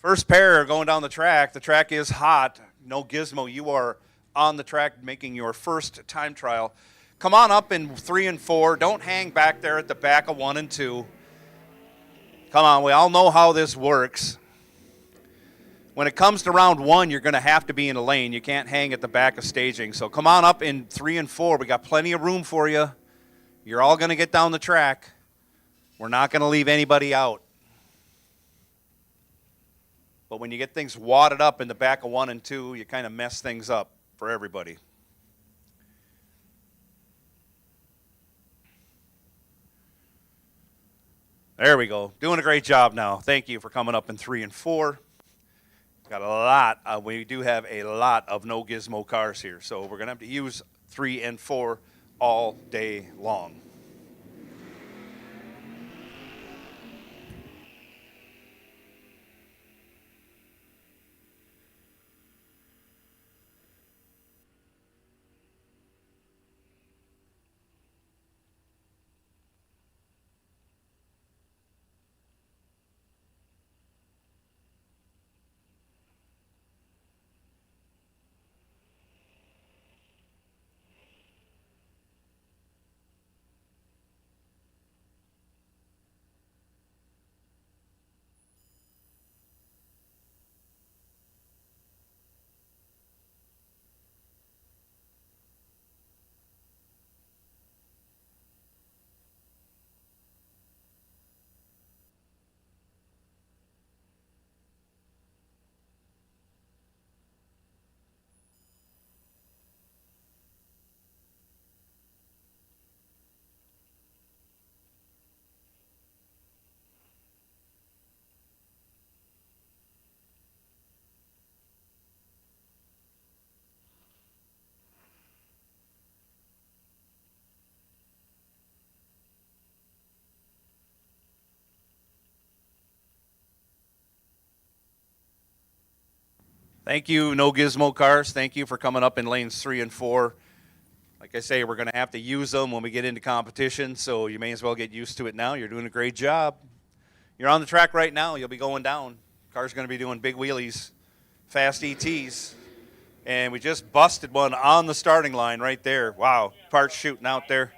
First pair going down the track. The track is hot. No Gizmo, you are on the track making your first time trial. Come on up in 3 and 4. Don't hang back there at the back of 1 and 2. Come on, we all know how this works. When it comes to round 1, you're going to have to be in a lane. You can't hang at the back of staging. So come on up in 3 and 4. We got plenty of room for you. You're all going to get down the track. We're not going to leave anybody out. But when you get things wadded up in the back of 1 and 2, you kind of mess things up for everybody. There we go. Doing a great job now. Thank you for coming up in 3 and 4. Got a lot. We do have a lot of no Gizmo cars here, so we're going to have to use 3 and 4 all day long. Thank you, no Gizmo cars. Thank you for coming up in lanes 3 and 4. Like I say, we're going to have to use them when we get into competition, so you may as well get used to it now. You're doing a great job. You're on the track right now. You'll be going down. Car's going to be doing big wheelies, fast ETs. And we just busted one on the starting line right there. Wow, parts shooting out there.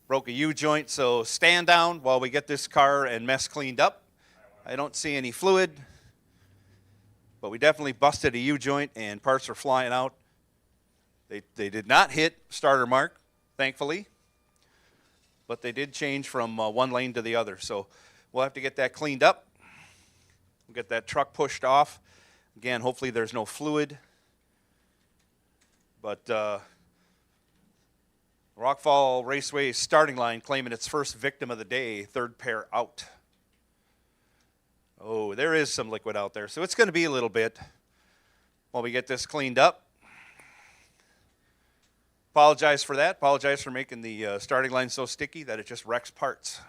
Broke a U-joint, so stand down while we get this car and mess cleaned up. I don't see any fluid. But we definitely busted a U-joint, and parts are flying out. They did not hit starter mark, thankfully. But they did change from one lane to the other. So we'll have to get that cleaned up. We'll get that truck pushed off. Again, hopefully there's no fluid. But Rockfall Raceway starting line claiming its first victim of the day, third pair out. Oh, there is some liquid out there, so it's going to be a little bit while we get this cleaned up. Apologize for that. Apologize for making the starting line so sticky that it just wrecks parts.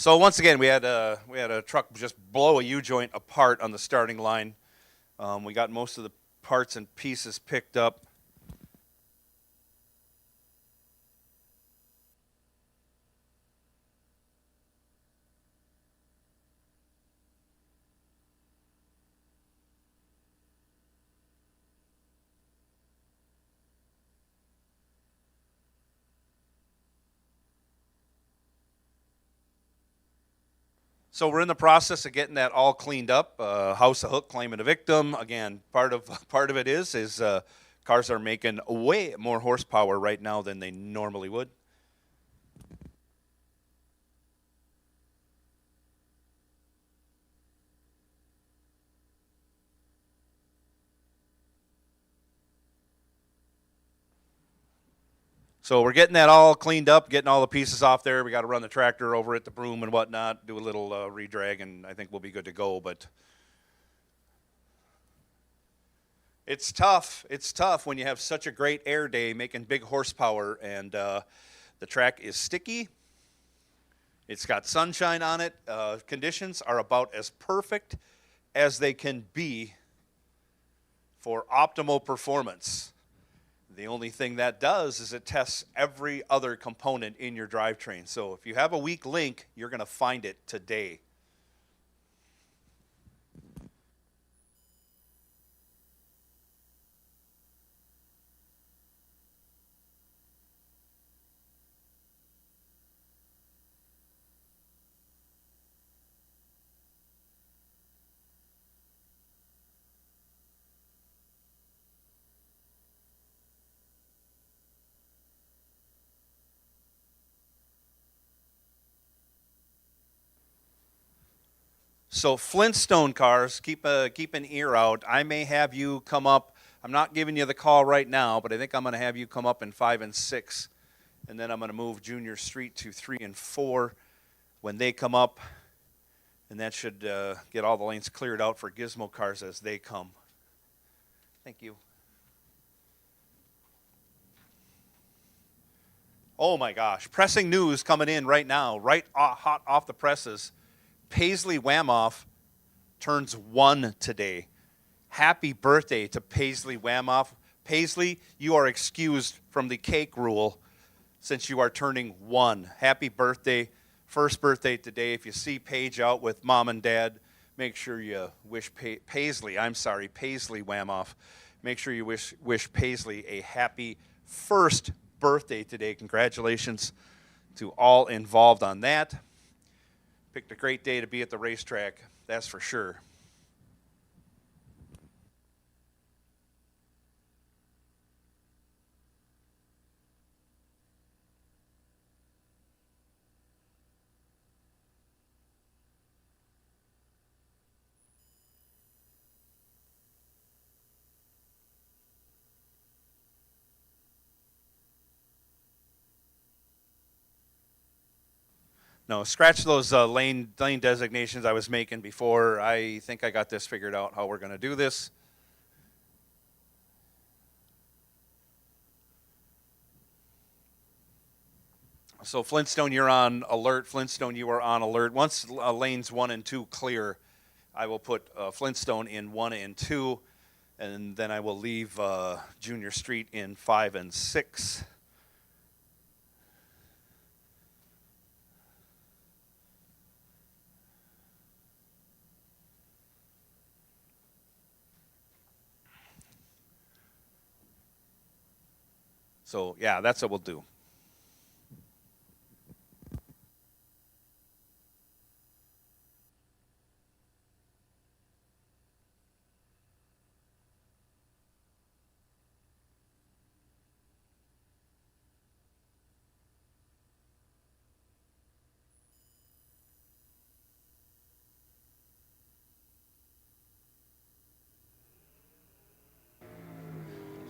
So once again, we had a truck just blow a U-joint apart on the starting line. We got most of the parts and pieces picked up. So we're in the process of getting that all cleaned up. House of Hook claiming a victim. Again, part of it is cars are making way more horsepower right now than they normally would. So we're getting that all cleaned up, getting all the pieces off there. We got to run the tractor over it, the broom and whatnot, do a little redrag, and I think we'll be good to go. But it's tough. It's tough when you have such a great air day making big horsepower, and the track is sticky. It's got sunshine on it. Conditions are about as perfect as they can be for optimal performance. The only thing that does is it tests every other component in your drivetrain. So if you have a weak link, you're going to find it today. So Flintstone cars, keep an ear out. I may have you come up. I'm not giving you the call right now, but I think I'm going to have you come up in 5 and 6, and then I'm going to move Junior Street to 3 and 4 when they come up, and that should get all the lanes cleared out for Gizmo cars as they come. Thank you. Oh my gosh, pressing news coming in right now, right hot off the presses. Paisley Whamoff turns 1 today. Happy birthday to Paisley Whamoff. Paisley, you are excused from the cake rule since you are turning 1. Happy birthday. First birthday today. If you see Paige out with mom and dad, make sure you wish Paisley Whamoff. Make sure you wish Paisley a happy first birthday today. Congratulations to all involved on that. Picked a great day to be at the racetrack, that's for sure. No, scratch those lane designations I was making before. I think I got this figured out how we're going to do this. So Flintstone, you're on alert. Flintstone, you are on alert. Once lanes 1 and 2 clear, I will put Flintstone in 1 and 2, and then I will leave Junior Street in 5 and 6. So yeah, that's what we'll do.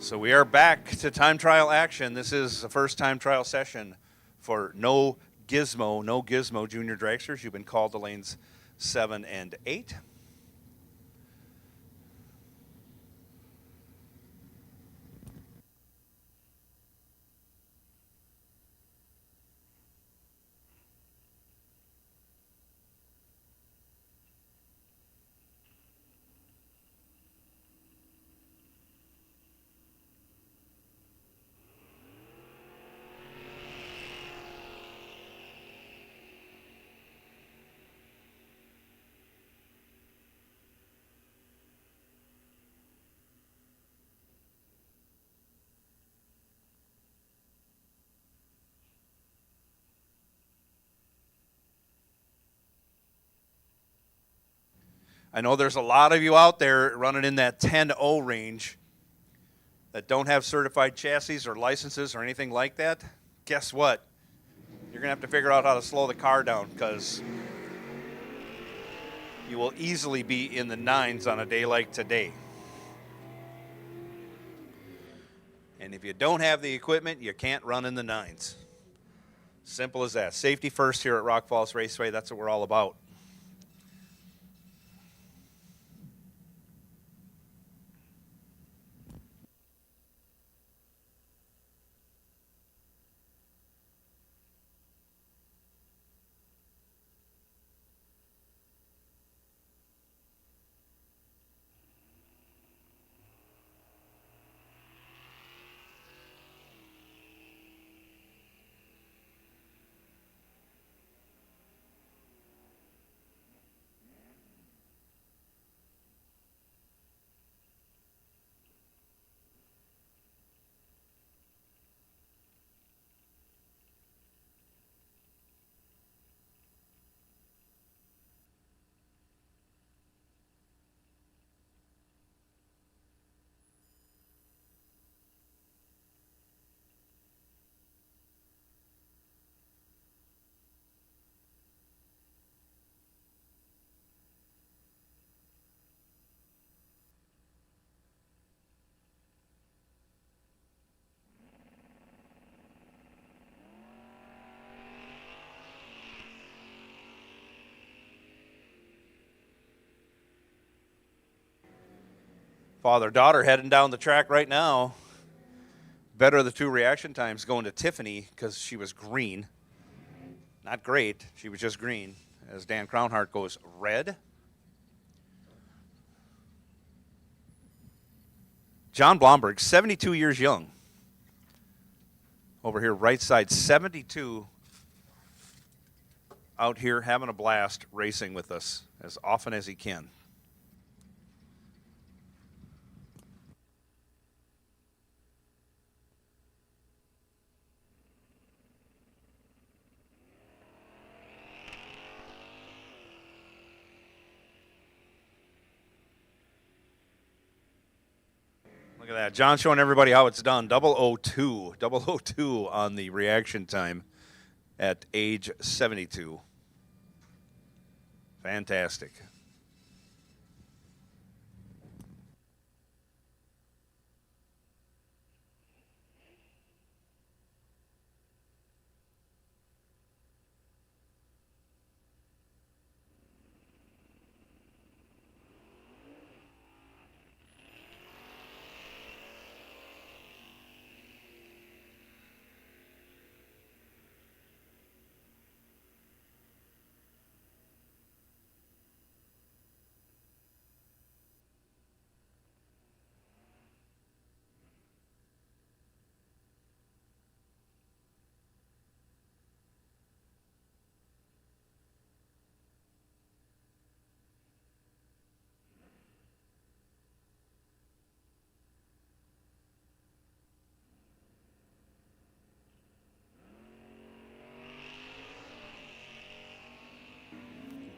So we are back to time trial action. This is the first time trial session for No Gizmo Junior Dragsters. You've been called to lanes 7 and 8. I know there's a lot of you out there running in that 10-0 range that don't have certified chassis or licenses or anything like that. Guess what? You're going to have to figure out how to slow the car down, because you will easily be in the 9s on a day like today. And if you don't have the equipment, you can't run in the 9s. Simple as that. Safety first here at Rock Falls Raceway. That's what we're all about. Father-daughter heading down the track right now. Better of the two reaction times going to Tiffany because she was green. Not great. She was just green. As Dan Crownhart goes red. John Blomberg, 72 years young. Over here, right side, 72. Out here having a blast racing with us as often as he can. Look at that. John showing everybody how it's done. 002. 002 on the reaction time at age 72. Fantastic.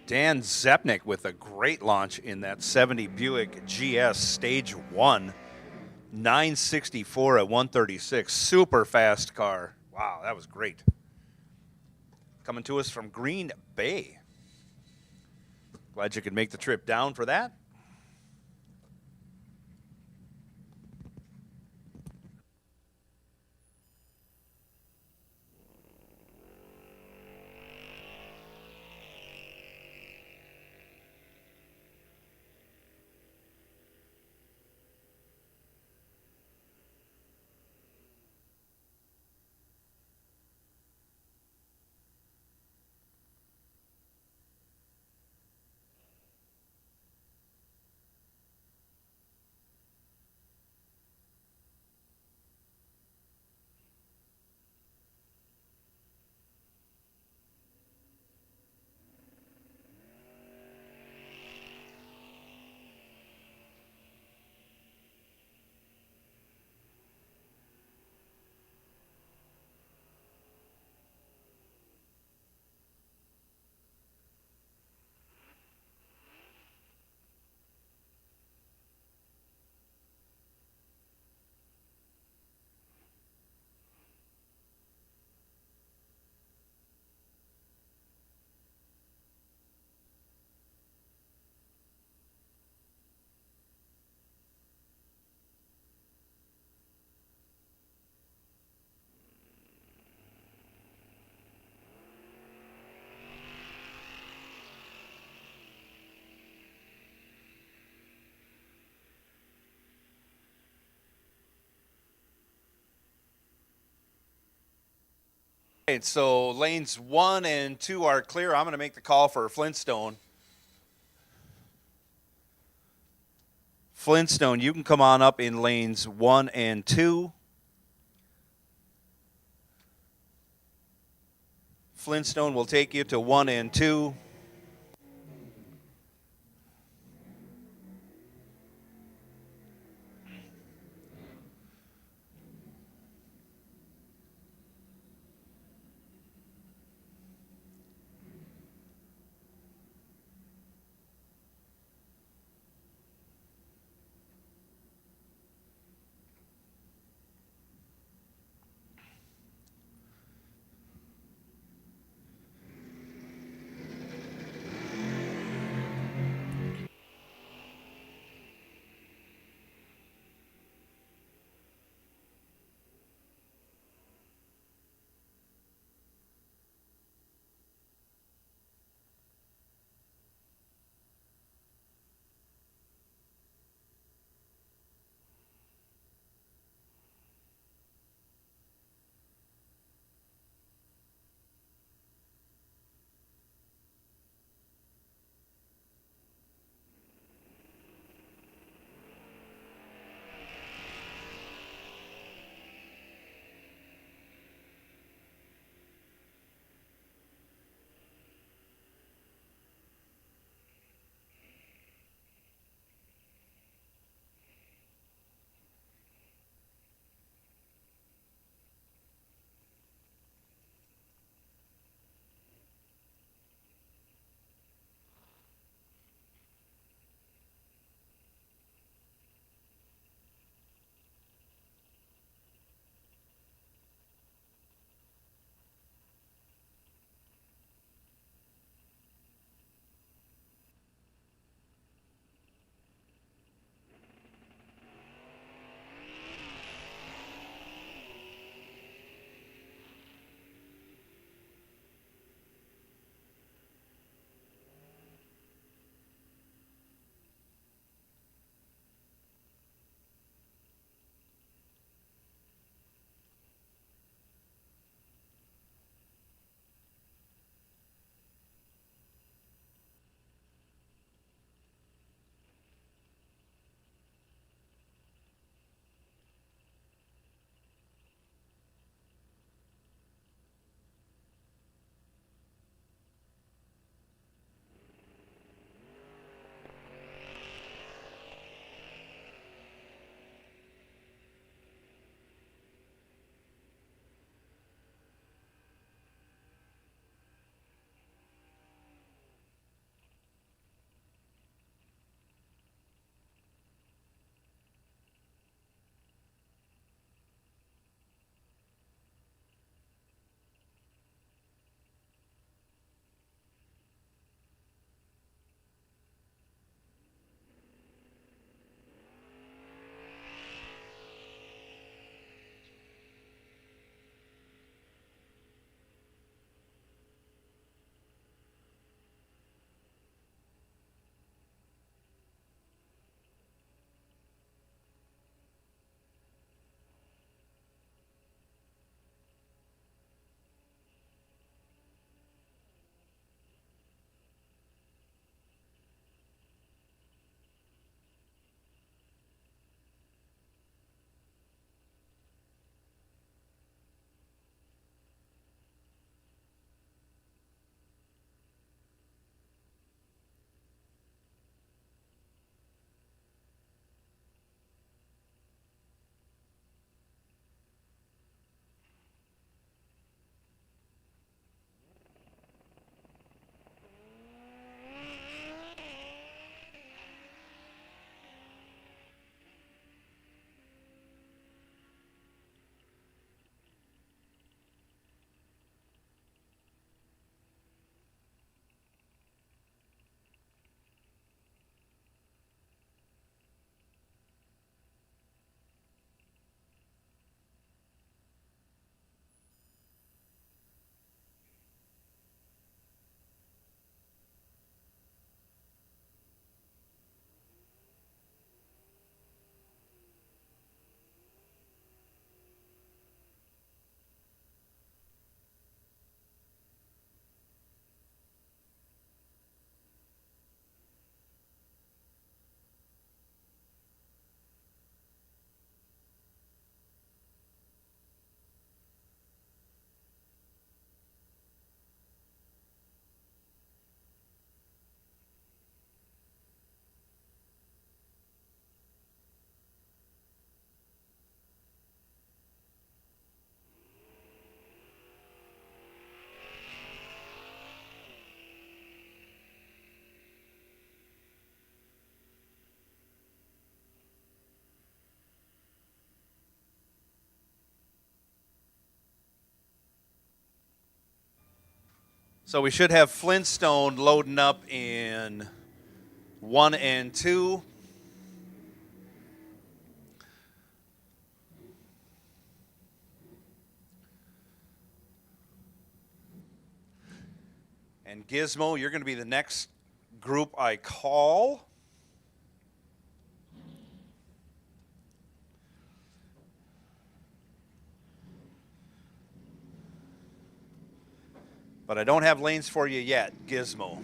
Dan Zepnik with a great launch in that 70 Buick GS Stage 1. 964 at 136. Super fast car. Wow, that was great. Coming to us from Green Bay. Glad you could make the trip down for that. right, so lanes 1 and 2 are clear. I'm going to make the call for Flintstone. Flintstone, you can come on up in lanes 1 and 2. Flintstone will take you to 1 and 2. So we should have Flintstone loading up in 1 and 2. And Gizmo, you're going to be the next group I call. But I don't have lanes for you yet, Gizmo.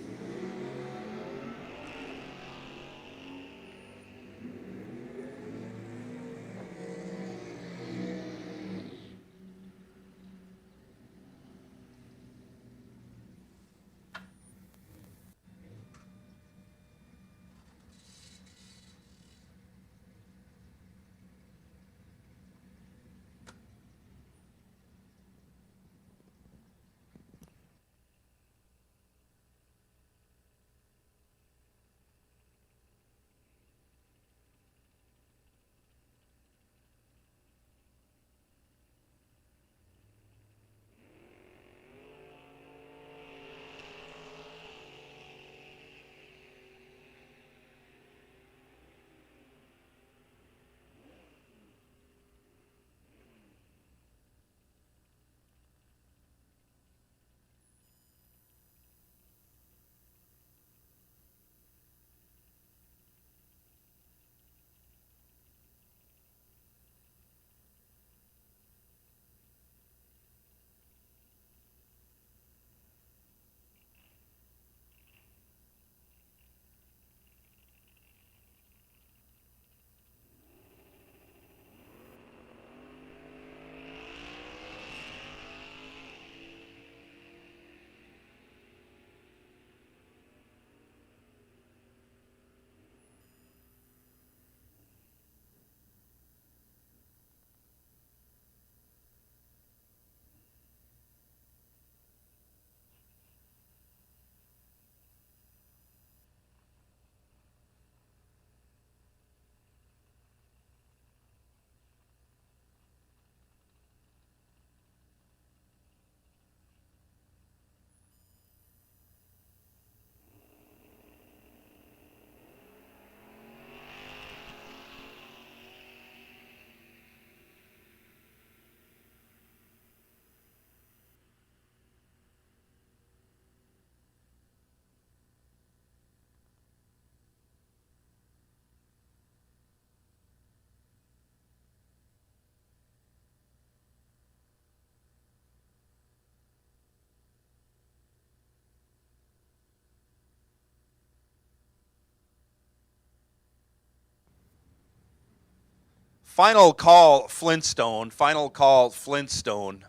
Final call, Flintstone. Final call, Flintstone.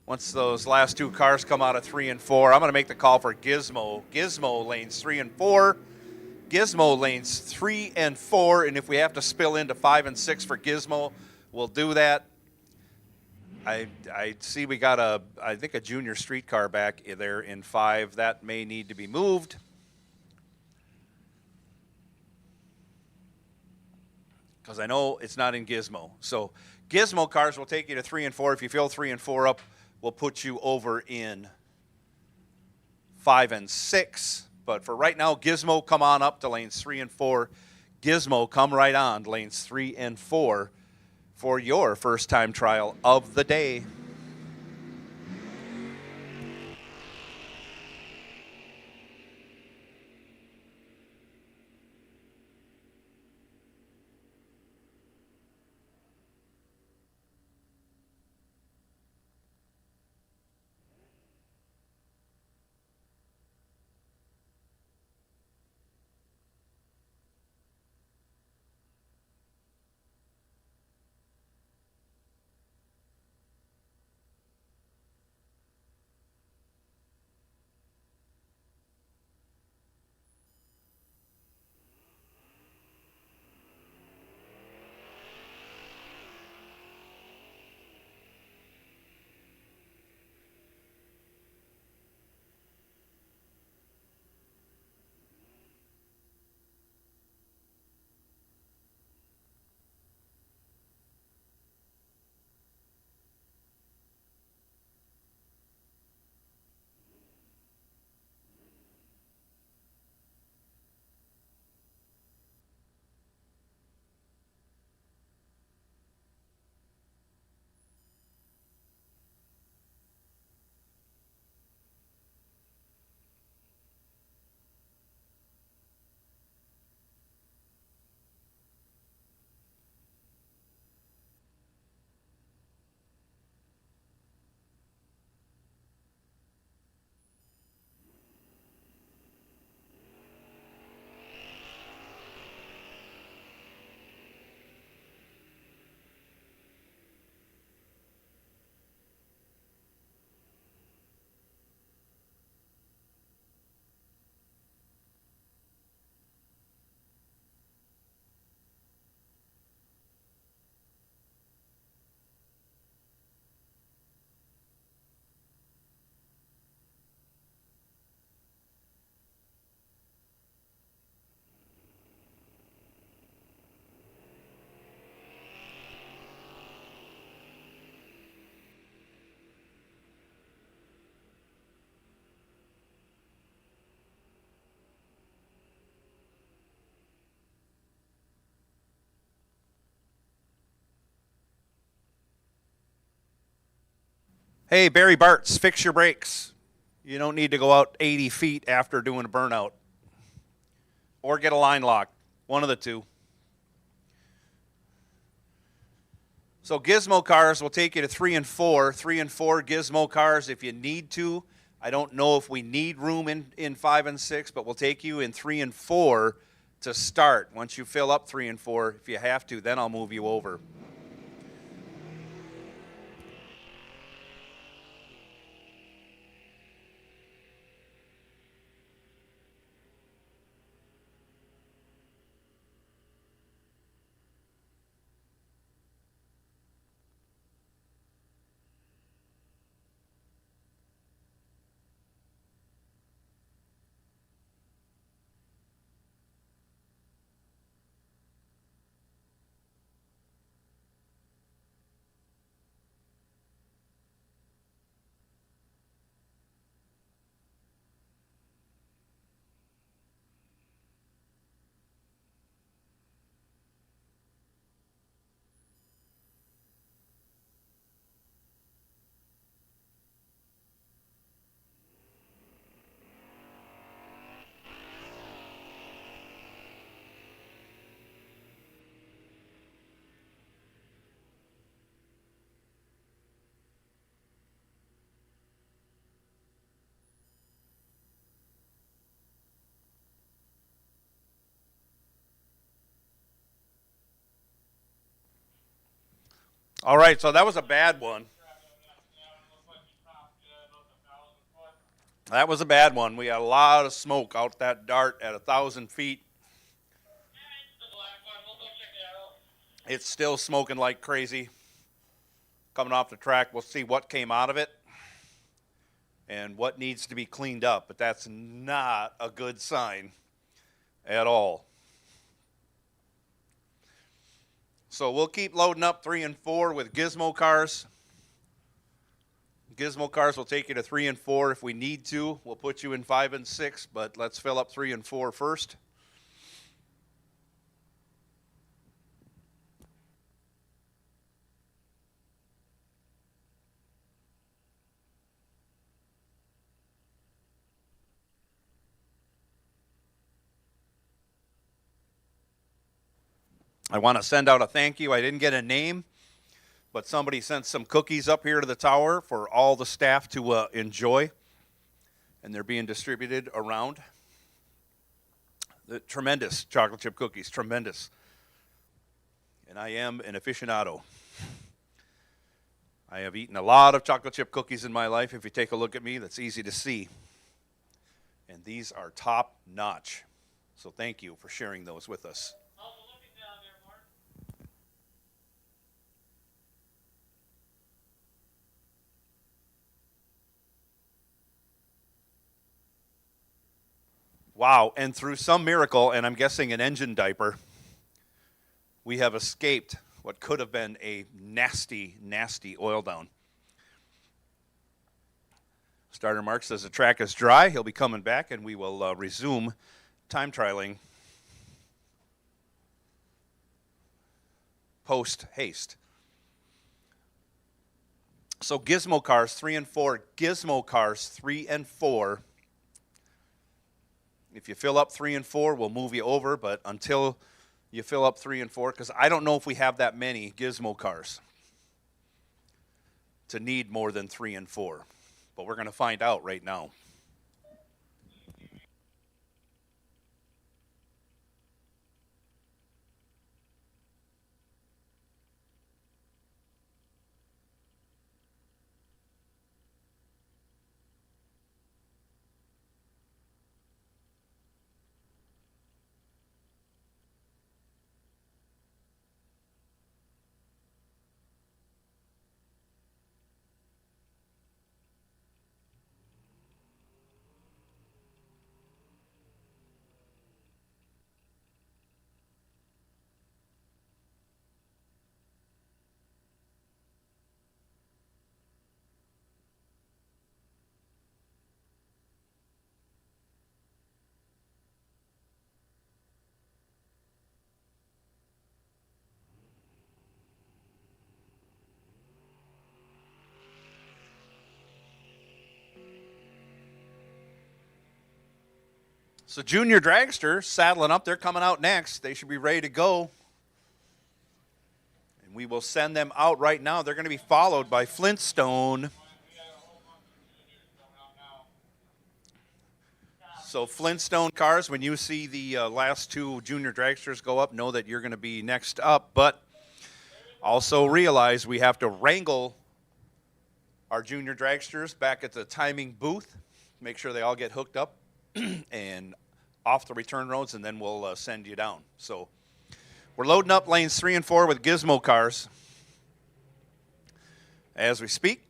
Once those last two cars come out of 3 and 4, I'm going to make the call for Gizmo. Gizmo lanes 3 and 4. Gizmo lanes 3 and 4. And if we have to spill into 5 and 6 for Gizmo, we'll do that. I see we got I think a junior streetcar back there in 5. That may need to be moved. Because I know it's not in Gizmo. So Gizmo cars will take you to 3 and 4. If you fill 3 and 4 up, we'll put you over in 5 and 6. But for right now, Gizmo, come on up to lanes 3 and 4. Gizmo, come right on lanes 3 and 4 for your first time trial of the day. Hey, Barry Bartz, fix your brakes. You don't need to go out 80 feet after doing a burnout. Or get a line lock. One of the two. So gizmo cars will take you to 3 and 4. 3 and 4 gizmo cars if you need to. I don't know if we need room in 5 and 6, but we'll take you in 3 and 4 to start. Once you fill up 3 and 4, if you have to, then I'll move you over. All right, so that was a bad one. That was a bad one. We got a lot of smoke out that dart at 1,000 feet. It's still smoking like crazy. Coming off the track, we'll see what came out of it and what needs to be cleaned up, but that's not a good sign at all. So we'll keep loading up 3 and 4 with gizmo cars. Gizmo cars will take you to 3 and 4 if we need to. We'll put you in 5 and 6, but let's fill up 3 and 4 first. I want to send out a thank you. I didn't get a name, but somebody sent some cookies up here to the tower for all the staff to enjoy, and they're being distributed around. The tremendous chocolate chip cookies, tremendous. And I am an aficionado. I have eaten a lot of chocolate chip cookies in my life. If you take a look at me, that's easy to see. And these are top notch. So thank you for sharing those with us. Wow, and through some miracle, and I'm guessing an engine diaper, we have escaped what could have been a nasty, nasty oil down. Starter Mark says the track is dry. He'll be coming back, and we will resume time trialing post-haste. So gizmo cars 3 and 4, gizmo cars 3 and 4. If you fill up 3 and 4, we'll move you over, but until you fill up 3 and 4, because I don't know if we have that many gizmo cars to need more than 3 and 4. But we're going to find out right now. So junior dragsters saddling up. They're coming out next. They should be ready to go. And we will send them out right now. They're going to be followed by Flintstone. So Flintstone cars, when you see the last two junior dragsters go up, know that you're going to be next up. But also realize we have to wrangle our junior dragsters back at the timing booth. Make sure they all get hooked up and off the return roads, and then we'll send you down. So we're loading up lanes 3 and 4 with Gizmo cars as we speak.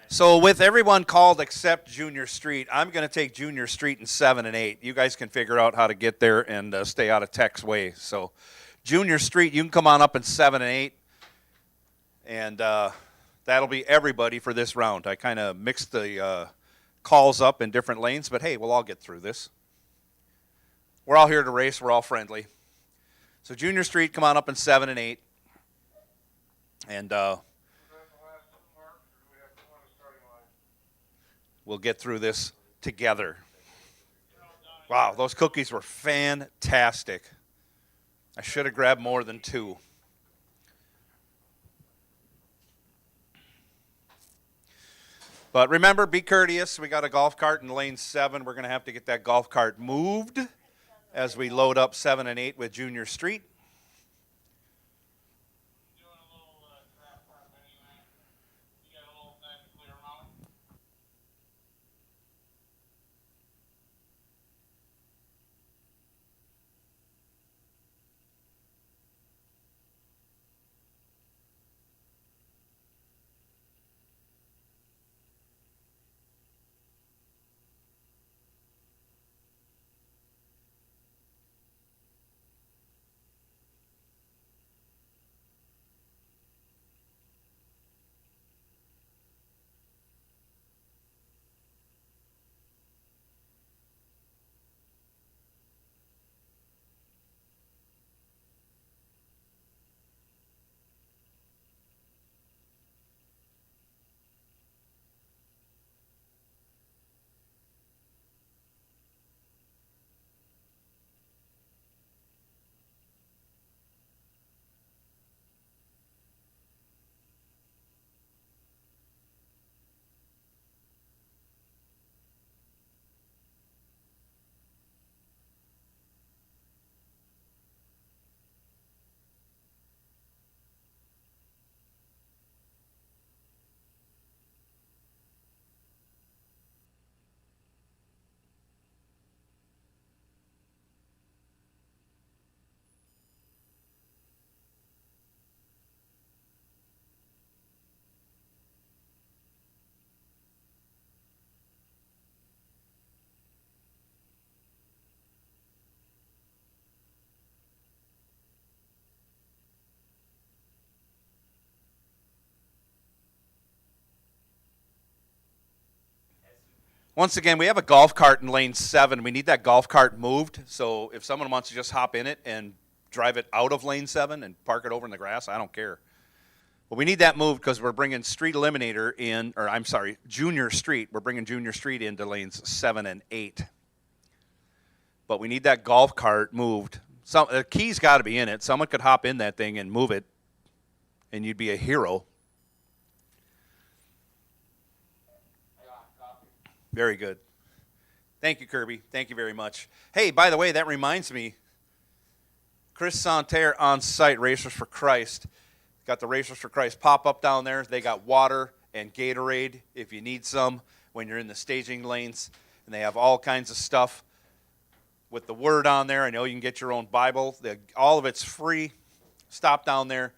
So with everyone called except Junior Street, I'm going to take Junior Street in 7 and 8. You guys can figure out how to get there and stay out of Tech's way. So Junior Street, you can come on up in 7 and 8. And that'll be everybody for this round. I kind of mixed the calls up in different lanes, but hey, we'll all get through this. We're all here to race. We're all friendly. So Junior Street, come on up in 7 and 8. And we'll get through this together. Wow, those cookies were fantastic. I should have grabbed more than 2. But remember, be courteous. We got a golf cart in lane 7. We're going to have to get that golf cart moved as we load up 7 and 8 with Junior Street. Once again, we have a golf cart in lane 7. We need that golf cart moved. So if someone wants to just hop in it and drive it out of lane 7 and park it over in the grass, I don't care. But we need that moved because we're bringing Street Eliminator in, or I'm sorry, Junior Street. We're bringing Junior Street into lanes 7 and 8. But we need that golf cart moved. The key's got to be in it. Someone could hop in that thing and move it, and you'd be a hero. Very good. Thank you, Kirby. Thank you very much. Hey, by the way, that reminds me, Chris Santerre on site, Racers for Christ. Got the Racers for Christ pop-up down there. They got water and Gatorade if you need some when you're in the staging lanes. And they have all kinds of stuff with the word on there. I know you can get your own Bible. All of it's free. Stop down there,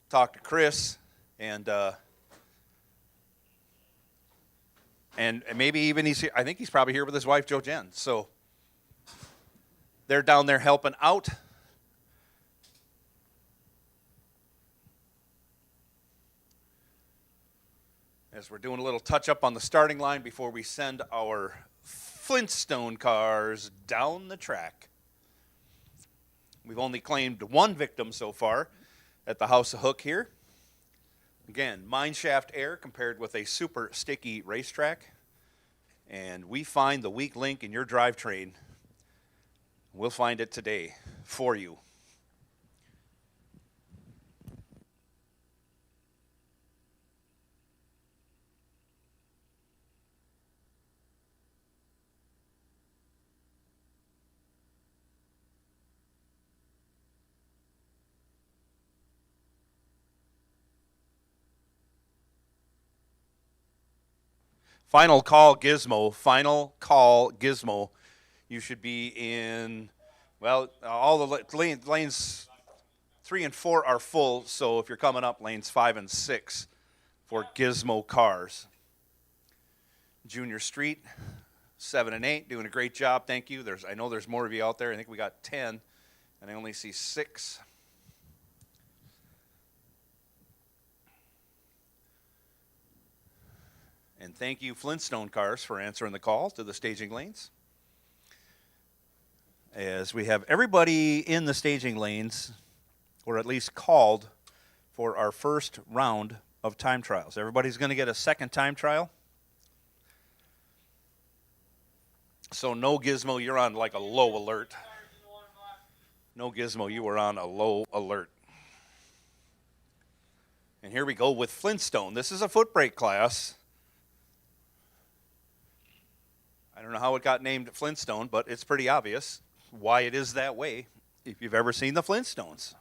talk to Chris, and maybe even I think he's probably here with his wife, Jo Jen. So they're down there helping out. As we're doing a little touch-up on the starting line before we send our Flintstone cars down the track. We've only claimed 1 victim so far at the House of Hook here. Again, mine shaft air compared with a super sticky racetrack. And we find the weak link in your drivetrain. We'll find it today for you. Final call, Gizmo. Final call, Gizmo. You should be in, well, all the lanes 3 and 4 are full, so if you're coming up, lanes 5 and 6 for Gizmo cars. Junior Street, 7 and 8, doing a great job. Thank you. I know there's more of you out there. I think we got 10, and I only see 6. And thank you, Flintstone Cars, for answering the call to the staging lanes. As we have everybody in the staging lanes, or at least called, for our first round of time trials. Everybody's going to get a second time trial. So no Gizmo, you're on like a low alert. No Gizmo, you are on a low alert. And here we go with Flintstone. This is a foot brake class. I don't know how it got named Flintstone, but it's pretty obvious why it is that way if you've ever seen the Flintstones.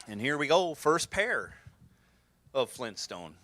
And here we go, first pair of Flintstone.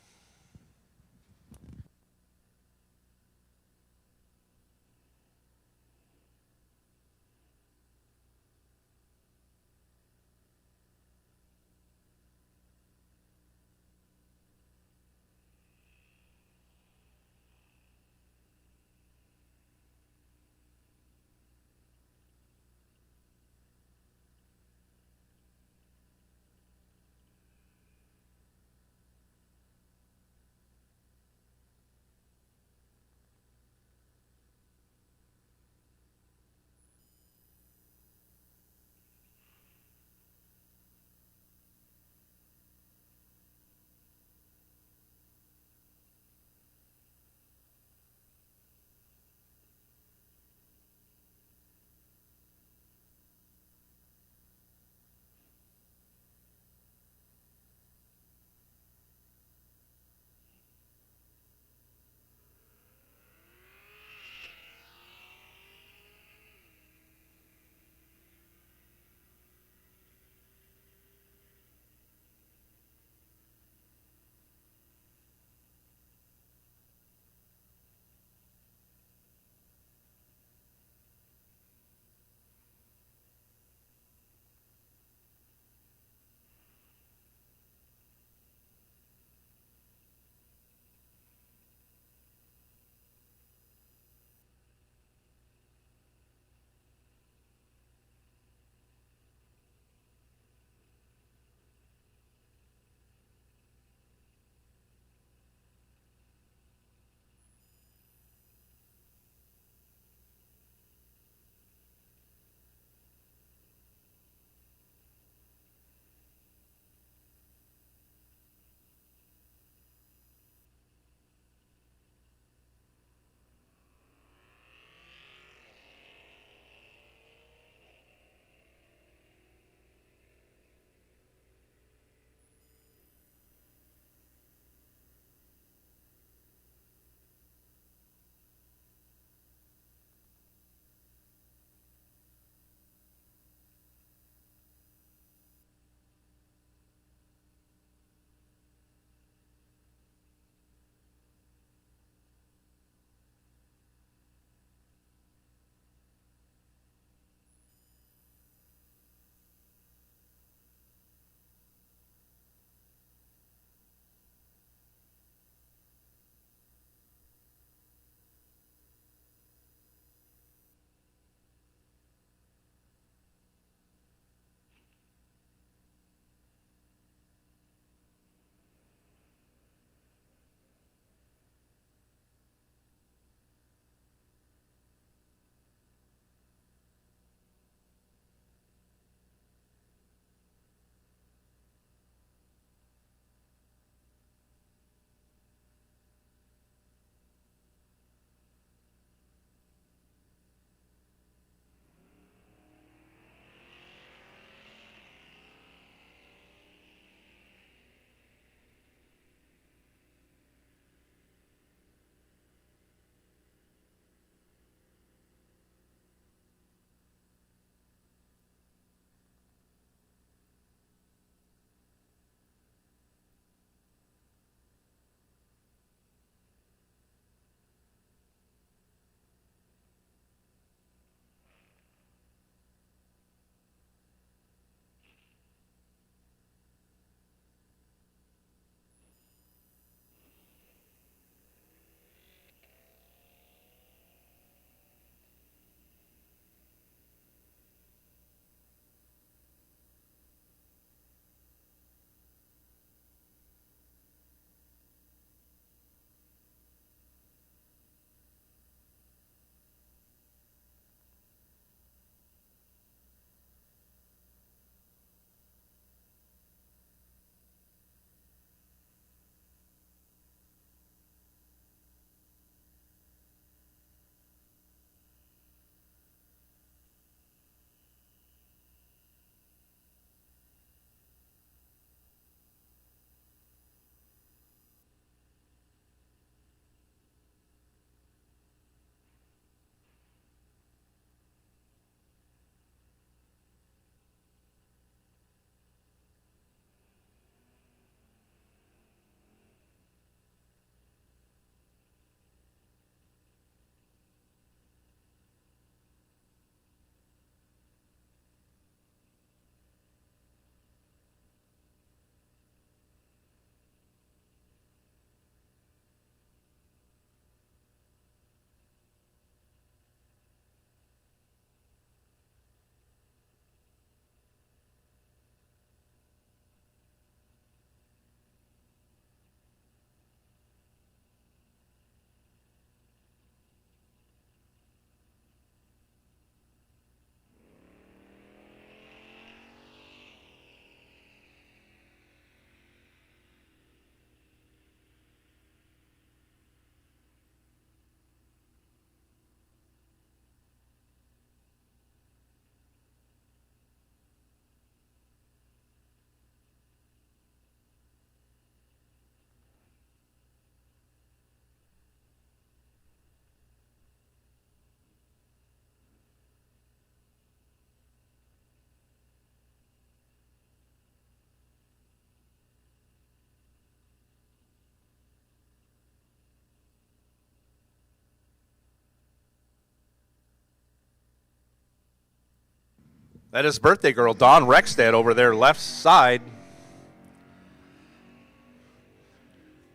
That is birthday girl, Dawn Rexstead, over there, left side.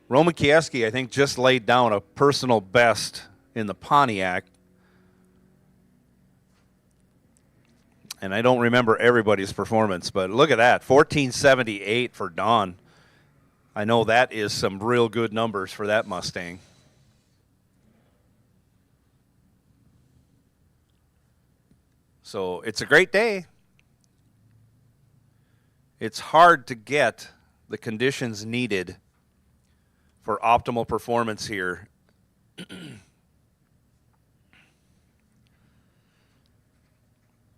Roman Kieski, I think, just laid down a personal best in the Pontiac. And I don't remember everybody's performance, but look at that, 1478 for Dawn. I know that is some real good numbers for that Mustang. So it's a great day. It's hard to get the conditions needed for optimal performance here.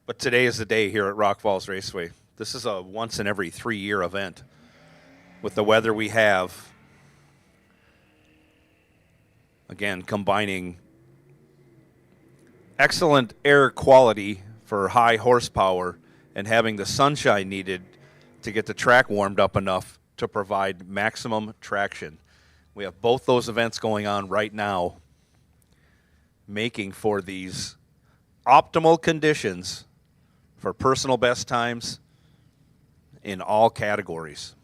But today is the day here at Rock Falls Raceway. This is a once in every 3-year event. With the weather we have, again, combining excellent air quality for high horsepower and having the sunshine needed to get the track warmed up enough to provide maximum traction. We have both those events going on right now, making for these optimal conditions for personal best times in all categories.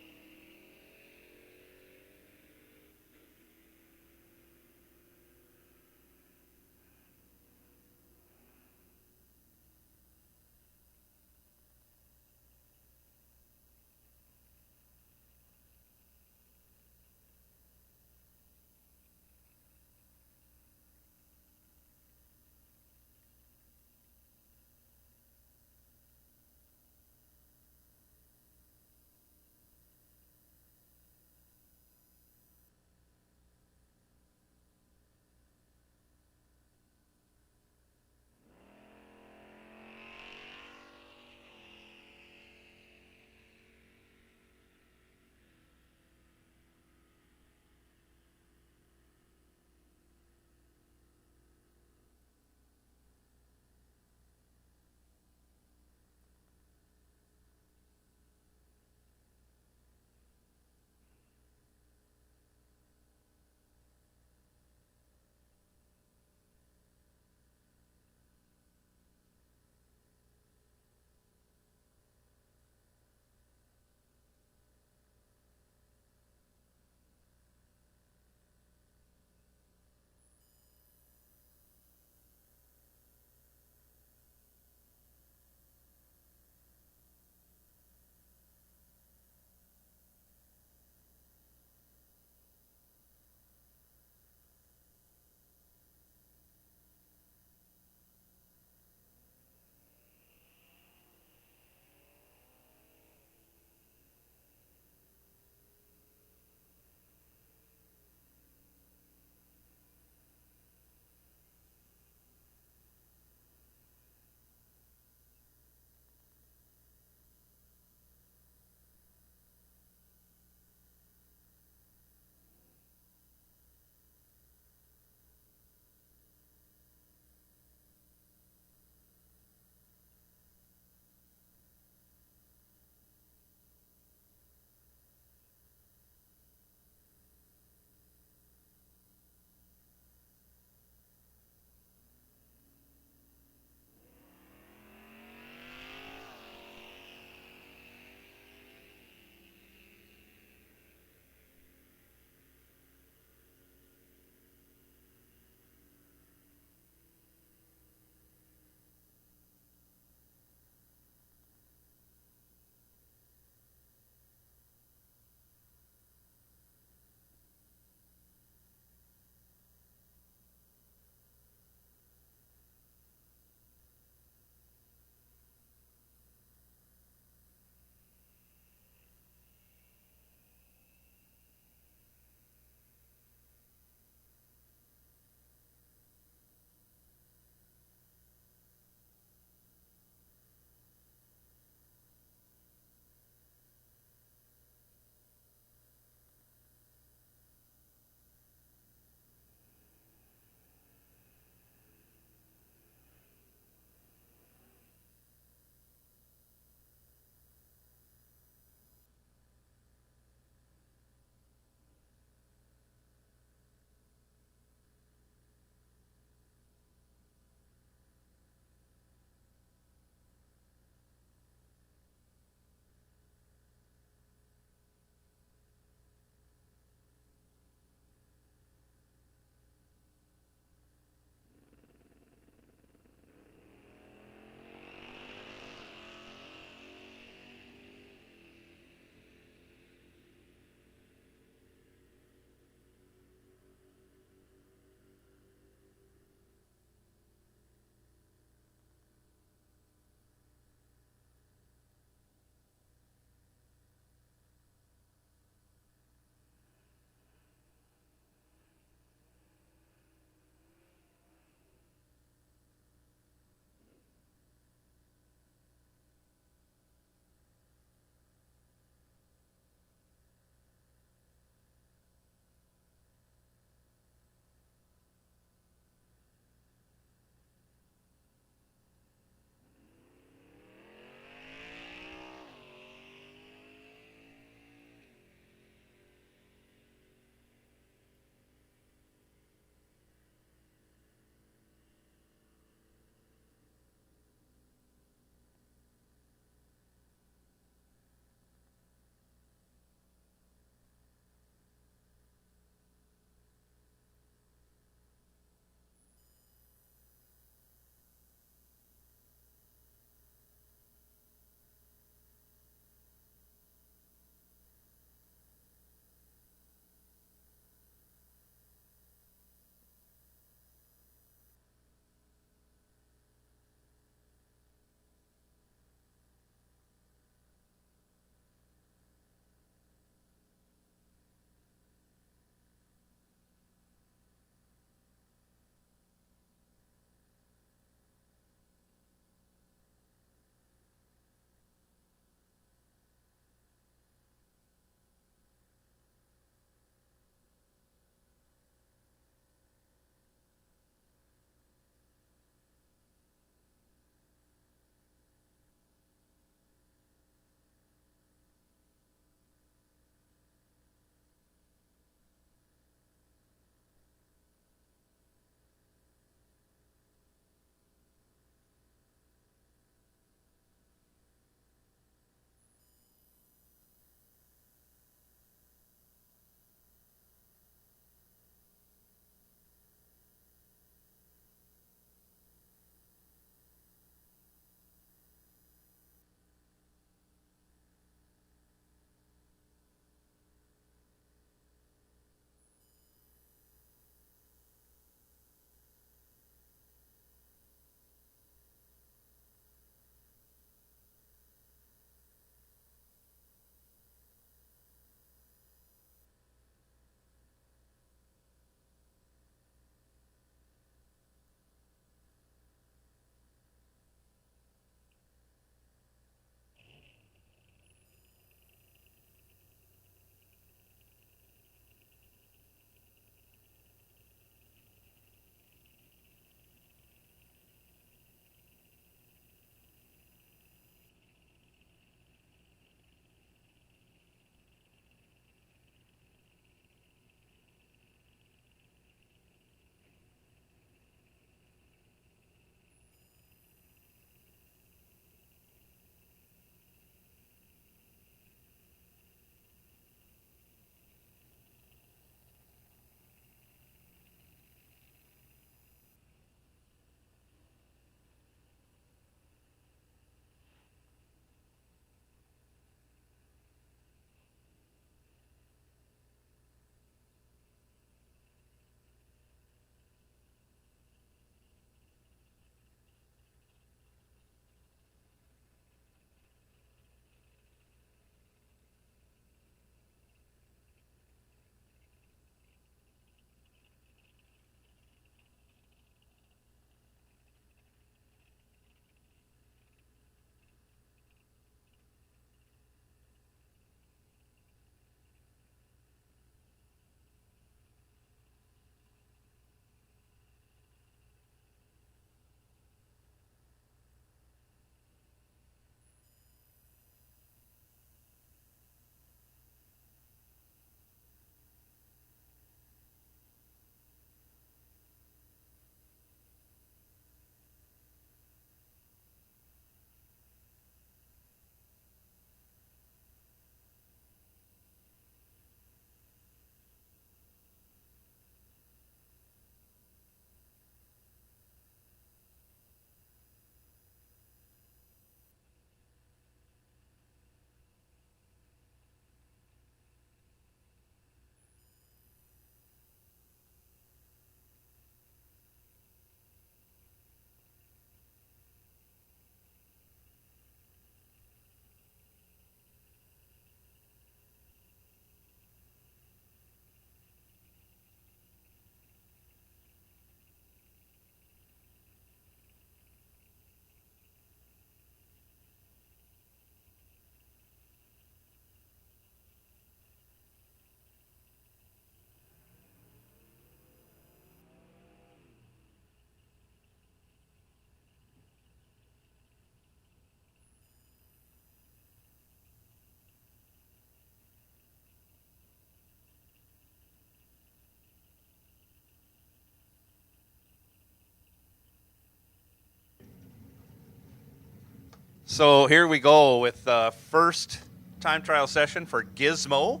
So here we go with the first time trial session for Gizmo.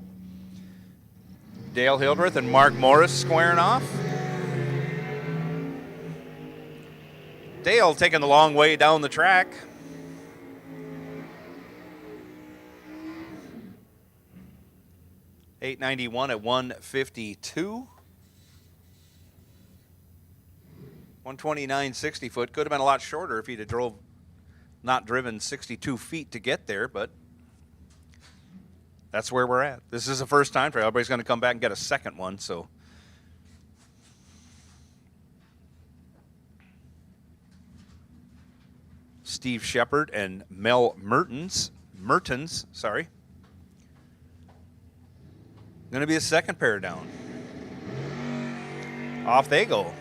Dale Hildreth and Mark Morris squaring off. Dale taking the long way down the track. .891 at 152. 129 60 foot. Could have been a lot shorter if he'd have not driven 62 feet to get there, but that's where we're at. This is the first time trial. Everybody's going to come back and get a second one, so. Steve Shepard and Mel Mertens, sorry. Going to be a second pair down. Off they go.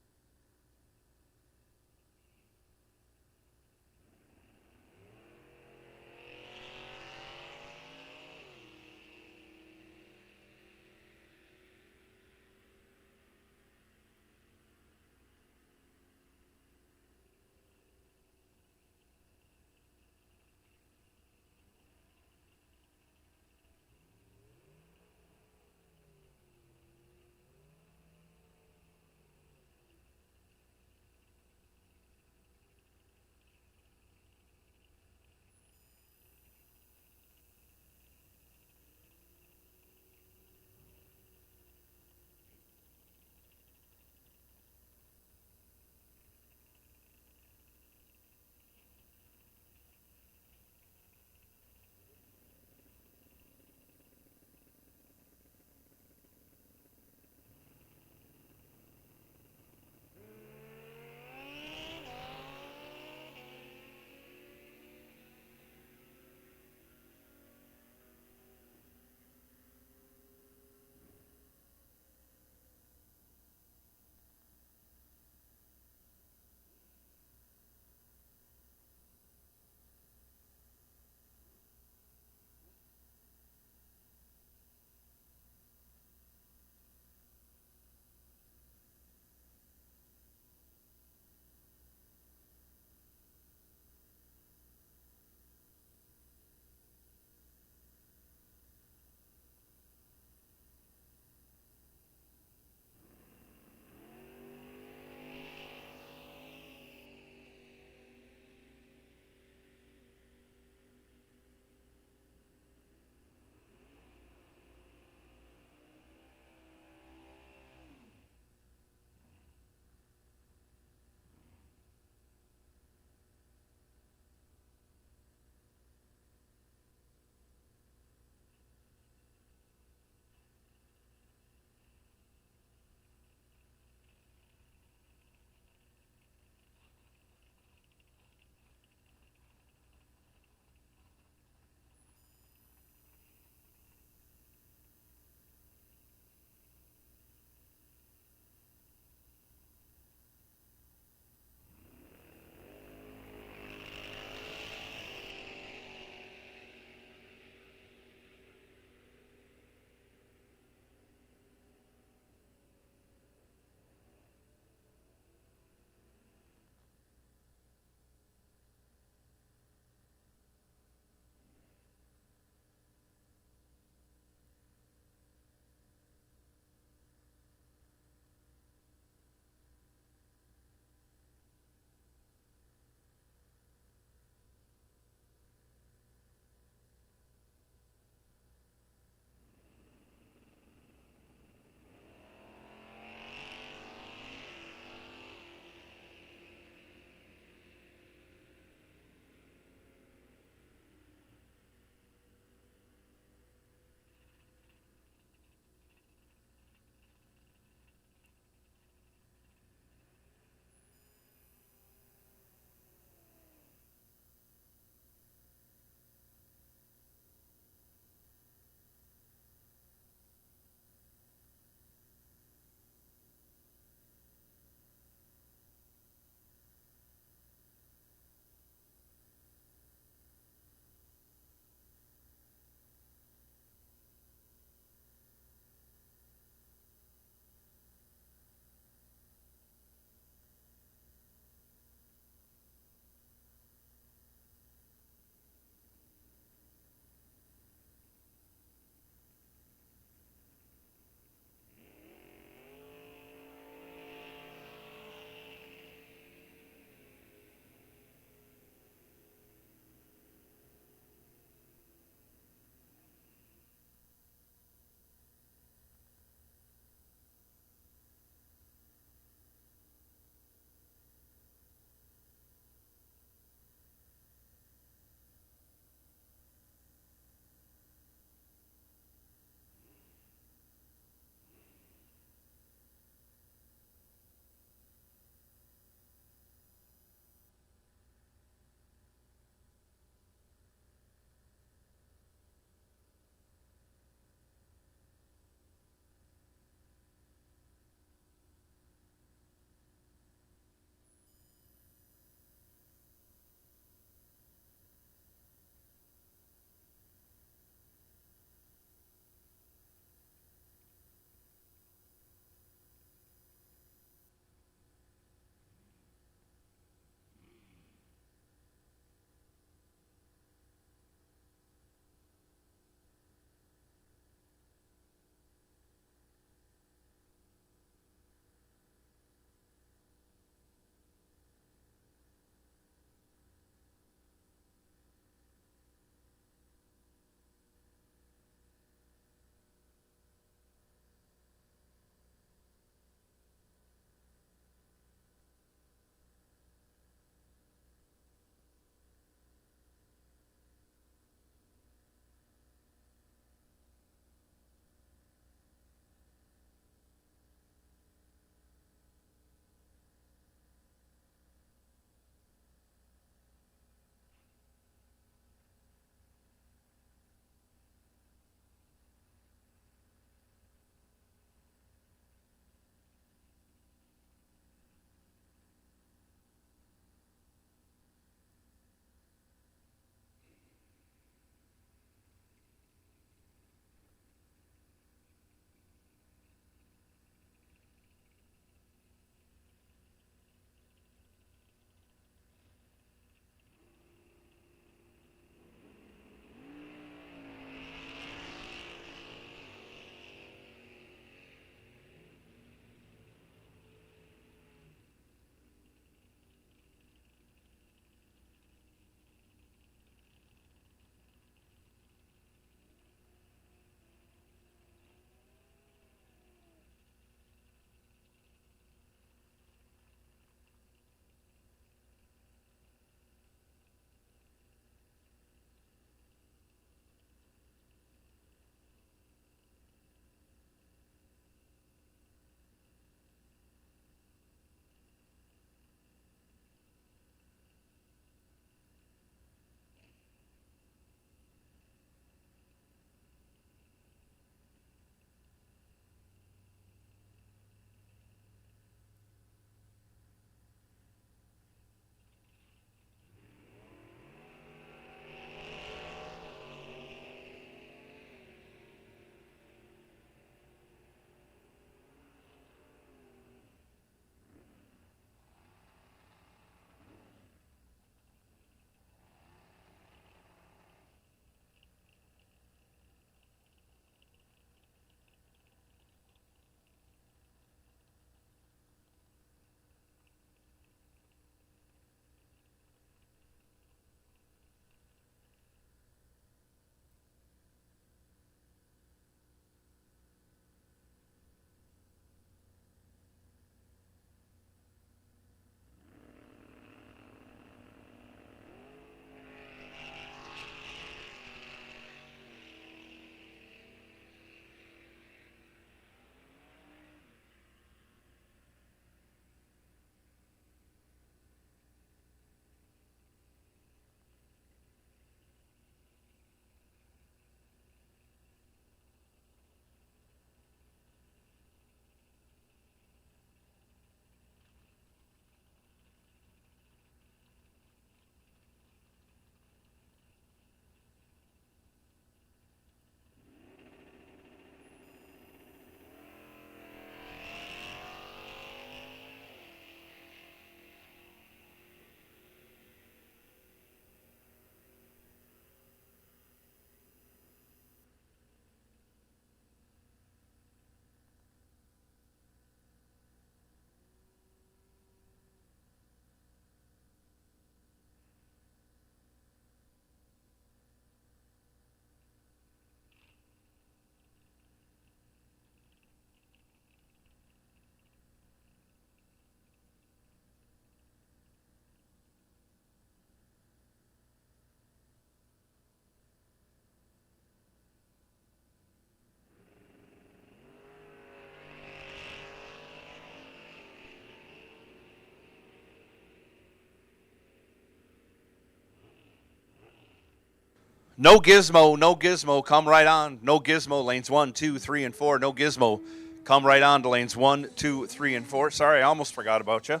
No Gizmo, no Gizmo, come right on. No Gizmo, lanes 1, 2, 3, and 4. No Gizmo, come right on to lanes 1, 2, 3, and 4. Sorry, I almost forgot about you.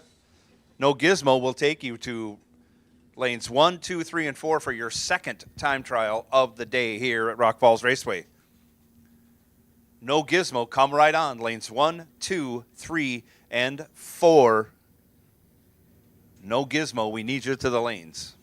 No Gizmo will take you to lanes 1, 2, 3, and 4 for your second time trial of the day here at Rock Falls Raceway. No Gizmo, come right on. Lanes 1, 2, 3, and 4. No Gizmo, we need you to the lanes.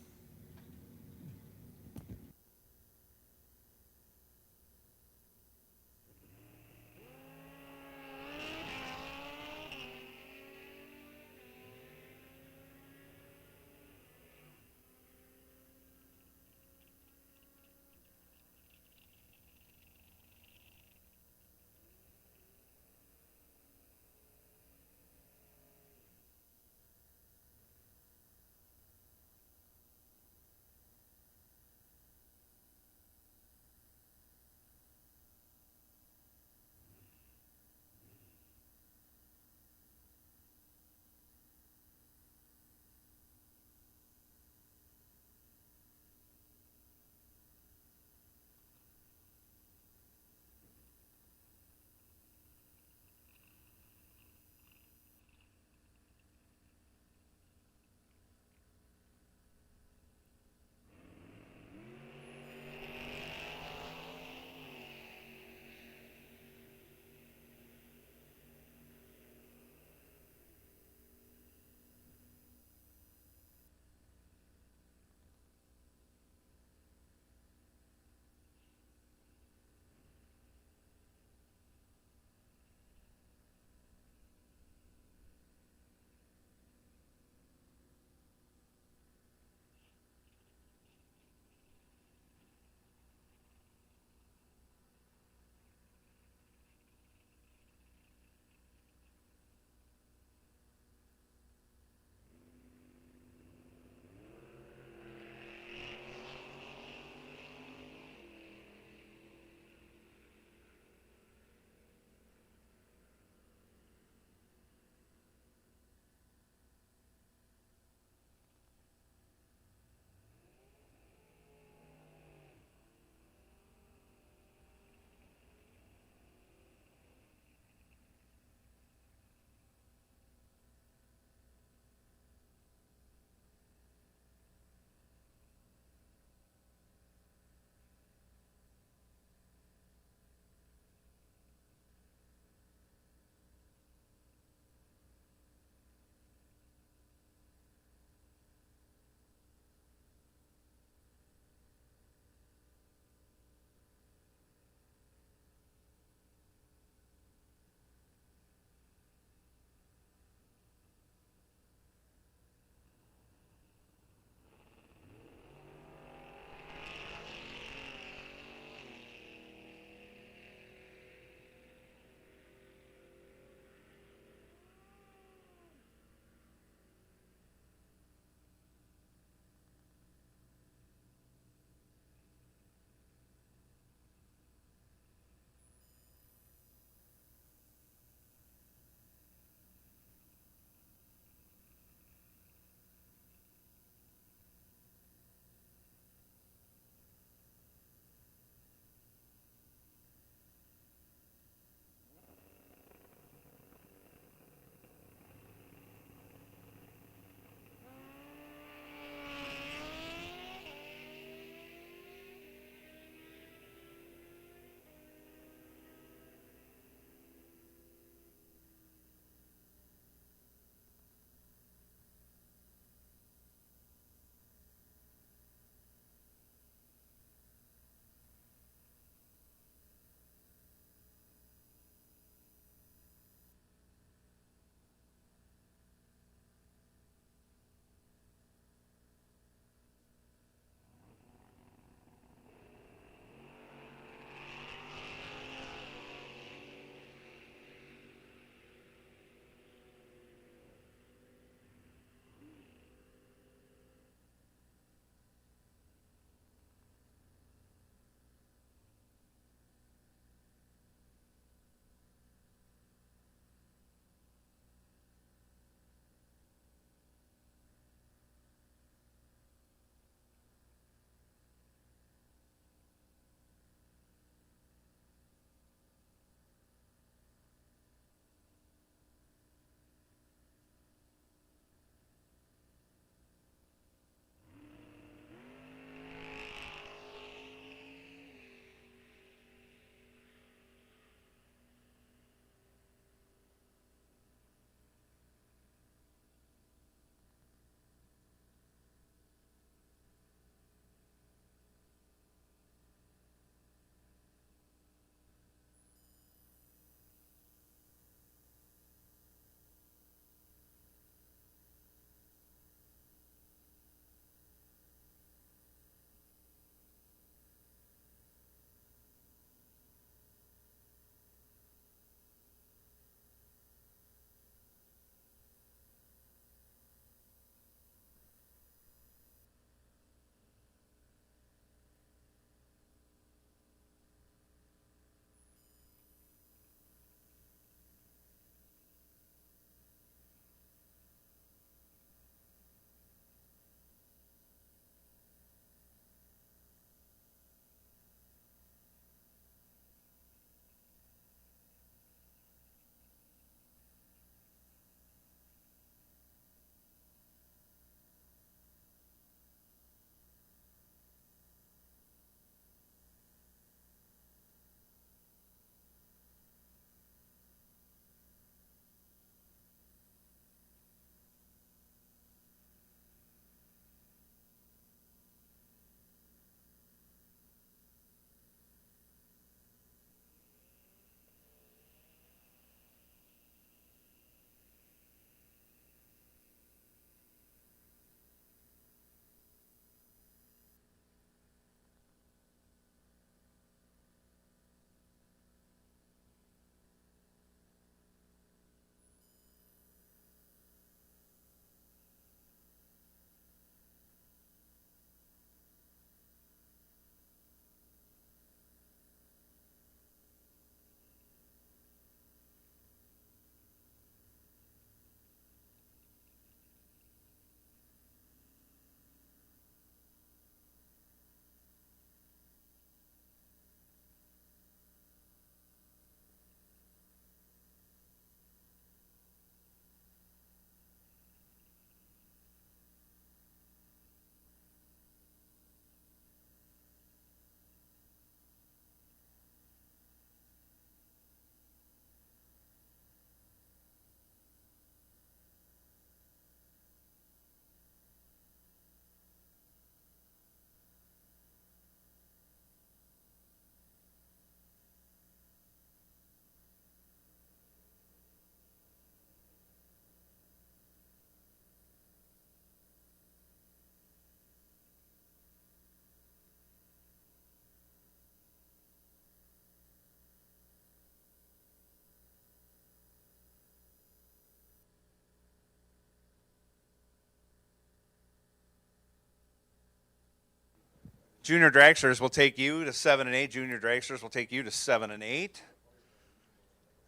Junior dragsters will take you to 7 and 8. Junior dragsters will take you to 7 and 8.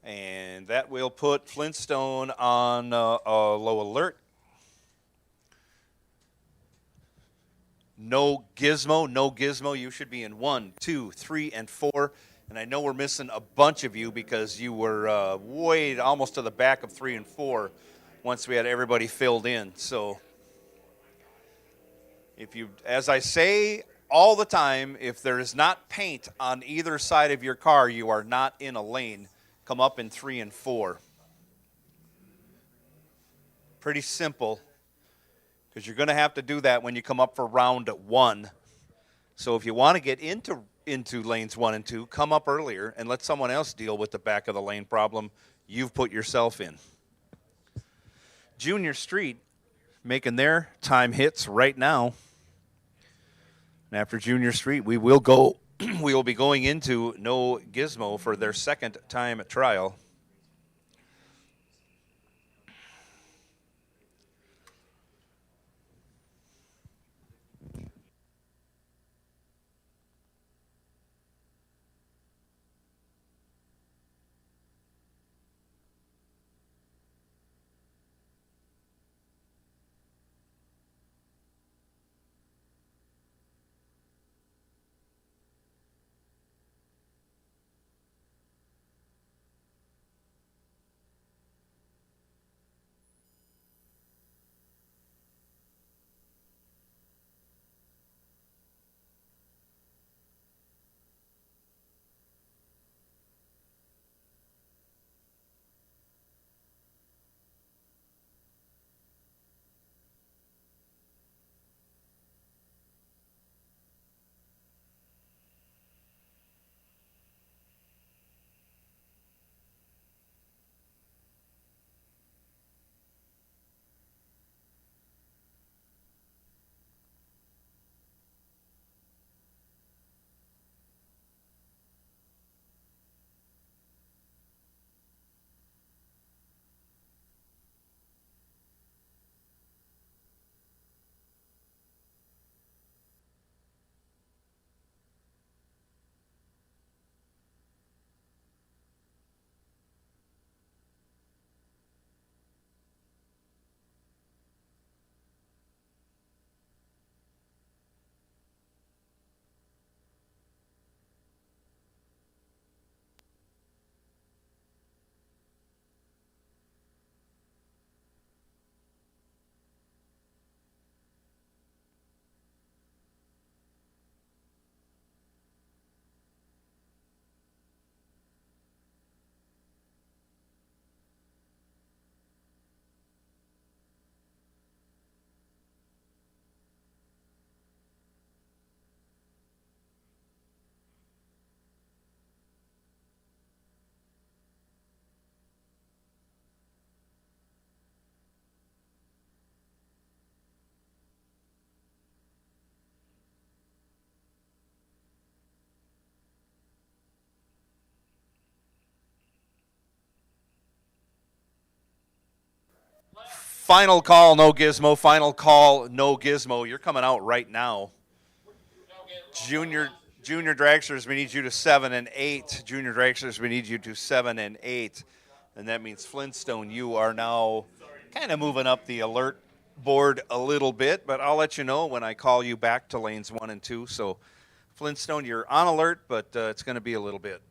And that will put Flintstone on a low alert. No Gizmo, no Gizmo. You should be in 1, 2, 3, and 4. And I know we're missing a bunch of you because you were way almost to the back of 3 and 4 once we had everybody filled in. So if you, as I say all the time, if there is not paint on either side of your car, you are not in a lane. Come up in 3 and 4. Pretty simple, because you're going to have to do that when you come up for round 1. So if you want to get into lanes 1 and 2, come up earlier and let someone else deal with the back of the lane problem you've put yourself in. Junior Street making their time hits right now. And after Junior Street, we will be going into No Gizmo for their second time trial. Final call, No Gizmo. Final call, No Gizmo. You're coming out right now. Junior dragsters, we need you to 7 and 8. Junior dragsters, we need you to 7 and 8. And that means Flintstone, you are now kind of moving up the alert board a little bit, but I'll let you know when I call you back to lanes 1 and 2. So Flintstone, you're on alert, but it's going to be a little bit.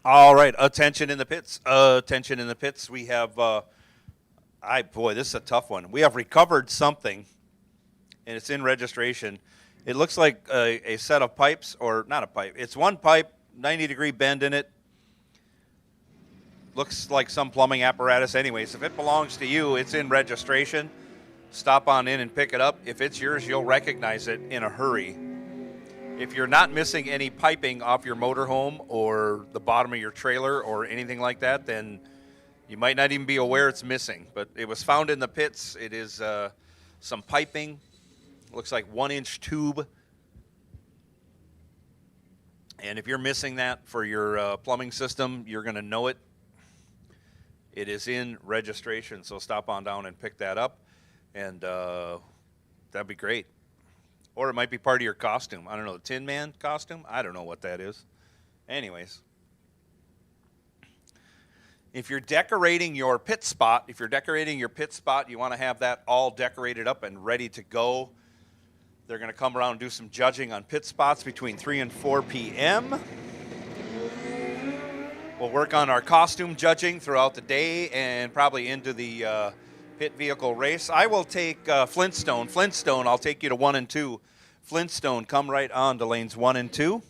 All right, attention in the pits. Attention in the pits. We have, boy, this is a tough one. We have recovered something, and it's in registration. It looks like a set of pipes, or not a pipe. It's one pipe, 90-degree bend in it. Looks like some plumbing apparatus. Anyways, if it belongs to you, it's in registration. Stop on in and pick it up. If it's yours, you'll recognize it in a hurry. If you're not missing any piping off your motorhome or the bottom of your trailer or anything like that, then you might not even be aware it's missing. But it was found in the pits. It is some piping. Looks like 1-inch tube. And if you're missing that for your plumbing system, you're going to know it. It is in registration, so stop on down and pick that up. And that'd be great. Or it might be part of your costume. I don't know, the Tin Man costume? I don't know what that is. Anyways. If you're decorating your pit spot, you want to have that all decorated up and ready to go. They're going to come around and do some judging on pit spots between 3 and 4 p.m. We'll work on our costume judging throughout the day and probably into the pit vehicle race. I will take Flintstone. Flintstone, I'll take you to 1 and 2. Flintstone, come right on to lanes 1 and 2.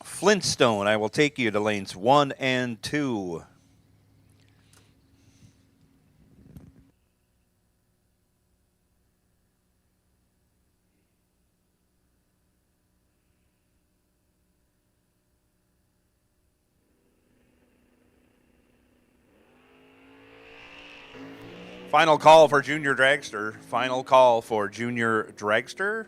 Flintstone, I will take you to lanes 1 and 2. Final call for Junior Dragster. Final call for Junior Dragster.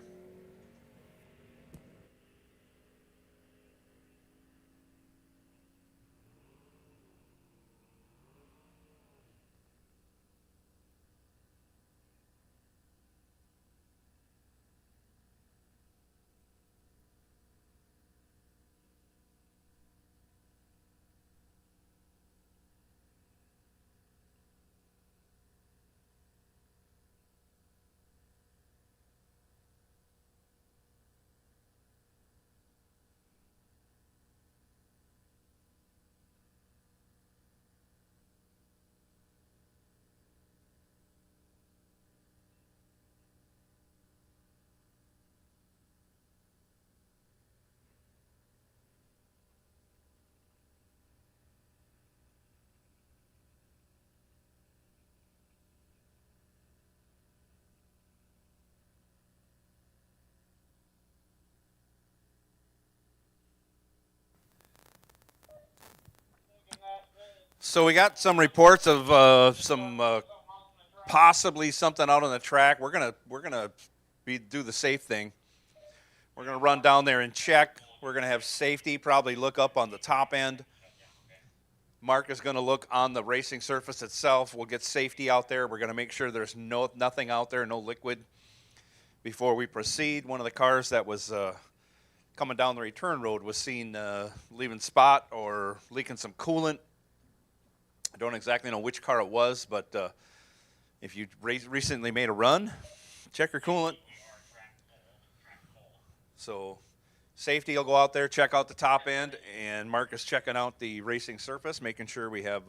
So we got some reports of some possibly something out on the track. We're gonna do the safe thing. We're gonna run down there and check. We're gonna have safety probably look up on the top end. Mark is gonna look on the racing surface itself. We'll get safety out there. We're gonna make sure there's nothing out there, no liquid, before we proceed. One of the cars that was coming down the return road was seen leaving spot or leaking some coolant. I don't exactly know which car it was, but if you recently made a run, check your coolant. So safety will go out there, check out the top end, and Mark is checking out the racing surface, making sure we have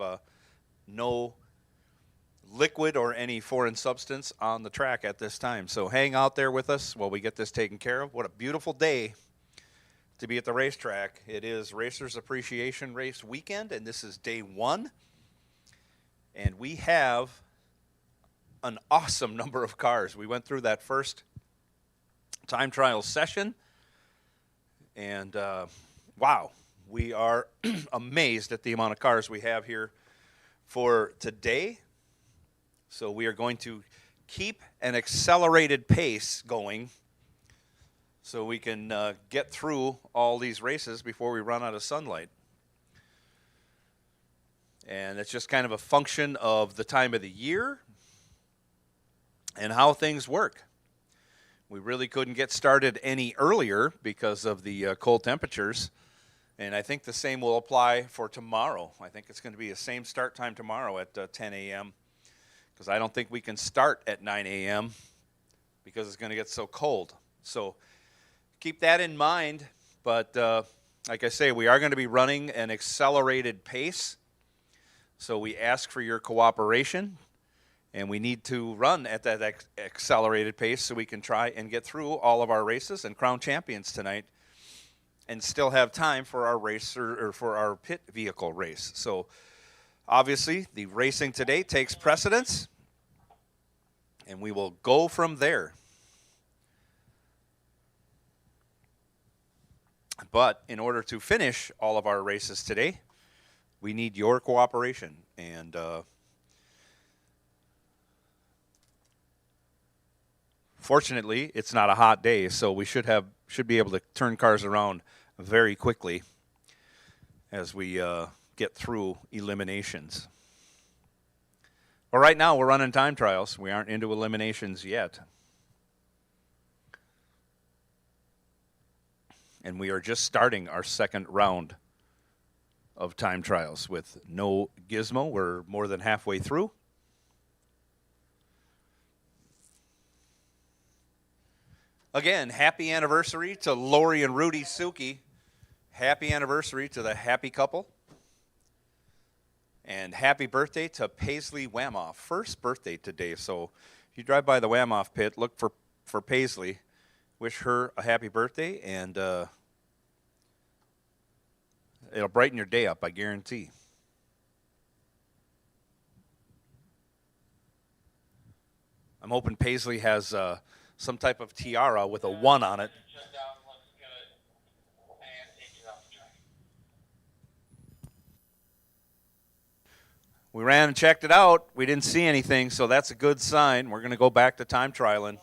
no liquid or any foreign substance on the track at this time. So hang out there with us while we get this taken care of. What a beautiful day to be at the racetrack. It is Racers Appreciation Race Weekend, and this is day 1. And we have an awesome number of cars. We went through that first time trial session, and wow, we are amazed at the amount of cars we have here for today. So we are going to keep an accelerated pace going so we can get through all these races before we run out of sunlight. And it's just kind of a function of the time of the year and how things work. We really couldn't get started any earlier because of the cold temperatures. And I think the same will apply for tomorrow. I think it's going to be the same start time tomorrow at 10 a.m. because I don't think we can start at 9 a.m. because it's going to get so cold. So keep that in mind. But like I say, we are going to be running an accelerated pace. So we ask for your cooperation, and we need to run at that accelerated pace so we can try and get through all of our races and crown champions tonight, and still have time for our race or for our pit vehicle race. So obviously, the racing today takes precedence, and we will go from there. But in order to finish all of our races today, we need your cooperation. And fortunately, it's not a hot day, so we should be able to turn cars around very quickly as we get through eliminations. But right now, we're running time trials. We aren't into eliminations yet. And we are just starting our second round of time trials with no gizmo. We're more than halfway through. Again, happy anniversary to Lori and Rudy Suki. Happy anniversary to the happy couple. And happy birthday to Paisley Wamoff. First birthday today. So if you drive by the Wamoff pit, look for Paisley. Wish her a happy birthday, and it'll brighten your day up, I guarantee. I'm hoping Paisley has some type of tiara with a 1 on it. We ran and checked it out. We didn't see anything, so that's a good sign. We're going to go back to time trialing.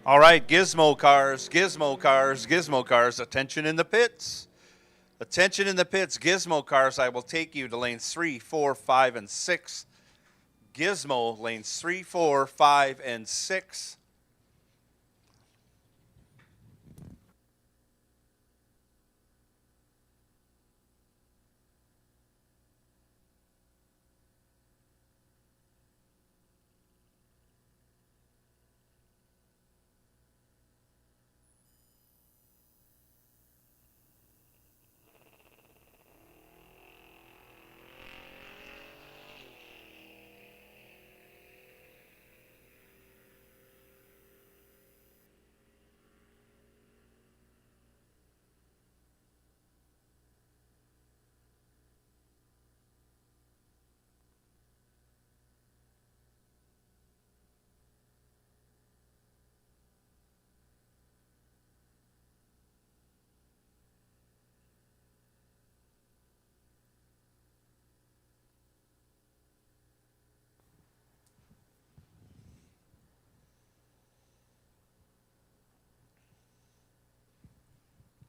All right, gizmo cars, gizmo cars, gizmo cars. Attention in the pits. Attention in the pits. Gizmo cars, I will take you to lanes 3, 4, 5, and 6. Gizmo, lanes 3, 4, 5, and 6.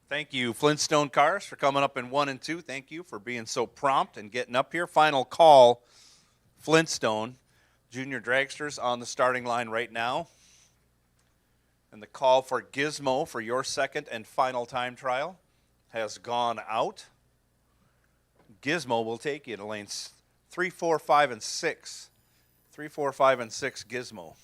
Thank you, Flintstone Cars, for coming up in 1 and 2. Thank you for being so prompt and getting up here. Final call, Flintstone. Junior Dragsters on the starting line right now. And the call for Gizmo for your second and final time trial has gone out. Gizmo will take you to lanes 3, 4, 5, and 6. 3, 4, 5, and 6, Gizmo.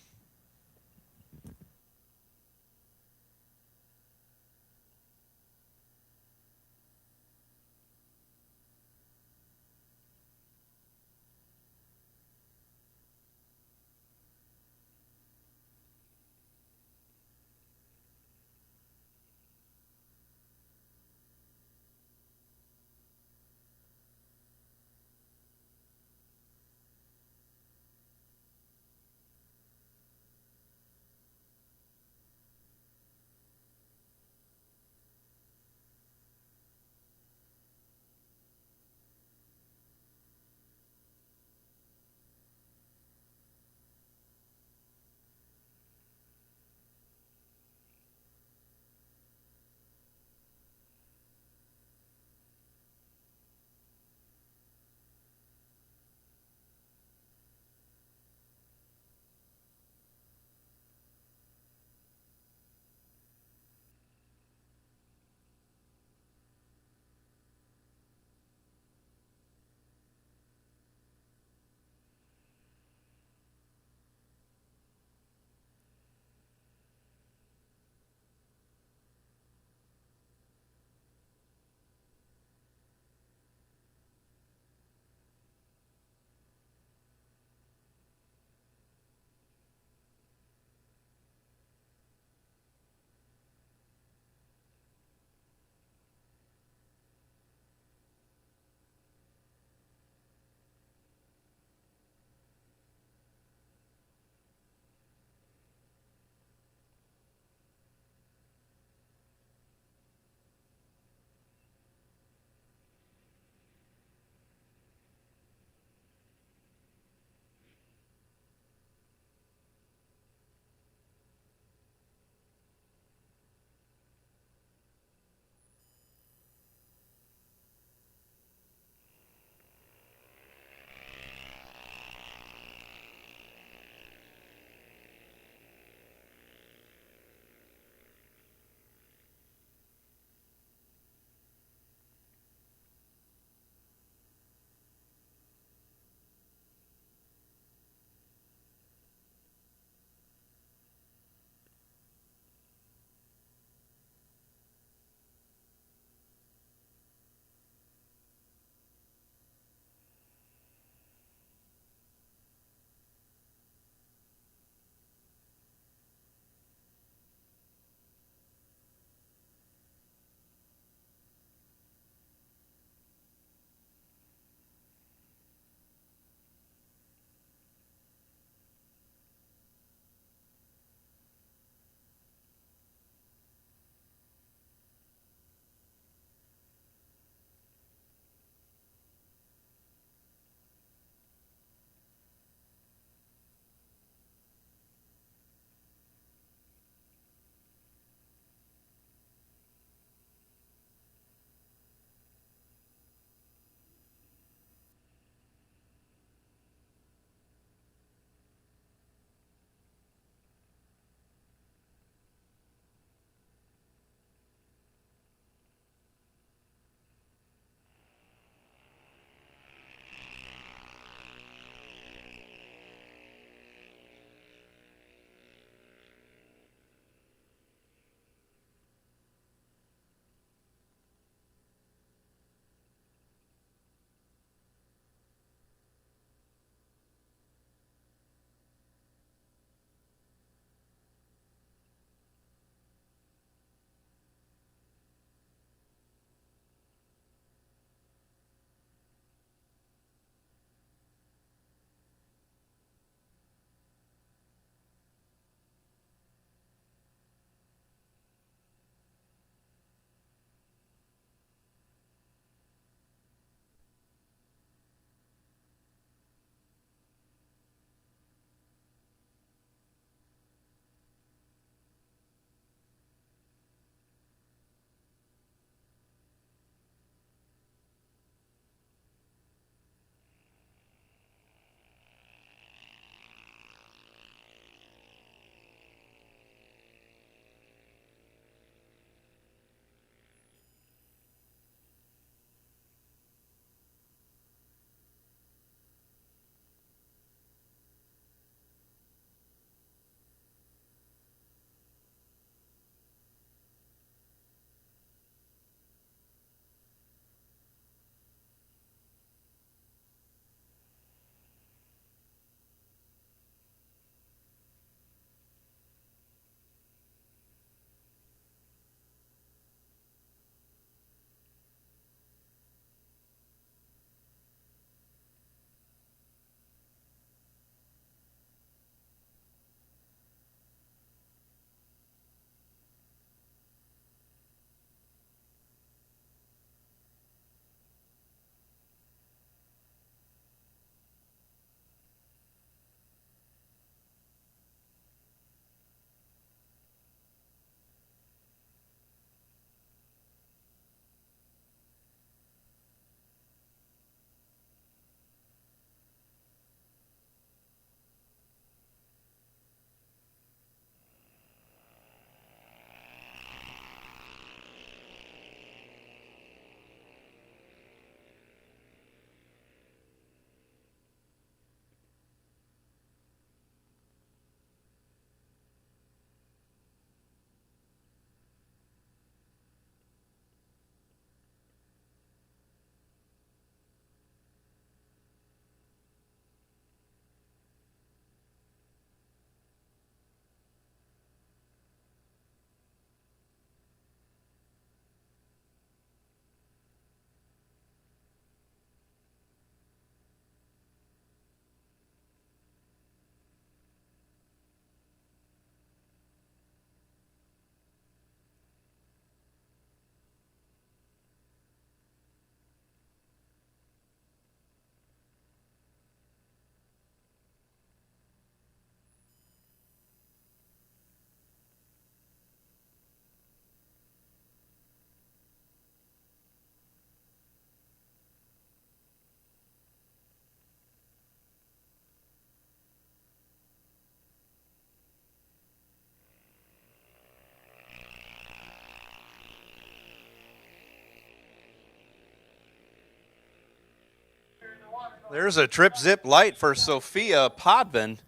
There's a trip zip light for Sophia Podvin.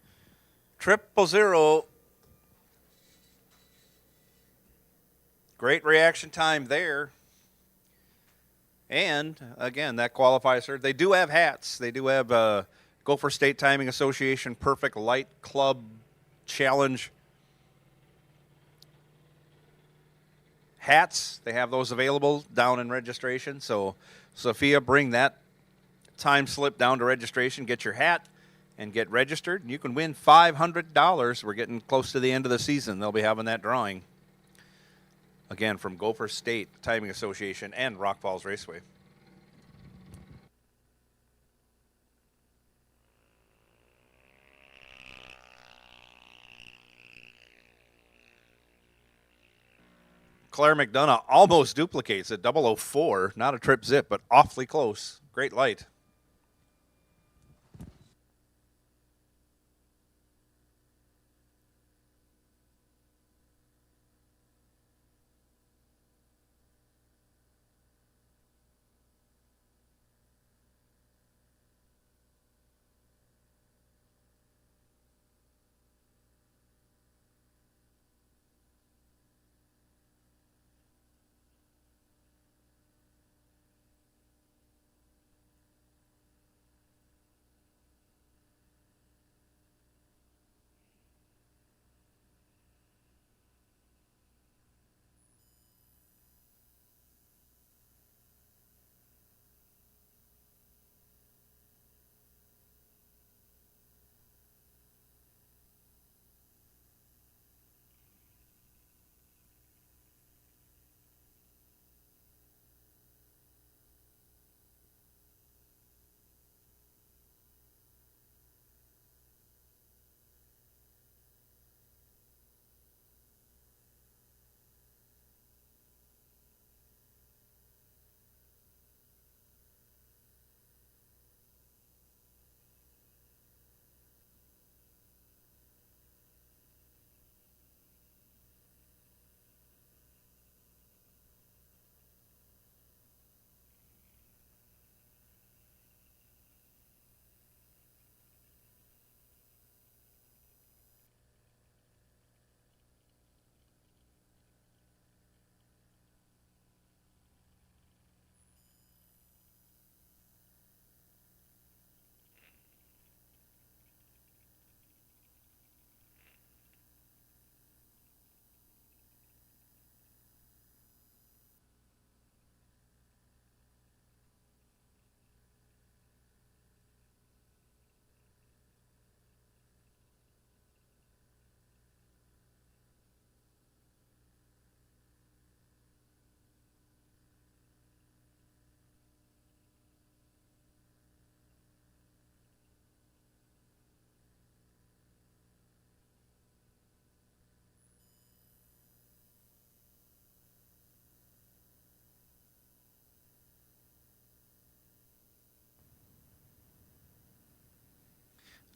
000. Great reaction time there. And again, that qualifies her. They do have hats. They do have Gopher State Timing Association Perfect Light Club Challenge hats. They have those available down in registration. So, Sophia, bring that time slip down to registration, get your hat, and get registered. And you can win $500. We're getting close to the end of the season. They'll be having that drawing. Again, from Gopher State Timing Association and Rock Falls Raceway. Claire McDonough almost duplicates at 004. Not a trip zip, but awfully close. Great light.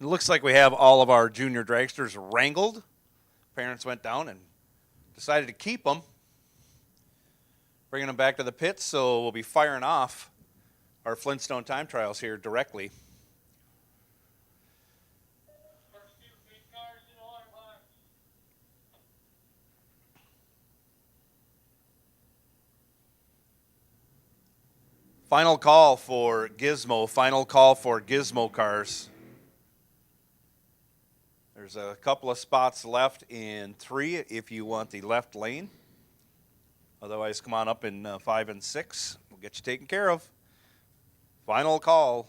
It looks like we have all of our junior dragsters wrangled. Parents went down and decided to keep them, bringing them back to the pits. So we'll be firing off our Flintstone time trials here directly. Final call for Gizmo. Final call for Gizmo cars. There's a couple of spots left in 3 if you want the left lane. Otherwise, come on up in 5 and 6. We'll get you taken care of. Final call,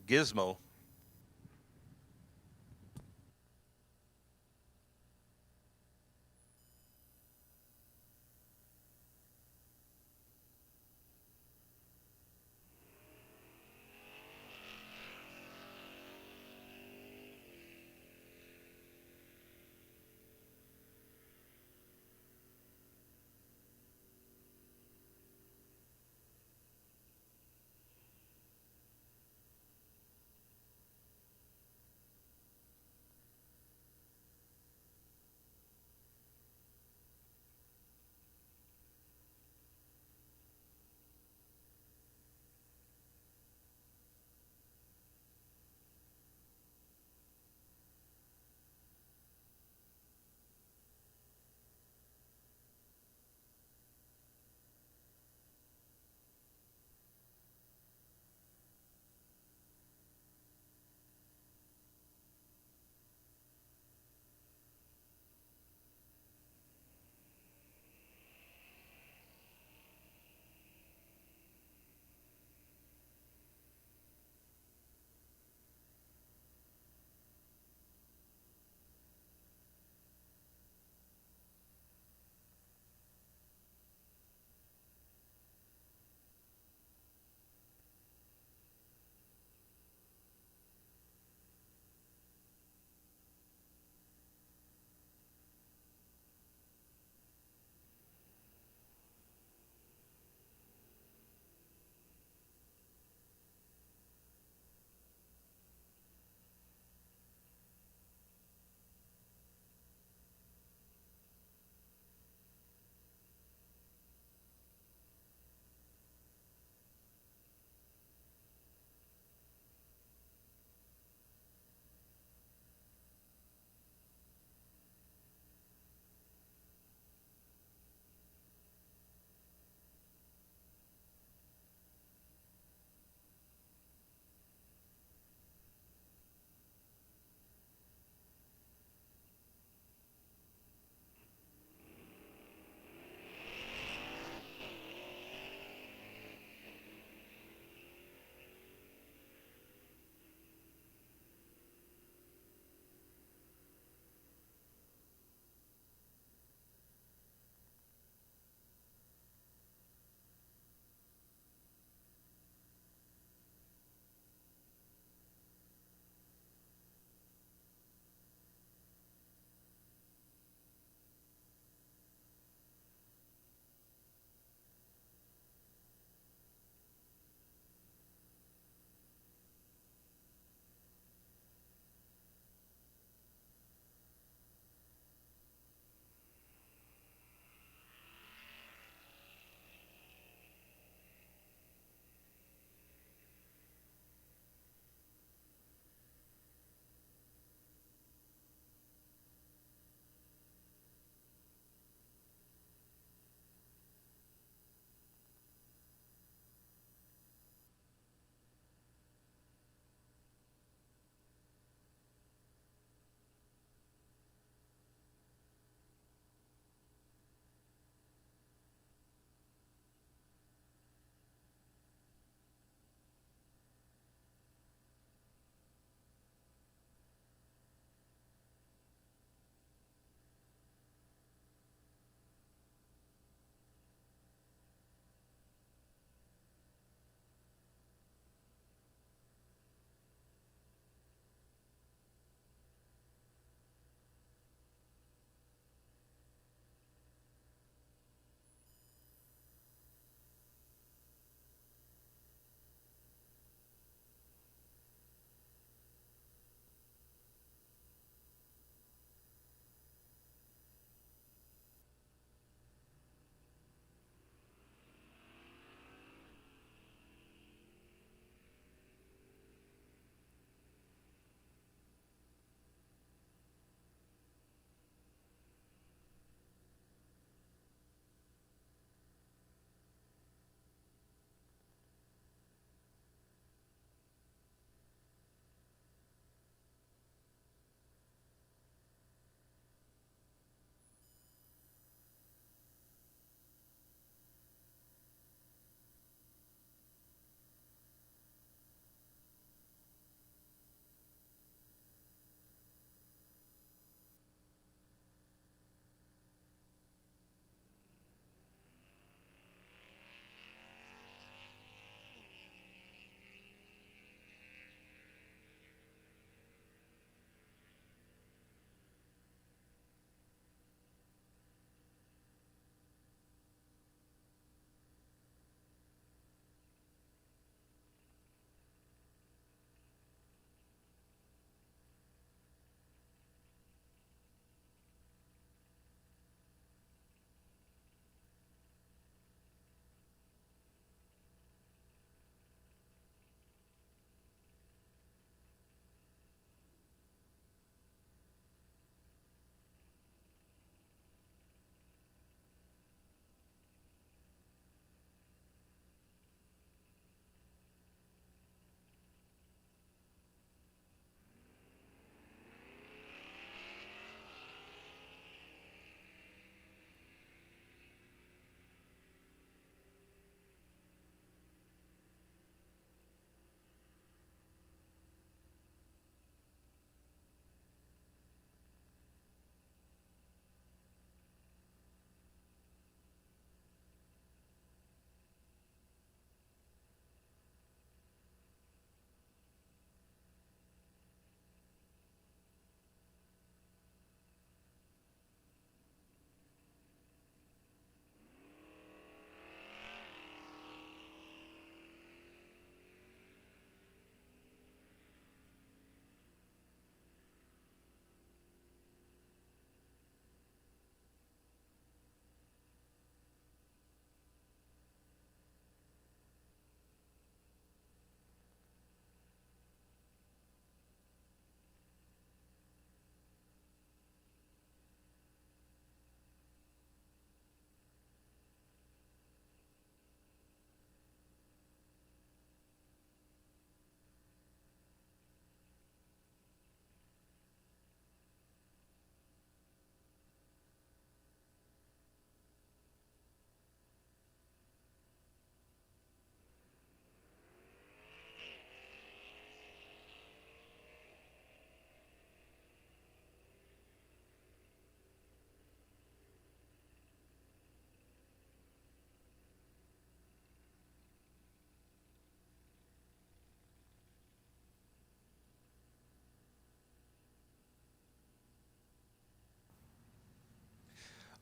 Gizmo.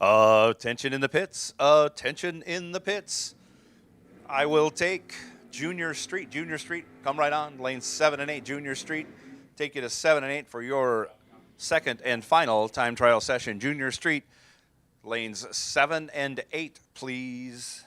Attention in the pits. Attention in the pits. I will take Junior Street. Junior Street, come right on. Lanes 7 and 8, Junior Street. Take you to 7 and 8 for your second and final time trial session. Junior Street, lanes 7 and 8, please.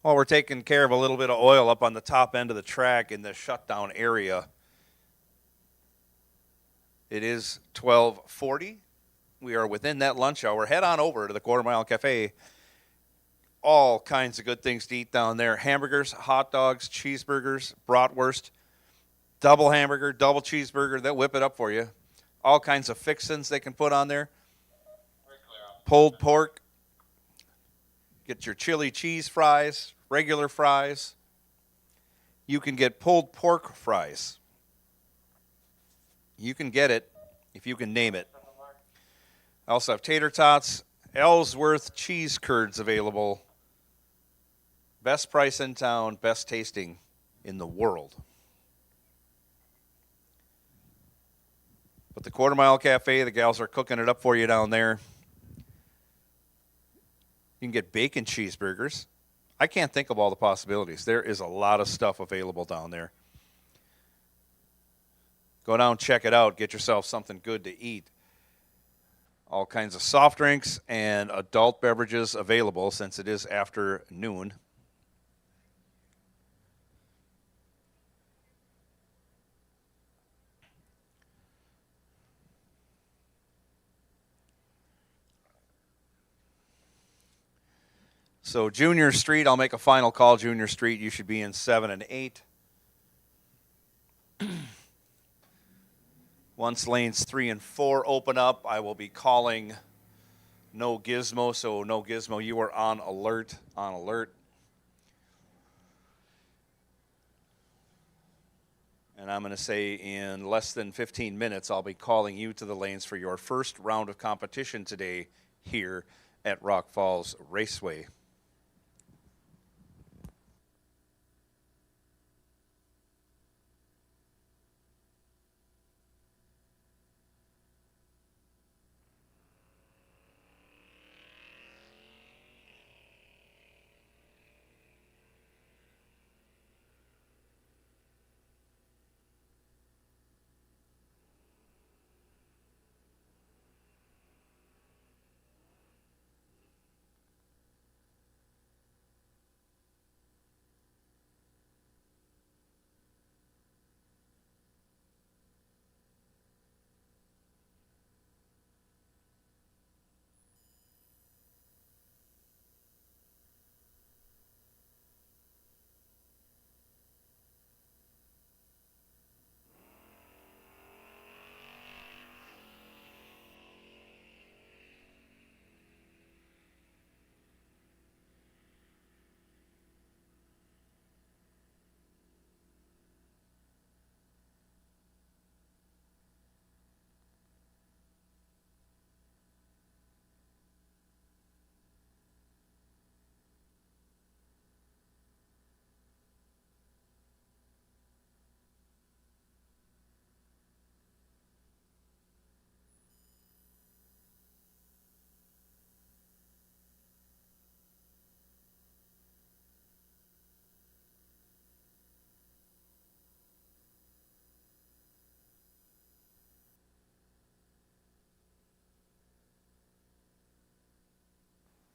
While we're taking care of a little bit of oil up on the top end of the track in the shutdown area, it is 12:40. We are within that lunch hour. Head on over to the Quarter Mile Cafe. All kinds of good things to eat down there. Hamburgers, hot dogs, cheeseburgers, bratwurst, double hamburger, double cheeseburger. They'll whip it up for you. All kinds of fixins they can put on there. Pulled pork. Get your chili cheese fries, regular fries. You can get pulled pork fries. You can get it if you can name it. I also have tater tots, Ellsworth cheese curds available. Best price in town, best tasting in the world. But the Quarter Mile Cafe, the gals are cooking it up for you down there. You can get bacon cheeseburgers. I can't think of all the possibilities. There is a lot of stuff available down there. Go down, check it out, get yourself something good to eat. All kinds of soft drinks and adult beverages available since it is after noon. So Junior Street, I'll make a final call. Junior Street, you should be in 7 and 8. Once lanes 3 and 4 open up, I will be calling No Gizmo. So No Gizmo, you are on alert, on alert. And I'm going to say in less than 15 minutes, I'll be calling you to the lanes for your first round of competition today here at Rock Falls Raceway.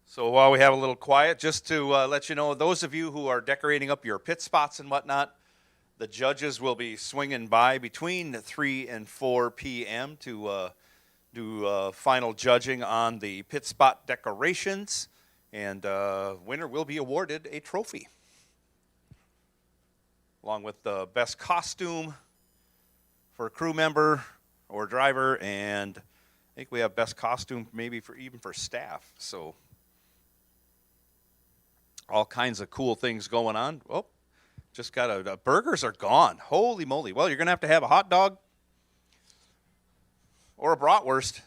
So while we have a little quiet, just to let you know, those of you who are decorating up your pit spots and whatnot, the judges will be swinging by between 3 and 4 p.m. to do final judging on the pit spot decorations, and winner will be awarded a trophy, along with the best costume for a crew member or driver, and I think we have best costume maybe for even for staff. So all kinds of cool things going on. Oh, just got burgers are gone. Holy moly. Well, you're going to have a hot dog or a bratwurst.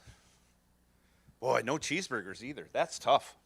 Boy, no cheeseburgers either. That's tough.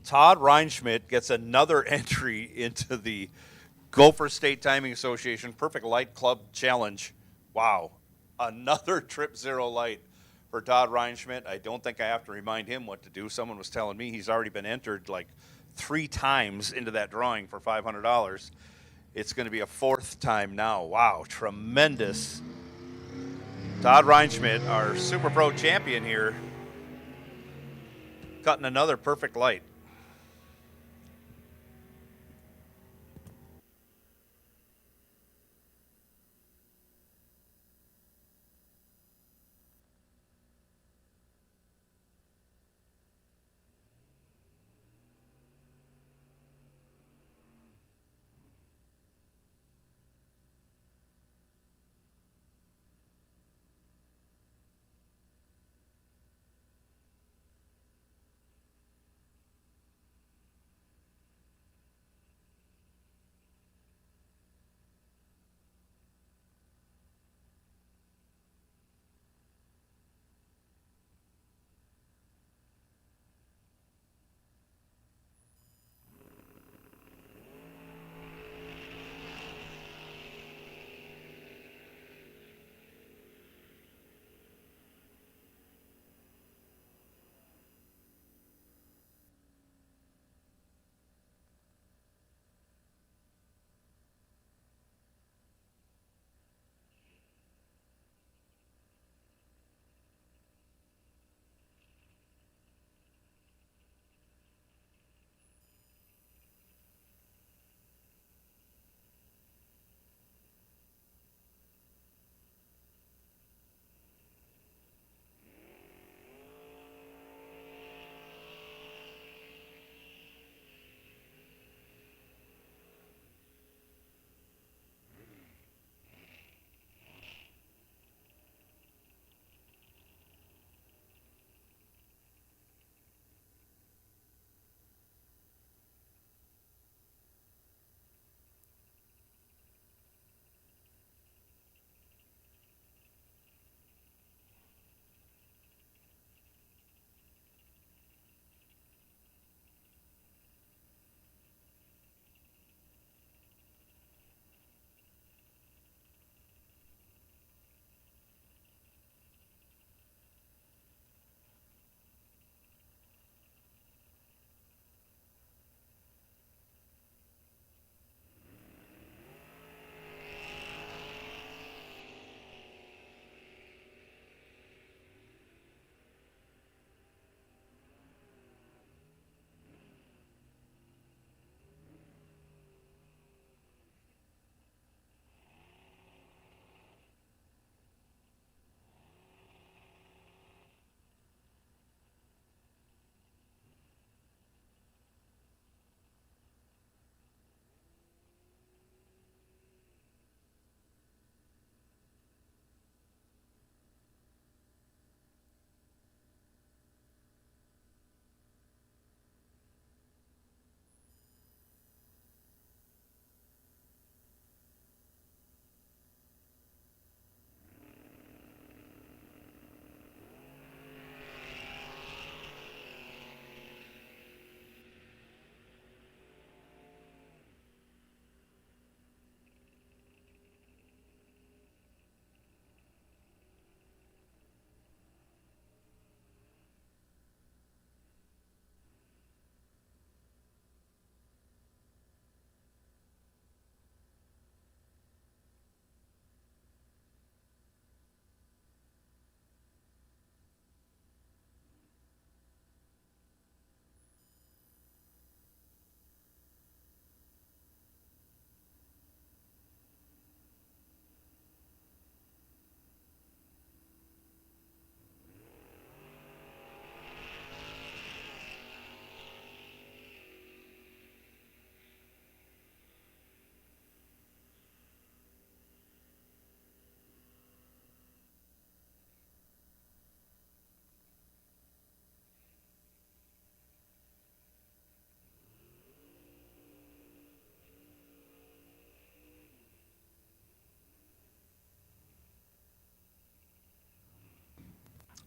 Todd Reinschmidt gets another entry into the Gopher State Timing Association Perfect Light Club Challenge. Wow. Another trip zero light for Todd Reinschmidt. I don't think I have to remind him what to do. Someone was telling me he's already been entered like 3 times into that drawing for $500. It's going to be a 4th time now. Wow, tremendous. Todd Reinschmidt, our Super Pro champion here, cutting another perfect light.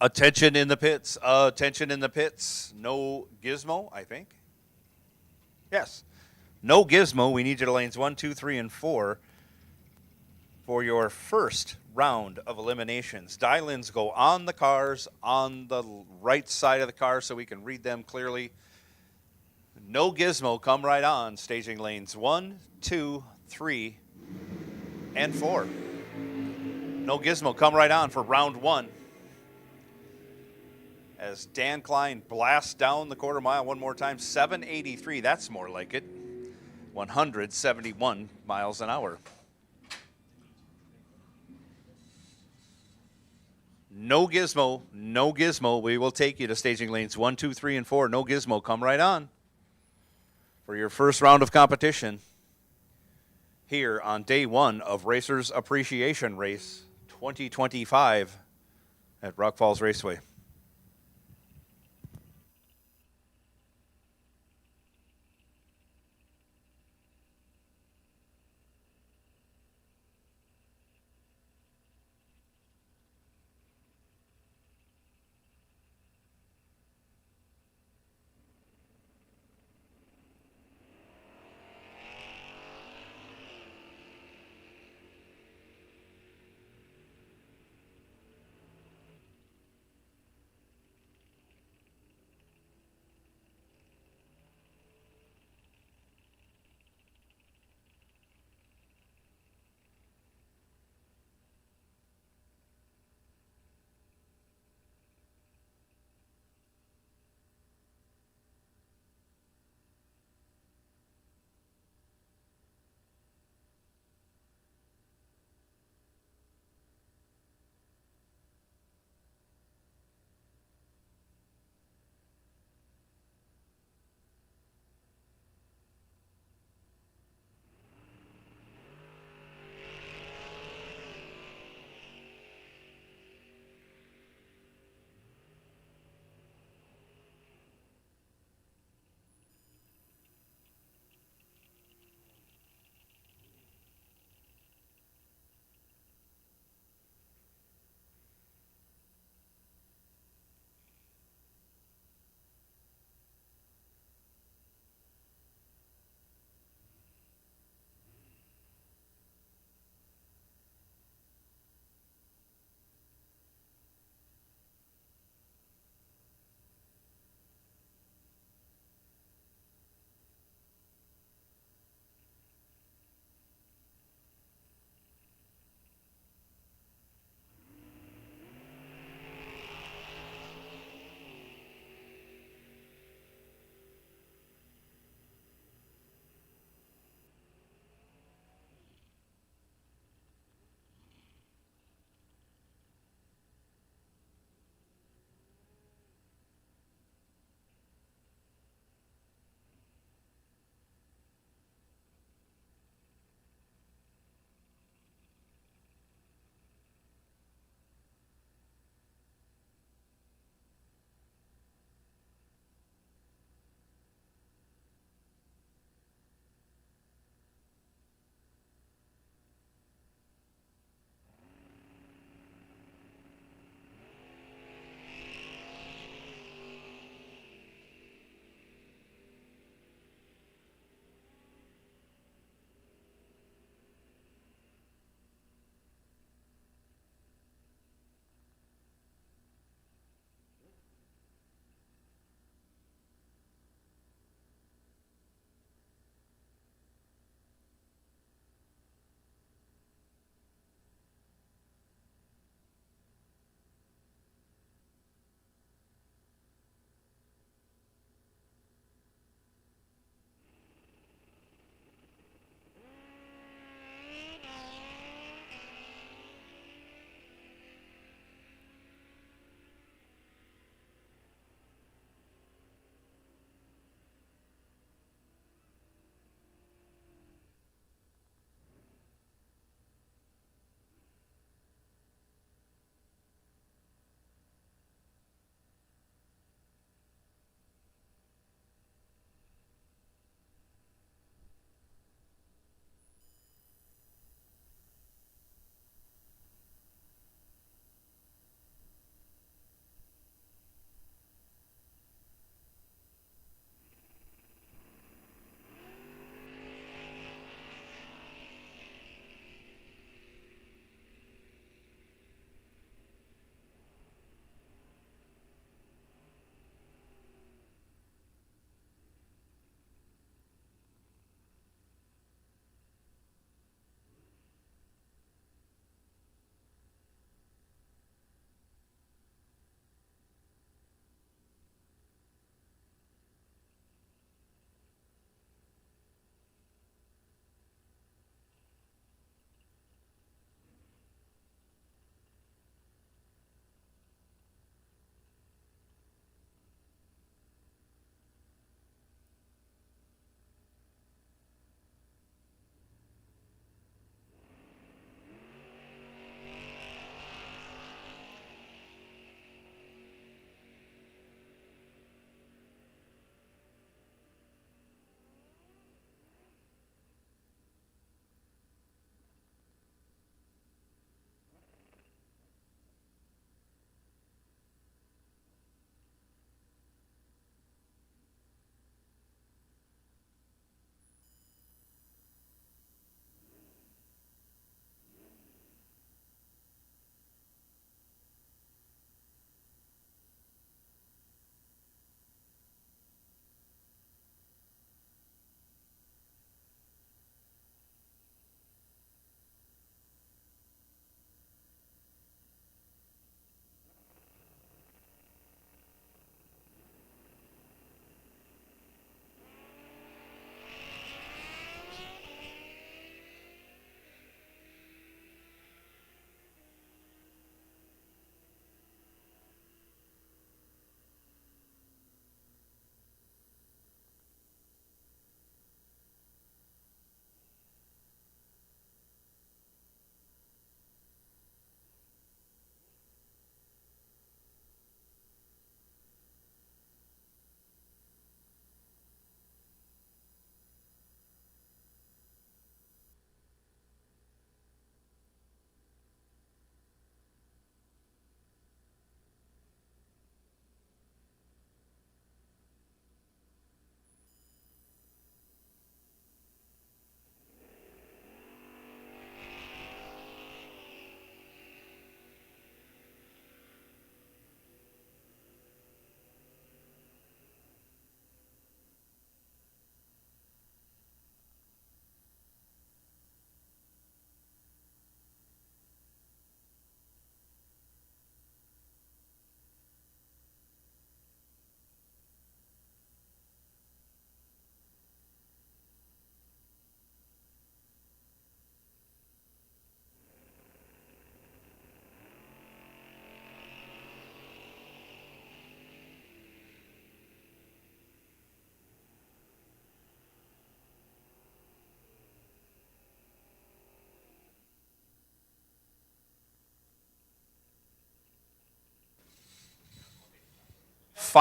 Attention in the pits. Attention in the pits. No gizmo, I think. Yes. No Gizmo. We need you to lanes 1, 2, 3, and 4 for your first round of eliminations. Dial-ins go on the cars, on the right side of the car so we can read them clearly. No Gizmo, come right on. Staging lanes 1, 2, 3, and 4. No Gizmo, come right on for round 1. As Dan Klein blasts down the quarter mile one more time, 783, that's more like it. 171 miles an hour. No Gizmo, no Gizmo. We will take you to staging lanes 1, 2, 3, and 4. No Gizmo, come right on for your first round of competition here on day 1 of Racers Appreciation Race 2025 at Rock Falls Raceway.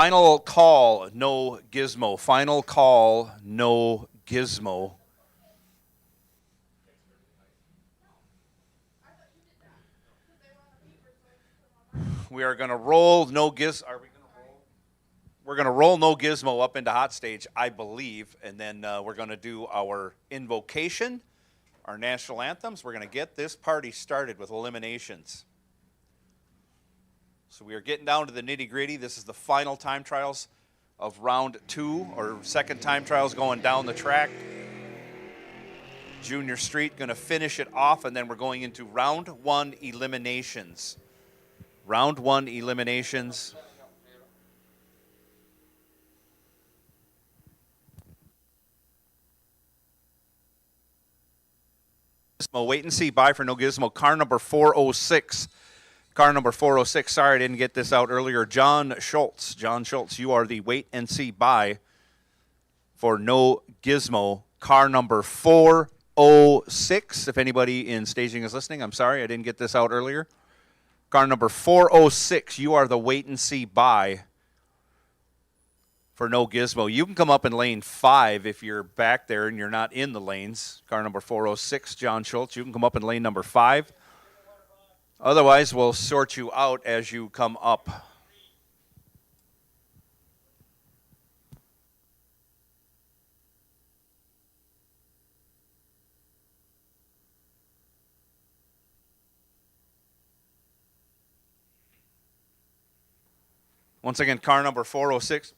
Final call, no gizmo. Final call, no gizmo. We are going to roll no giz. Are we going to roll? We're going to roll no gizmo up into hot stage, I believe, and then we're going to do our invocation, our national anthems. We're going to get this party started with eliminations. So we are getting down to the nitty-gritty. This is the final time trials of round 2, or second time trials going down the track. Junior Street going to finish it off, and then we're going into round 1 eliminations. Round 1 eliminations. Gizmo, wait and see. Bye for no gizmo. Car number 406. Car number 406. Sorry I didn't get this out earlier. John Schultz. John Schultz, you are the wait and see. Bye for no gizmo. Car number 406. If anybody in staging is listening, I'm sorry I didn't get this out earlier. Car number 406. You are the wait and see. Bye for no gizmo. You can come up in lane 5 if you're back there and you're not in the lanes. Car number 406, John Schultz, you can come up in lane number 5. Otherwise, we'll sort you out as you come up. Once again, car number 406.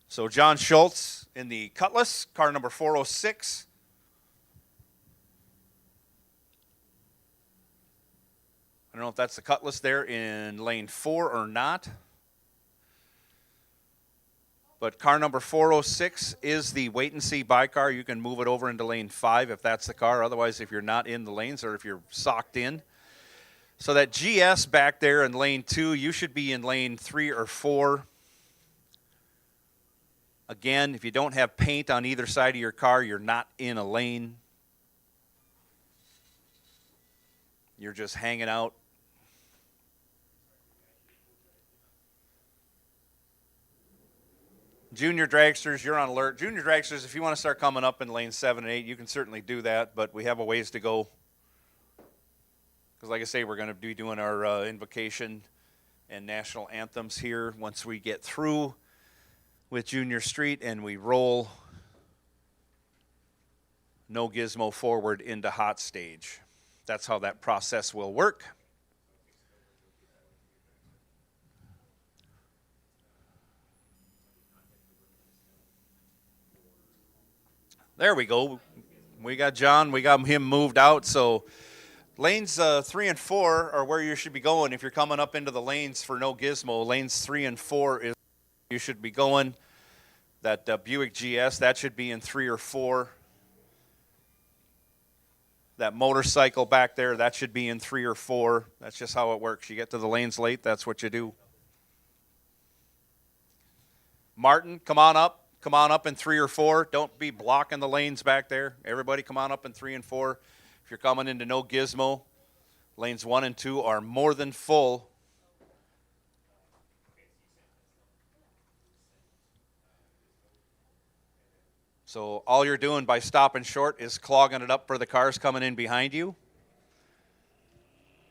So John Schultz in the Cutlass, car number 406. I don't know if that's the Cutlass there in lane 4 or not. But car number 406 is the wait and see buy car. You can move it over into lane 5 if that's the car. Otherwise, if you're not in the lanes or if you're socked in. So that GS back there in lane 2, you should be in lane 3 or 4. Again, if you don't have paint on either side of your car, you're not in a lane. You're just hanging out. Junior dragsters, you're on alert. Junior dragsters, if you want to start coming up in lane 7 and 8, you can certainly do that, but we have a ways to go. Because like I say, we're going to be doing our invocation and national anthems here once we get through with Junior Street and we roll no gizmo forward into hot stage. That's how that process will work. There we go. We got John. We got him moved out. So lanes 3 and 4 are where you should be going if you're coming up into the lanes for no gizmo. Lanes 3 and 4 is you should be going. That Buick GS, that should be in 3 or 4. That motorcycle back there, that should be in 3 or 4. That's just how it works. You get to the lanes late, that's what you do. Martin, come on up. Come on up in 3 or 4. Don't be blocking the lanes back there. Everybody come on up in 3 and 4. If you're coming into no gizmo, lanes 1 and 2 are more than full. So all you're doing by stopping short is clogging it up for the cars coming in behind you.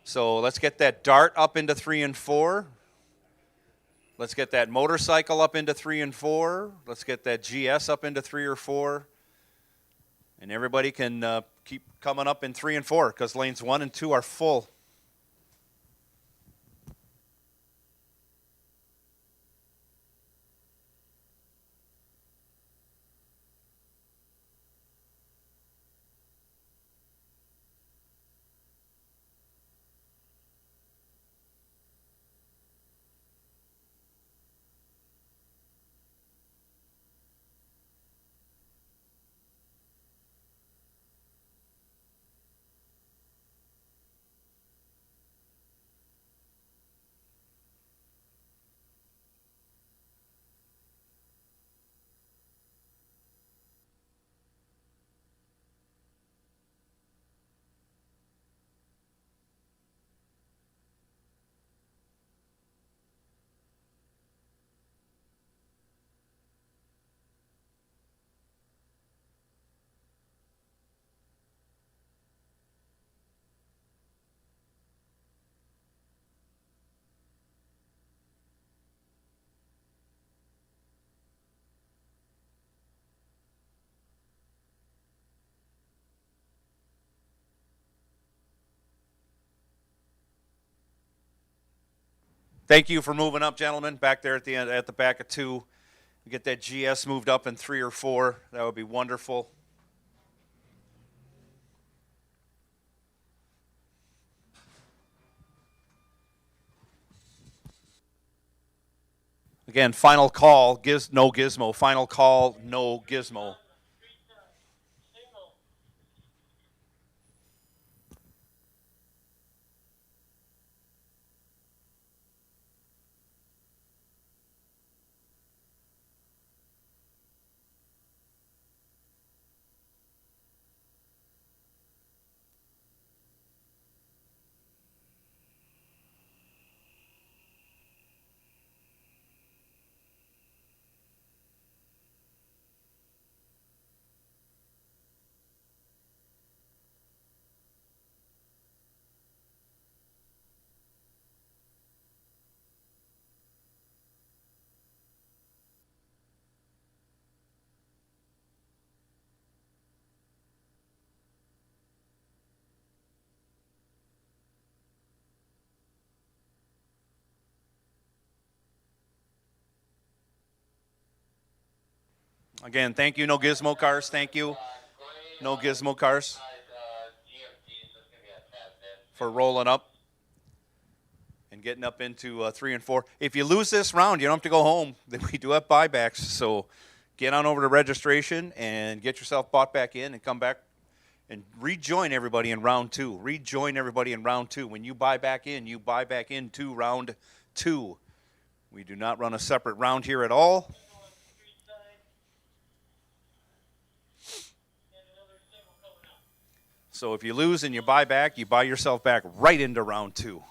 So let's get that Dart up into 3 and 4. Let's get that motorcycle up into 3 and 4. Let's get that GS up into 3 or 4. And everybody can keep coming up in 3 and 4 because lanes 1 and 2 are full. Thank you for moving up, gentlemen, back there at the end, at the back of 2. Get that GS moved up in 3 or 4. That would be wonderful. Again, final call, no gizmo. Final call, no gizmo. Again, thank you, no gizmo cars. Thank you, no gizmo cars, for rolling up and getting up into 3 and 4. If you lose this round, you don't have to go home. We do have buybacks, so get on over to registration and get yourself bought back in and come back and rejoin everybody in round 2. Rejoin everybody in round 2. When you buy back in, you buy back into round 2. We do not run a separate round here at all. So if you lose and you buy back, you buy yourself back right into round 2.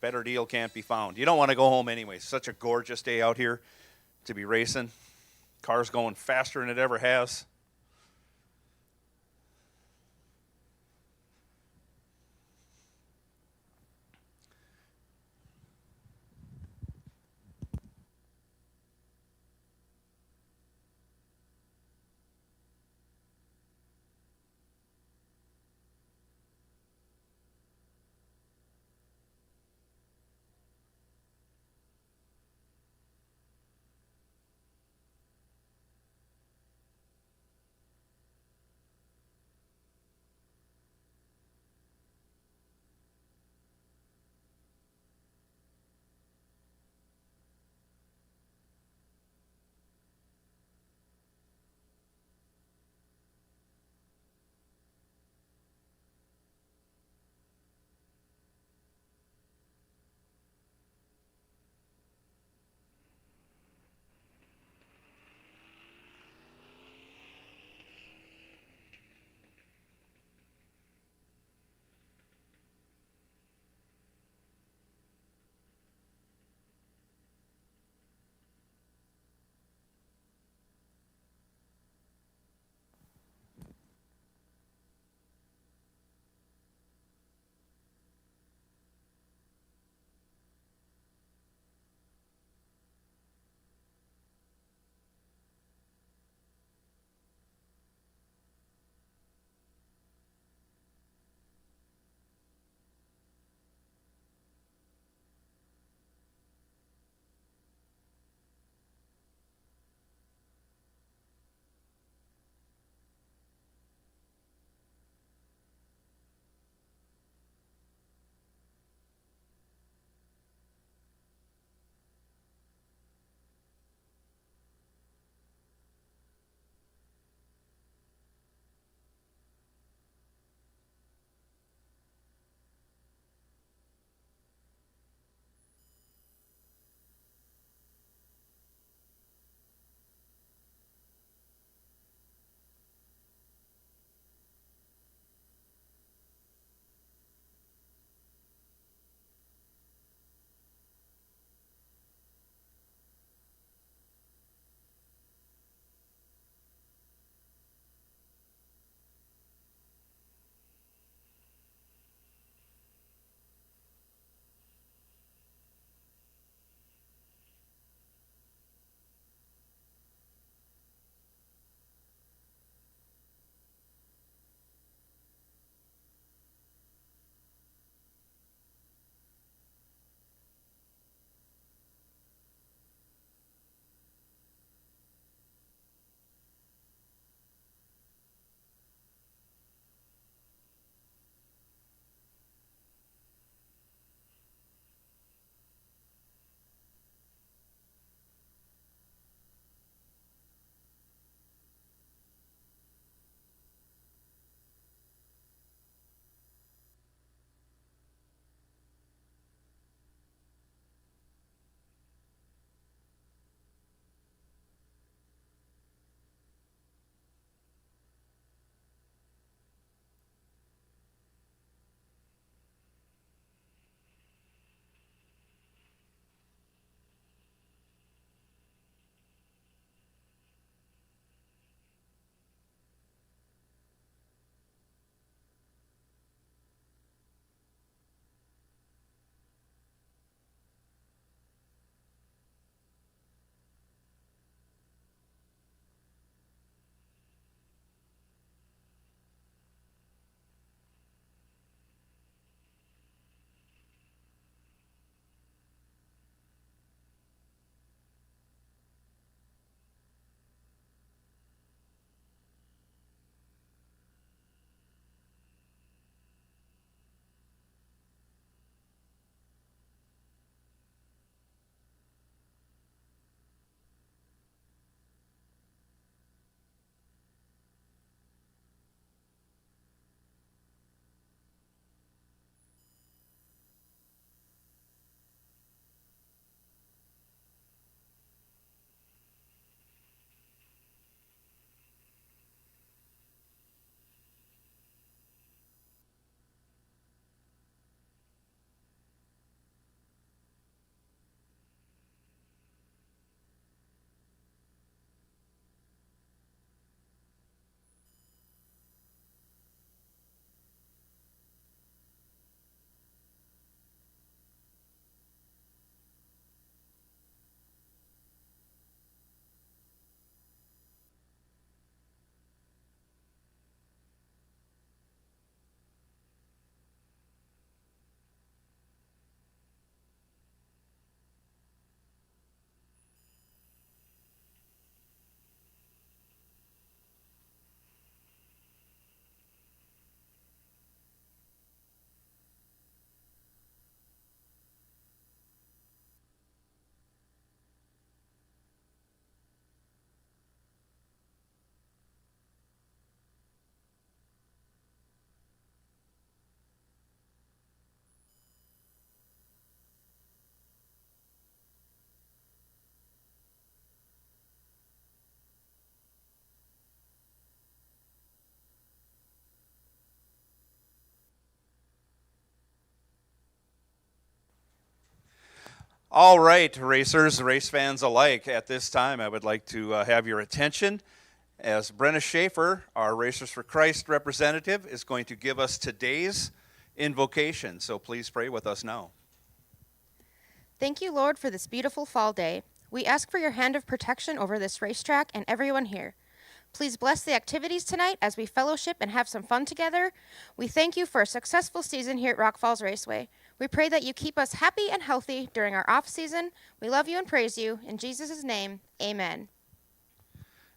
Better deal can't be found. You don't want to go home anyway. Such a gorgeous day out here to be racing. Cars going faster than it ever has. All right, racers, race fans alike, at this time I would like to have your attention as Brenna Schaefer, our Racers for Christ representative, is going to give us today's invocation. So please pray with us now. Thank you, Lord, for this beautiful fall day. We ask for your hand of protection over this racetrack and everyone here. Please bless the activities tonight as we fellowship and have some fun together. We thank you for a successful season here at Rock Falls Raceway. We pray that you keep us happy and healthy during our off season. We love you and praise you. In Jesus' name, amen.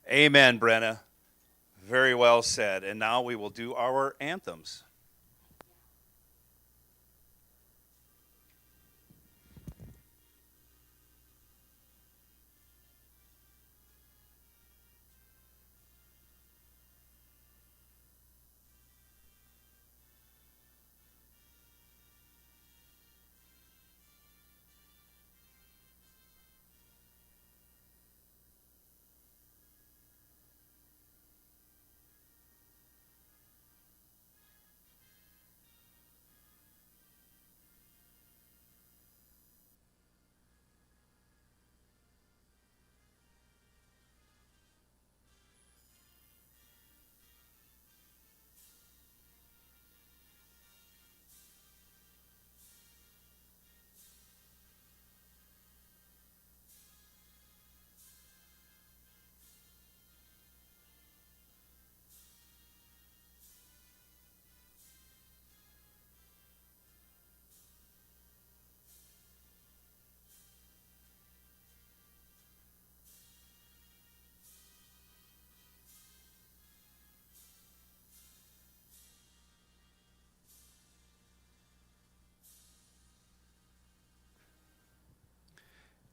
Amen, Brenna. Very well said. And now we will do our anthems.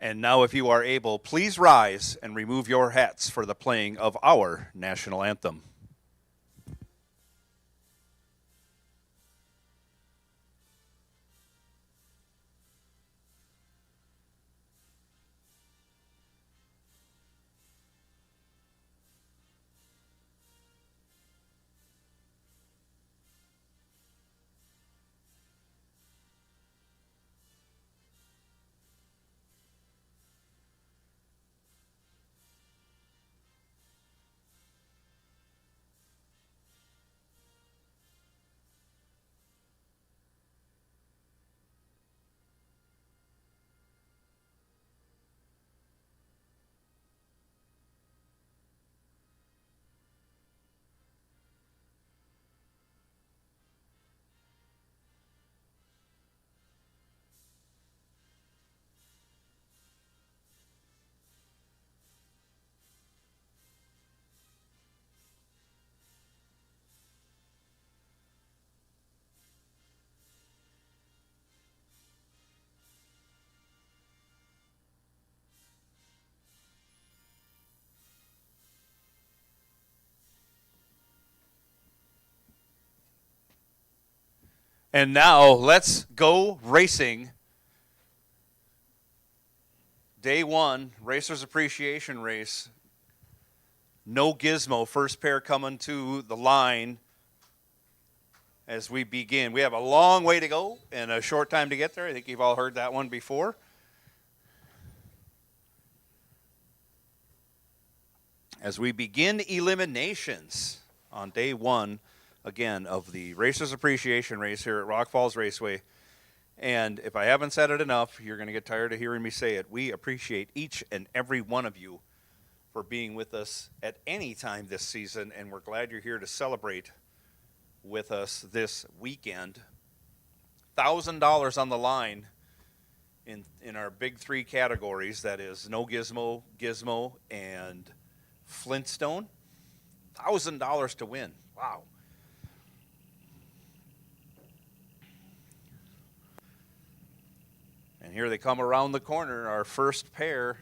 And now, if you are able, please rise and remove your hats for the playing of our national anthem. And now, let's go racing. Day one, Racers Appreciation Race. No Gizmo, first pair coming to the line as we begin. We have a long way to go and a short time to get there. I think you've all heard that one before. As we begin eliminations on day one, again, of the Racers Appreciation Race here at Rock Falls Raceway. And if I haven't said it enough, you're going to get tired of hearing me say it. We appreciate each and every one of you for being with us at any time this season, and we're glad you're here to celebrate with us this weekend. $1,000 on the line in our big three categories. That is No Gizmo, Gizmo, and Flintstone. $1,000 to win. Wow. And here they come around the corner, our first pair.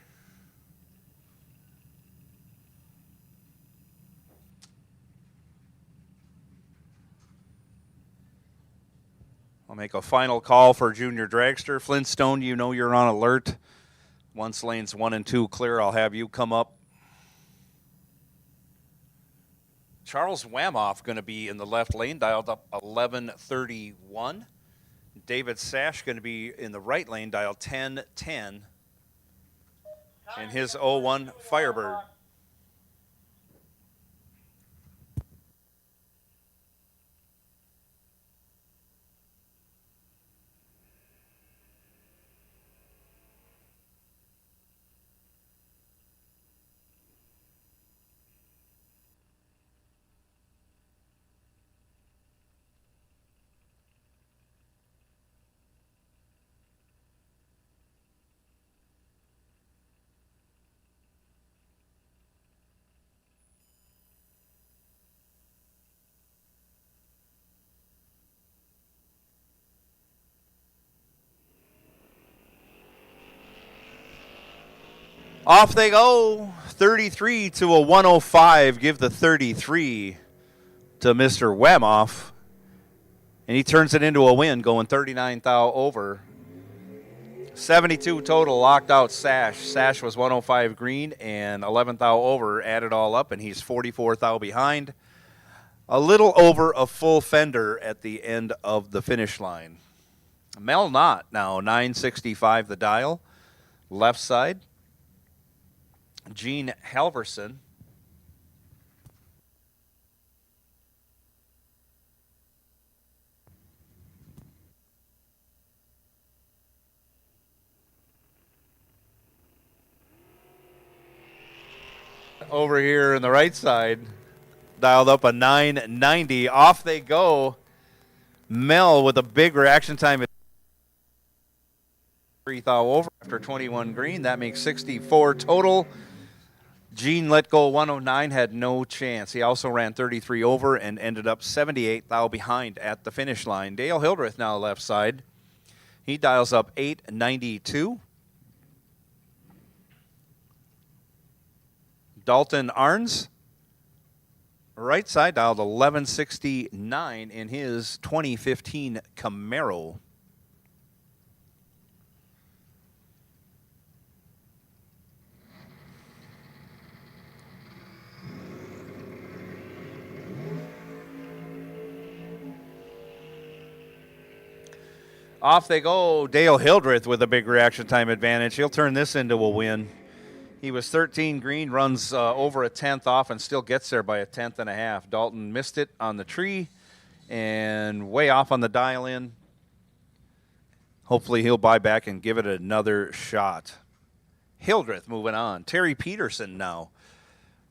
I'll make a final call for Junior Dragster. Flintstone, you know you're on alert. Once lanes 1 and 2 clear, I'll have you come up. Charles Wamoff going to be in the left lane, dialed up 1131. David Sash going to be in the right lane, dial 1010, in his 01 Firebird. Off they go, 33 to a 105. Give the 33 to Mr. Wemoff. And he turns it into a win, going 39 thou over. 72 total, locked out Sash. Sash was 105 green and 11 thou over, added all up, and he's 44 thou behind. A little over a full fender at the end of the finish line. Mel Knott now, 965 the dial. Left side. Gene Halverson. Over here on the right side, dialed up a 990. Off they go. Mel with a big reaction time. 3 thou over after 21 green. That makes 64 total. Gene let go 109, had no chance. He also ran 33 over and ended up 78 thou behind at the finish line. Dale Hildreth now left side. He dials up 892. Dalton Arns, right side, dialed 1169 in his 2015 Camaro. Off they go. Dale Hildreth with a big reaction time advantage. He'll turn this into a win. He was 13 green, runs over a tenth off, and still gets there by a tenth and a half. Dalton missed it on the tree and way off on the dial-in. Hopefully he'll buy back and give it another shot. Hildreth moving on. Terry Peterson now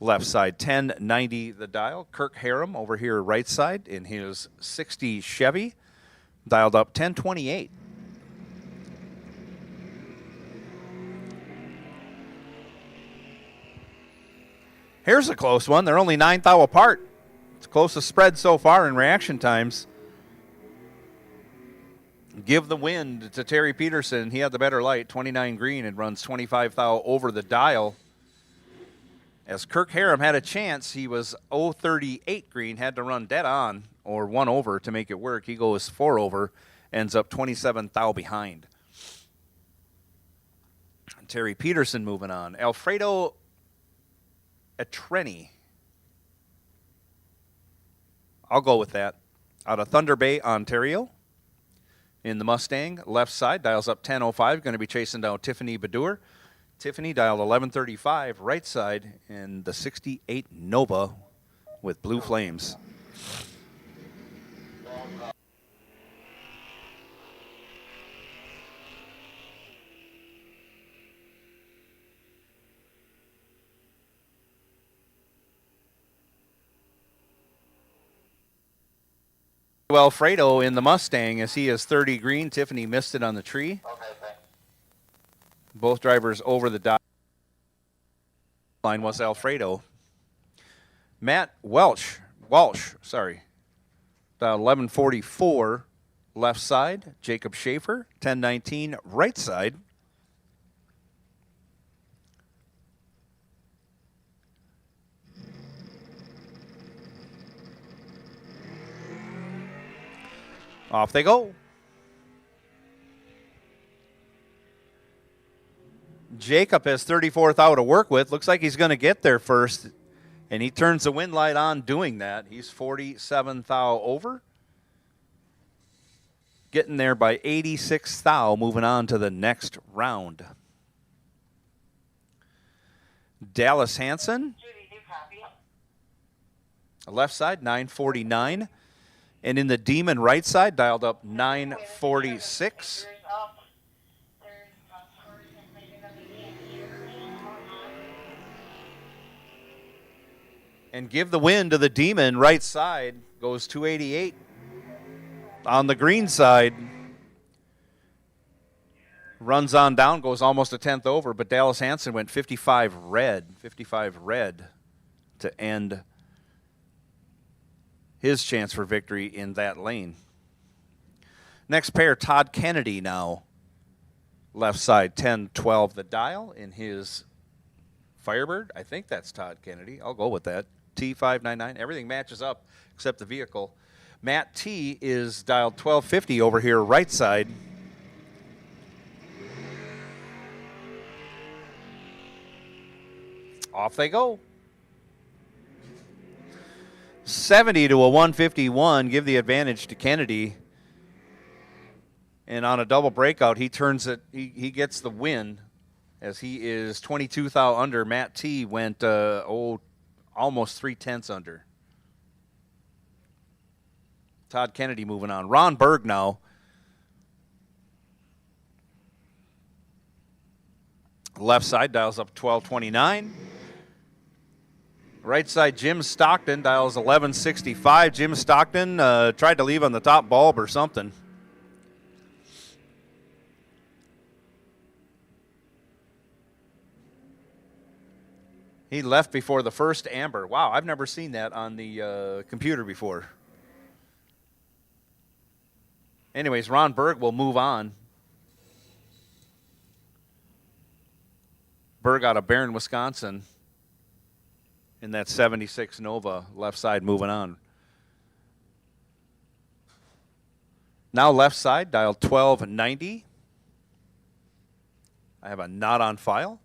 left side, 1090 the dial. Kirk Harum over here right side in his 60 Chevy. Dialed up 1028. Here's a close one. They're only 9 thou apart. It's the closest spread so far in reaction times. Give the wind to Terry Peterson. He had the better light, 29 green, and runs 25 thou over the dial. As Kirk Harum had a chance, he was 038 green, had to run dead on or 1 over to make it work. He goes 4 over, ends up 27 thou behind. Terry Peterson moving on. Alfredo Etreni. I'll go with that. Out of Thunder Bay, Ontario. In the Mustang, left side, dials up 1005. Going to be chasing down Tiffany Badur. Tiffany dialed 1135, right side, in the 68 Nova with blue flames. Alfredo in the Mustang as he is 30 green. Tiffany missed it on the tree. Okay, thanks. Both drivers over the dot line was Alfredo. Matt Walsh, sorry. 1144 left side. Jacob Schaefer, 1019 right side. Off they go. Jacob has 34 thou to work with. Looks like he's going to get there first. And he turns the wind light on doing that. He's 47 thou over. getting there by 86 thou, moving on to the next round. Dallas Hansen, left side, 949. And in the Demon right side, dialed up 946. And give the win to the Demon right side, goes 288. On the green side, runs on down, goes almost a tenth over, but Dallas Hansen went 55 red to end his chance for victory in that lane. Next pair, Todd Kennedy now. Left side, 10-12 the dial in his Firebird. I think that's Todd Kennedy. I'll go with that. T599. Everything matches up except the vehicle. Matt T is dialed 1250 over here, right side. Off they go. 70 to a 151. Give the advantage to Kennedy. And on a double breakout, he turns it. He gets the win as he is 22 thou under. Matt T went almost 3/10 under. Todd Kennedy moving on. Ron Berg now. Left side dials up 1229. Right side, Jim Stockton dials 1165. Jim Stockton tried to leave on the top bulb or something. He left before the first amber. Wow, I've never seen that on the computer before. Anyways, Ron Berg will move on. Berg out of Barron, Wisconsin. In that 76 Nova, left side moving on. Now left side, dial 1290. I have a not on file.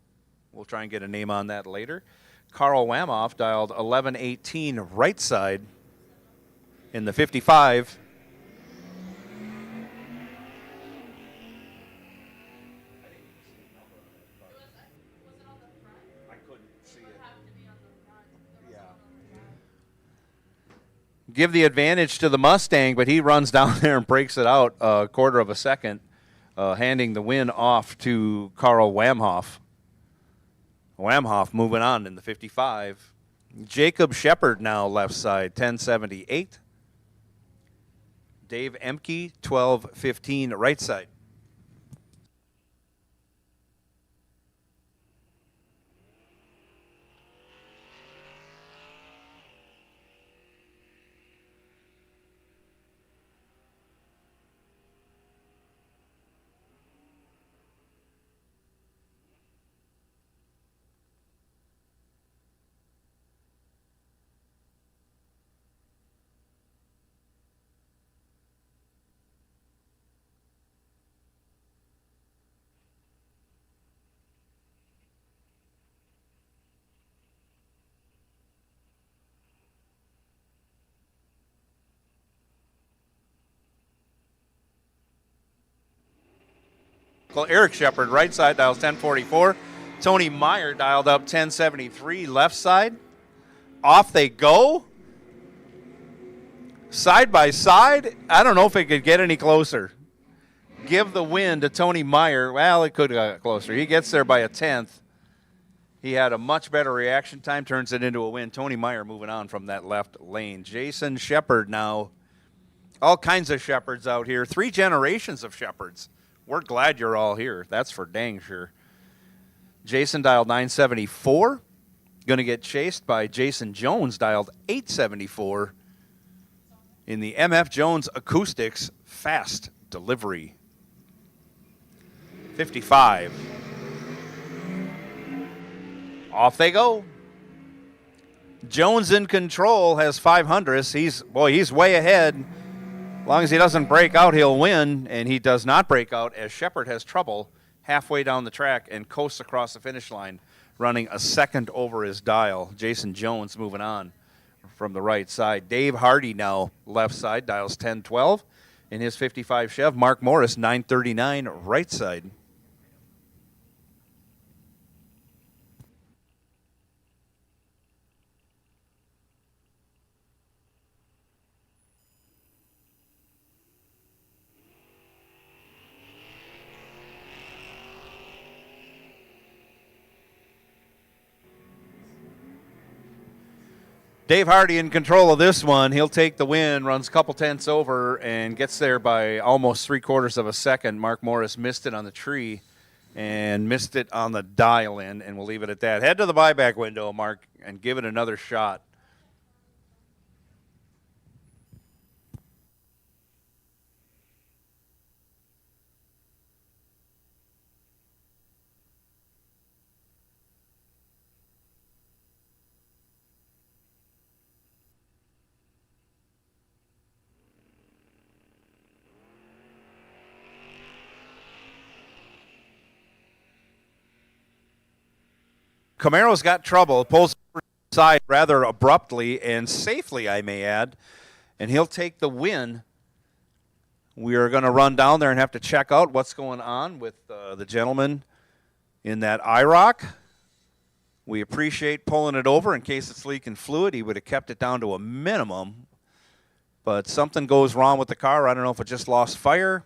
We'll try and get a name on that later. Carl Wamoff dialed 1118 right side in the 55. Give the advantage to the Mustang, but he runs down there and breaks it out a quarter of a second, handing the win off to Carl Wamhoff. Wamhoff moving on in the 55. Jacob Shepard now left side, 1078. Dave Emke, 1215 right side. Eric Shepard, right side, dials 1044. Tony Meyer dialed up 1073, left side. Off they go. Side by side. I don't know if it could get any closer. Give the win to Tony Meyer. Well, it could have got closer. He gets there by a tenth. He had a much better reaction time, turns it into a win. Tony Meyer moving on from that left lane. Jason Shepard now. All kinds of Shepards out here. 3 generations of Shepards. We're glad you're all here. That's for dang sure. Jason dialed 974. Going to get chased by Jason Jones, dialed 874 in the MF Jones Acoustics Fast Delivery. 55. Off they go. Jones in control, has 500. He's way ahead. As long as he doesn't break out, he'll win, and he does not break out as Shepard has trouble halfway down the track and coasts across the finish line, running a second over his dial. Jason Jones moving on from the right side. Dave Hardy now left side, dials 1012. in his 55 Chev. Mark Morris, 939 right side. Dave Hardy in control of this one. He'll take the win, runs a couple tenths over, and gets there by almost 3/4 of a second. Mark Morris missed it on the tree and missed it on the dial-in, and we'll leave it at that. Head to the buyback window, Mark, and give it another shot. Camaro's got trouble. Pulls side rather abruptly and safely, I may add, and he'll take the win. We are going to run down there and have to check out what's going on with the gentleman in that IROC. We appreciate pulling it over in case it's leaking fluid. He would have kept it down to a minimum, but something goes wrong with the car. I don't know if it just lost fire.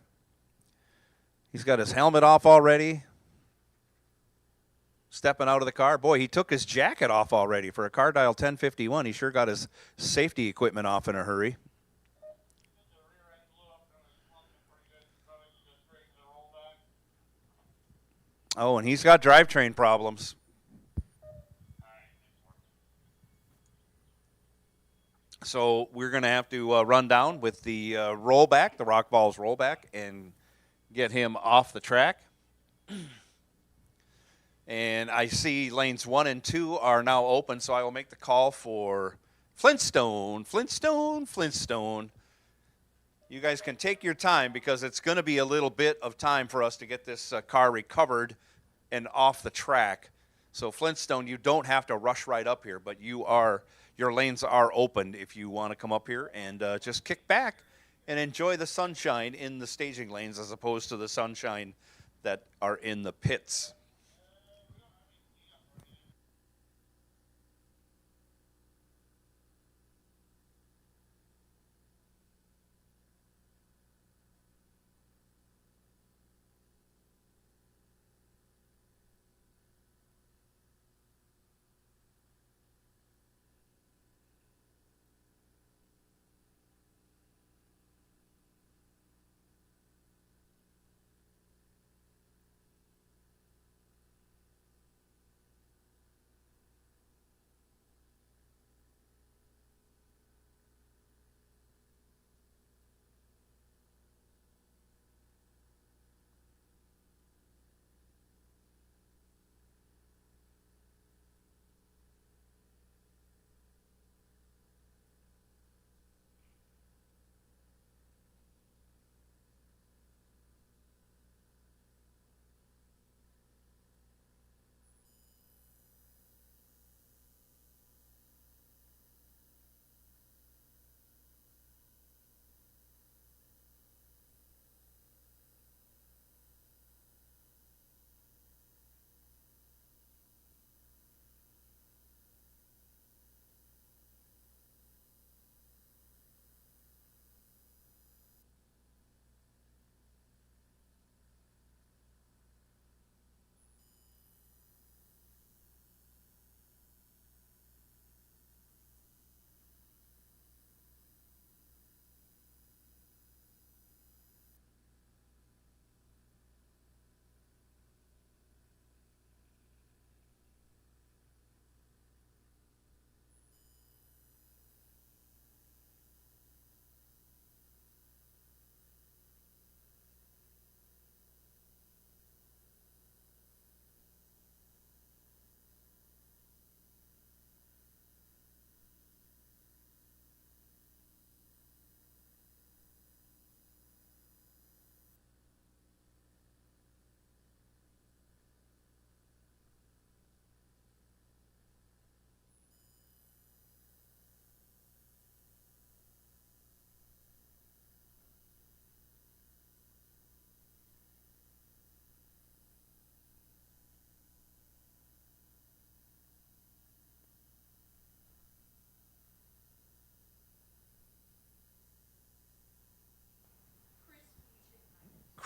He's got his helmet off already. Stepping out of the car. Boy, he took his jacket off already for a car dial 1051. He sure got his safety equipment off in a hurry. Oh, and he's got drivetrain problems. So we're going to have to run down with the rollback, the Rock Balls rollback, and get him off the track. And I see lanes 1 and 2 are now open, so I will make the call for Flintstone. You guys can take your time because it's going to be a little bit of time for us to get this car recovered and off the track. So Flintstone, you don't have to rush right up here, but your lanes are open if you want to come up here and just kick back and enjoy the sunshine in the staging lanes as opposed to the sunshine that are in the pits.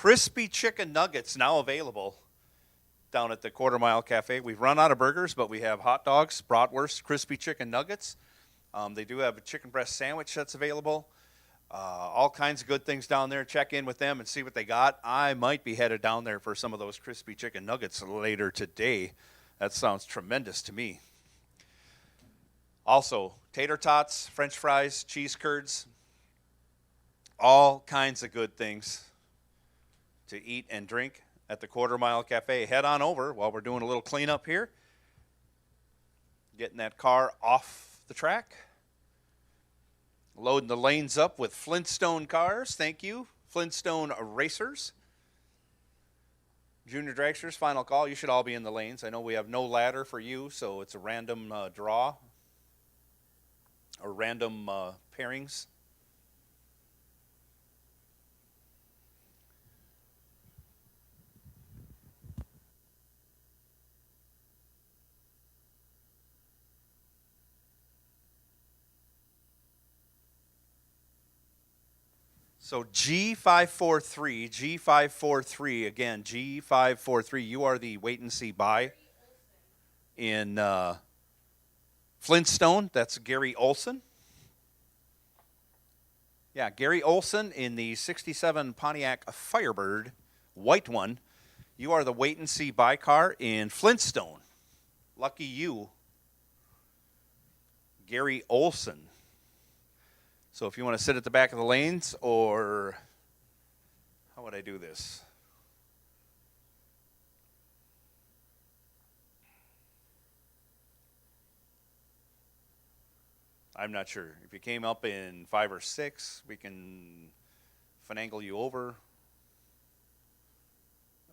crispy chicken nuggets now available down at the Quarter Mile Cafe. We've run out of burgers, but we have hot dogs, bratwurst, crispy chicken nuggets. They do have a chicken breast sandwich that's available. All kinds of good things down there. Check in with them and see what they got. I might be headed down there for some of those crispy chicken nuggets later today. That sounds tremendous to me. Also, tater tots, french fries, cheese curds, all kinds of good things to eat and drink at the Quarter Mile Cafe. Head on over while we're doing a little cleanup here. Getting that car off the track. Loading the lanes up with Flintstone cars. Thank you, Flintstone Racers. Junior dragsters, final call. You should all be in the lanes. I know we have no ladder for you, so it's a random draw or random pairings. So G543, again, G543, you are the wait and see buy in Flintstone. That's Gary Olson. Yeah, Gary Olson in the 67 Pontiac Firebird, white one. You are the wait and see buy car in Flintstone. Lucky you, Gary Olson. So if you want to sit at the back of the lanes, or how would I do this? I'm not sure. If you came up in 5 or 6, we can finagle you over.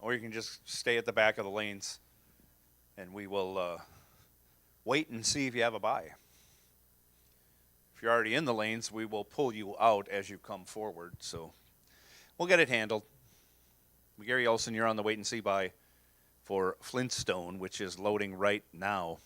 Or you can just stay at the back of the lanes, and we will wait and see if you have a buy. If you're already in the lanes, we will pull you out as you come forward. So we'll get it handled. Gary Olson, you're on the wait and see buy for Flintstone, which is loading right now.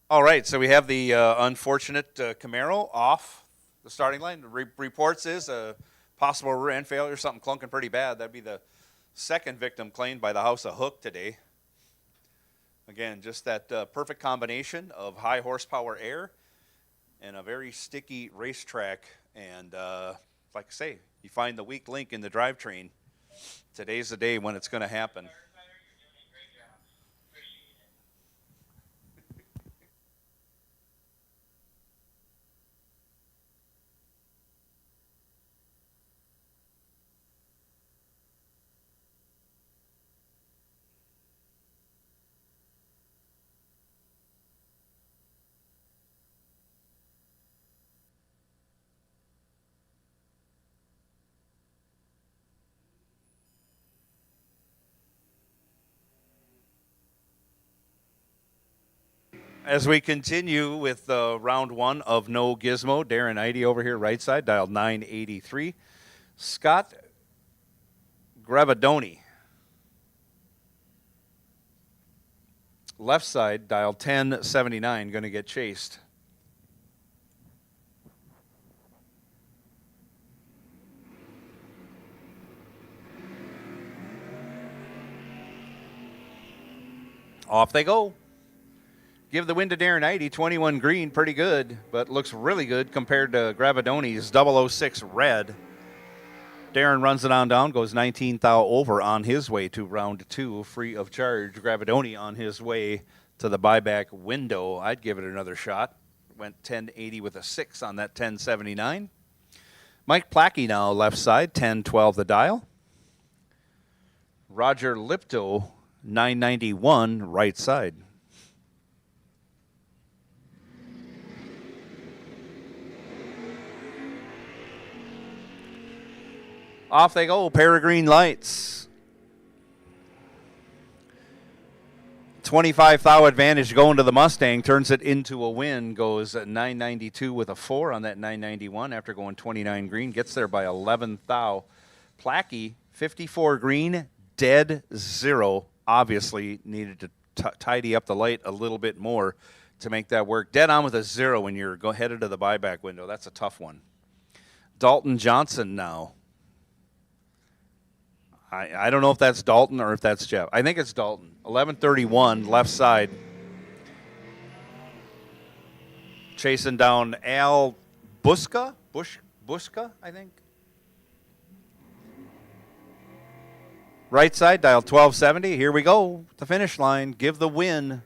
All right, so we have the unfortunate Camaro off the starting line. The reports is a possible rear end failure, something clunking pretty bad. That'd be the second victim claimed by the House of Hook today. Again, just that perfect combination of high horsepower air and a very sticky racetrack. And like I say, you find the weak link in the drivetrain. Today's the day when it's going to happen. As we continue with round one of No Gizmo, Darren Idy over here, right side, dialed 983. Scott Gravadoni, left side, dialed 1079, going to get chased. Off they go. Give the win to Darren Idy, 21 green, pretty good, but looks really good compared to Gravadoni's 006 red. Darren runs it on down, goes 19 thou over on his way to round two, free of charge. Gravadoni on his way to the buyback window. I'd give it another shot. Went 1080 with a 6 on that 1079. Mike Plackey now left side, 1012 the dial. Roger Lipto, 991 right side. Off they go, pair of green lights. 25 thou advantage going to the Mustang, turns it into a win, goes 992 with a 4 on that 991 after going 29 green, gets there by 11 thou. Plackey, 54 green, dead 0, obviously needed to tidy up the light a little bit more to make that work. Dead on with a 0 when you're headed to the buyback window. That's a tough one. Dalton Johnson now. I don't know if that's Dalton or if that's Jeff. I think it's Dalton. 1131, left side. Chasing down Al Buska? Buska, I think. Right side, dial 1270. Here we go. The finish line. Give the win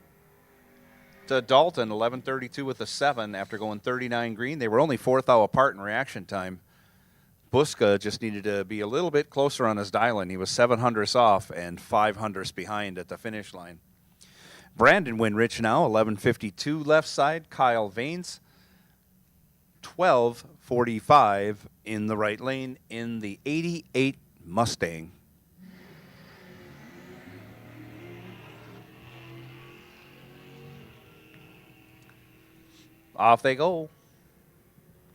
to Dalton. 1132 with a 7 after going 39 green. They were only 4 thou apart in reaction time. Buska just needed to be a little bit closer on his dialing. He was 7 hundredths off and 5 hundredths behind at the finish line. Brandon Winrich now, 1152 left side. Kyle Vanes, 1245 in the right lane in the 88 Mustang. Off they go.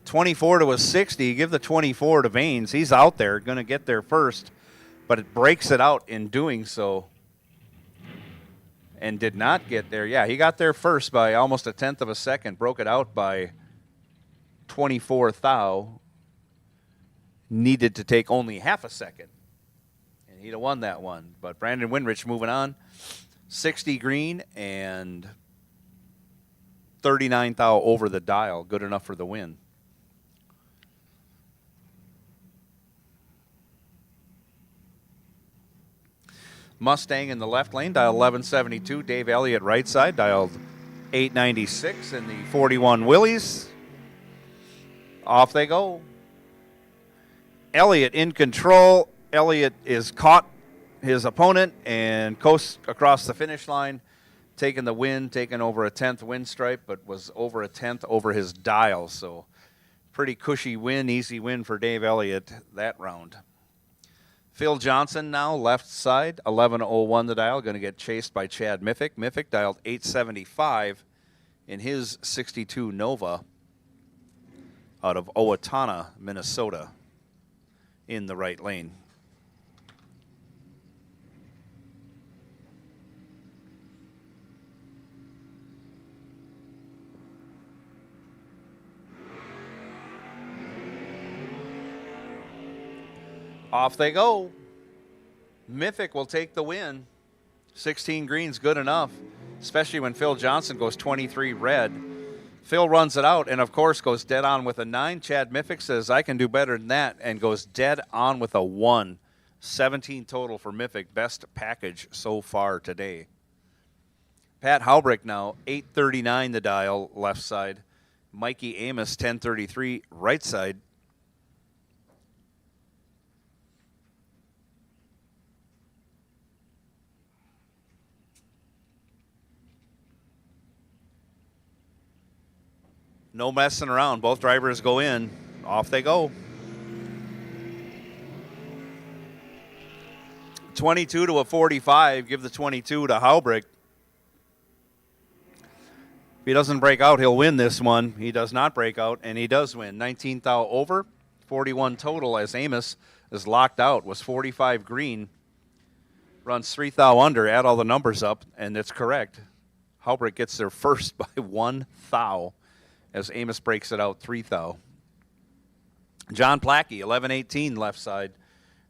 24 to a 60. Give the 24 to Vanes. He's out there, going to get there first, but it breaks it out in doing so and did not get there. Yeah, he got there first by almost a tenth of a second, broke it out by 24 thou. Needed to take only half a second, and he'd have won that one. But Brandon Winrich moving on. 60 green and 39 thou over the dial. Good enough for the win. Mustang in the left lane, dial 1172. Dave Elliott right side, dialed 896 in the 41 Willys. Off they go. Elliott in control. Elliott is caught his opponent and coasts across the finish line, taking the win, taking over a 10th win stripe, but was over a 10th over his dial. So pretty cushy win, easy win for Dave Elliott that round. Phil Johnson now, left side, 1101 the dial, going to get chased by Chad Miffick. Miffick dialed 875 in his 62 Nova out of Owatonna, Minnesota, in the right lane. Off they go. Miffick will take the win. 16 green's good enough, especially when Phil Johnson goes 23 red. Phil runs it out and, of course, goes dead on with a 9. Chad Miffick says, I can do better than that, and goes dead on with a 1. 17 total for Miffick. Best package so far today. Pat Haubrick now, 839 the dial, left side. Mikey Amos, 1033, right side. No messing around. Both drivers go in. Off they go. 22 to a 45. Give the 22 to Haubrick. If he doesn't break out, he'll win this one. He does not break out, and he does win. 19 thou over, 41 total as Amos is locked out. Was 45 green. Runs 3 thou under. Add all the numbers up, and it's correct. Haubrick gets there first by 1 thou. As Amos breaks it out 3 thou. John Plackey, 1118 left side.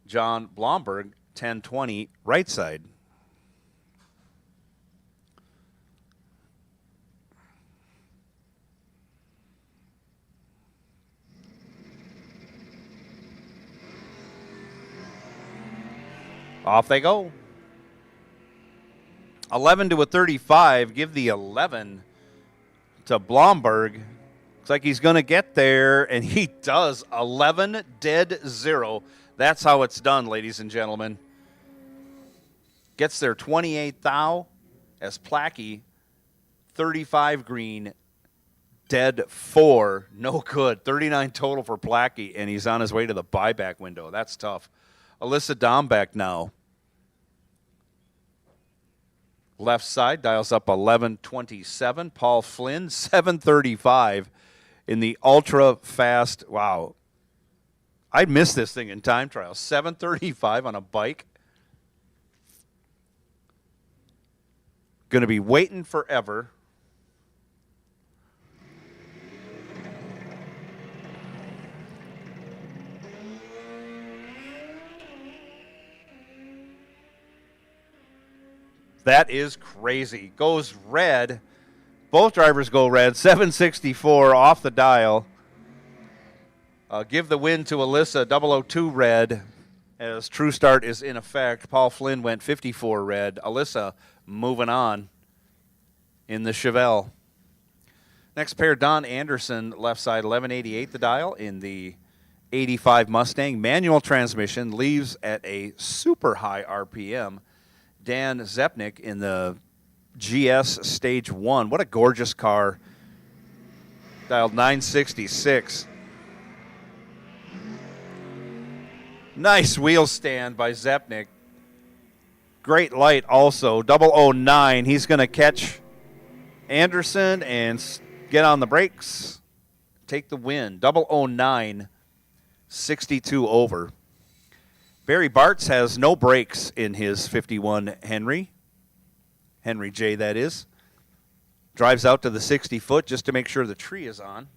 John Blomberg, 1020 right side. Off they go. 11 to a 35. Give the 11 to Blomberg. Looks like he's going to get there, and he does. 11 dead 0. That's how it's done, ladies and gentlemen. Gets there 28 thou as Plackey, 35 green, dead 4. No good. 39 total for Plackey, and he's on his way to the buyback window. That's tough. Alyssa Dombeck now. Left side dials up 11:27. Paul Flynn, 7:35 in the ultra fast. Wow. I missed this thing in time trials. 7:35 on a bike. Going to be waiting forever. That is crazy. Goes red. Both drivers go red. 764 off the dial. Give the win to Alyssa, 002 red, as True Start is in effect. Paul Flynn went 54 red. Alyssa moving on in the Chevelle. Next pair, Don Anderson, left side, 1188 the dial in the 85 Mustang. Manual transmission, leaves at a super high RPM. Dan Zepnik in the GS Stage 1. What a gorgeous car. Dialed 966. Nice wheel stand by Zepnik. Great light also. 009. He's going to catch Anderson and get on the brakes. Take the win. 009. 62 over. Barry Bartz has no brakes in his 51 Henry J, that is. Drives out to the 60-foot just to make sure the tree is on.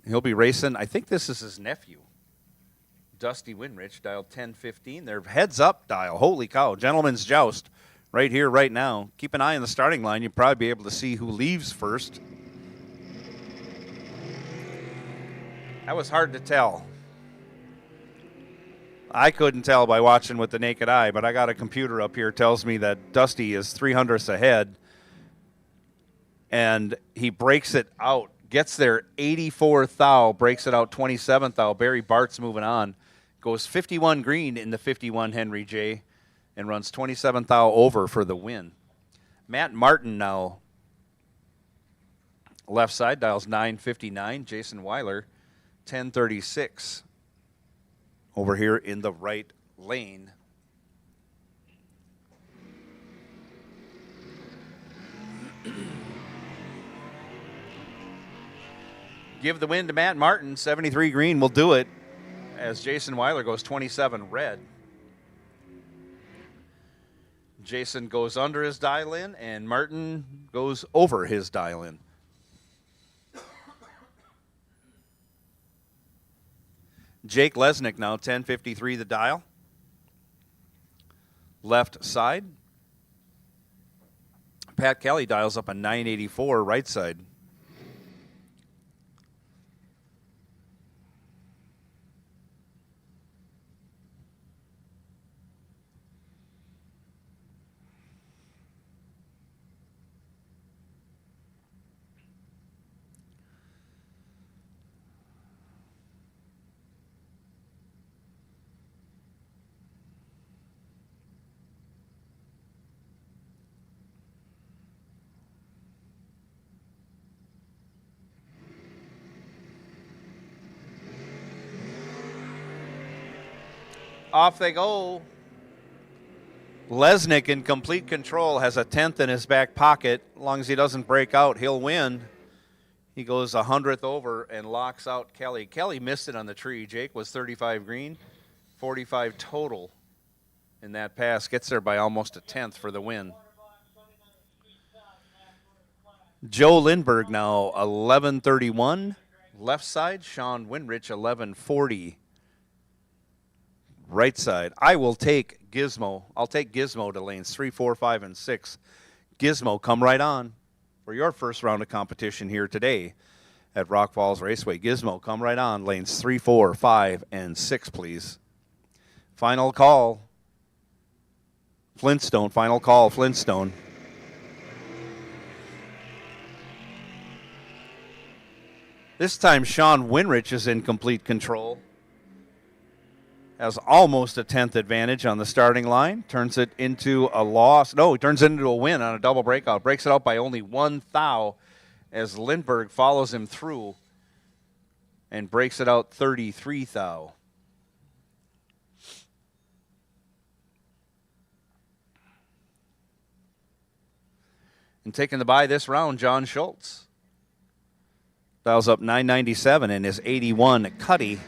He'll be racing. I think this is his nephew, Dusty Winrich, dialed 1015. They're heads up dial. Holy cow. Gentleman's joust right here, right now. Keep an eye on the starting line. You'll probably be able to see who leaves first. That was hard to tell. I couldn't tell by watching with the naked eye, but I got a computer up here tells me that Dusty is 300ths ahead, and he breaks it out, gets there 84 thou, breaks it out 27 thou. Barry Bart's moving on, goes 51 green in the 51 Henry J, and runs 27 thou over for the win. Matt Martin now, left side, dials 959. Jason Weiler, 1036 over here in the right lane. Give the win to Matt Martin. 73 green will do it as Jason Weiler goes 27 red. Jason goes under his dial-in and Martin goes over his dial-in. Jake Lesnick now, 1053 the dial. Left side. Pat Kelly dials up a 984 right side. Off they go. Lesnick in complete control, has a 10th in his back pocket. As long as he doesn't break out, he'll win. He goes 100th over and locks out Kelly. Kelly missed it on the tree. Jake was 35 green, 45 total in that pass. Gets there by almost a 10th for the win. Joe Lindberg now 1131. Left side, Sean Winrich 1140. Right side. I will take Gizmo. I'll take Gizmo to lanes 3, 4, 5, and 6. Gizmo, come right on for your first round of competition here today at Rock Falls Raceway. Gizmo, come right on lanes 3, 4, 5, and 6, please. Final call. Flintstone, final call, Flintstone. This time, Sean Winrich is in complete control. Has almost a 10th advantage on the starting line. Turns it into a loss. No, he turns it into a win on a double breakout. Breaks it out by only 1 thou as Lindbergh follows him through and breaks it out 33 thou. And taking the bye this round, John Schultz. Dials up 997 and is 81 Cuddy.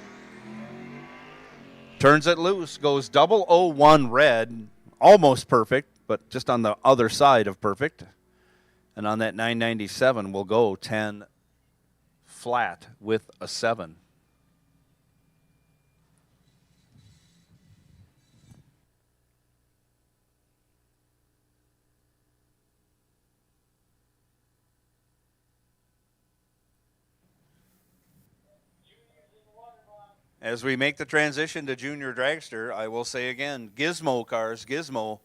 Turns it loose, goes 001 red, almost perfect, but just on the other side of perfect. And on that 997, we'll go 10 flat with a 7. As we make the transition to junior dragster, I will say again, Gizmo cars, Gizmo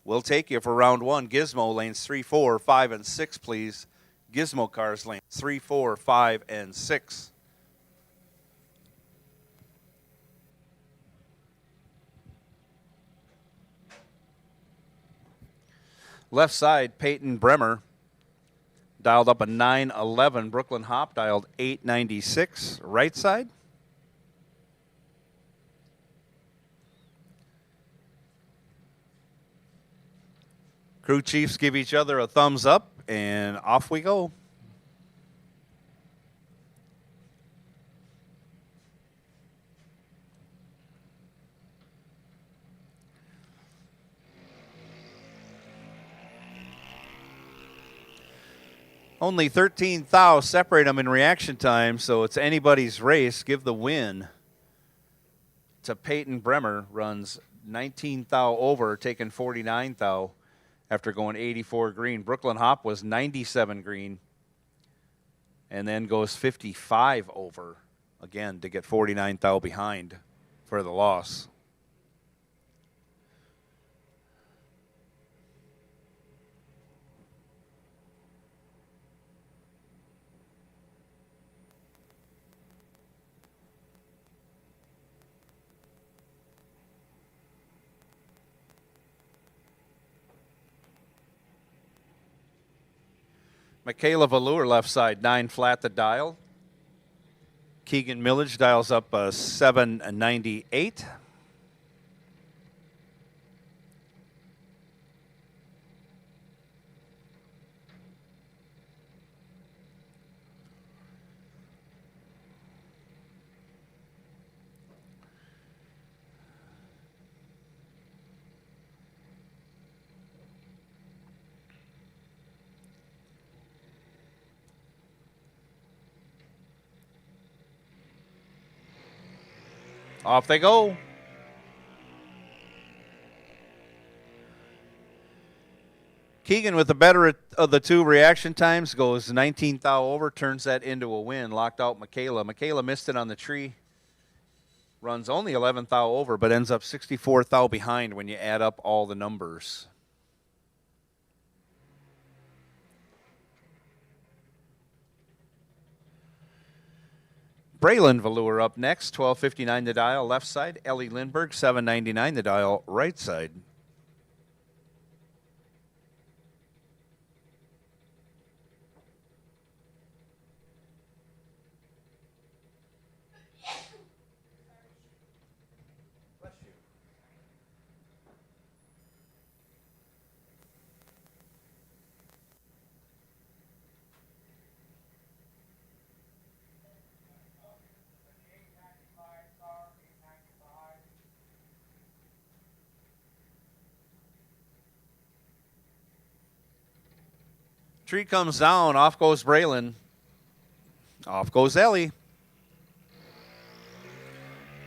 will take you for round 1. Gizmo lanes 3, 4, 5, and 6, please. Gizmo cars lanes 3, 4, 5, and 6. Left side, Peyton Bremer dialed up a 911. Brooklyn Hop dialed 896. Right side, crew chiefs give each other a thumbs up, and off we go. Only 13 thou separate them in reaction time, so it's anybody's race. Give the win to Peyton Bremer. Runs 19 thou over, taking 49 thou. After going 84 green. Brooklyn Hop was 97 green and then goes 55 over again to get 49 thou behind for the loss. Michaela Valur left side, 9 flat the dial. Keegan Millage dials up 798. Off they go. Keegan with the better of the two reaction times goes 19 thou over, turns that into a win. Locked out Michaela. Michaela missed it on the tree. Runs only 11 thou over, but ends up 64 thou behind when you add up all the numbers. Braylon Valur up next, 1259 the dial, left side. Ellie Lindbergh, 799 the dial, right side. Tree comes down, off goes Braylon. Off goes Ellie.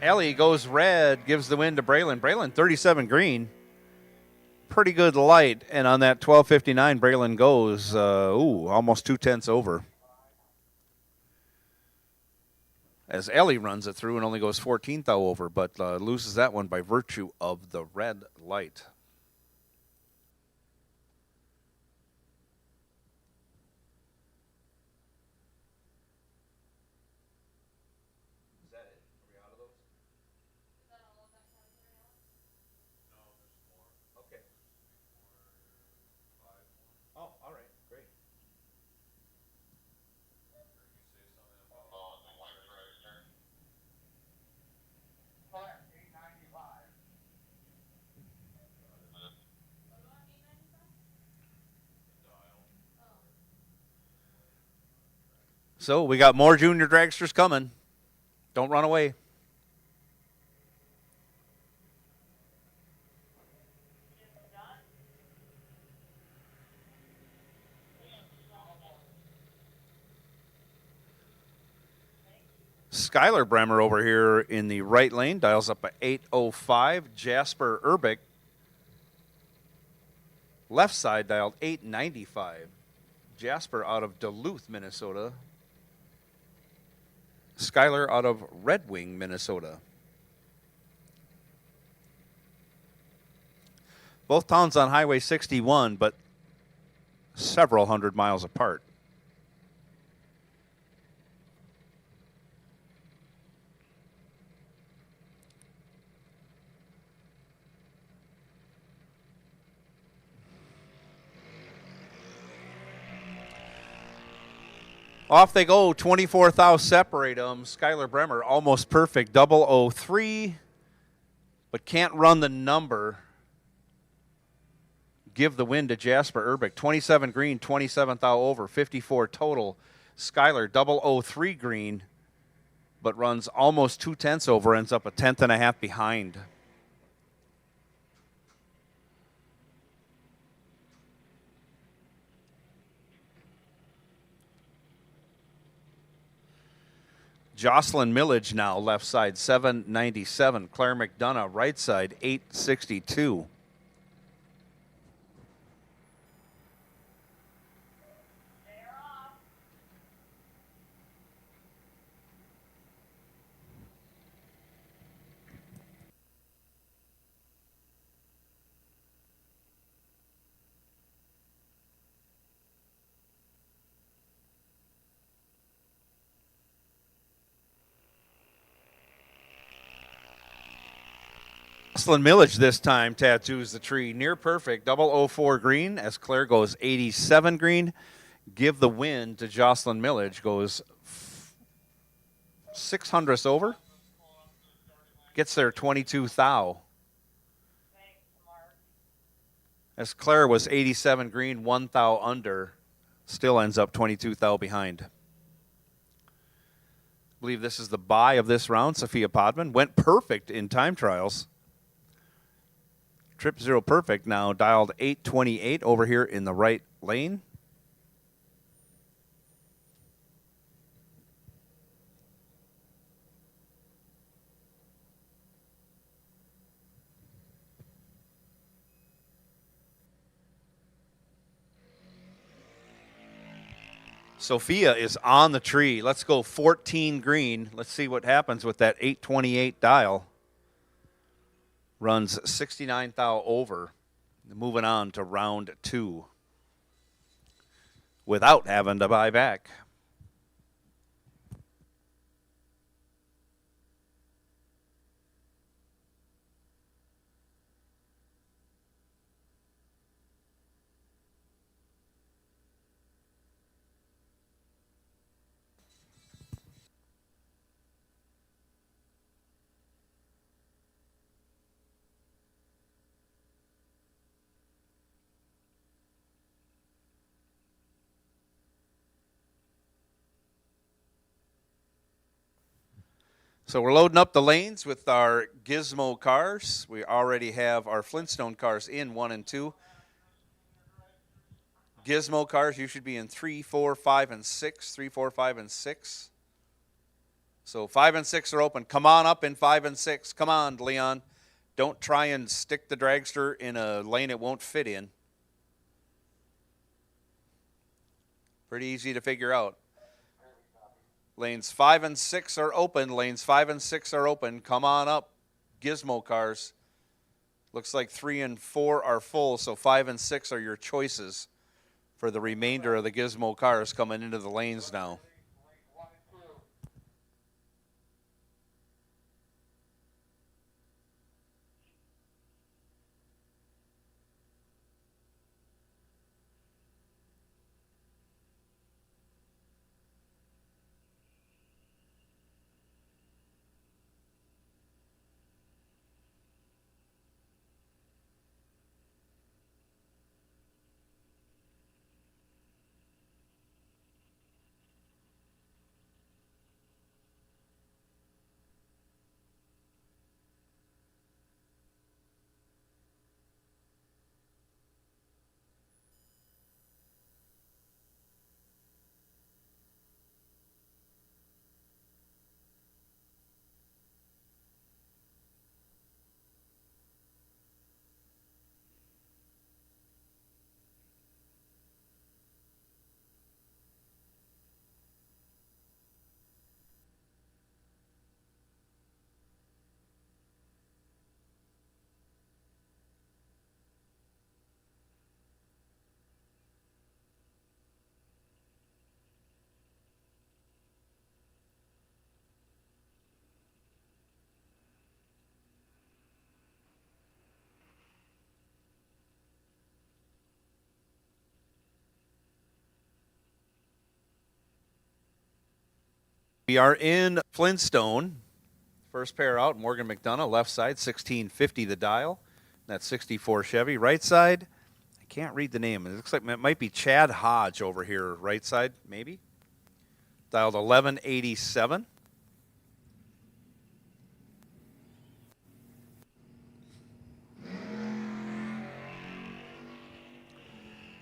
Ellie goes red, gives the win to Braylon. Braylon, 37 green. Pretty good light. And on that 1259, Braylon goes, almost 2/10 over. as Ellie runs it through and only goes 14th thou over, but loses that one by virtue of the red light. Is that it? Are we out of those? Is that all of that category out? No, there's more. Okay. Oh, all right, great. So we got more junior dragsters coming. Don't run away. Skylar Bremer over here in the right lane dials up at 805. Jasper Urbick, left side, dialed 895. Jasper out of Duluth, Minnesota. Skylar out of Red Wing, Minnesota. Both towns on Highway 61, but several hundred miles apart. Off they go, 24 thou separate them. Skylar Bremer, almost perfect, 003, but can't run the number. Give the win to Jasper Urbick. 27 green, 27 thou over, 54 total. Skylar, 003 green, but runs almost 2/10 over, ends up a 10th and a half behind. Jocelyn Millage now left side, 797. Claire McDonough right side, 862. Jocelyn Millage this time tattoos the tree near perfect, 004 green, as Claire goes 87 green. Give the win to Jocelyn Millage, goes 600ths over. Gets there 22 thou. As Claire was 87 green, 1 thou under, still ends up 22 thou behind. I believe this is the bye of this round. Sophia Podman went perfect in time trials. Trip zero perfect now, dialed 828 over here in the right lane. Sophia is on the tree. Let's go 14 green. Let's see what happens with that 828 dial. Runs 69 thou over. Moving on to round 2 without having to buy back. So we're loading up the lanes with our Gizmo cars. We already have our Flintstone cars in 1 and 2. Gizmo cars, you should be in 3, 4, 5, and 6. 3, 4, 5, and 6. So 5 and 6 are open. Come on up in 5 and 6. Come on, Leon. Don't try and stick the dragster in a lane it won't fit in. Pretty easy to figure out. Lanes 5 and 6 are open. Lanes 5 and 6 are open. Come on up, Gizmo cars. Looks like 3 and 4 are full, so 5 and 6 are your choices for the remainder of the Gizmo cars coming into the lanes now. We are in Flintstone. First pair out, Morgan McDonough, left side, 1650 the dial. That's 64 Chevy. Right side, I can't read the name. It looks like it might be Chad Hodge over here, right side, maybe. Dialed 1187.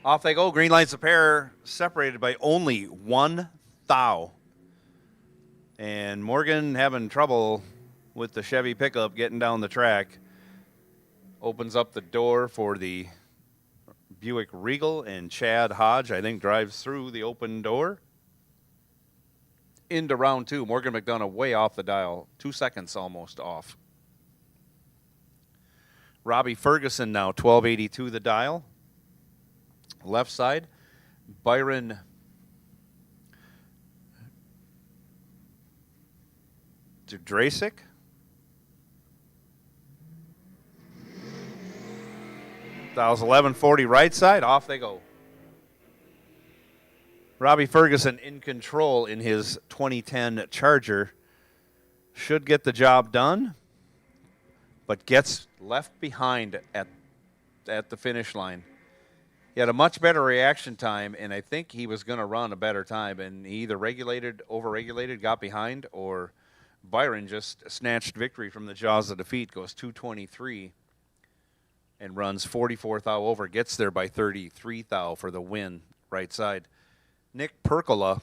Off they go. Green lights a pair, separated by only 1 thou. And Morgan having trouble with the Chevy pickup getting down the track. Opens up the door for the Buick Regal, and Chad Hodge, I think, drives through the open door. Into round 2. Morgan McDonough way off the dial. 2 seconds almost off. Robbie Ferguson now, 1282 the dial. Left side, Byron Drasic. Dials 1140 right side. Off they go. Robbie Ferguson in control in his 2010 Charger. Should get the job done, but gets left behind at the finish line. He had a much better reaction time, and I think he was going to run a better time, and he either overregulated, got behind, or Byron just snatched victory from the jaws of defeat, goes 223 and runs 44 thou over, gets there by 33 thou for the win right side. Nick Percola.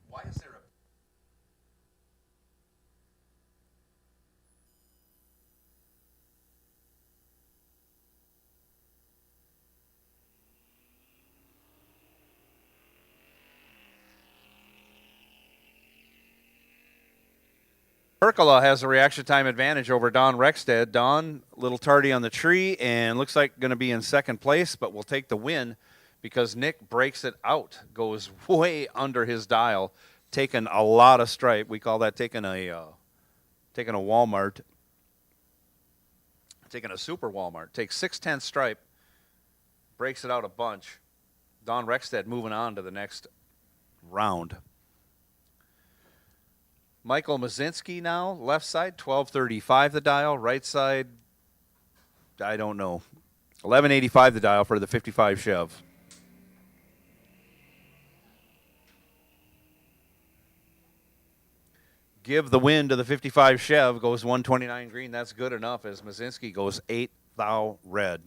Why is there Percola has a reaction time advantage over Don Rexted. Don, a little tardy on the tree and looks like going to be in second place, but will take the win because Nick breaks it out, goes way under his dial, taking a lot of stripe. We call that taking a Walmart, taking a super Walmart. Takes 6/10 stripe, breaks it out a bunch. Don Rexted moving on to the next round. Michael Mazinski now, left side, 1235 the dial. Right side, I don't know. 1185 the dial for the 55 Chev. Give the win to the 55 Chev, goes 129 green. That's good enough as Mazinski goes 8 thou red.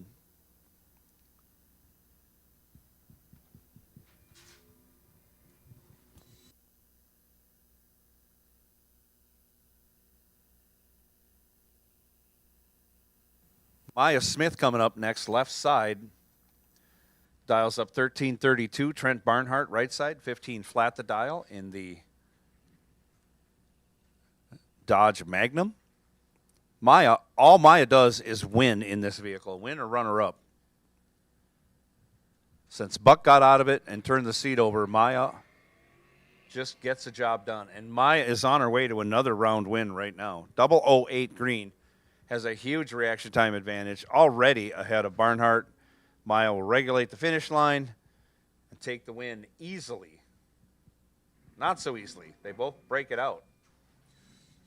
Maya Smith coming up next, left side. Dial's up 1332. Trent Barnhart, right side. 15 flat the dial in the Dodge Magnum. All Maya does is win in this vehicle. Win or runner-up. Since Buck got out of it and turned the seat over, Maya just gets the job done. And Maya is on her way to another round win right now. 008 green has a huge reaction time advantage, already ahead of Barnhart. Maya will regulate the finish line and take the win easily. Not so easily. They both break it out.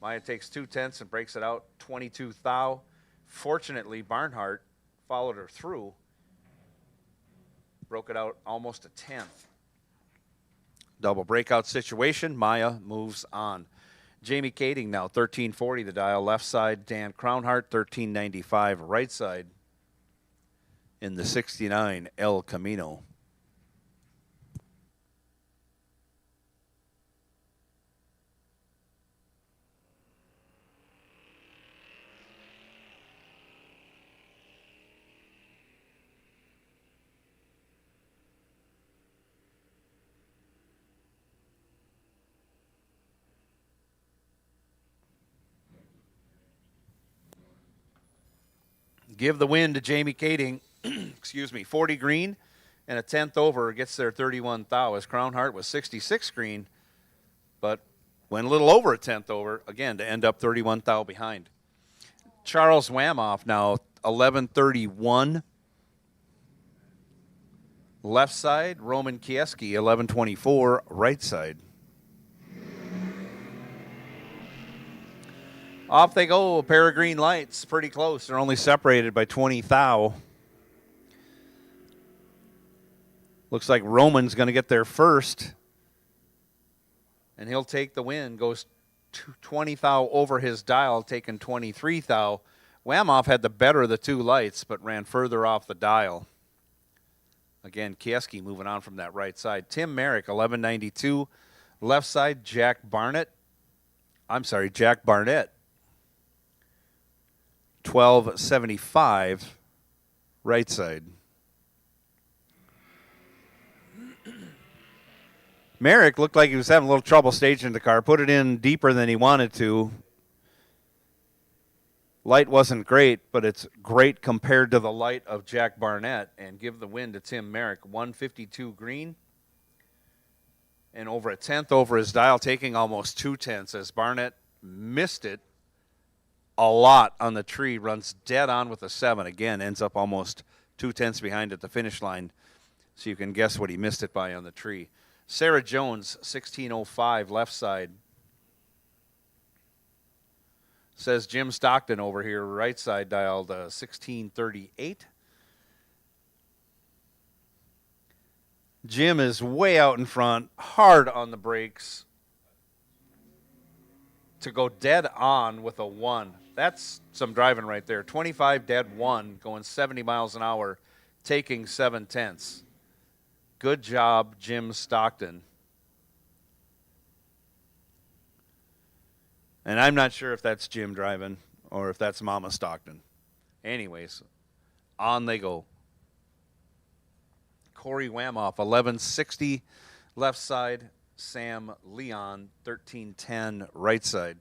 Maya takes 2/10 and breaks it out 22 thou. Fortunately, Barnhart followed her through. Broke it out almost a 10th. Double breakout situation. Maya moves on. Jamie Kading now 1340 the dial left side. Dan Crownhart 1395 right side in the 69 El Camino. Give the win to Jamie Kading, 40 green and a 10th over, gets there 31 thou. As Crownhart was 66 green, but went a little over a 10th over, again, to end up 31 thou behind. Charles Wamoff now 1131. Left side, Roman Kieski 1124, right side. Off they go, a pair of green lights, pretty close. They're only separated by 20 thou. Looks like Roman's going to get there first, and he'll take the win. Goes 20 thou over his dial, taking 23 thou. Wamoff had the better of the two lights, but ran further off the dial. Again, Kieski moving on from that right side. Tim Merrick, 1192. Left side, Jack Barnett, 1275, right side. Merrick looked like he was having a little trouble staging the car. Put it in deeper than he wanted to. Light wasn't great, but it's great compared to the light of Jack Barnett. And give the win to Tim Merrick. 152 green. And over a 10th over his dial, taking almost 2/10 as Barnett missed it a lot on the tree. Runs dead on with a 7. Again, ends up almost 2/10 behind at the finish line. So you can guess what he missed it by on the tree. Sarah Jones, 1605, left side. Says Jim Stockton over here, right side, dialed 1638. Jim is way out in front, hard on the brakes to go dead on with a 1. That's some driving right there. 25 dead 1, going 70 miles an hour, taking 7/10. Good job, Jim Stockton. And I'm not sure if that's Jim driving or if that's Mama Stockton. Anyways, on they go. Corey Wamoff, 1160, left side. Sam Leon, 1310, right side.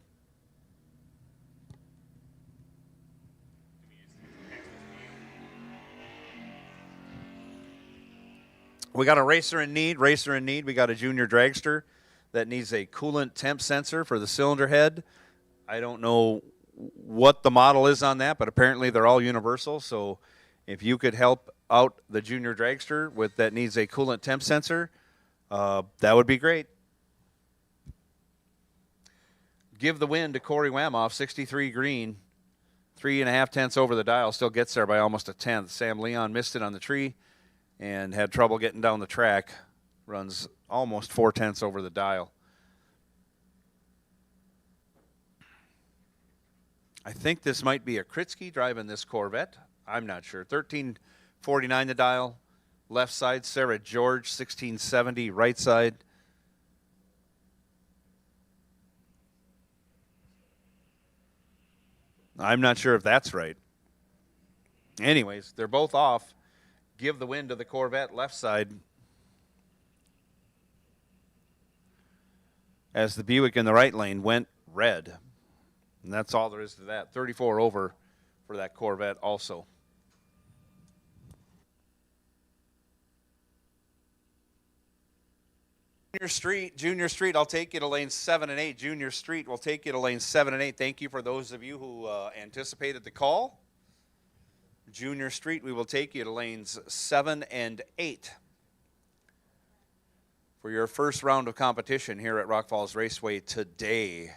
We got a racer in need. We got a junior dragster that needs a coolant temp sensor for the cylinder head. I don't know what the model is on that, but apparently they're all universal. So if you could help out the junior dragster with that needs a coolant temp sensor, that would be great. Give the win to Corey Wamoff, 63 green, 3.5 over the dial. Still gets there by almost a 10th. Sam Leon missed it on the tree and had trouble getting down the track. Runs almost 4/10 over the dial. I think this might be a Kritsky driving this Corvette. I'm not sure. 1349 the dial. Left side, Sarah George, 1670. Right side. I'm not sure if that's right. Anyways, they're both off. Give the win to the Corvette left side. As the Buick in the right lane went red. And that's all there is to that. 34 over for that Corvette also. Junior Street, I'll take you to lanes 7 and 8. Junior Street will take you to lanes 7 and 8. Thank you for those of you who anticipated the call. Junior Street, we will take you to lanes 7 and 8 for your first round of competition here at Rock Falls Raceway today.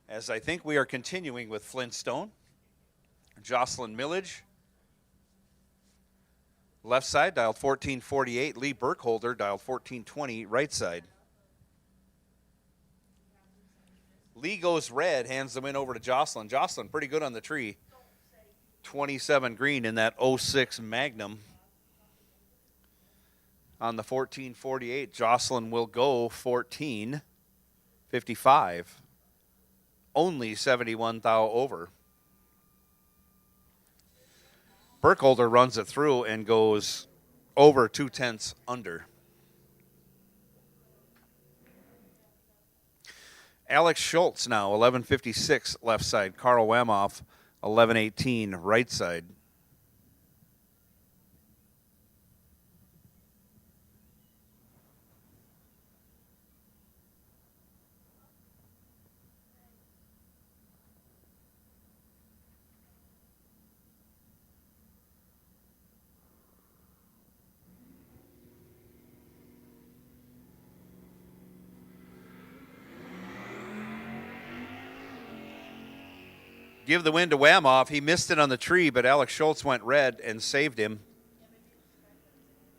As I think we are continuing with Flintstone. Jocelyn Millage. Left side, dialed 1448. Lee Burkholder, dialed 1420, right side. Lee goes red, hands the win over to Jocelyn. Jocelyn, pretty good on the tree. 27 green in that 06 Magnum. On the 1448, Jocelyn will go 1455. Only 71 thou over. Burkholder runs it through and goes over 2/10 under. Alex Schultz now, 1156 left side. Carl Wamoff, 1118 right side. Give the win to Wamoff. He missed it on the tree, but Alex Schultz went red and saved him.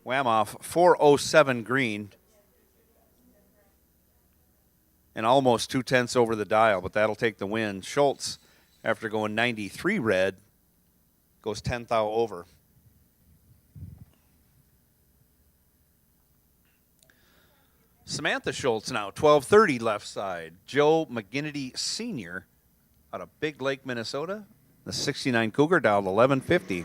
Wamoff, 407 green. And almost 2/10 over the dial, but that'll take the win. Schultz, after going 93 red, goes 10 thou over. Samantha Schultz now, 1230 left side. Joe McGinnity Sr., out of Big Lake, Minnesota. The 69 Cougar, dialed 1150.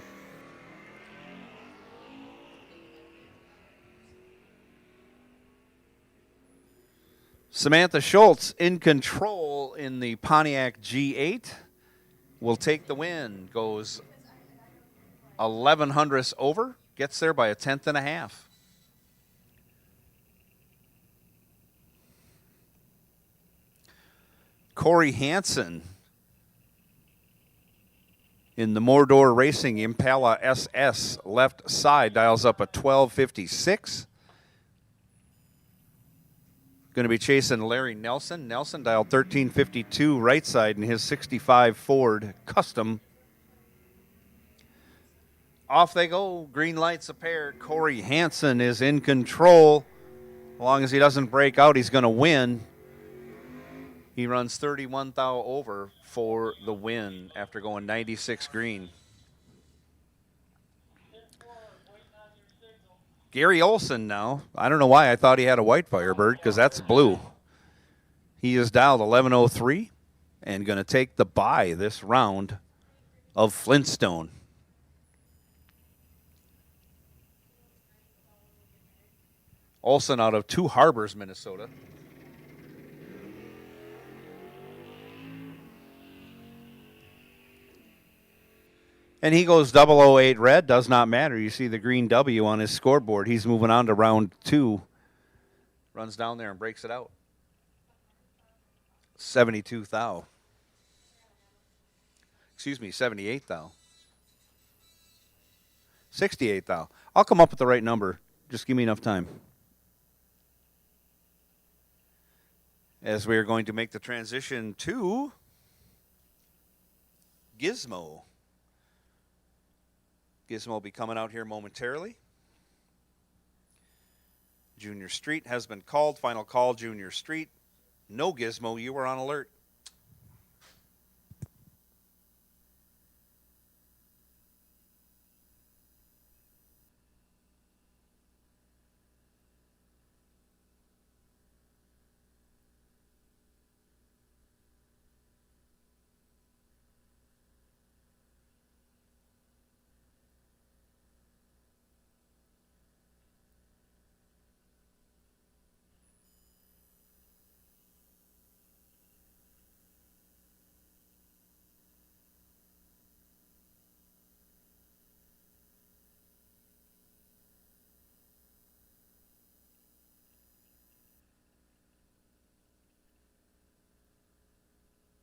Samantha Schultz in control in the Pontiac G8. Will take the win. Goes 11 hundredths over. Gets there by 1/10 and a half. Corey Hansen in the Mordor Racing Impala SS left side, dials up a 1256. Going to be chasing Larry Nelson. Nelson dialed 1352 right side in his 65 Ford Custom. Off they go. Green lights a pair. Corey Hansen is in control. As long as he doesn't break out, he's going to win. He runs 31 thou over for the win after going 96 green. Gary Olson now. I don't know why I thought he had a white Firebird, because that's blue. He is dialed 1103 and going to take the bye this round of Flintstone. Olson out of Two Harbors, Minnesota. And he goes 008 red, does not matter. You see the green W on his scoreboard. He's moving on to round 2. Runs down there and breaks it out. 72 thou. Excuse me, 78 thou. 68 thou. I'll come up with the right number. Just give me enough time. As we are going to make the transition to Gizmo. Gizmo will be coming out here momentarily. Junior Street has been called. Final call, Junior Street. No Gizmo, you were on alert.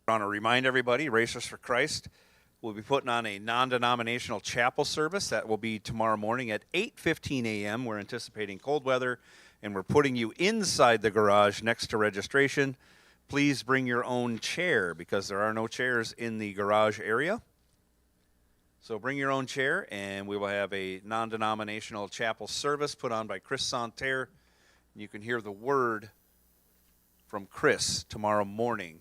I want to remind everybody, Racers for Christ will be putting on a non-denominational chapel service. That will be tomorrow morning at 8:15 a.m. We're anticipating cold weather, and we're putting you inside the garage next to registration. Please bring your own chair because there are no chairs in the garage area. So bring your own chair, and we will have a non-denominational chapel service put on by Chris Santerre. You can hear the word from Chris tomorrow morning.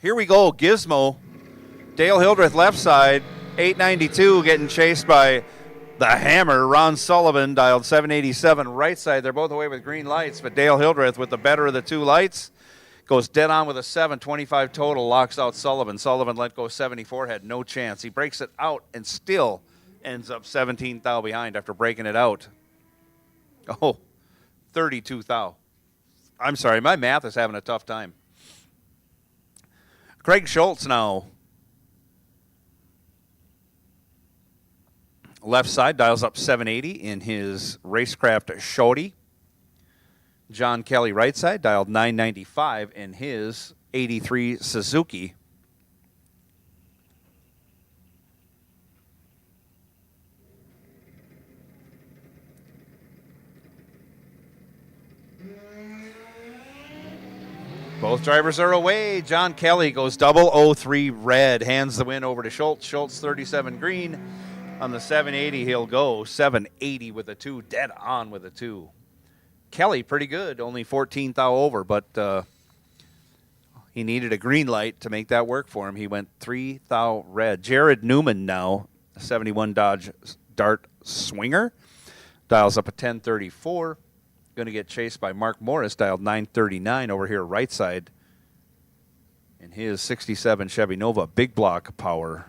Here we go, Gizmo. Dale Hildreth left side, 892 getting chased by the hammer. Ron Sullivan dialed 787 right side. They're both away with green lights, but Dale Hildreth with the better of the two lights goes dead on with a 725 total, locks out Sullivan. Sullivan let go 74, had no chance. He breaks it out and still ends up 17 thou behind after breaking it out. Oh, 32 thou. I'm sorry, my math is having a tough time. Craig Schultz now. Left side dials up 780 in his Racecraft Shorty. John Kelly right side dialed 995 in his 83 Suzuki. Both drivers are away. John Kelly goes 003 red, hands the win over to Schultz. Schultz 37 green. On the 780, he'll go 780 with a 2, dead on with a 2. Kelly, pretty good, only 14 thou over, but he needed a green light to make that work for him. He went 3 thou red. Jared Newman now, 71 Dodge Dart Swinger, dials up a 1034. Going to get chased by Mark Morris, dialed 939 over here right side. In his 67 Chevy Nova, big block power.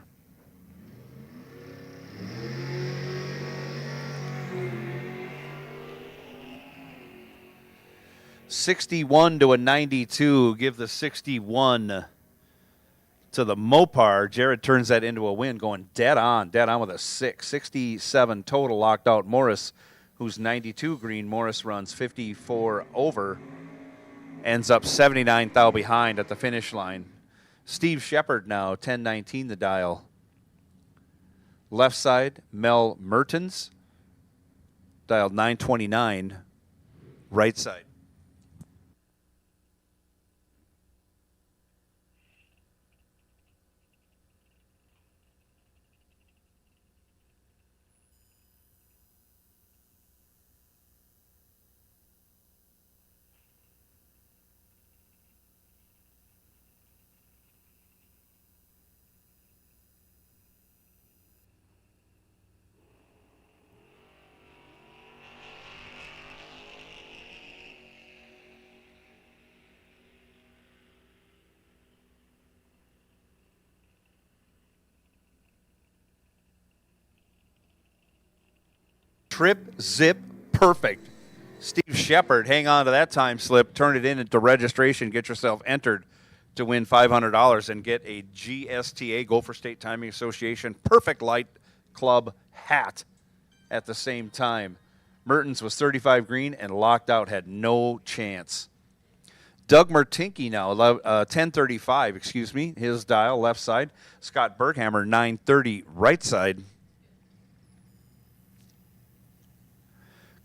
$61 to a 92. Give the 61 to the Mopar. Jared turns that into a win, going dead on with a 6. 67 total locked out. Morris, who's 92 green. Morris runs 54 over. Ends up 79 thou behind at the finish line. Steve Shepard now, 1019 the dial. Left side, Mel Mertens, dialed 929. Right side. Trip, zip, perfect. Steve Shepard, hang on to that time slip, turn it in into registration, get yourself entered to win $500 and get a GSTA, Gopher State Timing Association, Perfect Light Club hat at the same time. Mertens was 35 green and locked out, had no chance. Doug Mertinke now, 1035, excuse me, his dial, left side. Scott Berghammer, 930, right side.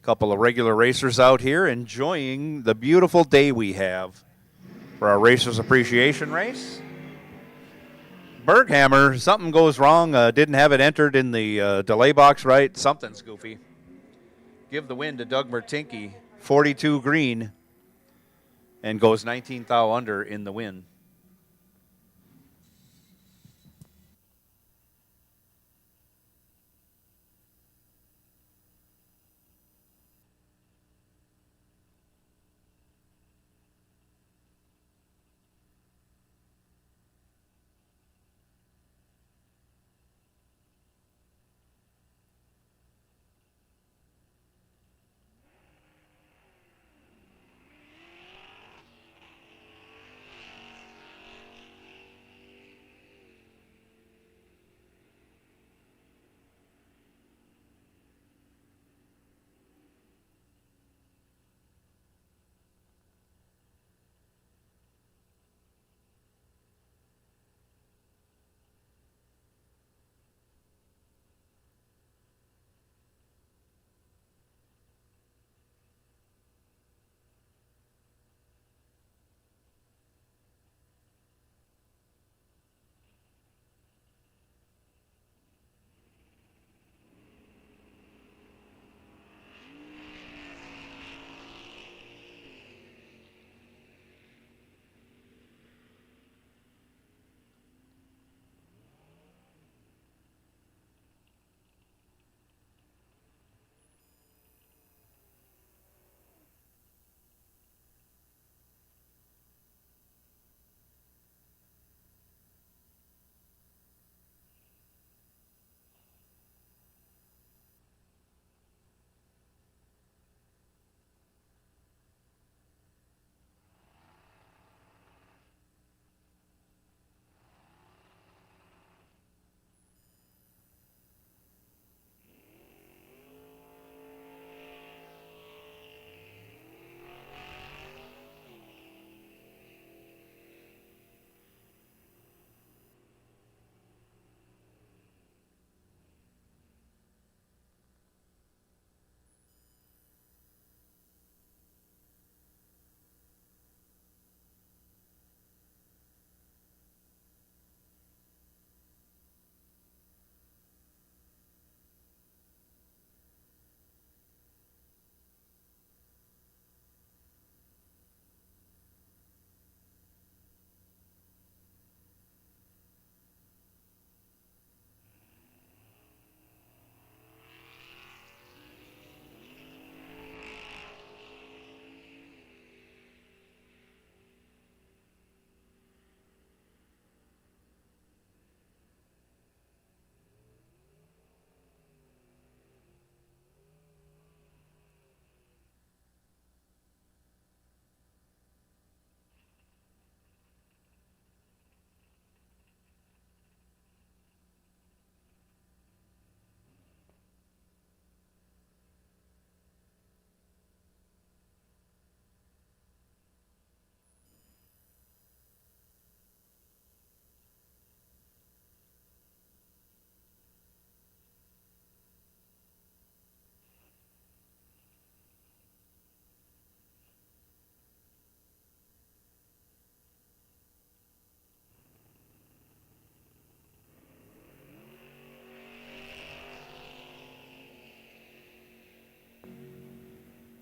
Couple of regular racers out here enjoying the beautiful day we have for our Racers Appreciation Race. Berghammer, something goes wrong, didn't have it entered in the delay box right. Something's goofy. Give the win to Doug Mertinke, 42 green, and goes 19 thou under in the win.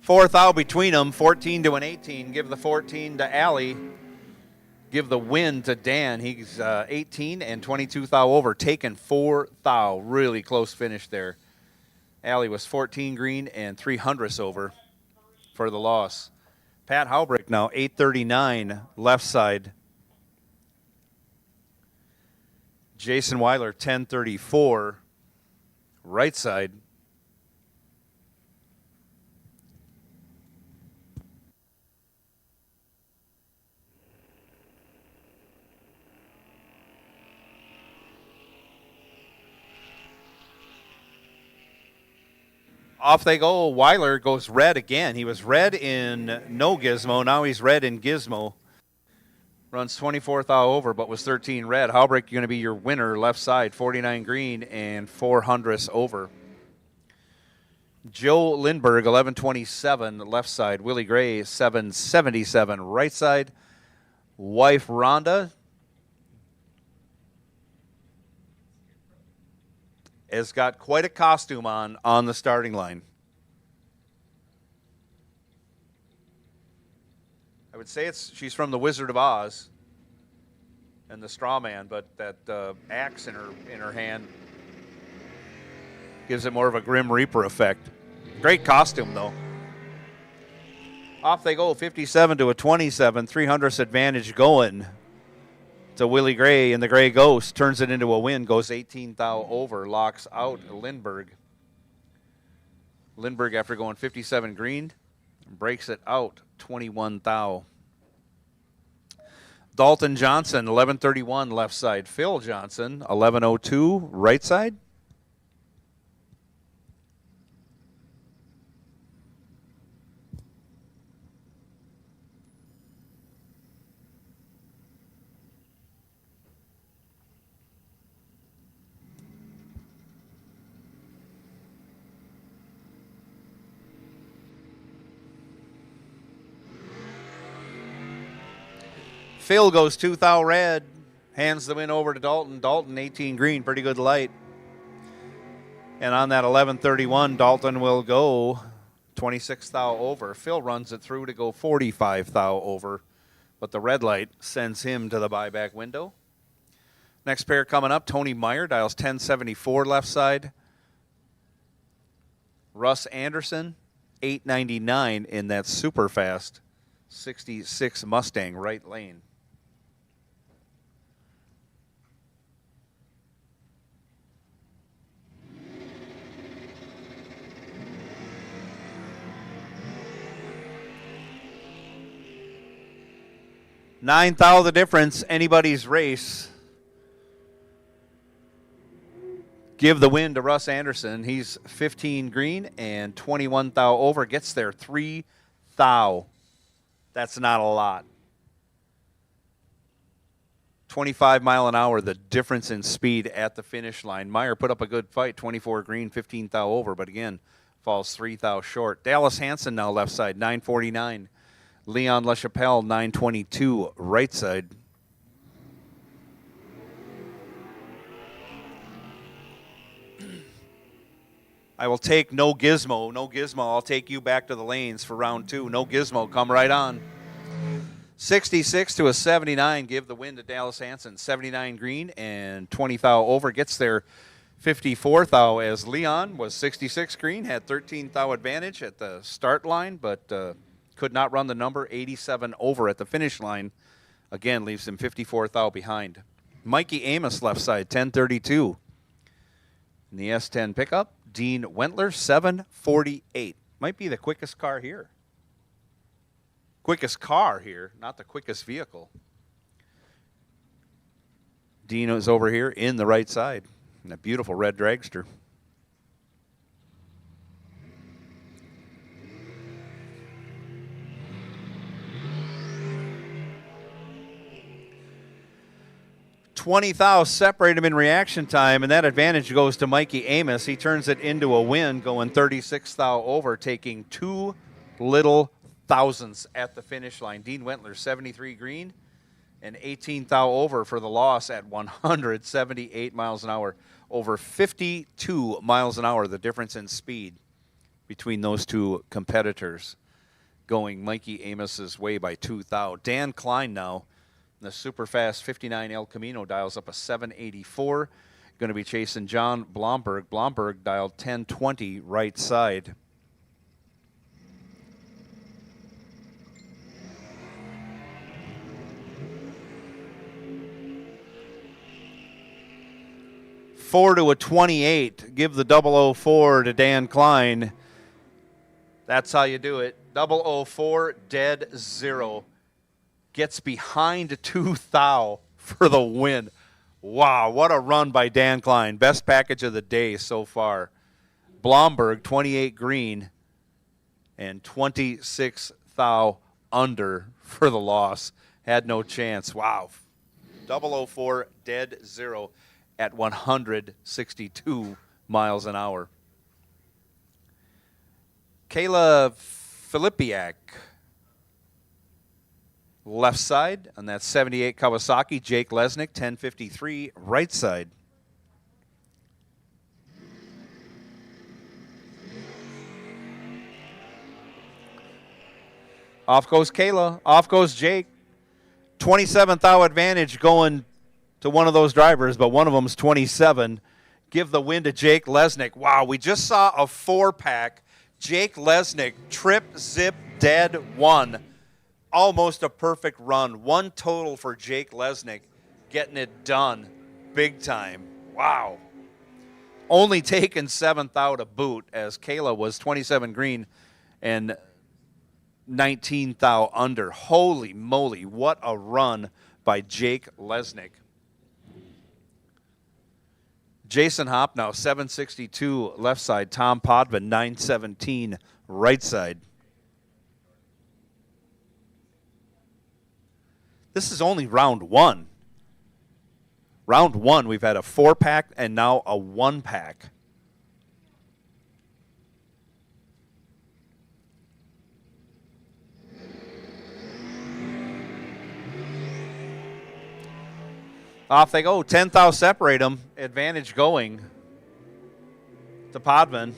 Fourth out between them, 14 to an 18. Give the 14 to Allie. Give the win to Dan. He's 18 and 22 thou over, taking 4 thou. Really close finish there. Allie was 14 green and 300ths over for the loss. Pat Howbrick now 839 left side. Jason Weiler 1034 right side. Off they go. Weiler goes red again. He was red in no gizmo. Now he's red in gizmo. Runs 24 thou over, but was 13 red. Howbrick going to be your winner, left side, 49 green and 400ths over. Joe Lindberg, 1127 left side. Willie Gray, 777 right side. Wife Rhonda has got quite a costume on the starting line. I would say she's from the Wizard of Oz and the Straw Man, but that axe in her hand gives it more of a Grim Reaper effect. Great costume, though. Off they go, 57 to a 27, 300ths advantage going to Willie Gray, and the Gray Ghost turns it into a win, goes 18 thou over, locks out Lindberg. Lindberg, after going 57 green, breaks it out 21 thou. Dalton Johnson, 1131 left side. Phil Johnson, 1102 right side. Phil goes 2 thou red, hands the win over to Dalton. Dalton 18 green, pretty good light. And on that 1131, Dalton will go 26 thou over. Phil runs it through to go 45 thou over, but the red light sends him to the buyback window. Next pair coming up, Tony Meyer, dials 1074 left side. Russ Anderson, 899 in that super fast 66 Mustang right lane. $9 thou the difference, anybody's race. Give the win to Russ Anderson. He's 15 green and 21 thou over. Gets there 3 thou. That's not a lot. 25 mile an hour, the difference in speed at the finish line. Meyer put up a good fight, 24 green, 15 thou over, but again, falls 3 thou short. Dallas Hansen now left side, 949. Leon LaChapelle, 922, right side. I will take No Gizmo. No Gizmo, I'll take you back to the lanes for round 2. No Gizmo, come right on. 66 to a 79, give the win to Dallas Hansen. 79 green and 20 thou over. Gets there 54 thou as Leon was 66 green, had 13 thou advantage at the start line, but could not run the number. 87 over at the finish line. Again, leaves him 54 thou behind. Mikey Amos left side, 1032. In the S10 pickup, Dean Wentler, 748. Might be the quickest car here. Quickest car here, not the quickest vehicle. Dean is over here in the right side in a beautiful red dragster. $20 thou separate him in reaction time, and that advantage goes to Mikey Amos. He turns it into a win, going 36 thou over, taking 2 little thousandths at the finish line. Dean Wentler, 73 green, and 18 thou over for the loss at 178 miles an hour. Over 52 miles an hour, the difference in speed. between those two competitors, going Mikey Amos's way by 2 thou. Dan Klein now, the super fast 59 El Camino, dials up a 784. Going to be chasing John Blomberg. Blomberg dialed 1020 right side. Four to a 28. Give the 004 to Dan Klein. That's how you do it. 004, dead zero. Gets behind 2 thou for the win. Wow, what a run by Dan Klein. Best package of the day so far. Blomberg, 28 green, and 26 thou under for the loss. Had no chance. Wow. 004, dead zero at 162 miles an hour. Kayla Filipiak, left side on that 78 Kawasaki. Jake Lesnick, 1053, right side. Off goes Kayla. Off goes Jake. 27 thou advantage going to one of those drivers, but one of them's 27. Give the win to Jake Lesnick. Wow, we just saw a 4-pack. Jake Lesnick, trip, zip, dead, one. Almost a perfect run. One total for Jake Lesnick, getting it done big time. Wow. Only taken 7th out to boot, as Kayla was 27 green and 19 thou under. Holy moly, what a run by Jake Lesnick. Jason Hopp now 762 left side. Tom Podvin 917 right side. This is only round one. Round one, we've had a 4-pack and now a 1-pack. Off they go. 10 thou separate them. Advantage going to Podvin.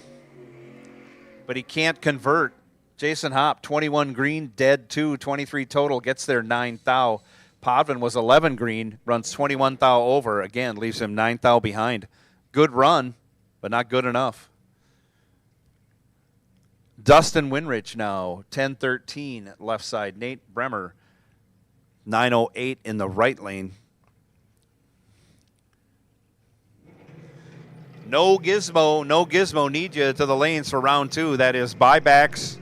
But he can't convert. Jason Hopp, 21 green, dead 2, 23 total, gets there 9 thou. Podvin was 11 green, runs 21 thou over. Again, leaves him 9 thou behind. Good run, but not good enough. Dustin Winrich now, 10-13 left side. Nate Bremer, 908 in the right lane. No Gizmo need you to the lanes for round two. That is buybacks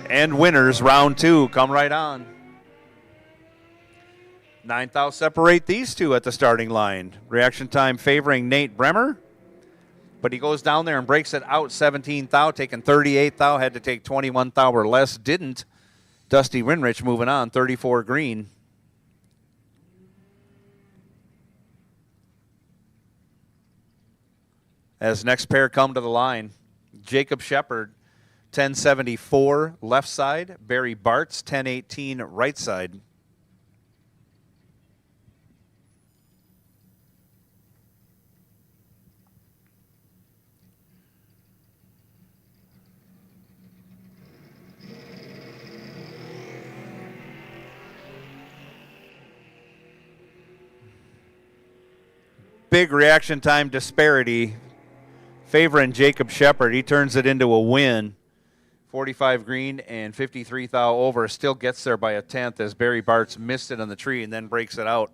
and winners round two. Come right on. 9 thou separate these two at the starting line. Reaction time favoring Nate Bremer, but he goes down there and breaks it out 17 thou, taking 38 thou, had to take 21 thou or less, didn't. Dusty Winrich moving on, 34 green. As next pair come to the line, Jacob Shepard, 1074 left side. Barry Bartz, 1018 right side. Big reaction time disparity favoring Jacob Shepard. He turns it into a win. 45 green and 53 thou over. Still gets there by a 10th as Barry Bartz missed it on the tree and then breaks it out.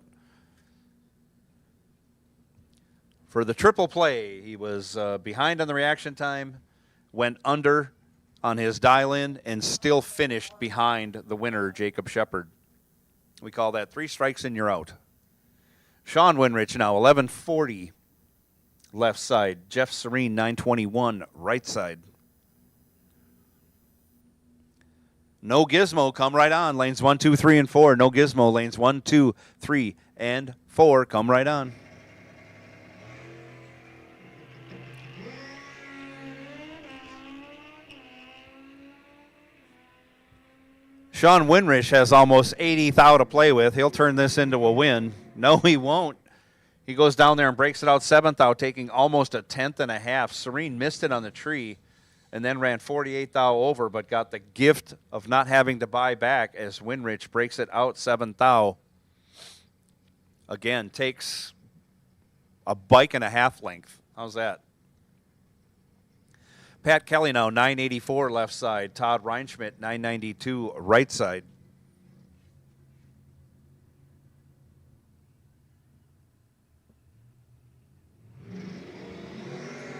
For the triple play, he was behind on the reaction time, went under on his dial-in, and still finished behind the winner, Jacob Shepard. We call that 3 strikes and you're out. Sean Winrich now, 1140 left side. Jeff Serene, 921 right side. No Gizmo, come right on. Lanes 1, 2, 3, and 4. No Gizmo, lanes 1, 2, 3, and 4. Come right on. Sean Winrich has almost 80 thou to play with. He'll turn this into a win. No, he won't. He goes down there and breaks it out 7th thou, taking almost a 10th and a half. Serene missed it on the tree and then ran 48 thou over, but got the gift of not having to buy back as Winrich breaks it out 7 thou. Again, takes a bike and a half length. How's that? Pat Kelly now 984 left side. Todd Reinschmidt 992 right side.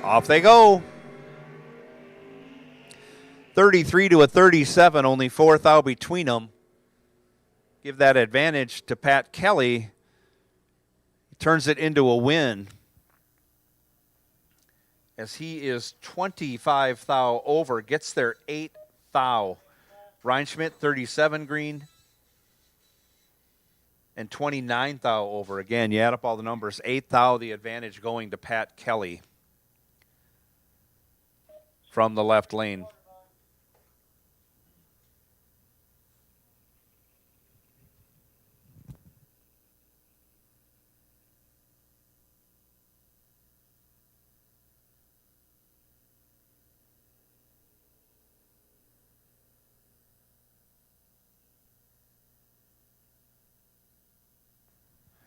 Off they go. 33 to a 37, only 4 thou between them. Give that advantage to Pat Kelly. He turns it into a win as he is 25 thou over, gets there 8 thou. Reinschmidt 37 green and 29 thou over. Again, you add up all the numbers, 8 thou, the advantage going to Pat Kelly from the left lane.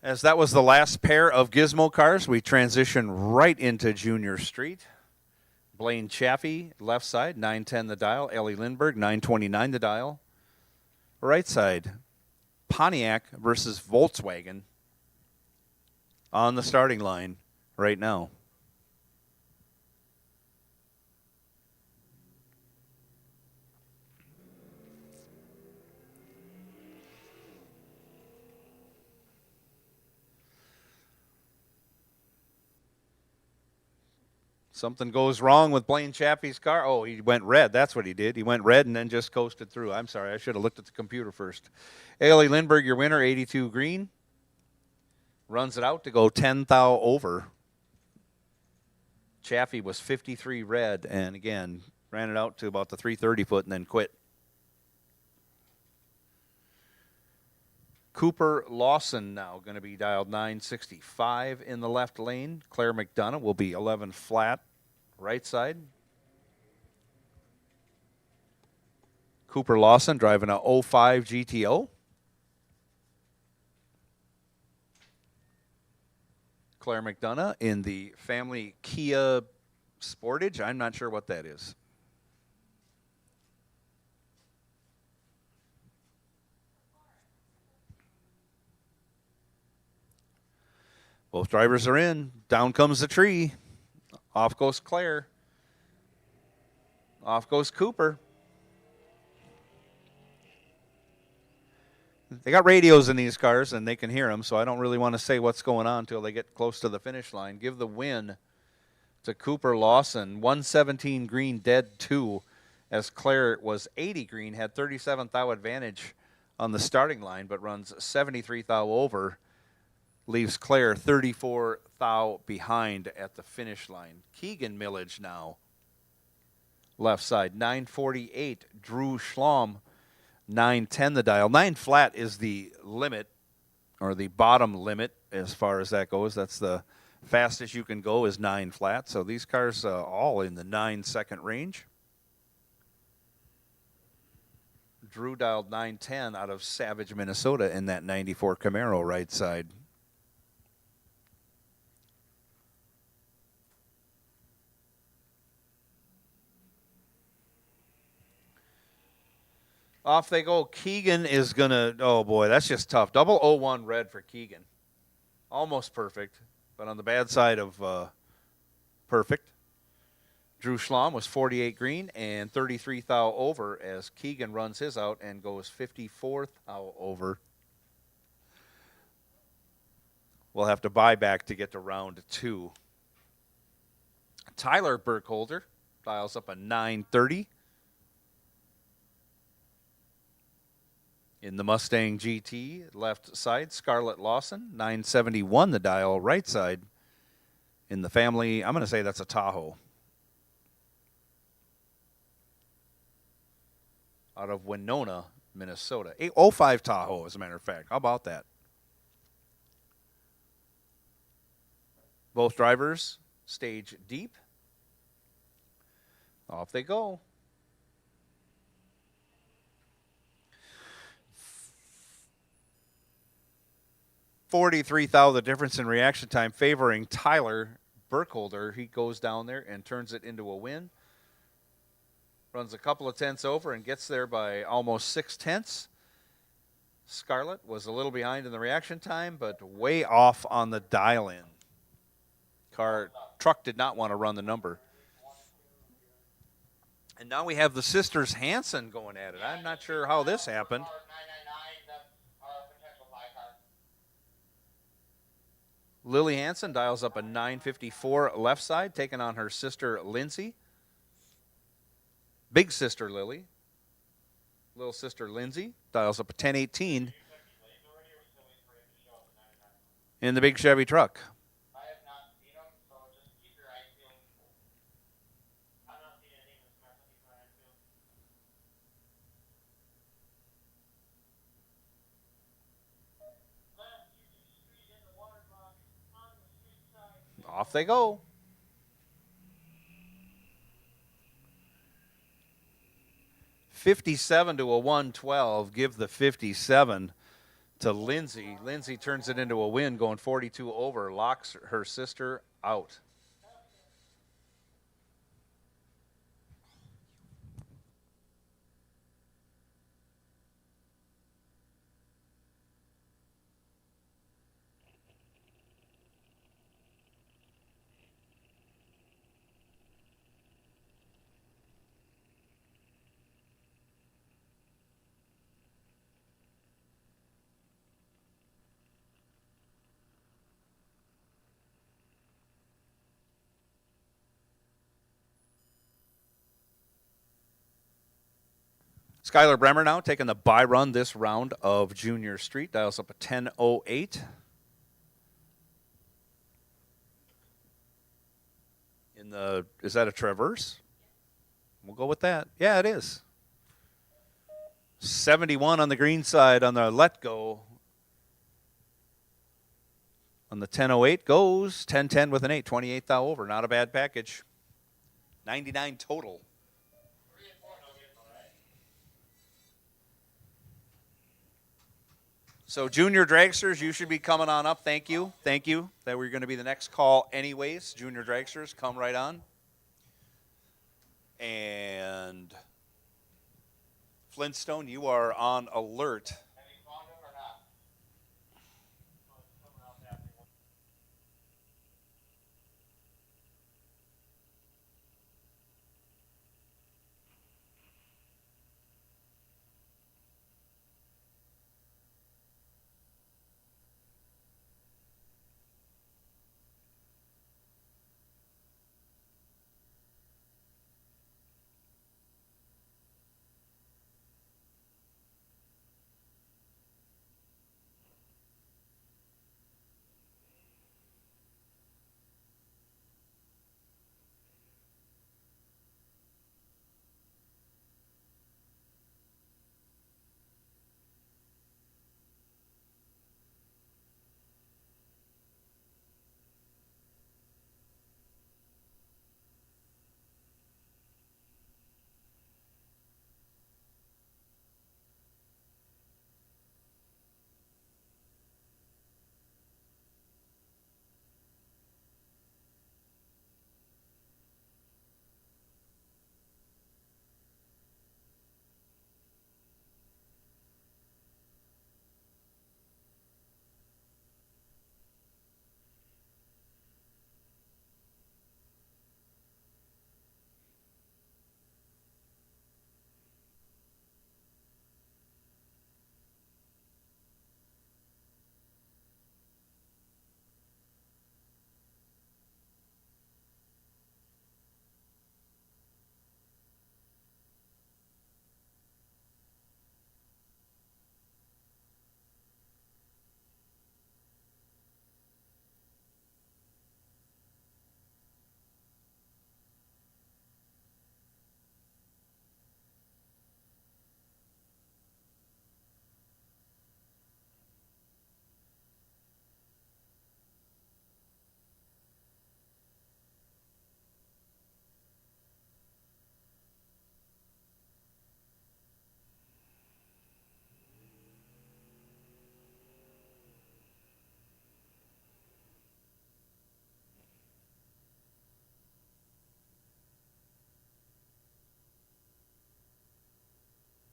As that was the last pair of Gizmo cars, we transition right into Junior Street. Blaine Chaffee, left side, 910 the dial. Ellie Lindbergh, 929 the dial. Right side, Pontiac versus Volkswagen on the starting line right now. Something goes wrong with Blaine Chaffee's car. Oh, he went red. That's what he did. He went red and then just coasted through. I'm sorry. I should have looked at the computer first. Ailey Lindbergh, your winner, 82 green. Runs it out to go 10 thou over. Chaffee was 53 red and, again, ran it out to about the 330 foot and then quit. Cooper Lawson now going to be dialed 965 in the left lane. Claire McDonough will be 11 flat right side. Cooper Lawson driving a 05 GTO. Claire McDonough in the family Kia Sportage. I'm not sure what that is. Both drivers are in. Down comes the tree. Off goes Claire. Off goes Cooper. They got radios in these cars, and they can hear them, so I don't really want to say what's going on until they get close to the finish line. Give the win to Cooper Lawson. 117 green, dead 2, as Claire was 80 green, had 37 thou advantage on the starting line, but runs 73 thou over. Leaves Claire 34 thou behind at the finish line. Keegan Millage now. Left side, 948. Drew Schlom, 910 the dial. 9 flat is the limit, or the bottom limit as far as that goes. That's the fastest you can go is 9 flat. So these cars all in the 9-second range. Drew dialed 910 out of Savage, Minnesota in that 94 Camaro right side. Off they go. Keegan is going to, oh boy, that's just tough. 001 red for Keegan. Almost perfect, but on the bad side of perfect. Drew Schlom was 48 green and 33 thou over as Keegan runs his out and goes 54 thou over. We'll have to buy back to get to round 2. Tyler Burkholder dials up a 930. In the Mustang GT, left side, Scarlett Lawson, 971 the dial, right side. In the family, I'm going to say that's a Tahoe. Out of Winona, Minnesota. 805 Tahoe, as a matter of fact. How about that? Both drivers stage deep. Off they go. $43,000 the difference in reaction time favoring Tyler Burkholder. He goes down there and turns it into a win. Runs a couple of tenths over and gets there by almost 6/10. Scarlett was a little behind in the reaction time, but way off on the dial-in. Truck did not want to run the number. And now we have the sisters Hansen going at it. I'm not sure how this happened. Lily Hansen dials up a 954 left side, taking on her sister Lindsay. Big sister Lily. Little sister Lindsay dials up a 1018 in the big Chevy truck. Off they go. $57 to a 112. Give the 57 to Lindsay. Lindsay turns it into a win, going 42 over. Locks her sister out. Skylar Bremer now taking the bye run this round of Junior Street. Dials up a 10:08. Is that a traverse? We'll go with that. Yeah, it is. 71 on the green side on the let go. On the 10:08 goes 10-10 with an 8. 28 thou over. Not a bad package. 99 total. So junior dragsters, you should be coming on up. Thank you. Thank you. That we're going to be the next call anyways. Junior dragsters, come right on. And Flintstone, you are on alert.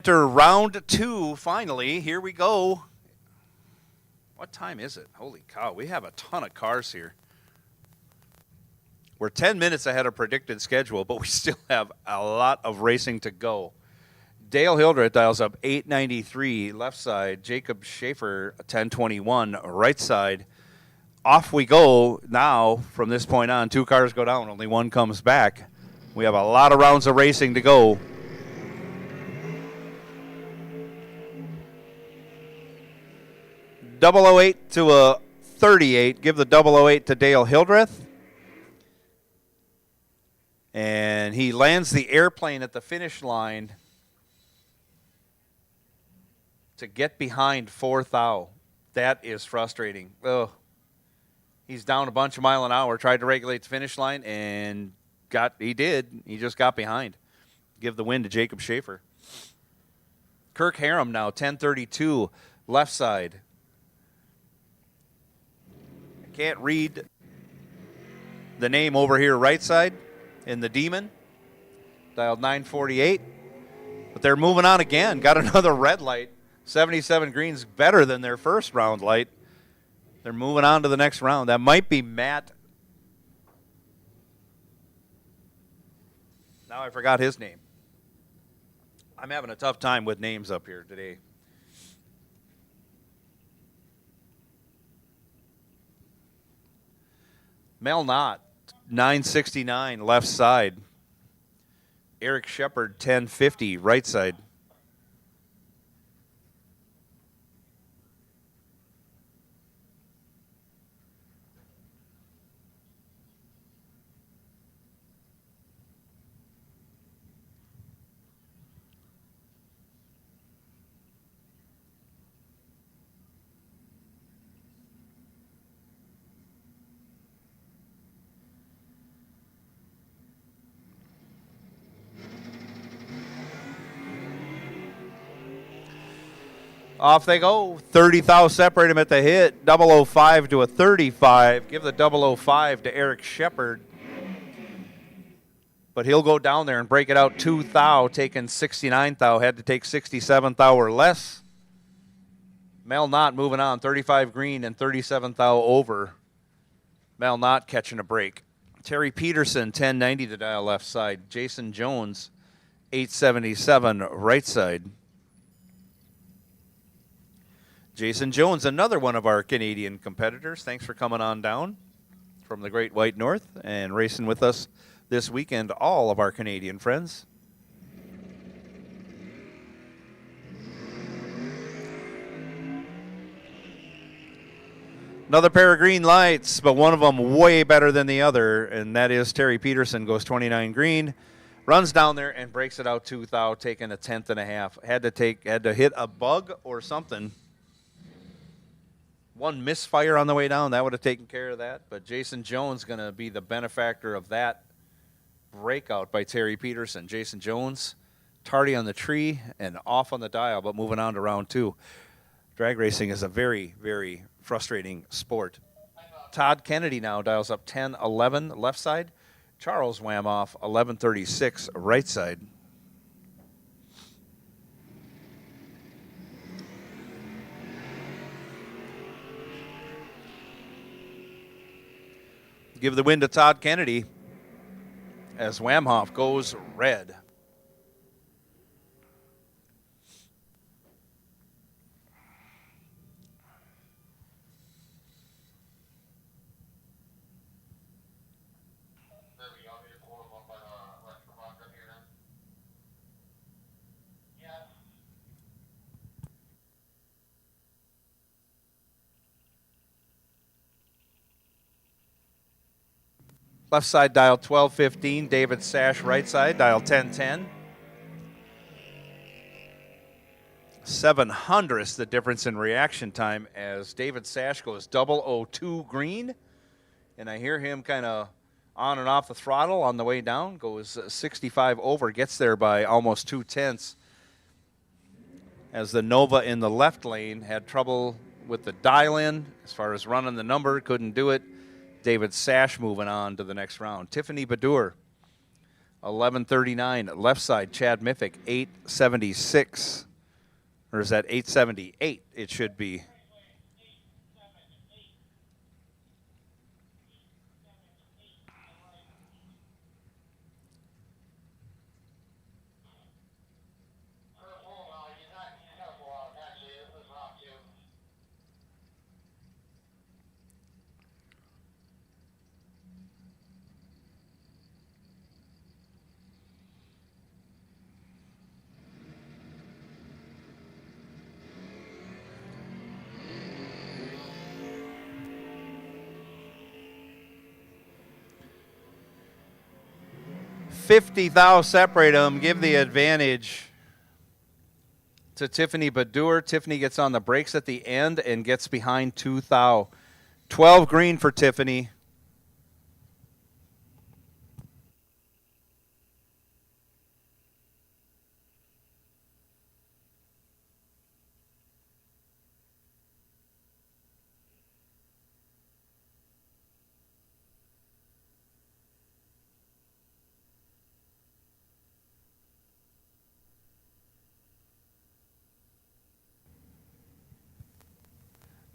enter round 2 finally. Here we go. What time is it? Holy cow, we have a ton of cars here. We're 10 minutes ahead of predicted schedule, but we still have a lot of racing to go. Dale Hildreth dials up 893 left side. Jacob Schaefer 1021 right side. Off we go now from this point on. 2 cars go down, only 1 comes back. We have a lot of rounds of racing to go. .008 to a 38. Give the .008 to Dale Hildreth. And he lands the airplane at the finish line to get behind 4th thou. That is frustrating. Ugh. He's down a bunch of mile an hour, tried to regulate the finish line, and he did. He just got behind. Give the win to Jacob Schaefer. Kirk Harum now, 1032, left side. I can't read the name over here, right side, in the Demon. Dialed 948. But they're moving on again. Got another red light. 77 green's better than their first round light. They're moving on to the next round. That might be Matt. Now I forgot his name. I'm having a tough time with names up here today. Mel Knott, 969, left side. Eric Shepard, 1050, right side. Off they go. 30 thou separate him at the hit. 005 to a 35. Give the 005 to Eric Shepard. But he'll go down there and break it out 2 thou, taking 69 thou. Had to take 67 thou or less. Mel Knott moving on. 35 green and 37 thou over. Mel Knott catching a break. Terry Peterson, 1090 to dial left side. Jason Jones, 877 right side. Jason Jones, another one of our Canadian competitors. Thanks for coming on down from the Great White North and racing with us this weekend, all of our Canadian friends. Another pair of green lights, but one of them way better than the other, and that is Terry Peterson goes 29 green, runs down there and breaks it out 2 thou, taking a 10th and a half. Had to hit a bug or something. One misfire on the way down, that would have taken care of that. But Jason Jones going to be the benefactor of that breakout by Terry Peterson. Jason Jones, tardy on the tree and off on the dial, but moving on to round 2. Drag racing is a very, very frustrating sport. Todd Kennedy now dials up 10-11 left side. Charles Whamoff 1136 right side. Give the win to Todd Kennedy as Whamoff goes red. Left side dial 1215, David Sash right side, dial 1010. 700ths the difference in reaction time as David Sash goes 002 green. And I hear him kind of on and off the throttle on the way down, goes 65 over, gets there by almost 2/10. As the Nova in the left lane had trouble with the dial-in as far as running the number, couldn't do it. David Sash moving on to the next round. Tiffany Badur, 1139. Left side, Chad Miffick, 876. Or is that 878? It should be. $50,000 separate them. Give the advantage to Tiffany Badur. Tiffany gets on the brakes at the end and gets behind 2,000. 12 green for Tiffany.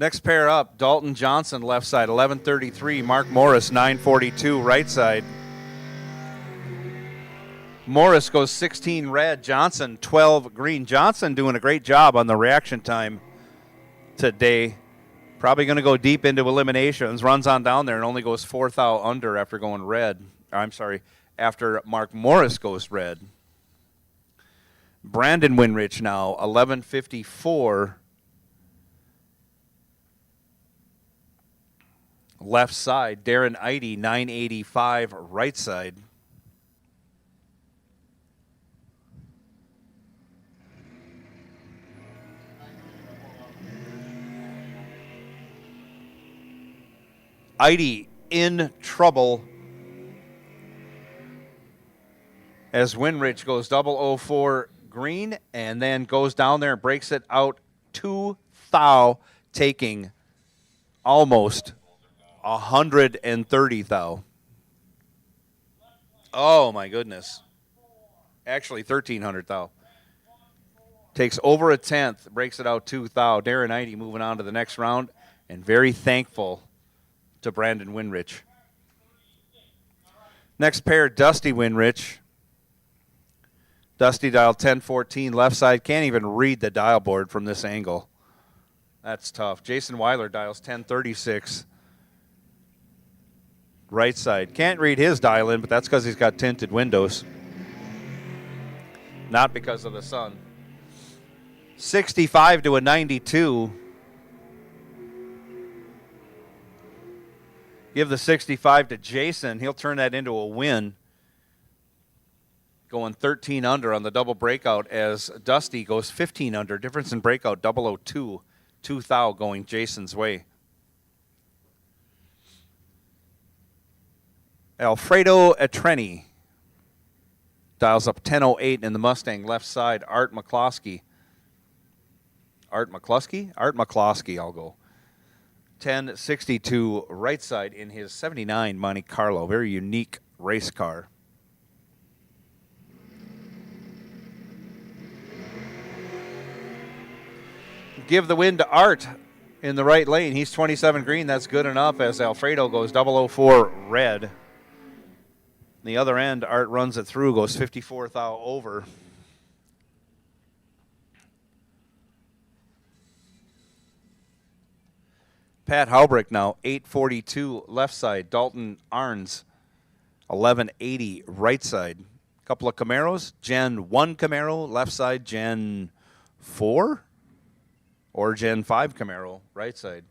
Next pair up, Dalton Johnson, left side, 1133. Mark Morris, 942, right side. Morris goes 16 red, Johnson 12 green. Johnson doing a great job on the reaction time today. Probably going to go deep into eliminations. Runs on down there and only goes 4,000 under after going red. I'm sorry, after Mark Morris goes red. Brandon Winrich now, 1154. Left side, Darren Eide, 985, right side. Eide in trouble as Winrich goes 004 green and then goes down there and breaks it out 2,000, taking almost 130,000. Oh my goodness. Actually 1,300,000. Takes over a tenth, breaks it out 2,000. Darren Eide moving on to the next round and very thankful to Brandon Winrich. Next pair, Dusty Winrich. Dusty dial 1014, left side. Can't even read the dial board from this angle. That's tough. Jason Weiler dials 1036. Right side. Can't read his dial in, but that's because he's got tinted windows. Not because of the sun. 65 to a 92. Give the 65 to Jason. He'll turn that into a win. Going 13 under on the double breakout as Dusty goes 15 under. Difference in breakout, 002. 2,000 going Jason's way. Alfredo Etreni dials up 1008 in the Mustang left side. Art McCloskey. Art McCloskey, I'll go. 1062 right side in his 79 Monte Carlo. Very unique race car. Give the win to Art in the right lane. He's 27 green. That's good enough as Alfredo goes 004 red. The other end, Art runs it through, goes 54,000 over. Pat Haubrick now, 842 left side. Dalton Arns, 1180 right side. Couple of Camaros. Gen 1 Camaro, left side. Gen 4 or Gen 5 Camaro, right side.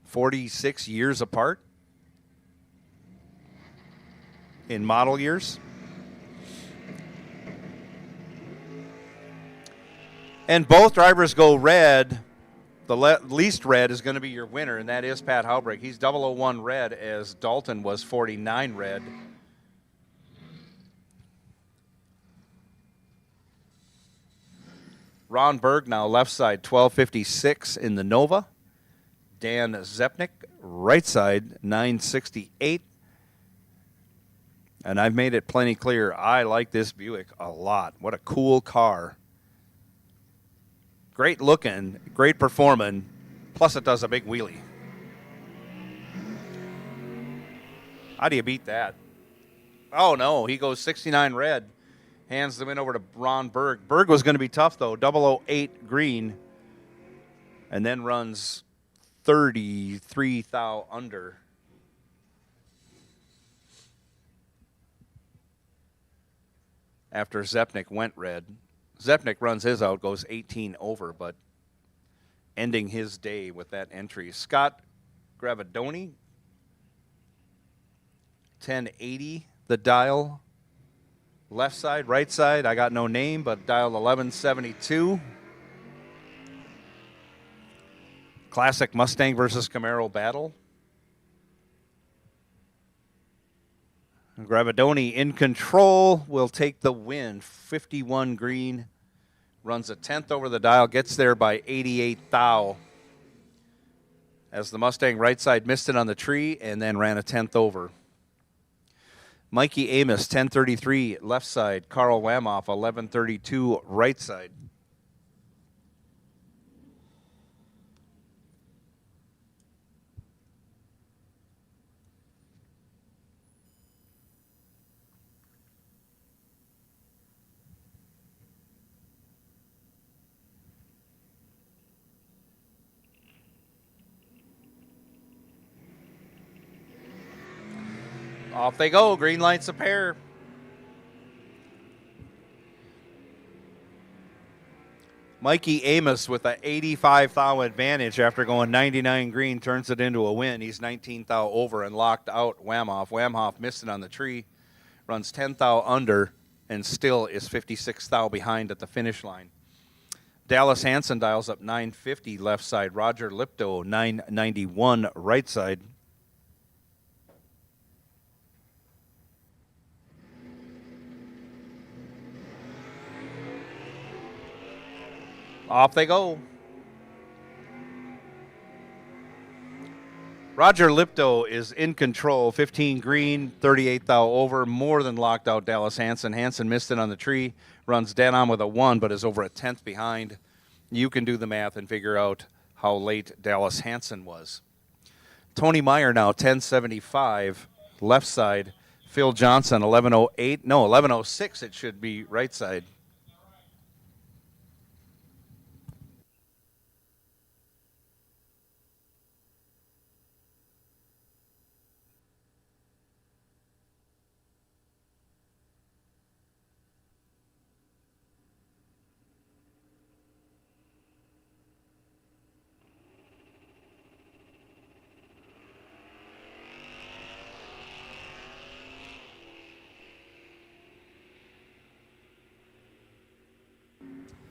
46 years apart in model years. And both drivers go red. The least red is going to be your winner, and that is Pat Haubrick. He's 001 red as Dalton was 49 red. Ron Berg now left side, 1256 in the Nova. Dan Zepnik, right side, 968. And I've made it plenty clear, I like this Buick a lot. What a cool car. Great looking, great performing, plus it does a big wheelie. How do you beat that? Oh, no, he goes 69 red. Hands the win over to Ron Berg. Berg was going to be tough, though. 008 green. And then runs 33 thou under. After Zepnik went red. Zepnik runs his out, goes 18 over, but ending his day with that entry. Scott Gravidoni, 1080, the dial. Left side, right side, I got no name, but dial 1172. Classic Mustang versus Camaro battle. Gravidoni in control will take the win. 51 green. Runs a 10th over the dial, gets there by 88 thou. As the Mustang right side missed it on the tree and then ran a 10th over. Mikey Amos, 1033 left side. Carl Wamoff, 1132 right side. Off they go. Green lights a pair. Mikey Amos with an 85 thou advantage after going 99 green turns it into a win. He's 19 thou over and locked out Wamoff. Wamoff missed it on the tree, runs 10 thou under, and still is 56 thou behind at the finish line. Dallas Hansen dials up 950 left side. Roger Lipto 991 right side. Off they go. Roger Lipto is in control. 15 green, 38 thou over. More than locked out Dallas Hansen. Hansen missed it on the tree. Runs dead on with a 1, but is over a 10th behind. You can do the math and figure out how late Dallas Hansen was. Tony Meyer now, 1075 left side. Phil Johnson, 1108. No, 1106 it should be right side.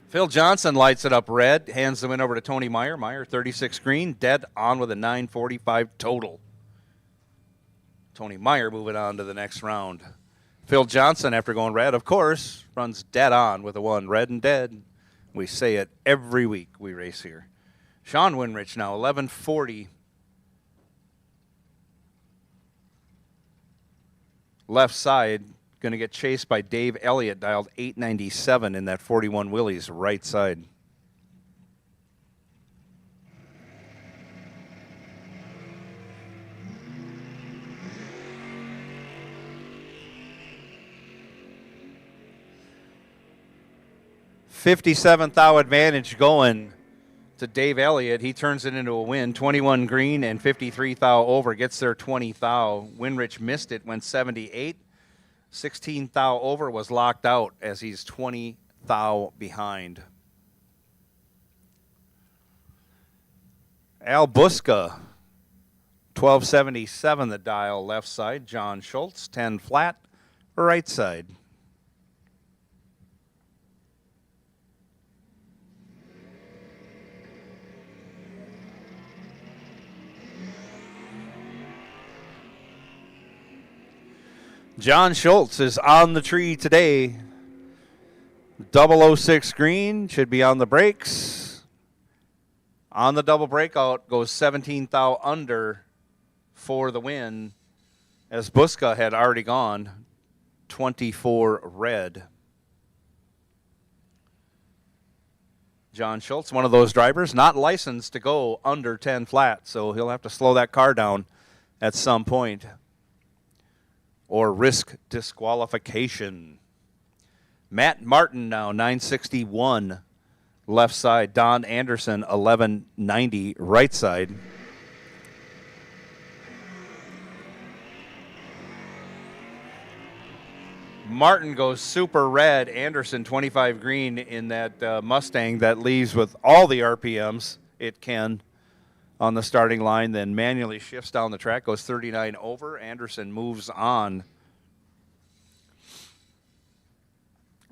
Phil Johnson lights it up red, hands the win over to Tony Meyer. Meyer, 36 green, dead on with a 945 total. Tony Meyer moving on to the next round. Phil Johnson, after going red, of course, runs dead on with a 1, red and dead. We say it every week we race here. Sean Winrich now, 1140. Left side. Going to get chased by Dave Elliott, dialed 897 in that 41 Willys right side. $57 thou advantage going to Dave Elliott. He turns it into a win. 21 green and 53 thou over. Gets there 20 thou. Winrich missed it, went 78. 16 thou over, was locked out as he's 20 thou behind. Al Buska, 1277 the dial left side. John Schultz, 10 flat right side. John Schultz is on the tree today. 006 green, should be on the brakes. On the double breakout, goes 17 thou under for the win, as Buska had already gone. 11-24 red. John Schultz, one of those drivers, not licensed to go under 10 flat, so he'll have to slow that car down at some point or risk disqualification. Matt Martin now, 961 left side. Don Anderson, 1190 right side. Martin goes super red. Anderson 25 green in that Mustang that leaves with all the RPMs it can on the starting line, then manually shifts down the track, goes 39 over. Anderson moves on.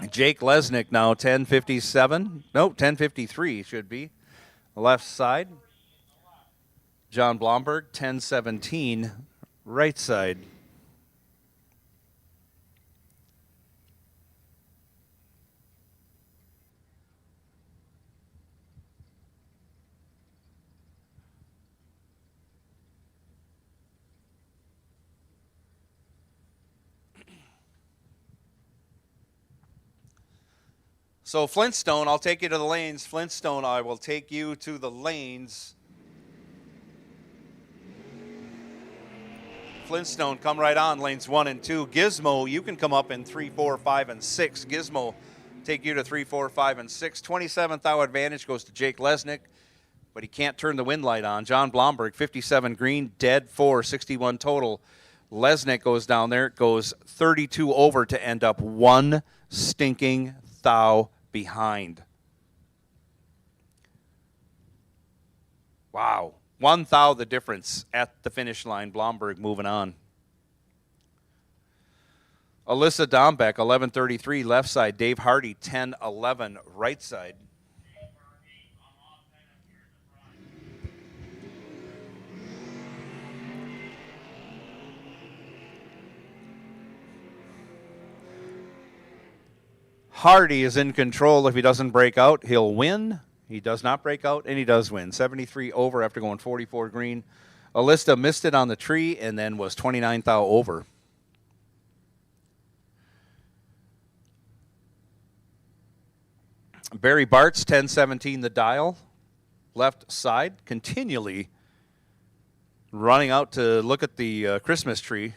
Jake Lesnick now 10:57. No, 10:53 should be. Left side. John Blomberg 10:17 right side. So Flintstone, I'll take you to the lanes. Flintstone, I will take you to the lanes. Flintstone, come right on, lanes 1 and 2. Gizmo, you can come up in 3, 4, 5, and 6. Gizmo, take you to 3, 4, 5, and 6. 27th hour advantage goes to Jake Lesnick, but he can't turn the wind light on. John Blomberg, 57 green, dead 4, 61 total. Lesnick goes down there, goes 32 over to end up one stinking thou behind. Wow. 1 thou the difference at the finish line. Blomberg moving on. Alyssa Dombeck, 11:33 left side. Dave Hardy, 10:11 right side. Hardy is in control. If he doesn't break out, he'll win. He does not break out, and he does win. 73 over after going 44 green. Alyssa missed it on the tree and then was 29 thou over. Barry Bartz, 10:17 the dial. Left side, continually running out to look at the Christmas tree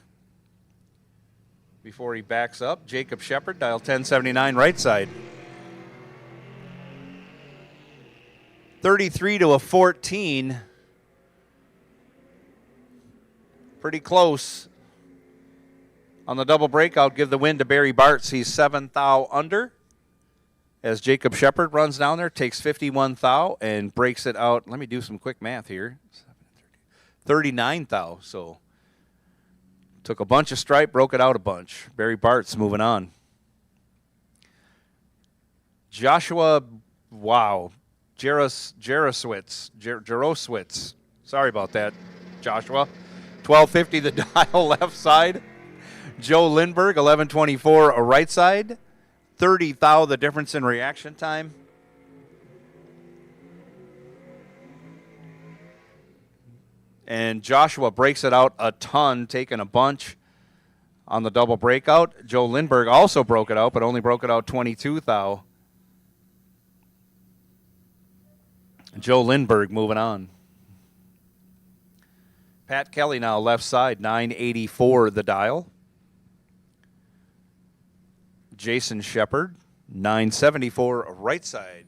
before he backs up. Jacob Shepard, dial 1079 right side. 33 to a 14. Pretty close. On the double breakout, give the win to Barry Bartz. He's 7 thou under. As Jacob Shepard runs down there, takes 51 thou and breaks it out. Let me do some quick math here. 39 thou, so took a bunch of stripe, broke it out a bunch. Barry Bartz moving on. Joshua, wow. Jaroswitz. Sorry about that, Joshua. 12:50 the dial left side. Joe Lindberg, 11:24 a right side. 30 thou the difference in reaction time. And Joshua breaks it out a ton, taking a bunch on the double breakout. Joe Lindberg also broke it out, but only broke it out 22 thou. Joe Lindberg moving on. Pat Kelly now left side, 984 the dial. Jason Shepard, 974 right side.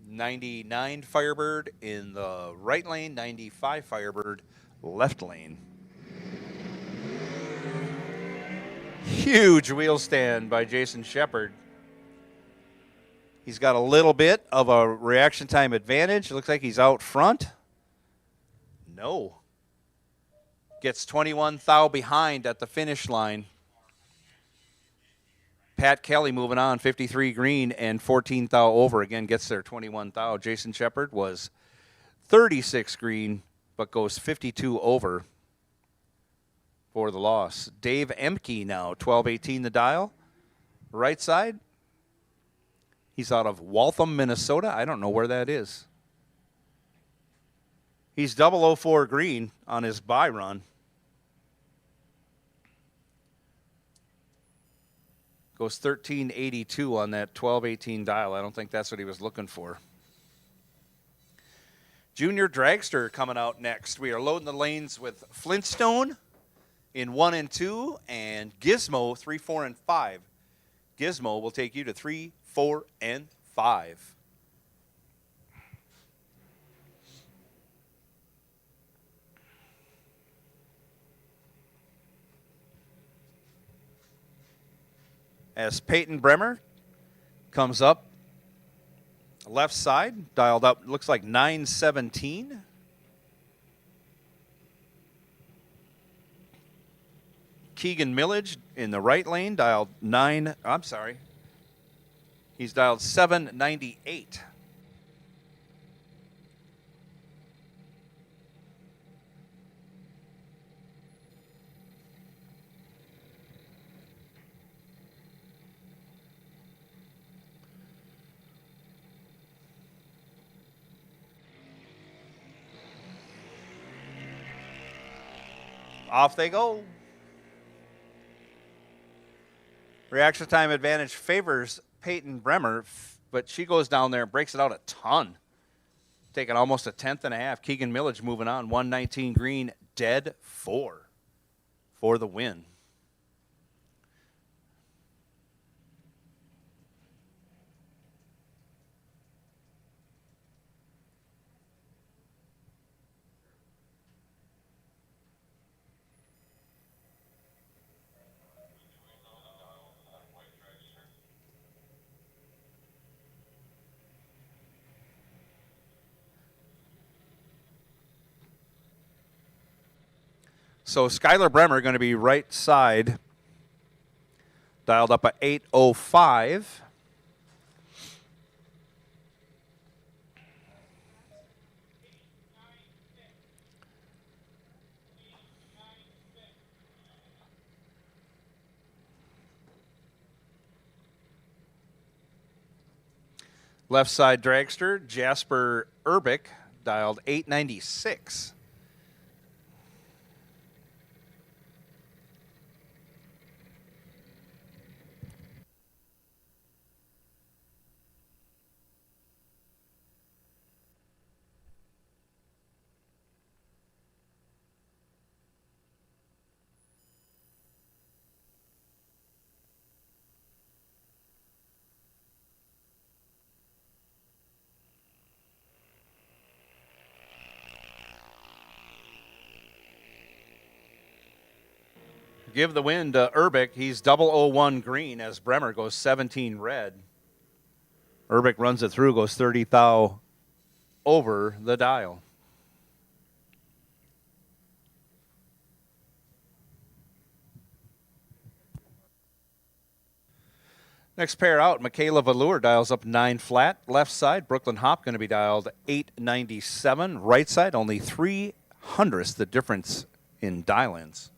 99 Firebird in the right lane, 95 Firebird left lane. Huge wheel stand by Jason Shepard. He's got a little bit of a reaction time advantage. Looks like he's out front. No. Gets 21 thou behind at the finish line. Pat Kelly moving on, 53 green and 14 thou over. Again, gets there 21 thou. Jason Shepard was 36 green, but goes 52 over for the loss. Dave Emke now, 12:18 the dial. Right side. He's out of Waltham, Minnesota. I don't know where that is. He's 004 green on his bye run. Goes 1382 on that 1218 dial. I don't think that's what he was looking for. Junior Dragster coming out next. We are loading the lanes with Flintstone in 1 and 2 and Gizmo 3, 4, and 5. Gizmo will take you to 3, 4, and 5. As Peyton Bremer comes up left side, dialed up, looks like 917. Keegan Millage in the right lane, dialed he's dialed 798. Off they go. Reaction time advantage favors Peyton Bremer, but she goes down there and breaks it out a ton. Taking almost a 10th and a half. Keegan Millage moving on. 119 green, dead 4 for the win. So Skylar Bremer going to be right side, dialed up at 805. Left side dragster, Jasper Urbick, dialed 896. Give the win to Urbick. He's 001 green as Bremer goes 17 red. Urbick runs it through, goes 30 thou over the dial. Next pair out, Michaela Valure dials up 9 flat. Left side, Brooklyn Hop going to be dialed 897. Right side, only 3/100ths the difference in dial-ins.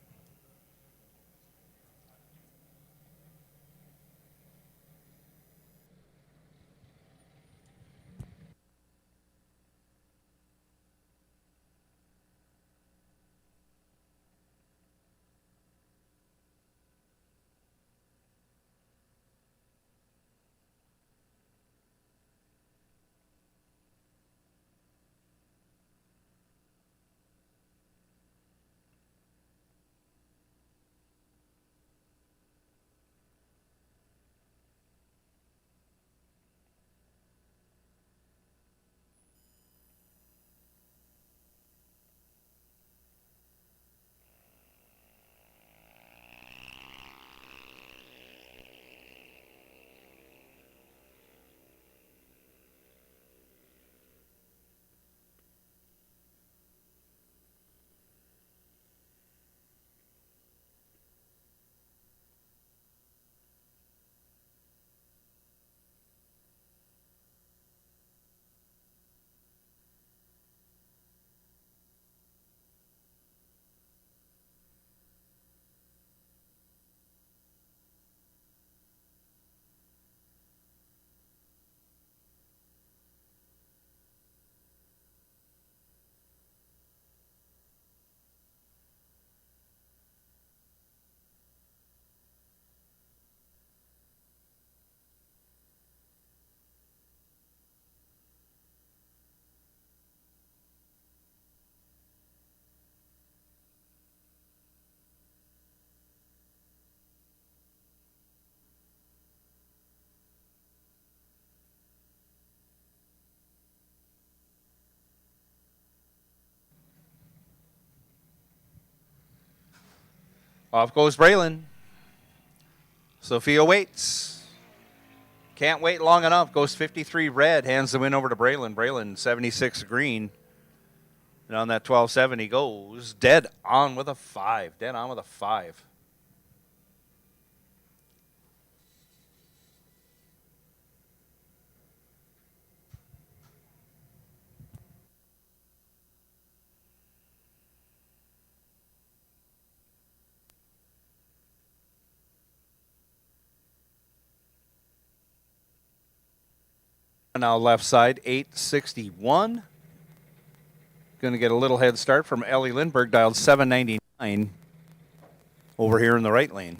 Off goes Braylon. Sophia waits. Can't wait long enough. Goes 53 red. Hands the win over to Braylon. Braylon 76 green. And on that 12-7 he goes. Dead on with a 5. Dead on with a 5. Now left side, 861. Going to get a little head start from Ellie Lindbergh, dialed 799 over here in the right lane.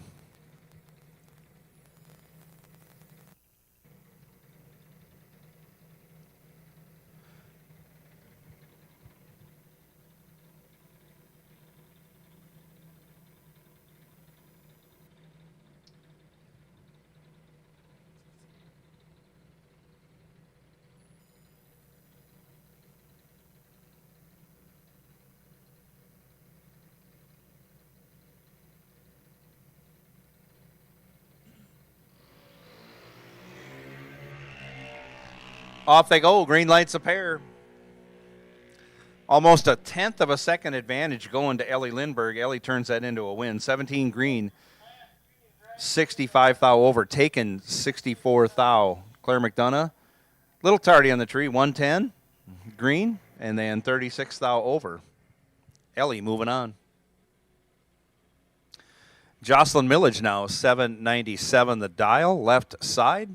Off they go. Green lights a pair. Almost a tenth of a second advantage going to Ellie Lindbergh. Ellie turns that into a win. 17 green, 65 thou over. Taken 64 thou. Claire McDonough, little tardy on the tree. 110 green, and then 36 thou over. Ellie moving on. Jocelyn Millage now, 797 the dial, left side.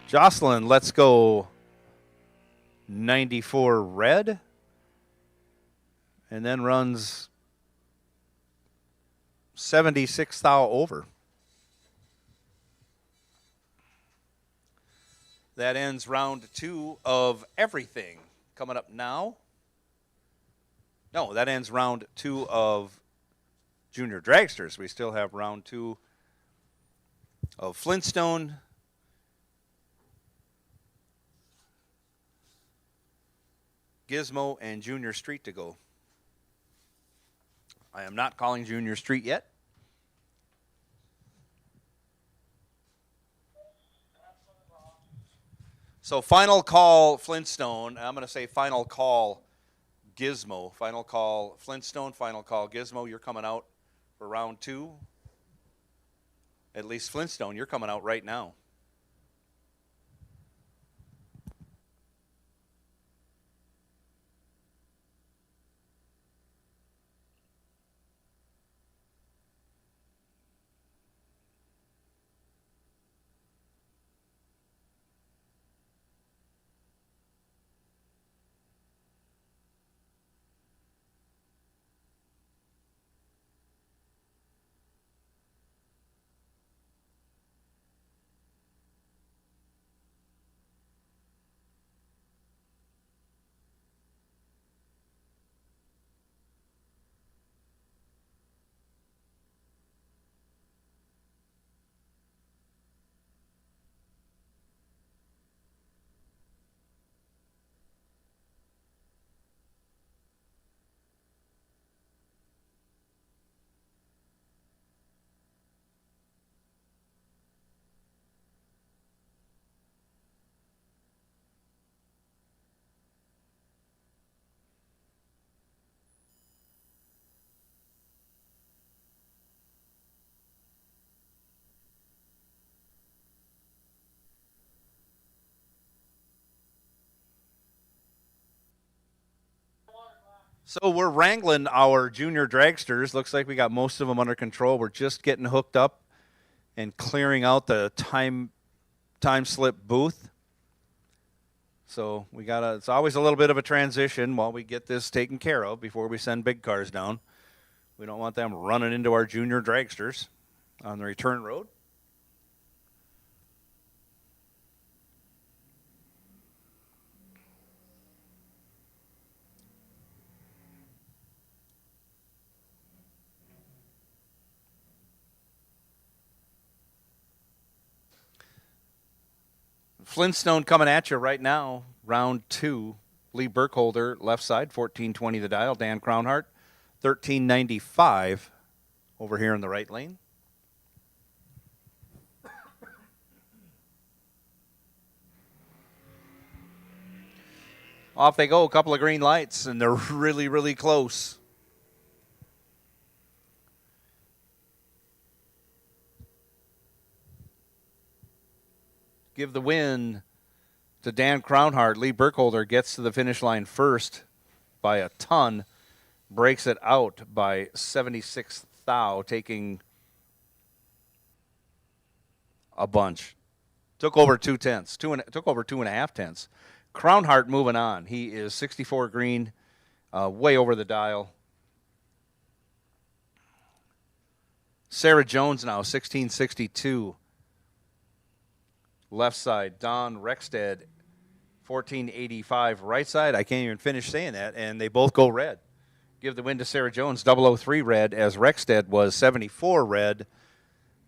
Jocelyn, let's go 94 red, and then runs 76 thou over. That ends round 2 of everything. Coming up now. No, that ends round 2 of Junior Dragsters. We still have round 2 of Flintstone, Gizmo, and Junior Street to go. I am not calling Junior Street yet. So final call Flintstone. I'm going to say final call Gizmo. Final call Flintstone. Final call Gizmo. You're coming out for round 2. At least Flintstone, you're coming out right now. So we're wrangling our junior dragsters. Looks like we got most of them under control. We're just getting hooked up and clearing out the time slip booth. So it's always a little bit of a transition while we get this taken care of before we send big cars down. We don't want them running into our junior dragsters on the return road. Flintstone coming at you right now. Round 2. Lee Burkholder, left side, 1420 the dial. Dan Crownhart, 1395 over here in the right lane. Off they go, a couple of green lights, and they're really, really close. Give the win to Dan Crownhart. Lee Burkholder gets to the finish line first by a ton, breaks it out by 76 thou, taking a bunch. Took over 2 tenths, took over 2.5 tenths. Crownhart moving on. He is 64 green, way over the dial. Sarah Jones now, 1662. Left side, Don Rexted, 1485. Right side, I can't even finish saying that, and they both go red. Give the win to Sarah Jones, 003 red, as Rexted was 74 red.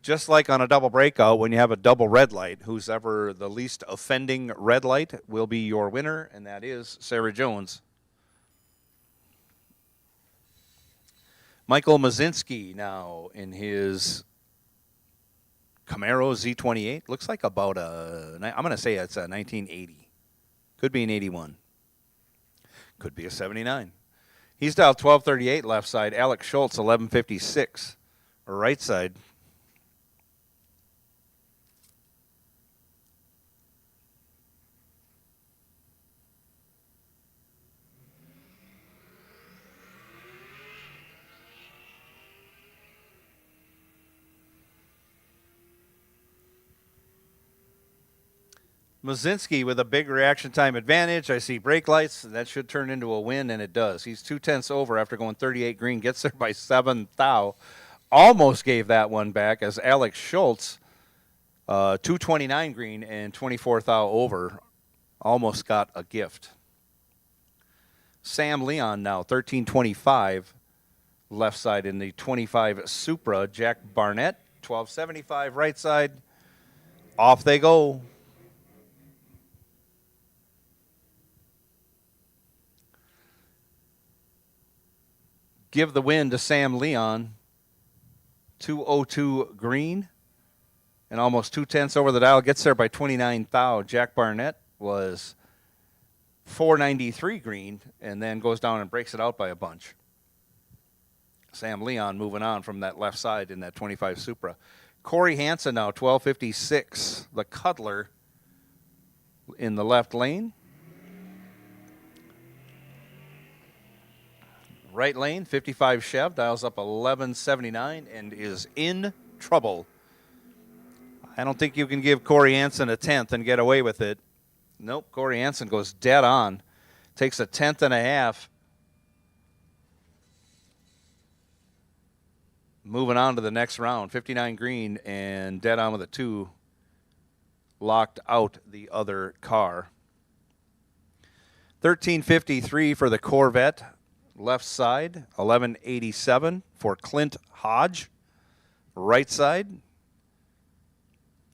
Just like on a double breakout, when you have a double red light, who's ever the least offending red light will be your winner, and that is Sarah Jones. Michael Mazinski now in his Camaro Z28. Looks like about I'm going to say it's a 1980. Could be an 81. Could be a 79. He's dialed 1238 left side. Alex Schultz, 1156 right side. Mazinski with a big reaction time advantage. I see brake lights. That should turn into a win, and it does. He's 2 tenths over after going 38 green. Gets there by 7 thou. Almost gave that one back as Alex Schultz, 229 green and 24 thou over, almost got a gift. Sam Leon now, 1325 left side in the 25 Supra. Jack Barnett, 1275 right side. Off they go. Give the win to Sam Leon, 202 green and almost 2 tenths over the dial. Gets there by 29 thou. Jack Barnett was 493 green and then goes down and breaks it out by a bunch. Sam Leon moving on from that left side in that 25 Supra. Corey Hansen now, 1256, the Cuddler in the left lane. Right lane, 55 Chev, dials up 1179 and is in trouble. I don't think you can give Corey Hansen a tenth and get away with it. Nope, Corey Hansen goes dead on. Takes a tenth and a half. Moving on to the next round, 59 green and dead on with a 2. Locked out the other car. 1353 for the Corvette. Left side, 1187 for Clint Hodge. Right side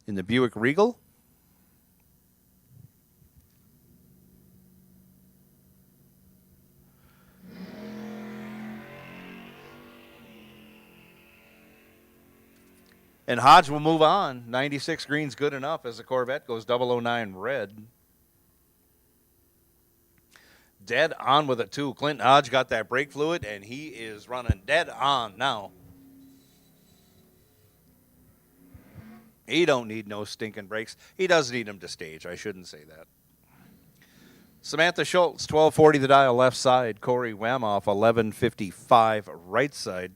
in the Buick Regal. And Hodge will move on. 96 green's good enough as the Corvette goes 009 red. Dead on with a 2. Clint Hodge got that brake fluid, and he is running dead on now. He don't need no stinking brakes. He does need them to stage. I shouldn't say that. Samantha Schultz, 1240 the dial left side. Corey Wamoff, 1155 right side.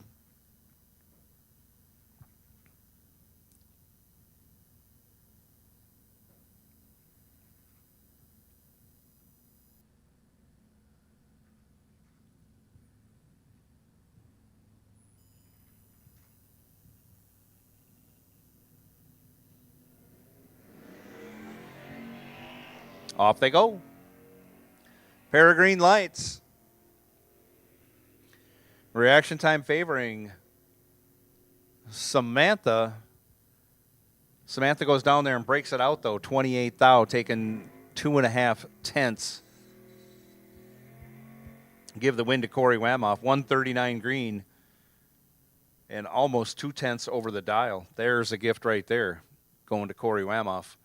Off they go. Pair of green lights. Reaction time favoring Samantha. Samantha goes down there and breaks it out, though. 28 thou, taking 2.5 tenths. Give the win to Corey Wamoff. 139 green and almost 2 tenths over the dial. There's a gift right there going to Corey Wamoff.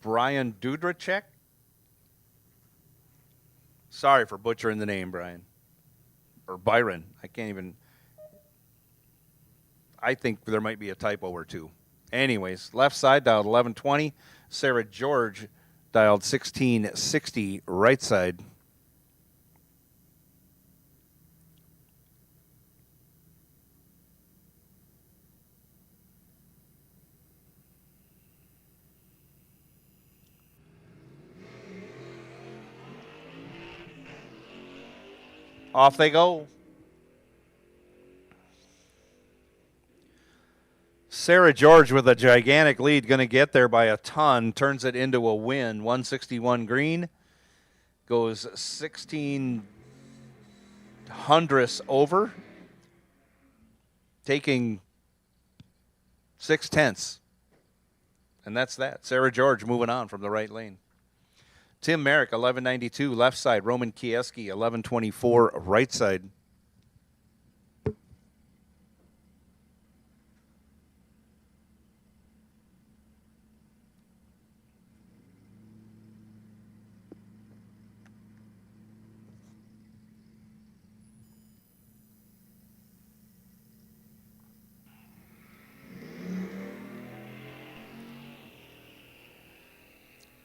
Brian Dudrachek. Sorry for butchering the name, Brian. Or Byron. I can't even. I think there might be a typo or two. Anyways, left side dialed 1120. Sarah George dialed 1660. Right side. Off they go. Sarah George with a gigantic lead, going to get there by a ton, turns it into a win. 161 green, goes 16 hundredths over, taking 6 tenths. And that's that. Sarah George moving on from the right lane. Tim Merrick, 1192, left side. Roman Kieski, 1124, right side.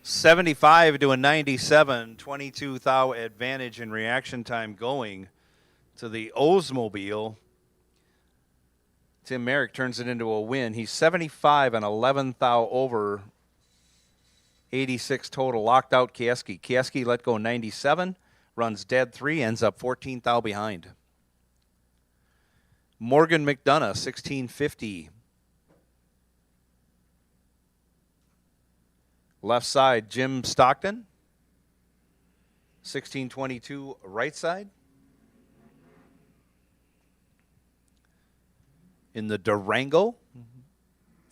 $75 to a 97, 22 thou advantage in reaction time going to the Oldsmobile. Tim Merrick turns it into a win. He's 75 and 11 thou over, 86 total. Locked out Kieski. Kieski let go 97, runs dead 3, ends up 14 thou behind. Morgan McDonough, 1650. Left side, Jim Stockton, 1622, right side. In the Durango,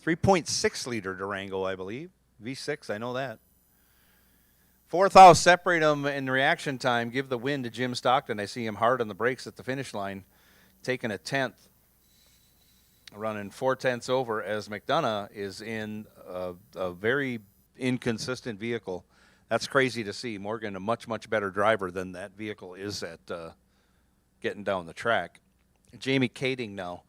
3.6 liter Durango, I believe. V6, I know that. 4th house, separate them in reaction time. Give the win to Jim Stockton. I see him hard on the brakes at the finish line, taking a 10th. Running 4 tenths over as McDonough is in a very inconsistent vehicle. That's crazy to see. Morgan, a much, much better driver than that vehicle is at getting down the track. Jamie Kading now,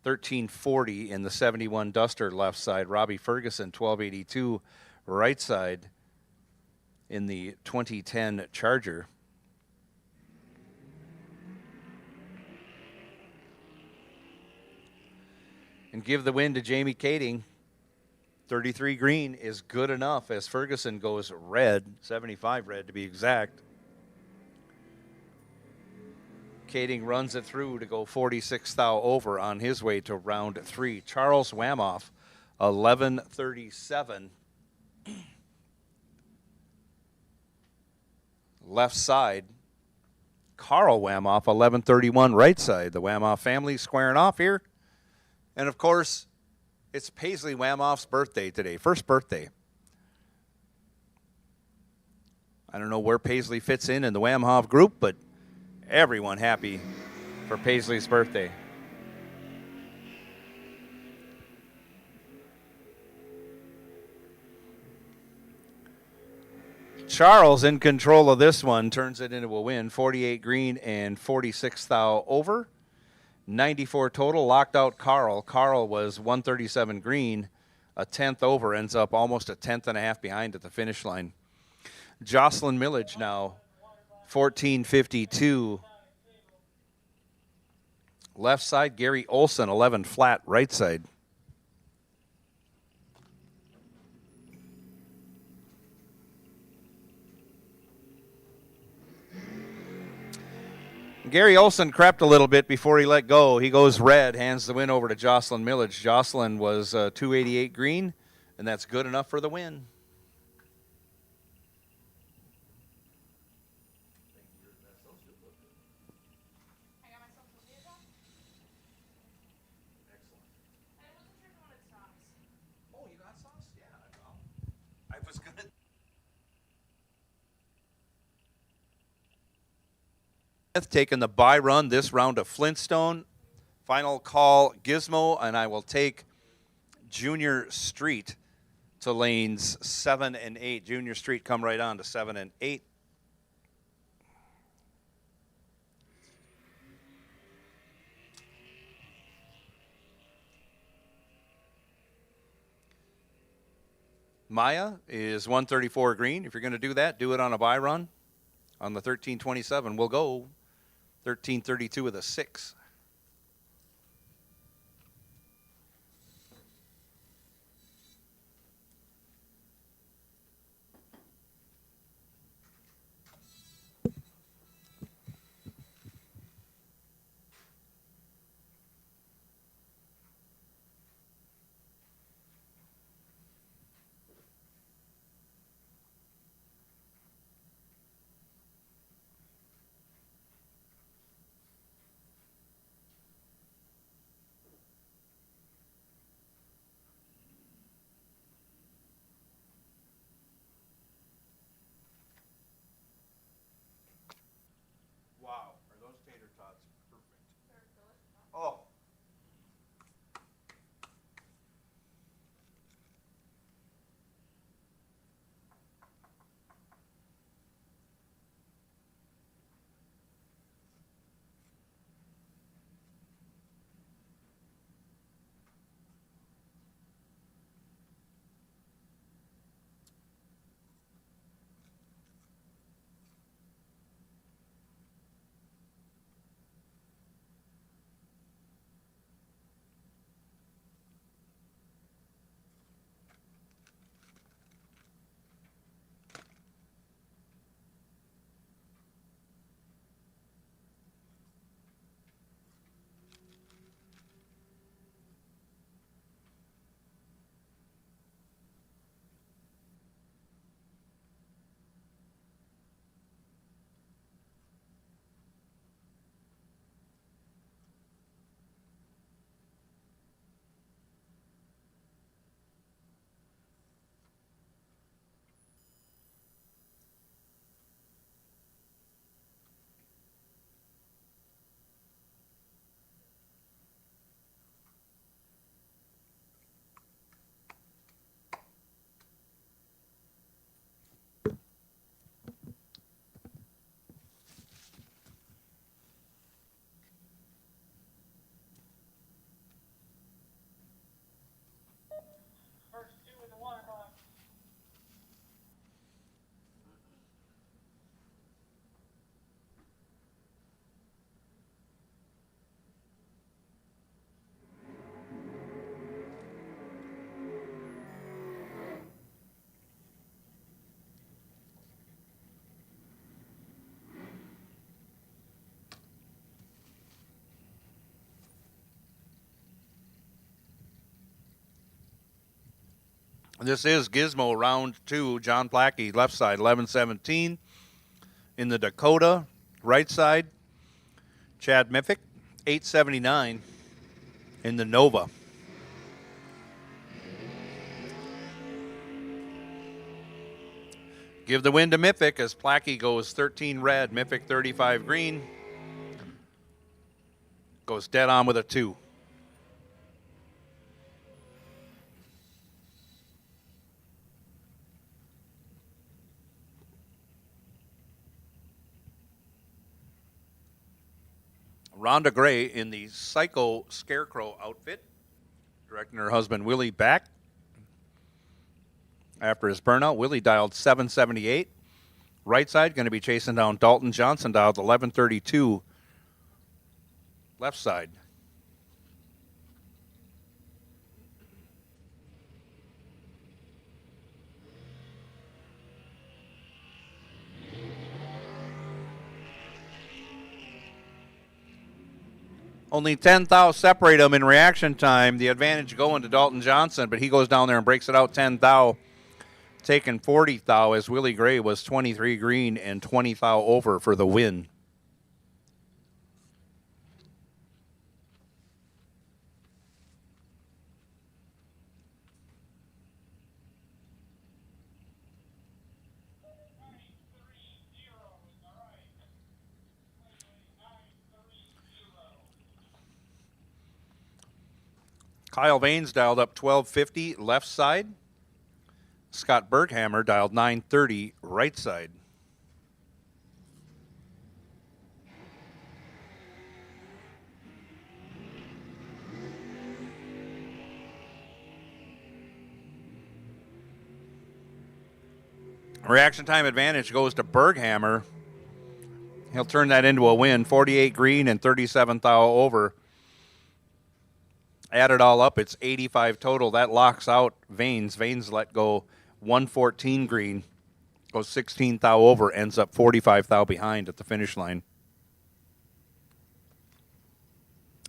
1340 in the 71 Duster left side. Robbie Ferguson, 1282 right side in the 2010 Charger. And give the win to Jamie Kading. 33 green is good enough as Ferguson goes red, 75 red to be exact. Kading runs it through to go 46 thou over on his way to round 3. Charles Wamoff, 1137. Left side. Carl Wamoff, 1131 right side. The Wamoff family squaring off here. And of course, it's Paisley Wamoff's birthday today, first birthday. I don't know where Paisley fits in the Wamhoff group, but everyone happy for Paisley's birthday. Charles in control of this one, turns it into a win, 48 green and 46 thou over. 94 total, locked out Carl. Carl was 137 green, a 10th over, ends up almost a 10th and a half behind at the finish line. Jocelyn Millage now, 1452. Left side, Gary Olson, 11 flat, right side. Gary Olson crept a little bit before he let go. He goes red, hands the win over to Jocelyn Millage. Jocelyn was 288 green, and that's good enough for the win. Smith taking the bye run this round of Flintstone. Final call, Gizmo, and I will take Junior Street to lanes 7 and 8. Junior Street come right on to 7 and 8. Maya is 134 green. If you're going to do that, do it on a bye run. On the 1327, we'll go 1332 with a 6. Wow, are those tater tots perfect? Oh. This is Gizmo round 2. John Plackey, left side, 1117. In the Dakota, right side, Chad Miffick, 879. In the Nova. Give the win to Miffick as Plackey goes 13 red, Miffick 35 green. Goes dead on with a 2. Rhonda Gray in the Psycho Scarecrow outfit, directing her husband Willie back. After his burnout, Willie dialed 778. Right side going to be chasing down Dalton Johnson, dialed 1132. Left side. Only 10 thou separate them in reaction time. The advantage going to Dalton Johnson, but he goes down there and breaks it out 10 thou, taking 40 thou as Willie Gray was 23 green and 20 thou over for the win. Kyle Vanes dialed up 1250 left side. Scott Berghammer dialed 930 right side. Reaction time advantage goes to Berghammer. He'll turn that into a win. 48 green and 37 thou over. Add it all up, it's 85 total. That locks out Vanes. Vanes let go 114 green, goes 16 thou over, ends up 45 thou behind at the finish line.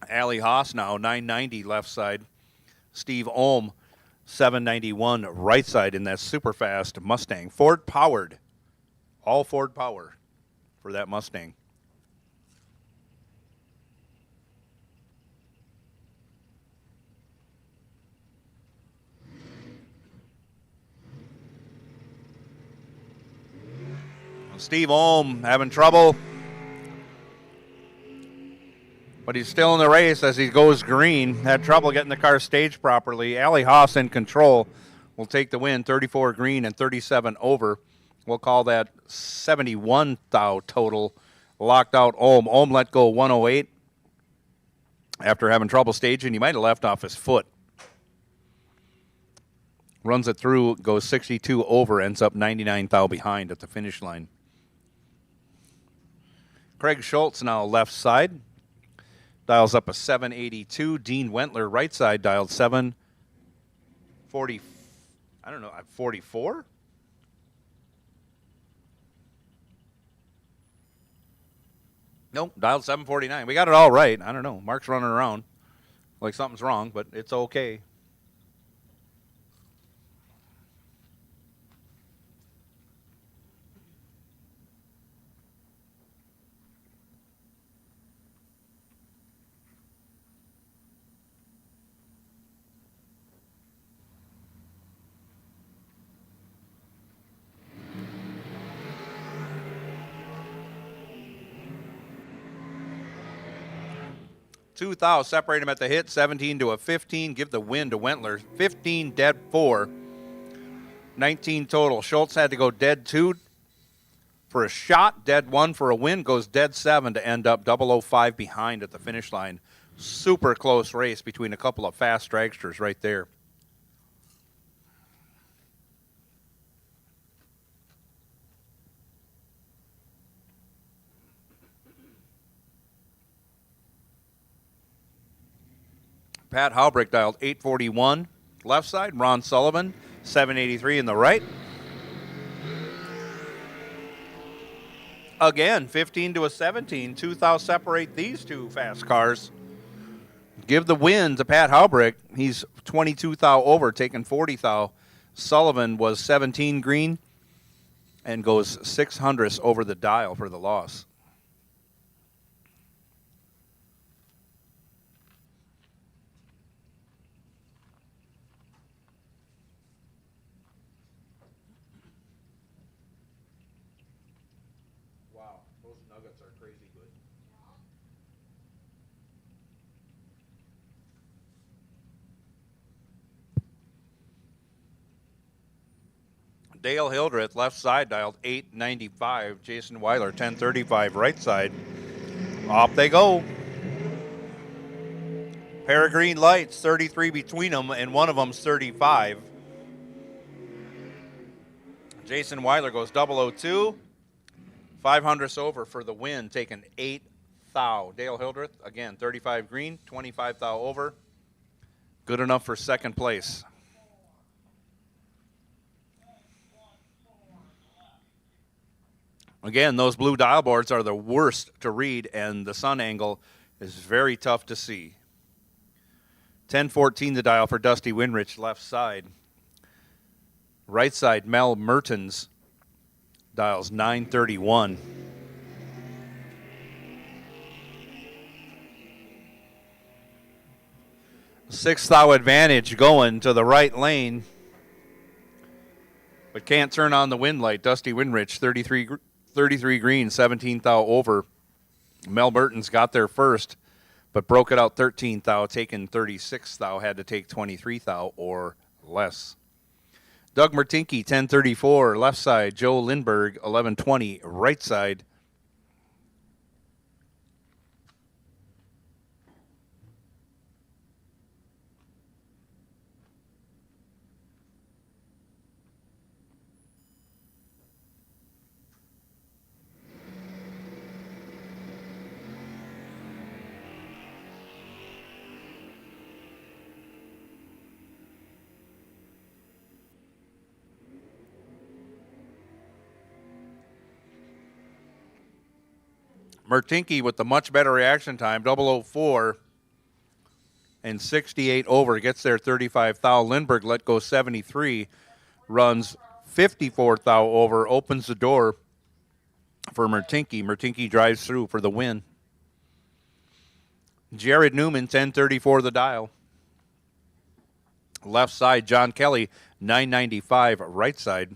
Allie Haas now 990 left side. Steve Ohm 791 right side in that super fast Mustang. Ford powered. All Ford power for that Mustang. Steve Ohm having trouble, but he's still in the race as he goes green. Had trouble getting the car staged properly. Allie Haas in control will take the win, 34 green and 37 over. We'll call that 71 thou total. Locked out Ohm. Ohm let go 108 after having trouble staging. He might have left off his foot. Runs it through, goes 62 over, ends up 99 thou behind at the finish line. Craig Schultz now left side. Dials up a 782. Dean Wentler right side dialed 740. I don't know, 44? Nope, dialed 749. We got it all right. I don't know. Mark's running around like something's wrong, but it's okay. Two thou separate him at the hit, 17 to a 15. Give the win to Wentler. 15 dead 4. 19 total. Schultz had to go dead 2 for a shot, dead 1 for a win, goes dead 7 to end up 005 behind at the finish line. Super close race between a couple of fast dragsters right there. Pat Haubrick dialed 841 left side. Ron Sullivan 783 in the right. Again, 15 to a 17. 2 thou separate these two fast cars. Give the win to Pat Haubrick. He's 22 thou over, taking 40 thou. Sullivan was 17 green and goes 600 over the dial for the loss. Wow, those nuggets are crazy good. Dale Hildreth, left side, dialed 895. Jason Weiler, 1035, right side. Off they go. Pair of green lights, 33 between them, and one of them's 35. Jason Weiler goes 002. 500 over for the win, taking 8 thou. Dale Hildreth, again, 35 green, 25 thou over. Good enough for second place. Again, those blue dial boards are the worst to read, and the sun angle is very tough to see. 1014 the dial for Dusty Winrich, left side. Right side, Mel Mertens dials 931. Six thou advantage going to the right lane, but can't turn on the wind light. Dusty Winrich, 33 green, 17 thou over. Mel Mertens got there first. but broke it out 13 thou, taken 36 thou, had to take 23 thou or less. Doug Mertinke, 1034, left side. Joe Lindberg, 1120, right side. Mertinke with the much better reaction time, 004 and 68 over, gets there 35 thou. Lindbergh let go 73, runs 54 thou over, opens the door for Mertinke. Mertinke drives through for the win. Jared Newman, 1034 the dial. Left side, John Kelly, 995, right side.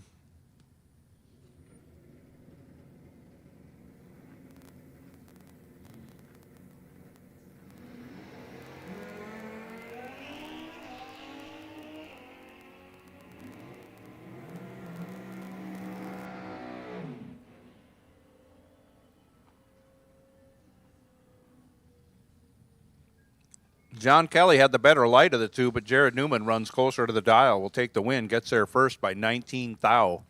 John Kelly had the better light of the two, but Jared Newman runs closer to the dial. Will take the win. Gets there first by 19 thou.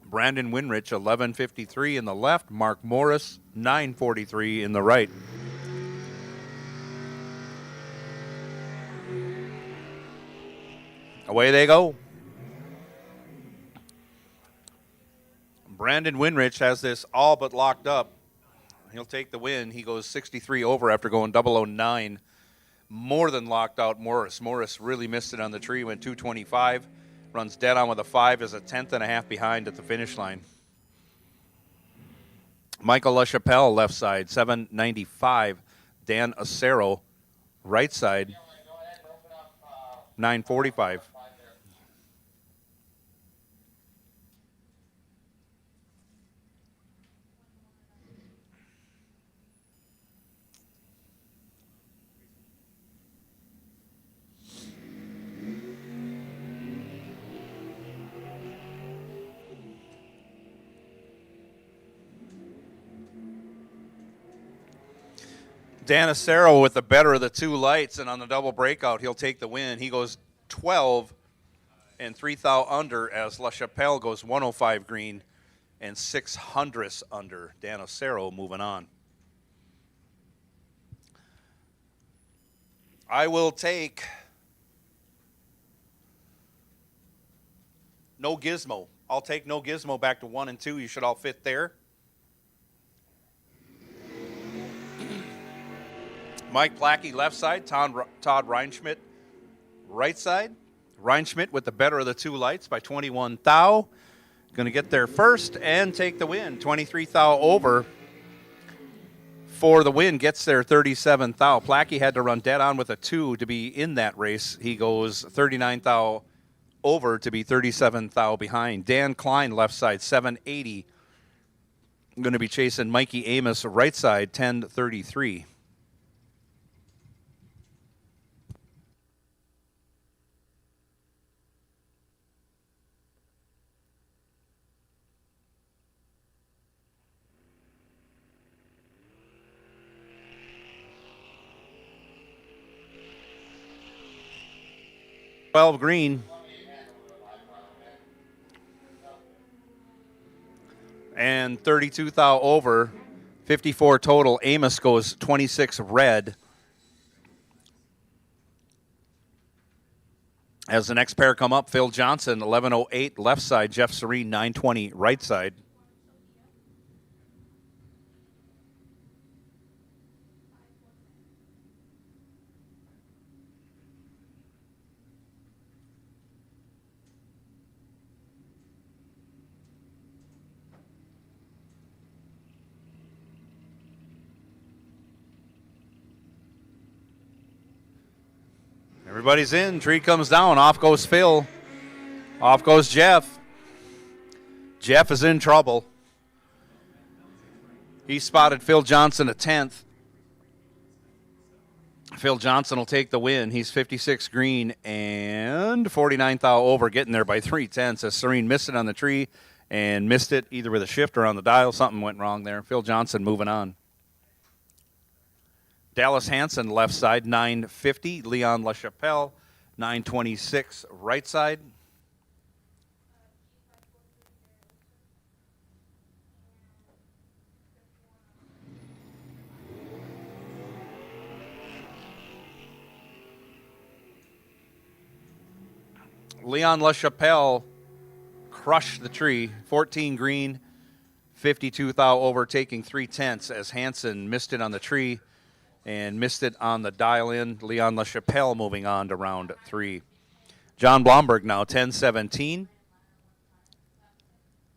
Brandon Winrich, 1153 in the left. Mark Morris, 943 in the right. Away they go. Brandon Winrich has this all but locked up. He'll take the win. He goes 63 over after going 009. More than locked out Morris. Morris really missed it on the tree, went 225. Runs dead on with a 5, is a tenth and a half behind at the finish line. Michael LaChapelle, left side, 795. Dan Acero, right side, 945. Dan Acero with the better of the two lights, and on the double breakout, he'll take the win. He goes 12 and 3 thou under as LaChapelle goes 105 green and 600 under. Dan Acero moving on. I will take No Gizmo. I'll take No Gizmo back to 1 and 2. You should all fit there. Mike Plackey, left side. Todd Reinschmidt, right side. Reinschmidt with the better of the two lights by 21 thou. Going to get there first and take the win. 23 thou over for the win. Gets there 37 thou. Plackey had to run dead on with a 2 to be in that race. He goes 39 thou over to be 37 thou behind. Dan Klein, left side, 780. Going to be chasing Mikey Amos, right side, 1033. Green. And 32 thou over, 54 total. Amos goes 26 red. As the next pair come up, Phil Johnson, 1108 left side, Jeff Serene, 920 right side. Everybody's in. Tree comes down. Off goes Phil. Off goes Jeff. Jeff is in trouble. He spotted Phil Johnson at 10th. Phil Johnson will take the win. He's 56 green and 49th thou over, getting there by 3/10 as Serene missed it on the tree and missed it either with a shift or on the dial. Something went wrong there. Phil Johnson moving on. Dallas Hansen, left side, 950. Leon LaChapelle, 926, right side. Leon LaChapelle crushed the tree, 14 green, 52 thou over, taking 3/10 as Hansen missed it on the tree and missed it on the dial-in. Leon LaChapelle moving on to round 3. John Blomberg now 10-17.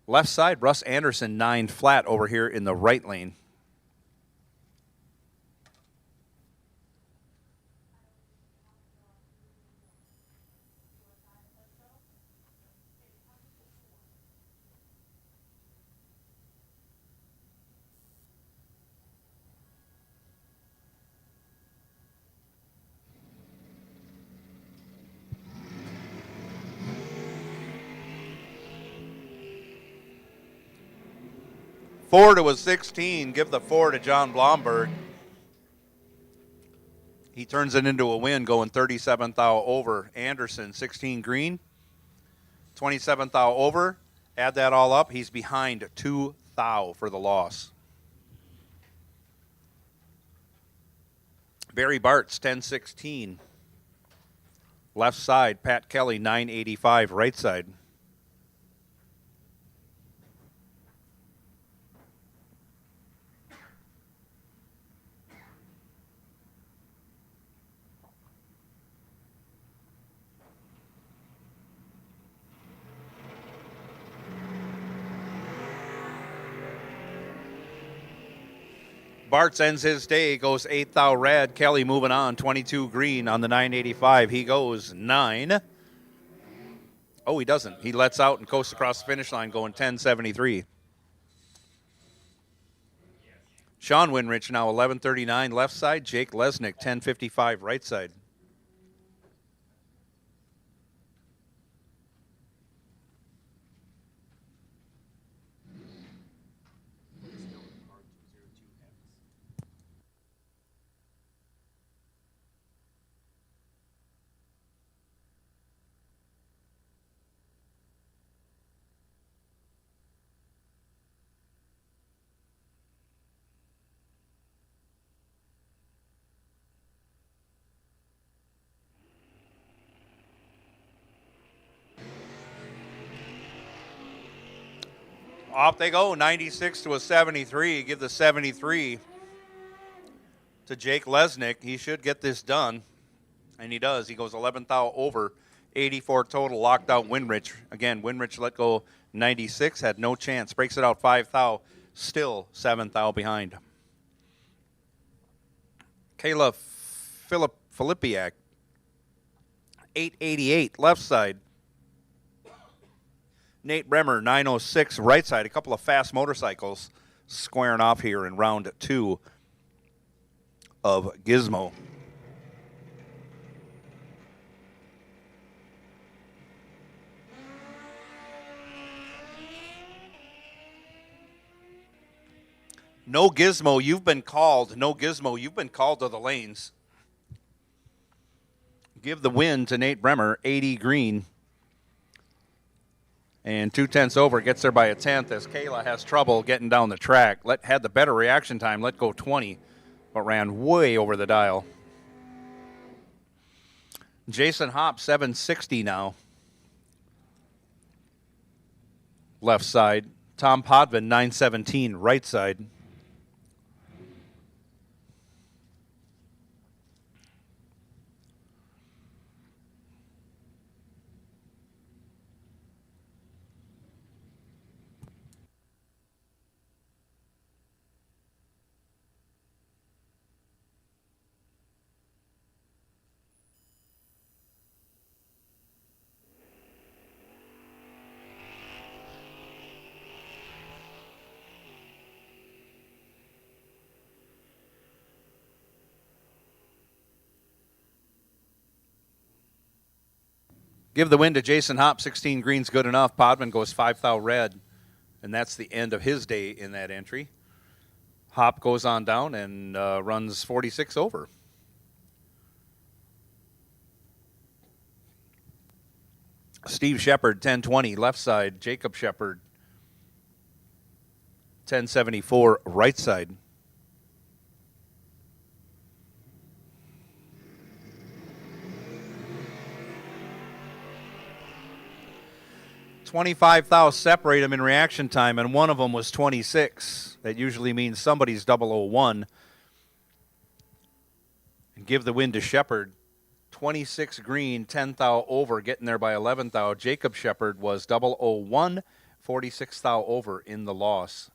Left side, Russ Anderson 9 flat over here in the right lane. Four to a 16. Give the 4 to John Blomberg. He turns it into a win, going 37th thou over. Anderson, 16 green, 27th thou over. Add that all up. He's behind 2 thou for the loss. Barry Bartz, 10-16. Left side, Pat Kelly, 985, right side. Bartz ends his day, goes 8 thou red. Kelly moving on, 22 green on the 985. He goes 9. Oh, he doesn't. He lets out and coasts across the finish line, going 10-73. Sean Winrich now 11:39 left side. Jake Lesnick 10:55 right side. Off they go, 96 to a 73. Give the 73 to Jake Lesnick. He should get this done, and he does. He goes 11th thou over, 84 total, locked out Winrich. Again, Winrich let go 96, had no chance. Breaks it out 5 thou, still 7 thou behind. Kayla Filippiak, 888 left side. Nate Bremer, 906 right side. A couple of fast motorcycles squaring off here in round 2 of Gizmo. No Gizmo, you've been called. No Gizmo, you've been called to the lanes. Give the win to Nate Bremer, 80 green. And 2/10 over, gets there by a 10th as Kayla has trouble getting down the track. Had the better reaction time, let go 20, but ran way over the dial. Jason Hopp, 760 now. Left side. Tom Podvin, 917, right side. Give the win to Jason Hop, 16 green's good enough. Podman goes 5 thou red, and that's the end of his day in that entry. Hop goes on down and runs 46 over. Steve Shepard, 1020, left side. Jacob Shepard, 1074, right side. $25 thou separate them in reaction time, and one of them was 26. That usually means somebody's 001. And give the win to Shepard. 26 green, 10 thou over, getting there by 11 thou. Jacob Shepard was 001, 46 thou over in the loss.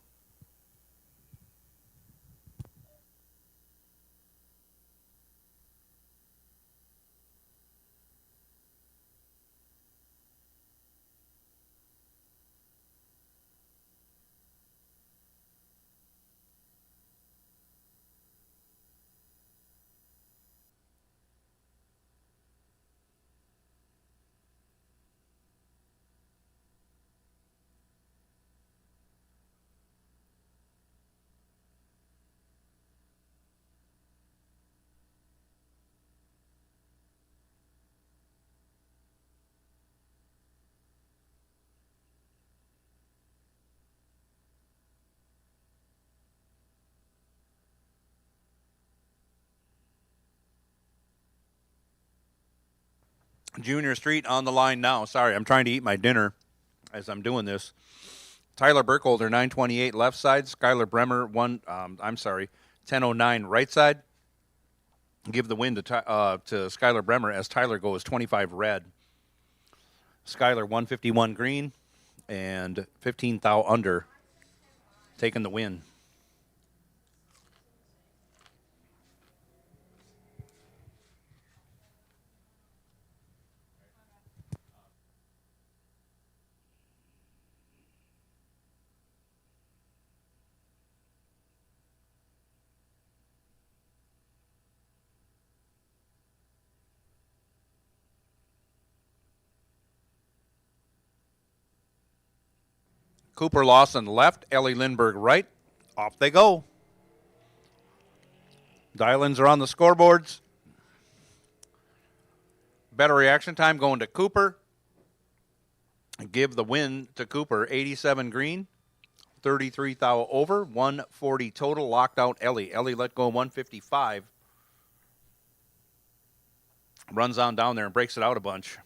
Junior Street on the line now. Sorry, I'm trying to eat my dinner as I'm doing this. Tyler Burkholder, 928 left side. Skylar Bremer, 1009 right side. Give the win to Skylar Bremer as Tyler goes 25 red. Skylar 151 green and 15 thou under, taking the win. Cooper Lawson left, Ellie Lindbergh right. Off they go. Dial-ins are on the scoreboards. Better reaction time going to Cooper. Give the win to Cooper, 87 green, 33 thou over, 140 total. Locked out Ellie. Ellie let go 155. Runs on down there and breaks it out a bunch.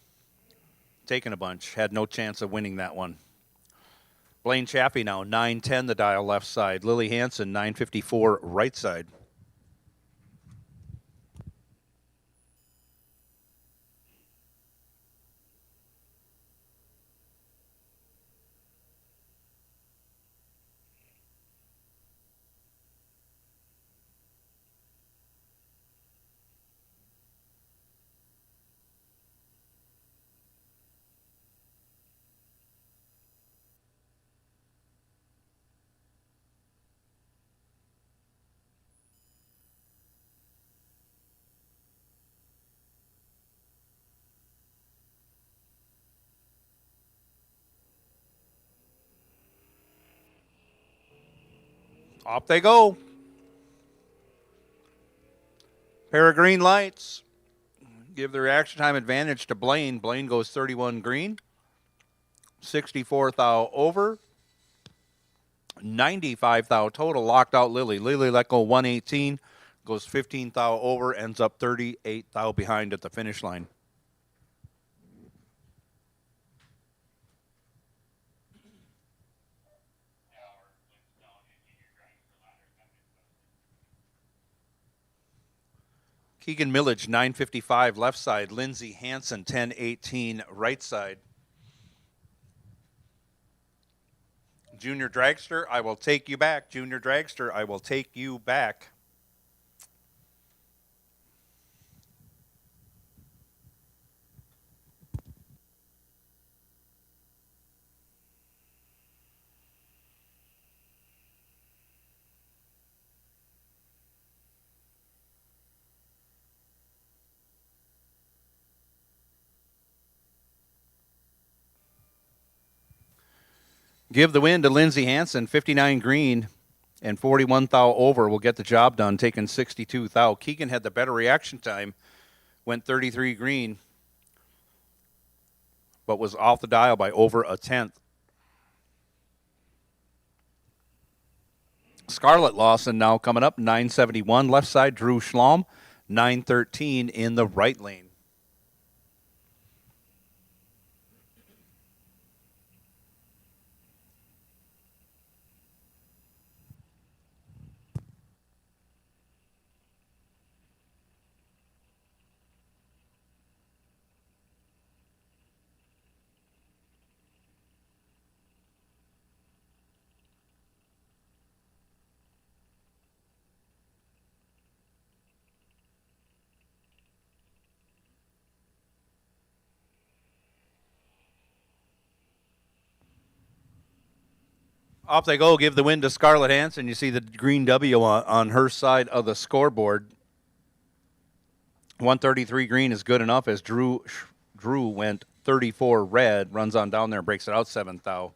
Taking a bunch. Had no chance of winning that one. Blaine Chaffee now, 910 the dial left side. Lily Hansen, 954 right side. Off they go. Pair of green lights. Give the reaction time advantage to Blaine. Blaine goes 31 green. 64 thou over. 95 thou total. Locked out Lily. Lily let go 118. Goes 15 thou over. Ends up 38 thou behind at the finish line. Keegan Millage, 955 left side. Lindsey Hansen, 1018 right side. Junior Dragster, I will take you back. Junior Dragster, I will take you back. Give the win to Lindsey Hansen, 59 green and 41 thou over will get the job done, taking 62 thou. Keegan had the better reaction time, went 33 green, but was off the dial by over a tenth. Scarlett Lawson now coming up, 971. Left side, Drew Schlom, 913 in the right lane. Off they go, give the win to Scarlett Hansen. You see the green W on her side of the scoreboard. 133 green is good enough as Drew went 34 red, runs on down there, breaks it out 7 thou.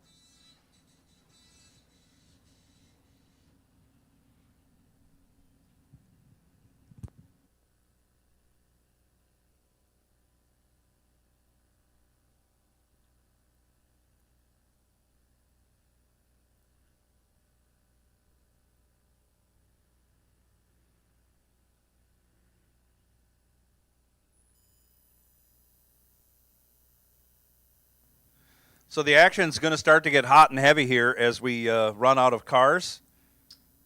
So the action's going to start to get hot and heavy here as we run out of cars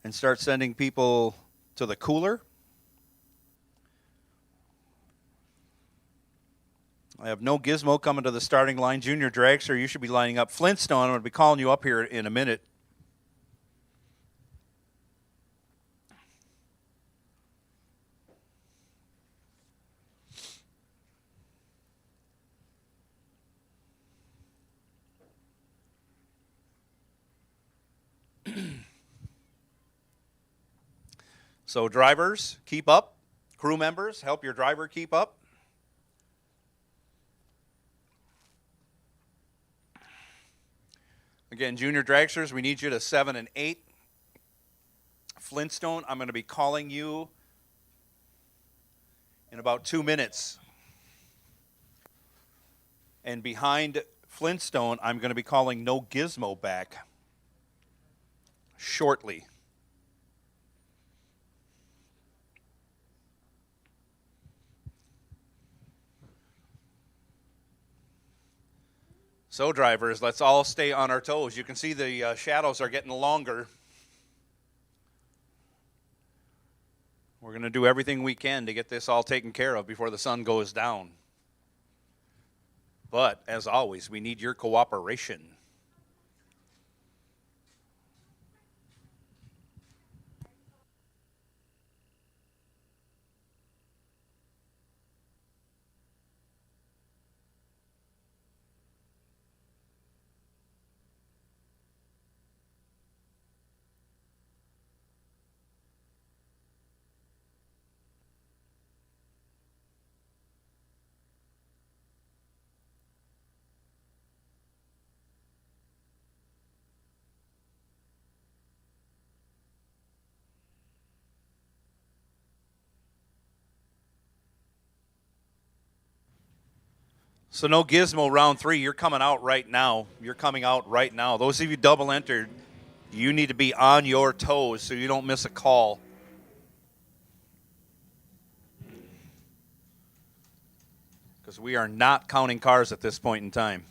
and start sending people to the cooler. I have no Gizmo coming to the starting line. Junior Dragster, you should be lining up. Flintstone, I'm going to be calling you up here in a minute. So drivers, keep up. Crew members, help your driver keep up. Again, junior dragsters, we need you to 7 and 8. Flintstone, I'm going to be calling you in about 2 minutes. And behind Flintstone, I'm going to be calling No Gizmo back shortly. So drivers, let's all stay on our toes. You can see the shadows are getting longer. We're going to do everything we can to get this all taken care of before the sun goes down. But, as always, we need your cooperation. So no Gizmo round 3. You're coming out right now. You're coming out right now. Those of you double entered, you need to be on your toes so you don't miss a call. Because we are not counting cars at this point in time.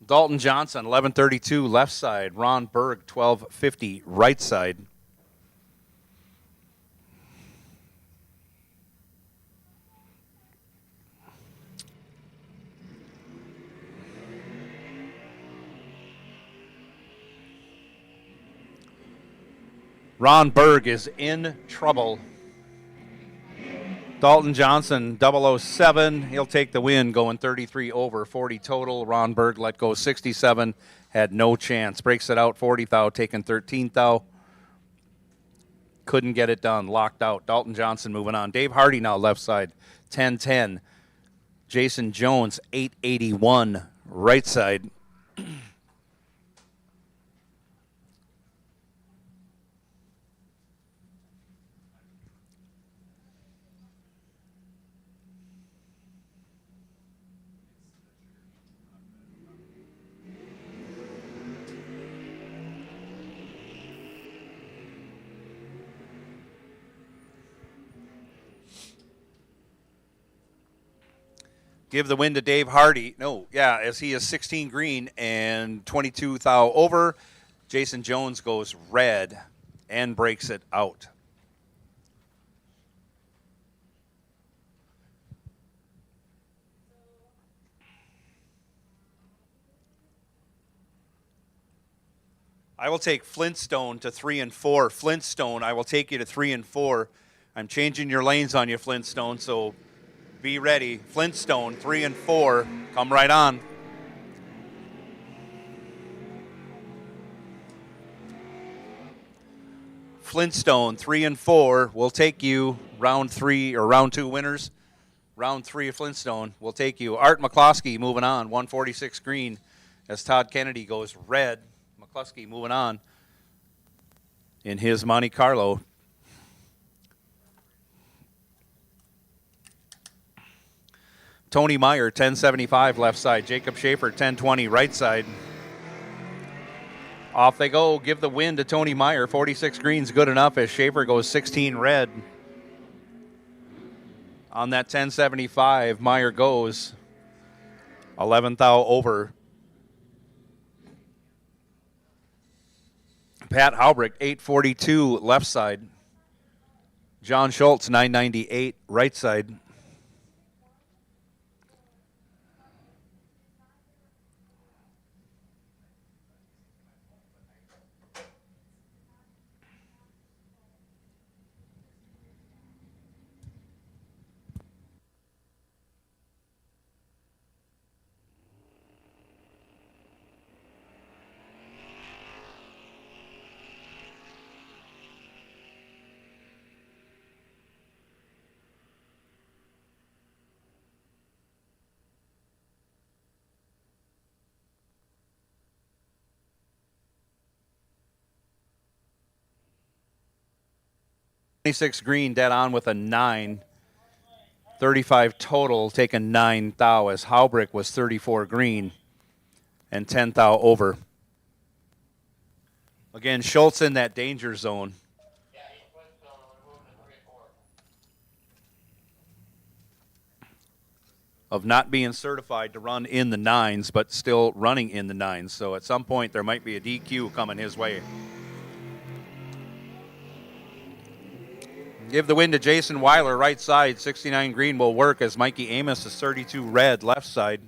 Dalton Johnson, 1132 left side. Ron Berg, 1250 right side. Ron Berg is in trouble. Dalton Johnson, 007. He'll take the win, going 33 over, 40 total. Ron Berg let go 67, had no chance. Breaks it out 40 thou, taking 13 thou. Couldn't get it done, locked out. Dalton Johnson moving on. Dave Hardy now left side, 10-10. Jason Jones, 881 right side. Give the win to Dave Hardy. No, yeah, as he is 16 green and 22 thou over. Jason Jones goes red and breaks it out. I will take Flintstone to 3 and 4. Flintstone, I will take you to 3 and 4. I'm changing your lanes on you, Flintstone, so be ready. Flintstone, 3 and 4. Come right on. Flintstone, 3 and 4. We'll take you round 3 or round 2 winners. Round 3 of Flintstone. We'll take you. Art McCloskey moving on, 146 green as Todd Kennedy goes red. McCluskey moving on in his Monte Carlo. Tony Meyer, 1075 left side. Jacob Schaefer, 1020 right side. Off they go. Give the win to Tony Meyer. 46 green's good enough as Schaefer goes 16 red. On that 1075, Meyer goes 11 thou over. Pat Haubrick, 842 left side. John Schultz, 998 right side. $26 green, dead on with a 9. 35 total, taking 9 thou as Haubrick was 34 green and 10 thou over. Again, Schultz in that danger zone. Of not being certified to run in the 9s, but still running in the 9s. So at some point, there might be a DQ coming his way. Give the win to Jason Weiler, right side. 69 green will work as Mikey Amos is 32 red, left side.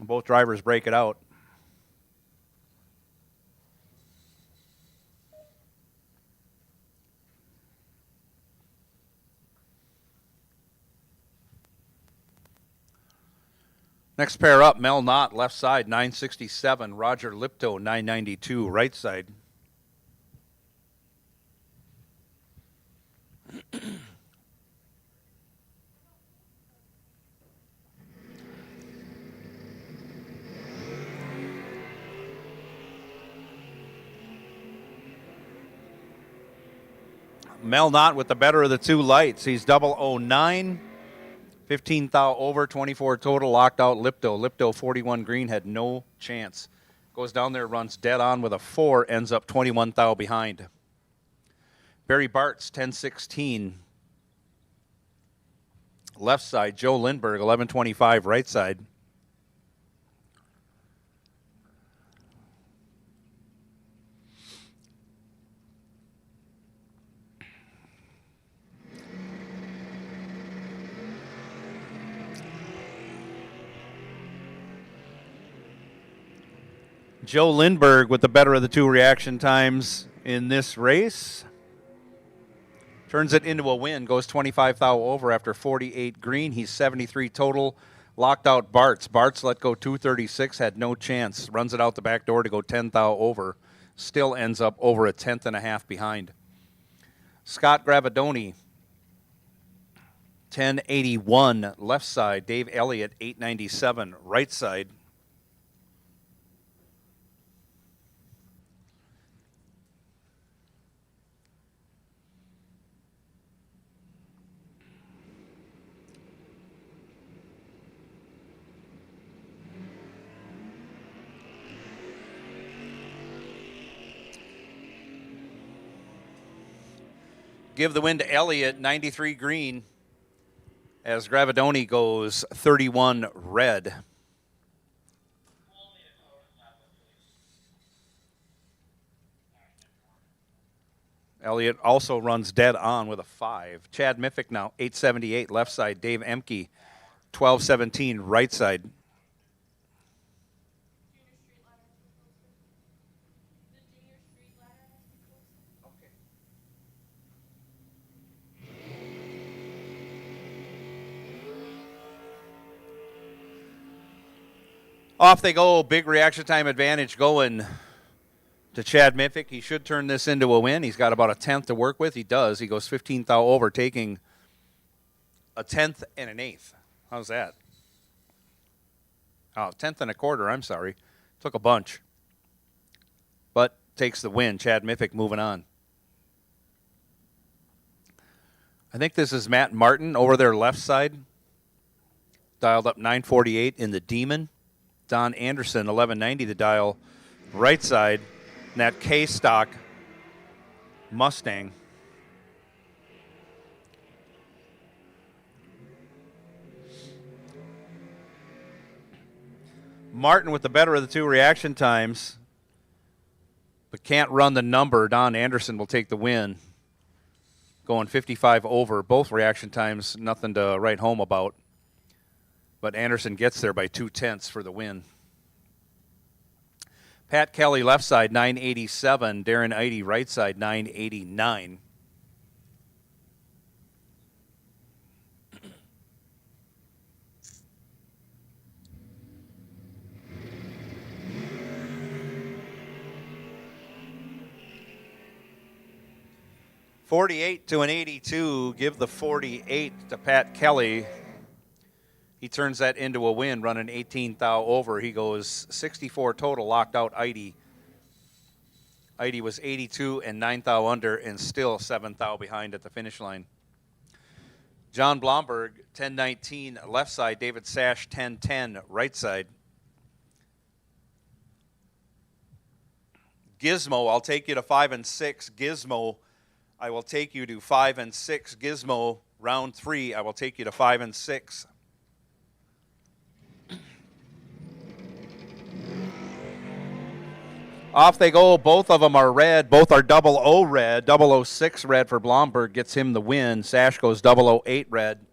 Both drivers break it out. Next pair up, Mel Knott, left side, 967. Roger Lipto, 992, right side. Mel Knott with the better of the two lights. He's 009. 15 thou over, 24 total, locked out Lipto. Lipto, 41 green, had no chance. Goes down there, runs dead on with a 4, ends up 21 thou behind. Barry Bartz, 1016. Left side, Joe Lindberg, 1125, right side. Joe Lindberg with the better of the two reaction times in this race. Turns it into a win, goes 25 thou over after 48 green. He's 73 total. Locked out Bartz. Bartz let go 236, had no chance. Runs it out the back door to go 10 thou over. Still ends up over a 10th and a half behind. Scott Gravadoni, 1081 left side. Dave Elliott, 897 right side. Give the win to Elliott, 93 green. as Gravidoni goes 31 red. Elliott also runs dead on with a 5. Chad Miffick now 878 left side. Dave Emke 1217 right side. Off they go. Big reaction time advantage going to Chad Miffick. He should turn this into a win. He's got about a 10th to work with. He does. He goes 15th out over, taking a 10th and an 8th. How's that? Oh, 10th and a quarter. I'm sorry. Took a bunch. But takes the win. Chad Miffick moving on. I think this is Matt Martin over their left side. Dialed up 948 in the Demon. Don Anderson, 1190 the dial right side. And that K-Stock Mustang. Martin with the better of the two reaction times, but can't run the number. Don Anderson will take the win. Going 55 over. Both reaction times, nothing to write home about. But Anderson gets there by 2/10 for the win. Pat Kelly left side 987, Darren Eide right side 989. $48 to an 82. Give the 48 to Pat Kelly. He turns that into a win, running 18 thou over. He goes 64 total, locked out Eide. Eide was 82 and 9 thou under, and still 7 thou behind at the finish line. John Blomberg, 1019 left side. David Sash, 1010 right side. Gizmo, I'll take you to 5 and 6. Gizmo, I will take you to 5 and 6. Gizmo, round 3, I will take you to 5 and 6. Off they go. Both of them are red. Both are 00 red. 006 red for Blomberg gets him the win. Sash goes 008 red.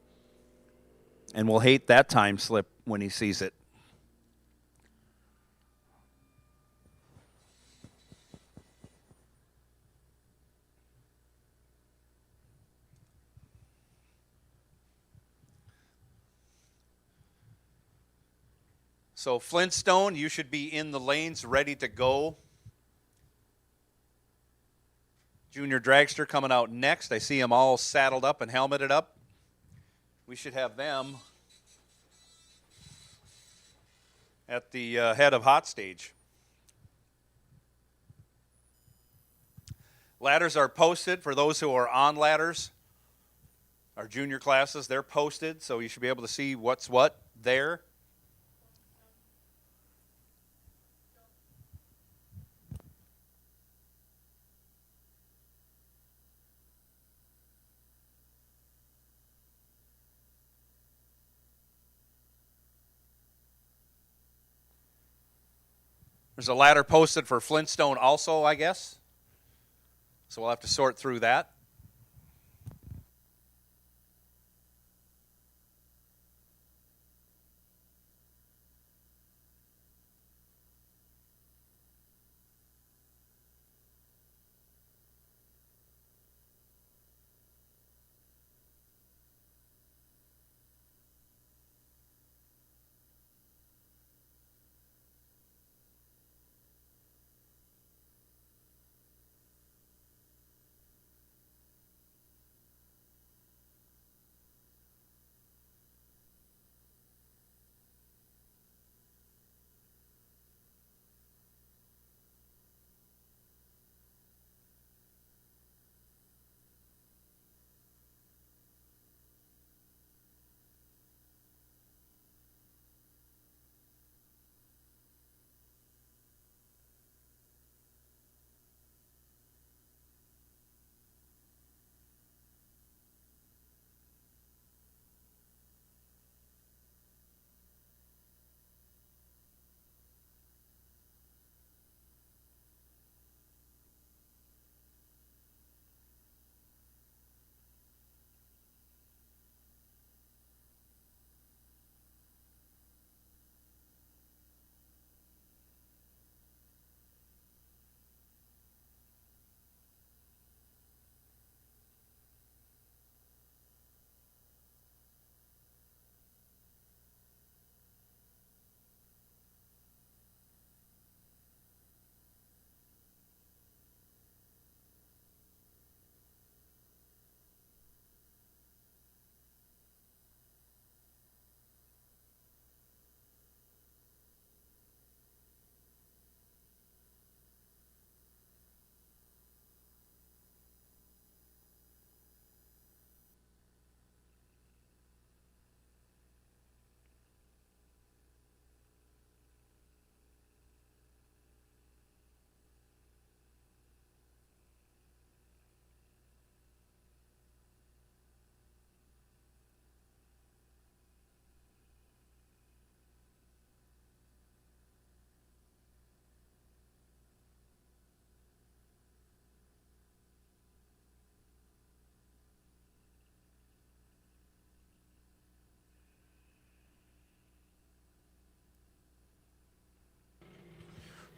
And will hate that time slip when he sees it. So Flintstone, you should be in the lanes ready to go. Junior Dragster coming out next. I see them all saddled up and helmeted up. We should have them at the head of hot stage. Ladders are posted for those who are on ladders. Our junior classes, they're posted, so you should be able to see what's what there. There's a ladder posted for Flintstone also, I guess. So we'll have to sort through that.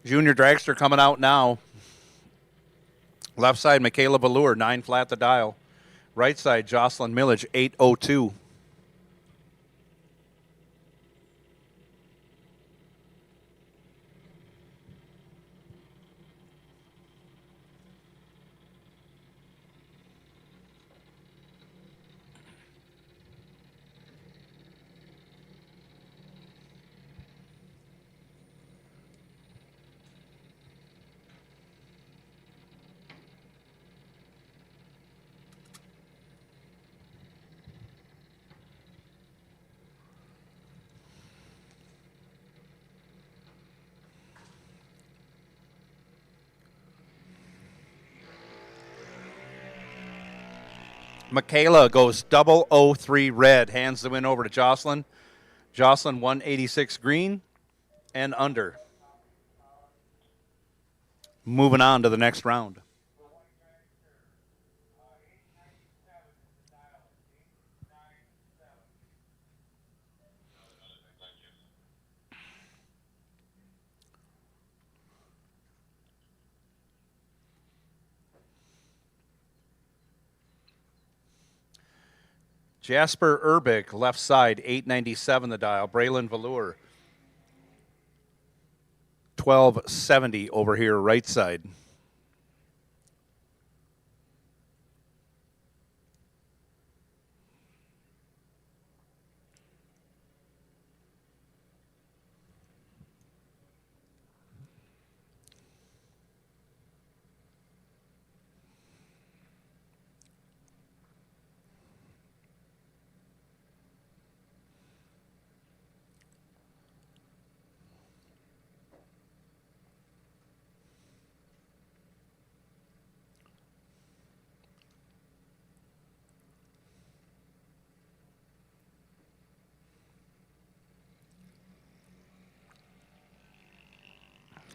Junior dragster coming out now. Left side, Michaela Velour, 9 flat the dial. Right side, Jocelyn Millage, 802. Michaela goes 003 red, hands the win over to Jocelyn. Jocelyn 186 green and under. Moving on to the next round. Jasper Urbic, left side, 897 the dial. Braylon Velour, 1270 over here, right side.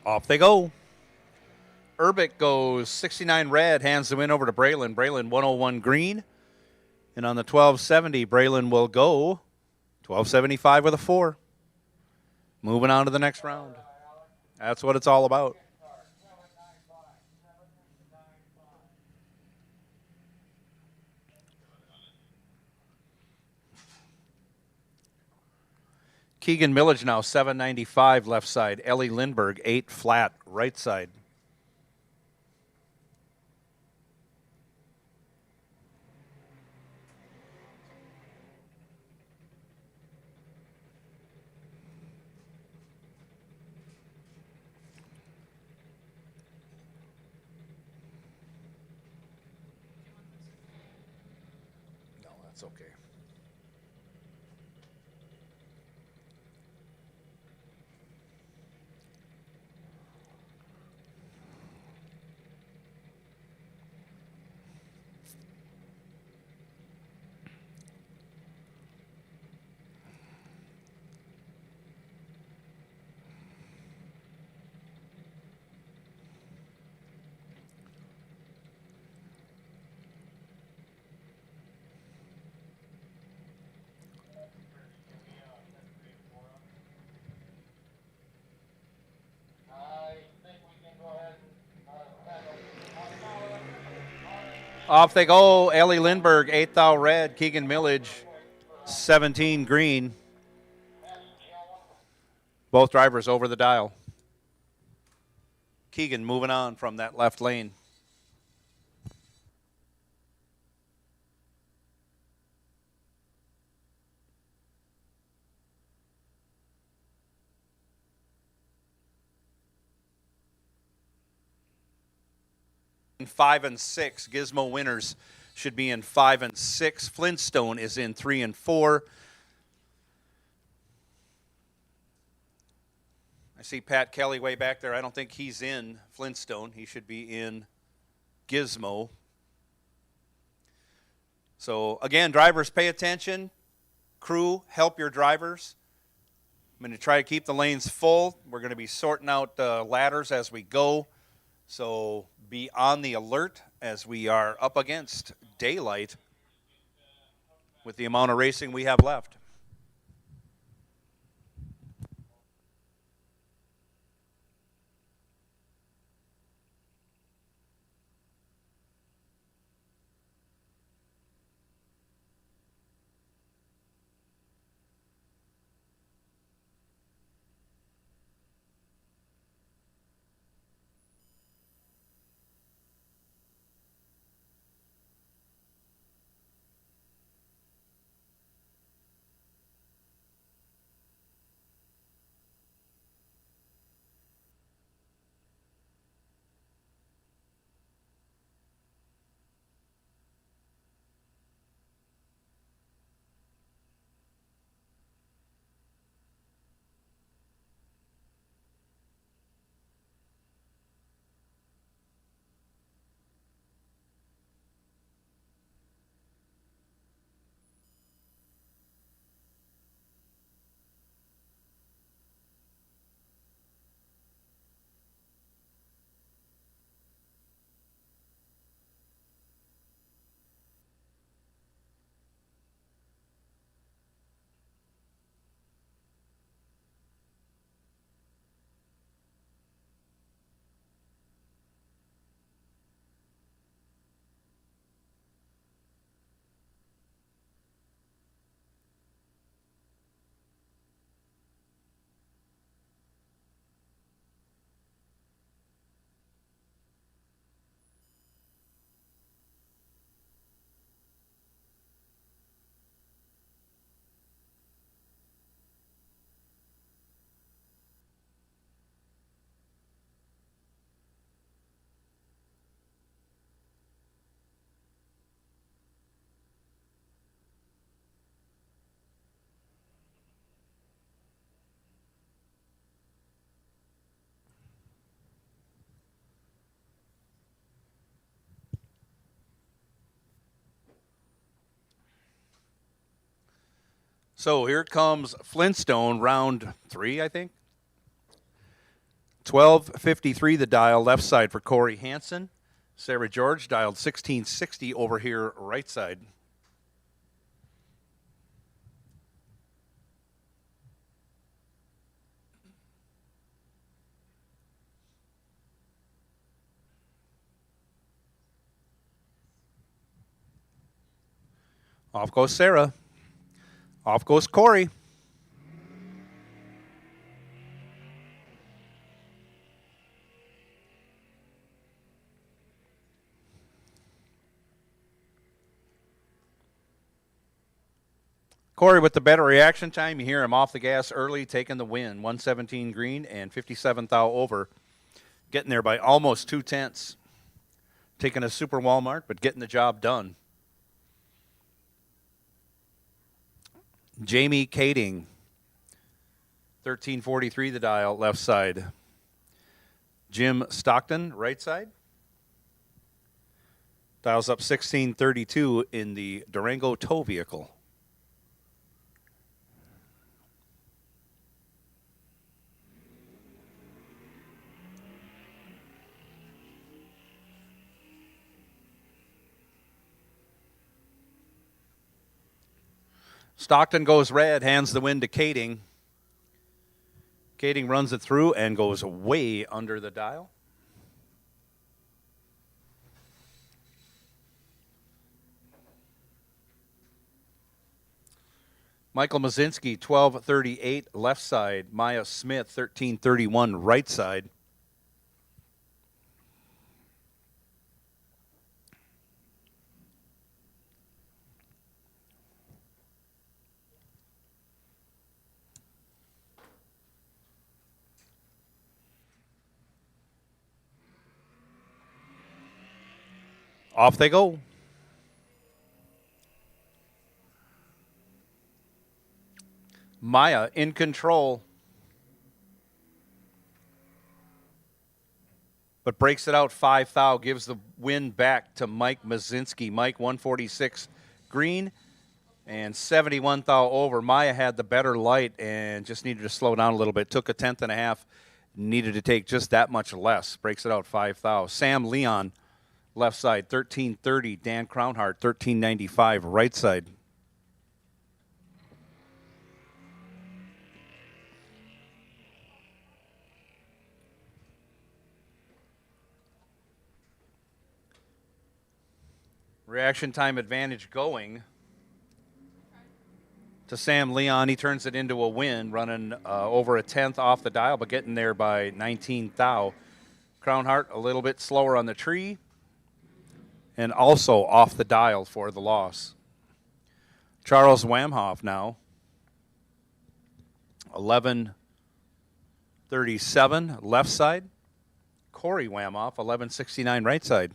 Off they go. Urbic goes 69 red, hands the win over to Braylon. Braylon 101 green. And on the 1270, Braylon will go 1275 with a 4. Moving on to the next round. That's what it's all about. Keegan Millage now 795 left side. Ellie Lindberg 8 flat right side. No, that's okay. Off they go. Ellie Lindberg, 8 thou red. Keegan Millage, 17 green. Both drivers over the dial. Keegan moving on from that left lane. In 5 and 6, Gizmo winners should be in 5 and 6. Flintstone is in 3 and 4. I see Pat Kelly way back there. I don't think he's in Flintstone. He should be in Gizmo. So, again, drivers, pay attention. Crew, help your drivers. I'm going to try to keep the lanes full. We're going to be sorting out ladders as we go. So be on the alert as we are up against daylight with the amount of racing we have left. So here comes Flintstone, round 3, I think. 12:53 the dial, left side for Corey Hansen. Sarah George dialed 1660 over here, right side. Off goes Sarah. Off goes Corey. Corey with the better reaction time. You hear him off the gas early, taking the win. 117 green and 57 thou over. Getting there by almost 2/10. Taking a super Walmart, but getting the job done. Jamie Kading, 1343 the dial, left side. Jim Stockton, right side. Dials up 1632 in the Durango tow vehicle. Stockton goes red, hands the win to Kading. Kading runs it through and goes way under the dial. Michael Mazinski, 1238 left side. Maya Smith, 1331 right side. Off they go. Maya in control, but breaks it out 5 thou, gives the win back to Mike Mazinski. Mike 146 green and 71 thou over. Maya had the better light and just needed to slow down a little bit. Took a 10th and a half, needed to take just that much less. Breaks it out 5 thou. Sam Leon, left side, 1330. Dan Crownhart, 1395, right side. Reaction time advantage going to Sam Leon. He turns it into a win, running over a 10th off the dial, but getting there by 19 thou. Crownhart a little bit slower on the tree and also off the dial for the loss. Charles Wamhoff now, 1137 left side. Corey Wamhoff, 1169 right side.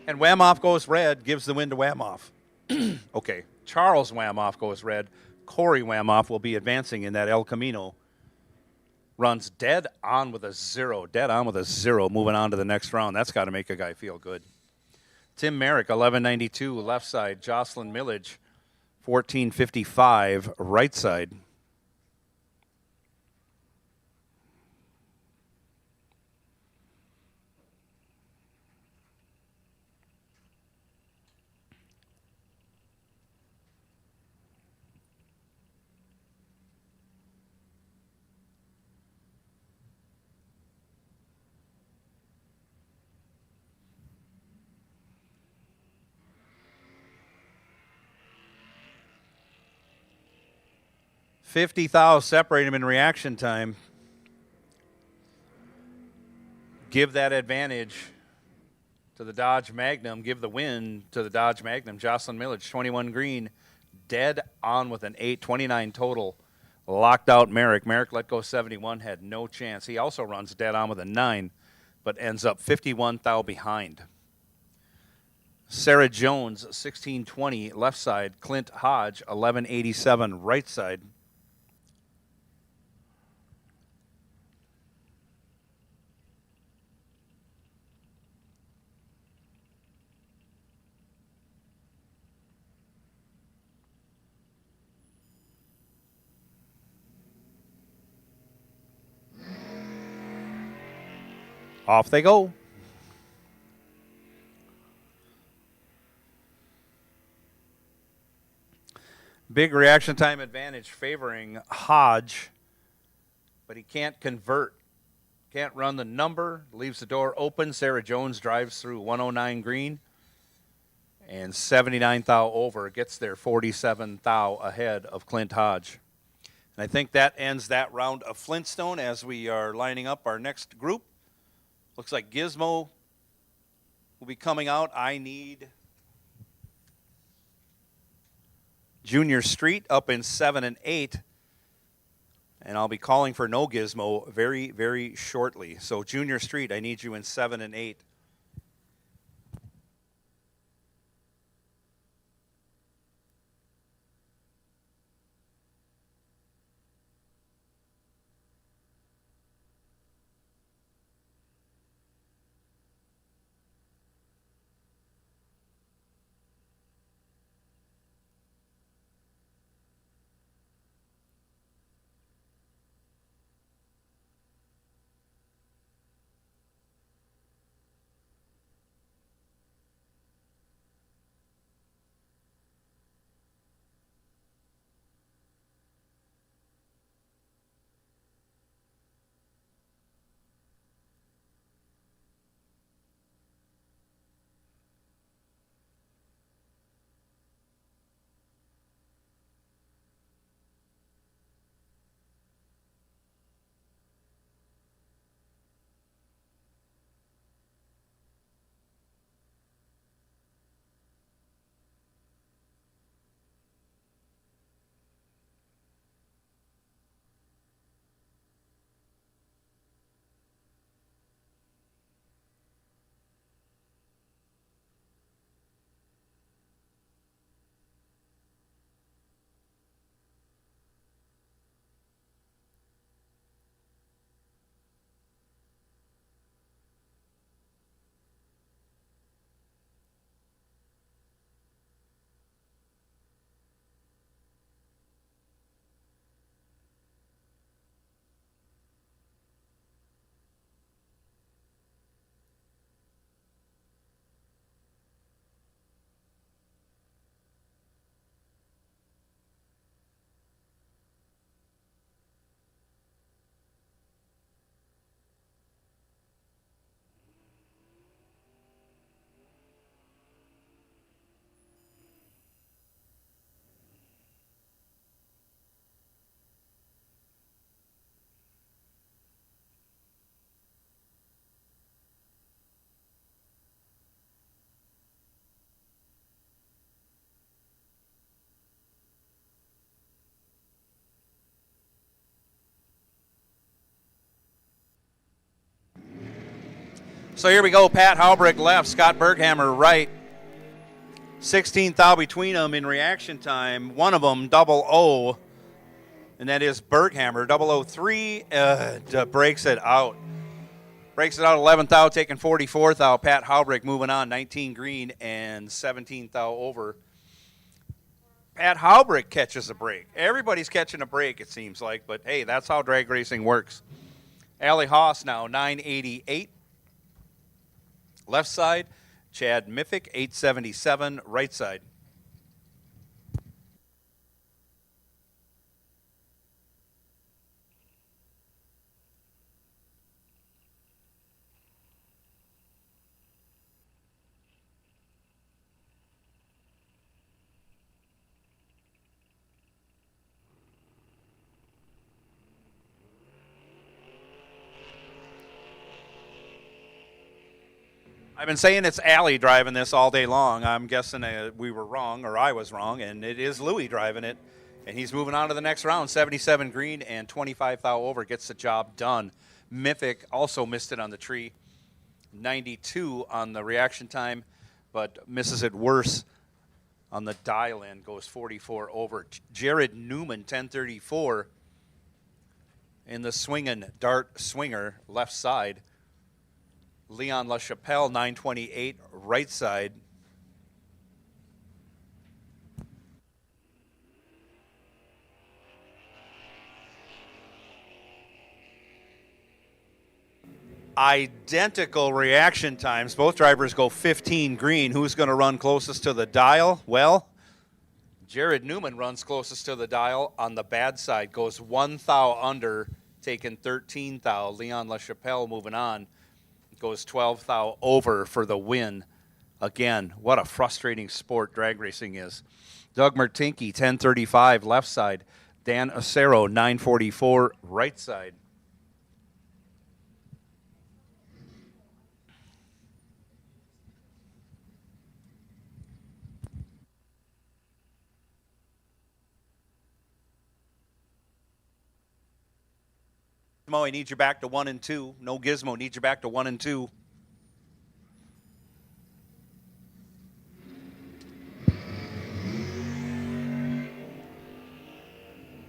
And Wamhoff goes red, gives the win to Wamhoff. Okay, Charles Wamhoff goes red. Corey Wamhoff will be advancing in that El Camino. Runs dead on with a 0, moving on to the next round. That's got to make a guy feel good. Tim Merrick, 1192, left side. Jocelyn Millage, 1455, right side. $50,000 separate him in reaction time. Give that advantage to the Dodge Magnum. Give the win to the Dodge Magnum. Jocelyn Millage, 21 green, dead on with an 8, 29 total. Locked out Merrick. Merrick let go 71, had no chance. He also runs dead on with a 9, but ends up 51 thou behind. Sarah Jones, 1620, left side. Clint Hodge, 1187, right side. Off they go. Big reaction time advantage favoring Hodge, but he can't convert. Can't run the number. Leaves the door open. Sarah Jones drives through 109 green. And 79 thou over. Gets there 47 thou ahead of Clint Hodge. And I think that ends that round of Flintstone as we are lining up our next group. Looks like Gizmo will be coming out. I need Junior Street up in 7 and 8. And I'll be calling for no Gizmo very, very shortly. So Junior Street, I need you in 7 and 8. So here we go. Pat Halbrick left, Scott Berghammer right. 16th thou between them in reaction time. One of them, 00, and that is Berghammer. 003 breaks it out. Breaks it out 11th thou, taking 44th thou. Pat Halbrick moving on, 19 green and 17th thou over. Pat Halbrick catches a break. Everybody's catching a break, it seems like, but hey, that's how drag racing works. Allie Haas now, 988. Left side, Chad Miffick, 877. Right side. I've been saying it's Allie driving this all day long. I'm guessing we were wrong, or I was wrong, and it is Louie driving it. And he's moving on to the next round. 77 green and 25 thou over gets the job done. Miffick also missed it on the tree. 92 on the reaction time. but misses it worse on the dial in, goes 44 over. Jared Newman, 1034, in the swinging dart swinger, left side. Leon LaChapelle, 928, right side. Identical reaction times. Both drivers go 15 green. Who's going to run closest to the dial? Well, Jared Newman runs closest to the dial on the bad side. Goes 1 thou under, taking 13 thou. Leon LaChapelle moving on. Goes 12 thou over for the win. Again, what a frustrating sport drag racing is. Doug Martinke, 1035, left side. Dan Acero, 944, right side. Gizmo, I need you back to 1 and 2. No Gizmo, need you back to 1 and 2.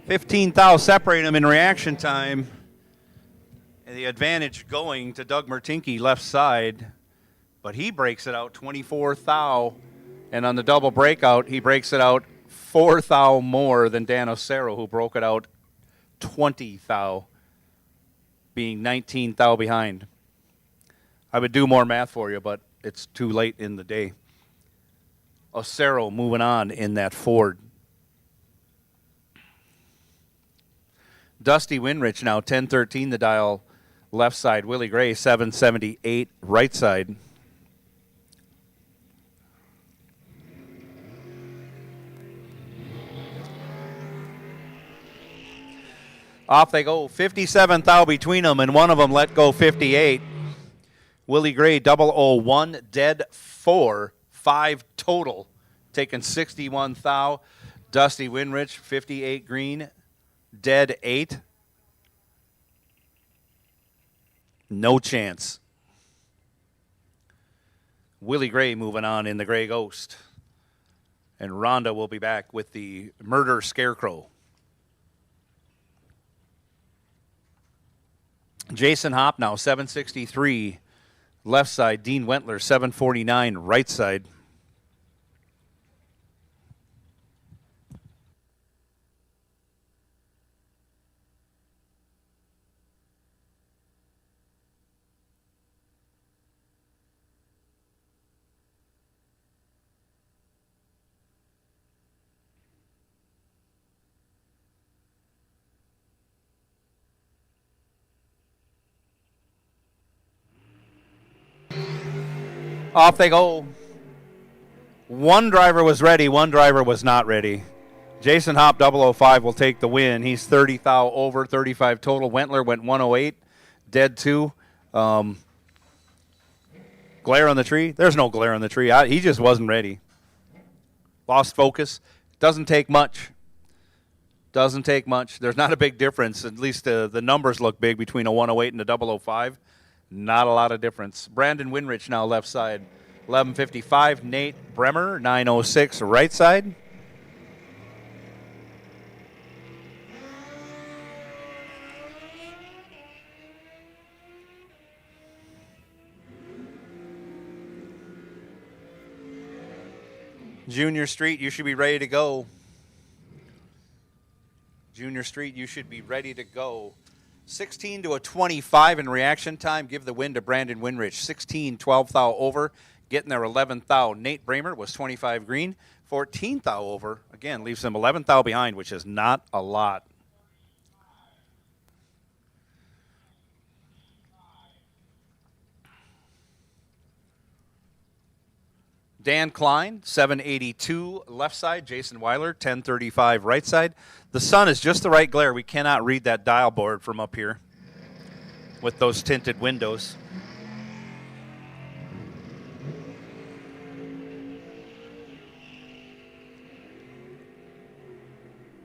$15,000 separate them in reaction time. And the advantage going to Doug Martinke, left side. But he breaks it out 24 thou. And on the double breakout, he breaks it out 4 thou more than Dan Acero, who broke it out 20 thou, being 19 thou behind. I would do more math for you, but it's too late in the day. Acero moving on in that Ford. Dusty Winrich now 1013 the dial, left side. Willie Gray 778 right side. Off they go. 57 thou between them, and one of them let go 58. Willie Gray 001, dead 4, 5 total, taking 61 thou. Dusty Winrich 58 green, dead 8. No chance. Willie Gray moving on in the Gray Ghost. And Rhonda will be back with the Murder Scarecrow. Jason Hopp now 763 left side. Dean Wentler 749 right side. Off they go. One driver was ready, one driver was not ready. Jason Hopp 005 will take the win. He's 30 thou over, 35 total. Wentler went 108, dead 2. Glare on the tree? There's no glare on the tree. He just wasn't ready. Lost focus. Doesn't take much. Doesn't take much. There's not a big difference. At least the numbers look big between a 108 and a 005. Not a lot of difference. Brandon Winrich now left side. 1155. Nate Bremer, 906 right side. Junior Street, you should be ready to go. Junior Street, you should be ready to go. 16 to a 25 in reaction time. Give the win to Brandon Winrich. 16, 12 thou over. Getting there 11 thou. Nate Bramer was 25 green. 14 thou over. Again, leaves him 11 thou behind, which is not a lot. Dan Klein, 782 left side. Jason Weiler, 1035 right side. The sun is just the right glare. We cannot read that dial board from up here with those tinted windows.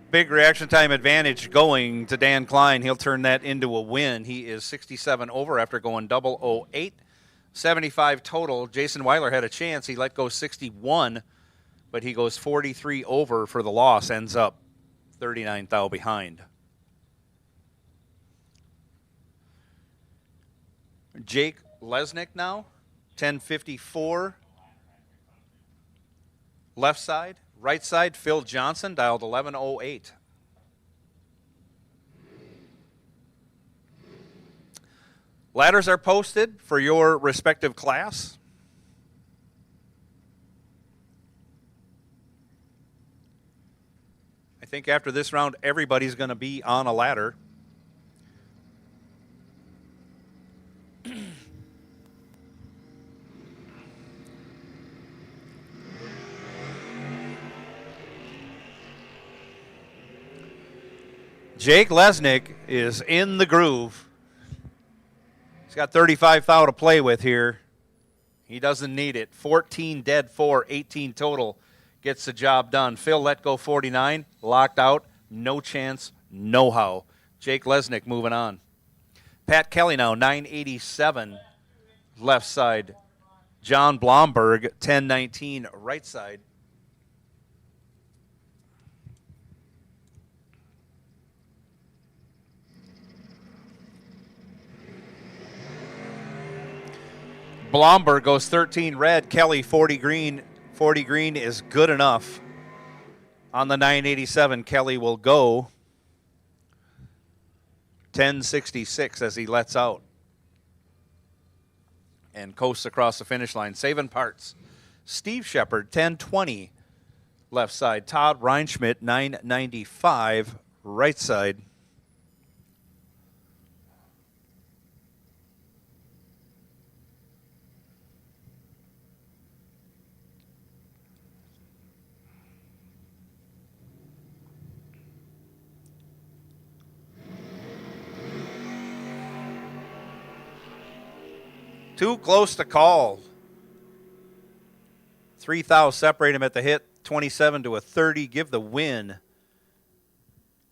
Big reaction time advantage going to Dan Klein. He'll turn that into a win. He is 67 over after going 008. 75 total. Jason Weiler had a chance. He let go 61, but he goes 43 over for the loss, ends up 39 thou behind. Jake Lesnick now, 1054. Left side. Right side, Phil Johnson, dialed 1108. Ladders are posted for your respective class. I think after this round, everybody's going to be on a ladder. Jake Lesnick is in the groove. He's got 35 thou to play with here. He doesn't need it. 14 dead, 4, 18 total. Gets the job done. Phil let go 49, locked out, no chance, no how. Jake Lesnick moving on. Pat Kelly now, 987, left side. John Blomberg, 1019, right side. Blomberg goes 13 red, Kelly 40 green. 40 green is good enough. On the 987, Kelly will go 1066 as he lets out and coasts across the finish line. Saving parts. Steve Shepard, 1020, left side. Todd Reinschmidt, 995, right side. Too close to call. 3 thou separate him at the hit. 27 to a 30. Give the win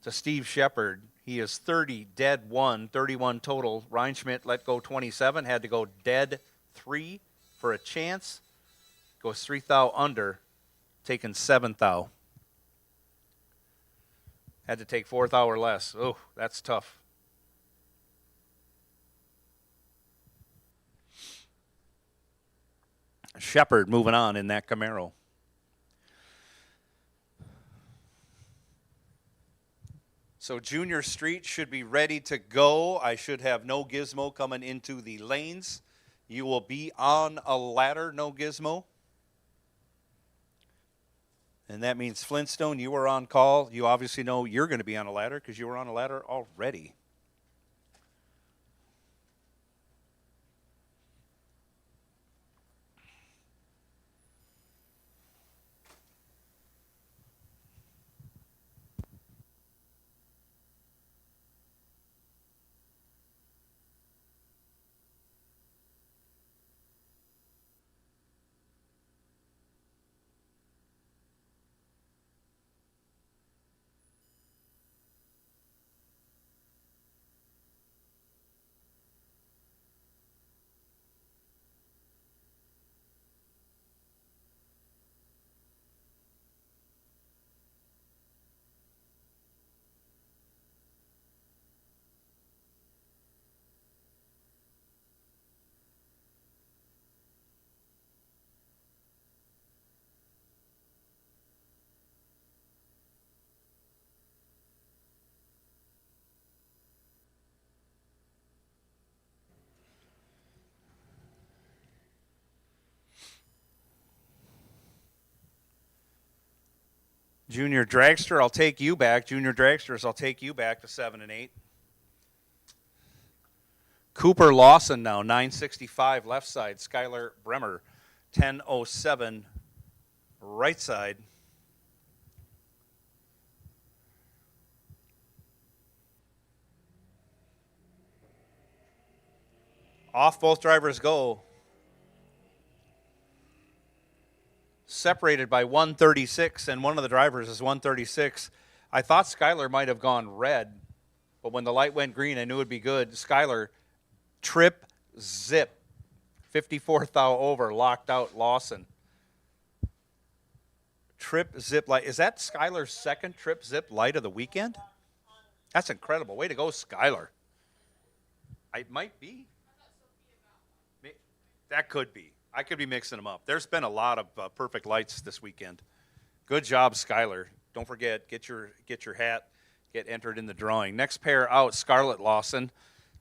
to Steve Shepard. He is 30, dead 1, 31 total. Reinschmidt let go 27. Had to go dead 3 for a chance. Goes 3 thou under. Taking 7 thou. Had to take 4 thou or less. Oh, that's tough. Shepard moving on in that Camaro. So Junior Street should be ready to go. I should have No Gizmo coming into the lanes. You will be on a ladder, No Gizmo. And that means Flintstone, you were on call. You obviously know you're going to be on a ladder because you were on a ladder already. Junior Dragster, I'll take you back. Junior Dragsters, I'll take you back to 7 and 8. Cooper Lawson now, 965 left side. Skylar Bremer, 1007 right side. Off both drivers go. Separated by 136, and one of the drivers is 136. I thought Skylar might have gone red, but when the light went green, I knew it'd be good. Skylar, trip, zip. 54 thou over, locked out Lawson. Trip zip light. Is that Skylar's second trip zip light of the weekend? That's incredible. Way to go, Skylar. It might be. That could be. I could be mixing them up. There's been a lot of perfect lights this weekend. Good job, Skylar. Don't forget, get your hat, get entered in the drawing. Next pair out, Scarlett Lawson,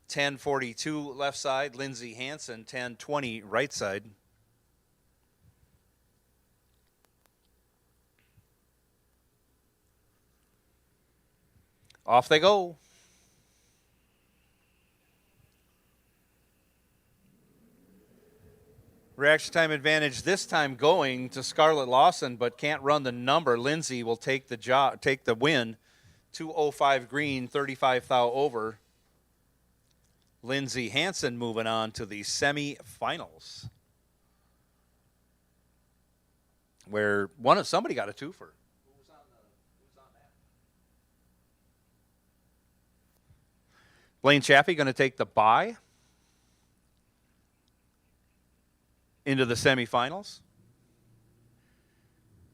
1042 left side. Lindsay Hansen, 1020 right side. Off they go. Reaction time advantage this time going to Scarlett Lawson, but can't run the number. Lindsay will take the win. 205 green, 35 thou over. Lindsay Hansen moving on to the semifinals, where somebody got a twofer. Who's on that? Blaine Chaffee going to take the bye into the semifinals.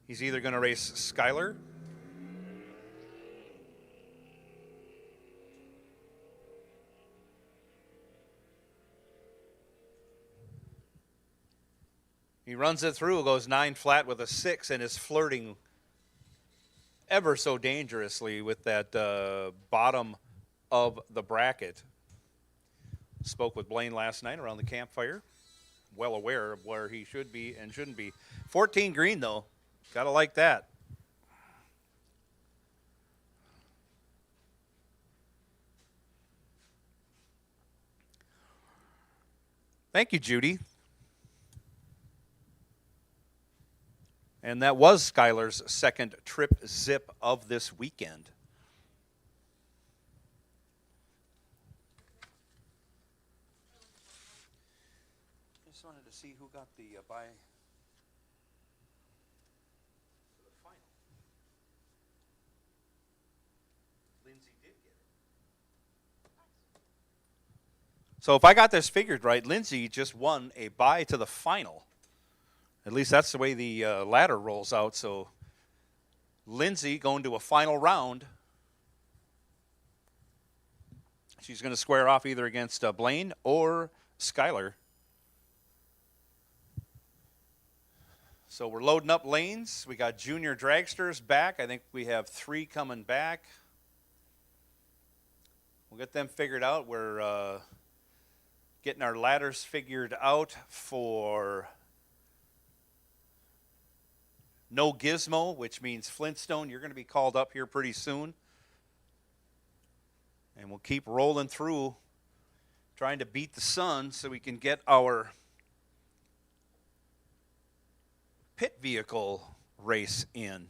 He's either going to race Skylar he runs it through, goes 9 flat with a 6, and is flirting ever so dangerously with that bottom of the bracket. Spoke with Blaine last night around the campfire. Well aware of where he should be and shouldn't be. 14 green, though. Got to like that. Thank you, Judy. And that was Skylar's second trip zip of this weekend. Just wanted to see who got the bye for the final. Lindsay did get it. So if I got this figured right, Lindsay just won a bye to the final. At least that's the way the ladder rolls out. So Lindsay going to a final round. She's going to square off either against Blaine or Skylar. So we're loading up lanes. We got junior dragsters back. I think we have 3 coming back. We'll get them figured out. We're getting our ladders figured out for No Gizmo, which means Flintstone. You're going to be called up here pretty soon. And we'll keep rolling through, trying to beat the sun so we can get our pit vehicle race in.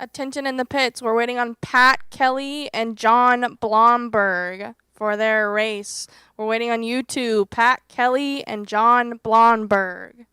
Attention in the pits. We're waiting on Pat Kelly and John Blomberg for their race. We're waiting on you two, Pat Kelly and John Blomberg.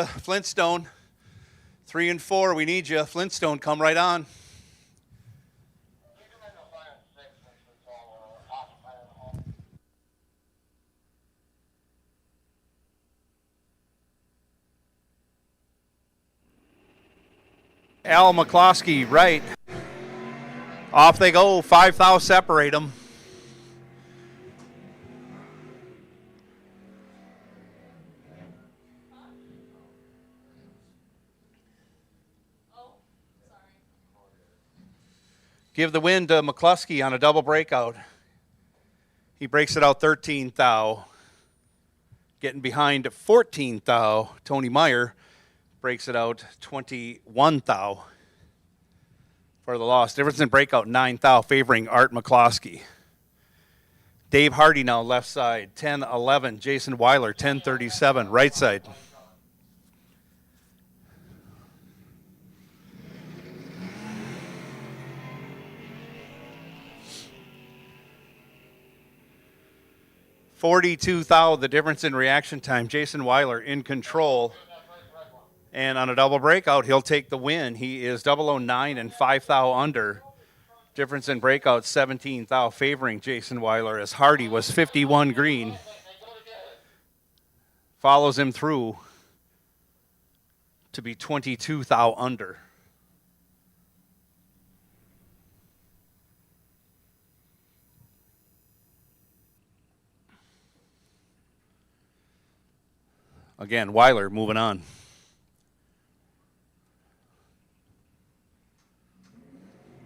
Flintstone, 3 and 4, we need you. Flintstone, come right on. Al McCloskey, right. Off they go. 5 thou separate them. Give the win to McCluskey on a double breakout. He breaks it out 13 thou. Getting behind 14 thou. Tony Meyer breaks it out 21 thou for the loss. Difference in breakout 9 thou favoring Art McCloskey. Dave Hardy now left side 10-11. Jason Weiler 10-37 right side. $42 thou, the difference in reaction time. Jason Weiler in control. And on a double breakout, he'll take the win. He is 009 and 5 thou under. Difference in breakout 17 thou favoring Jason Weiler as Hardy was 51 green. Follows him through to be 22 thou under. Again, Weiler moving on.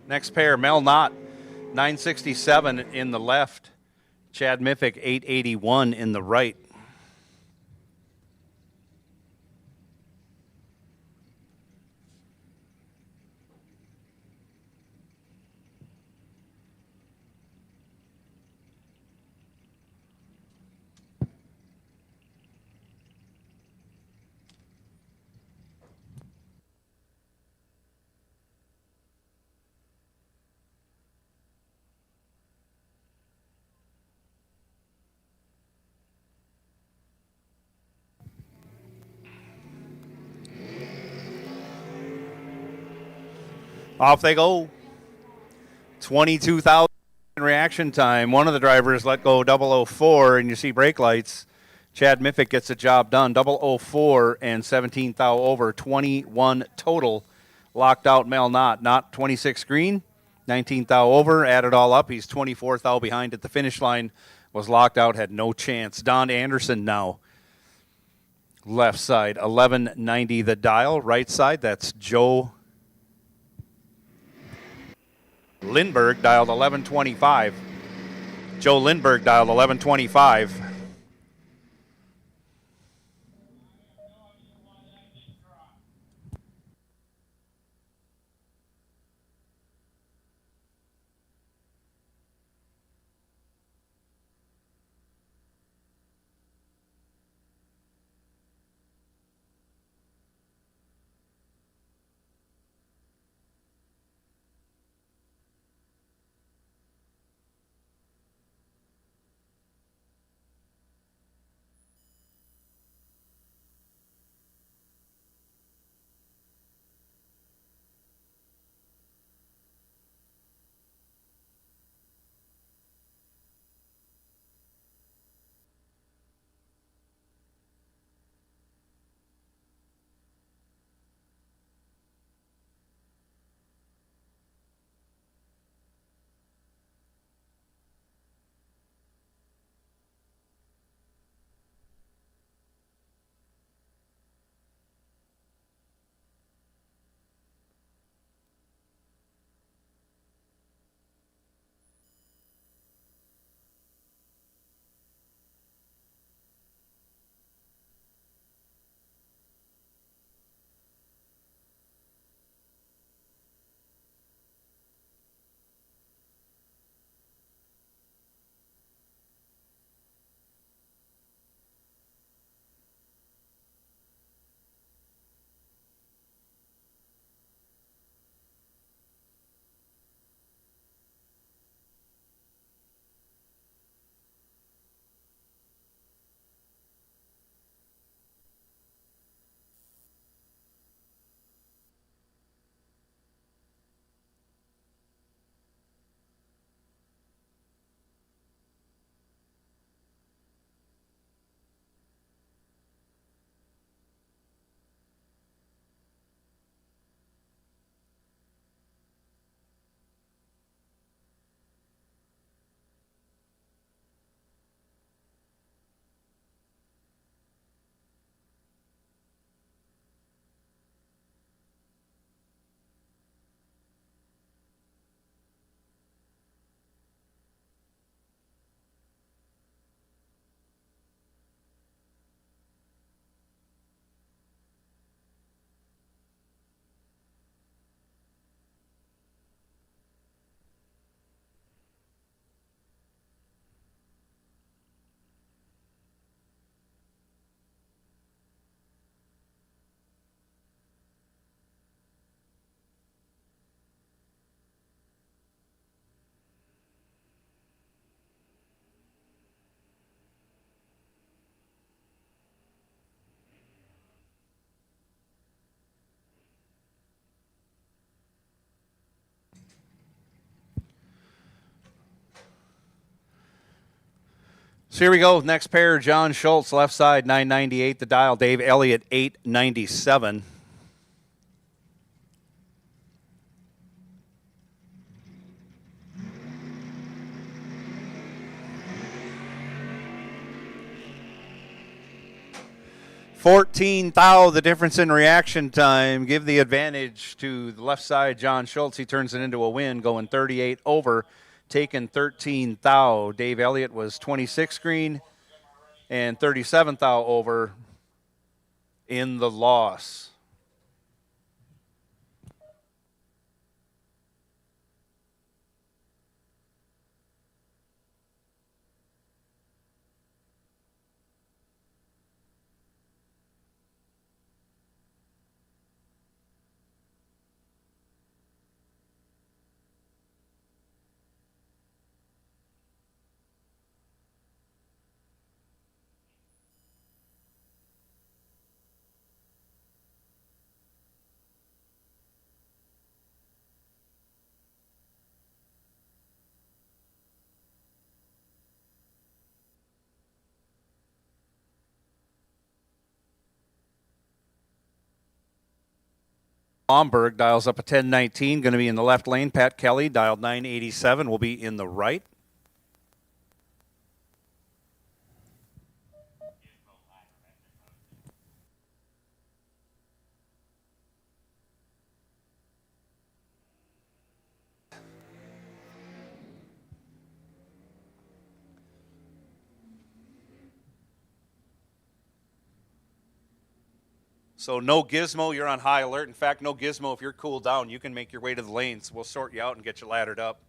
Next pair, Mel Knott, 967 in the left. Chad Miffick, 881 in the right. Off they go. 22,000 reaction time. One of the drivers let go 004, and you see brake lights. Chad Miffick gets the job done. 004 and 17 thou over. 21 total. Locked out Mel Knott. Not 26 green. 19 thou over. Add it all up. He's 24 thou behind at the finish line. Was locked out. Had no chance. Don Anderson now. Left side. 1190 the dial. Right side. That's Joe Lindbergh dialed 1125. Joe Lindbergh dialed 1125. So here we go. Next pair, John Schultz, left side, 998 the dial. Dave Elliott, 897. $14 thou, the difference in reaction time. Give the advantage to the left side, John Schultz. He turns it into a win, going 38 over, taking 13 thou. Dave Elliott was 26 green and 37 thou over in the loss. Blomberg dials up a 1019, going to be in the left lane. Pat Kelly dialed 987, will be in the right. So no Gizmo, you're on high alert. In fact, no Gizmo, if you're cooled down, you can make your way to the lanes. We'll sort you out and get you laddered up.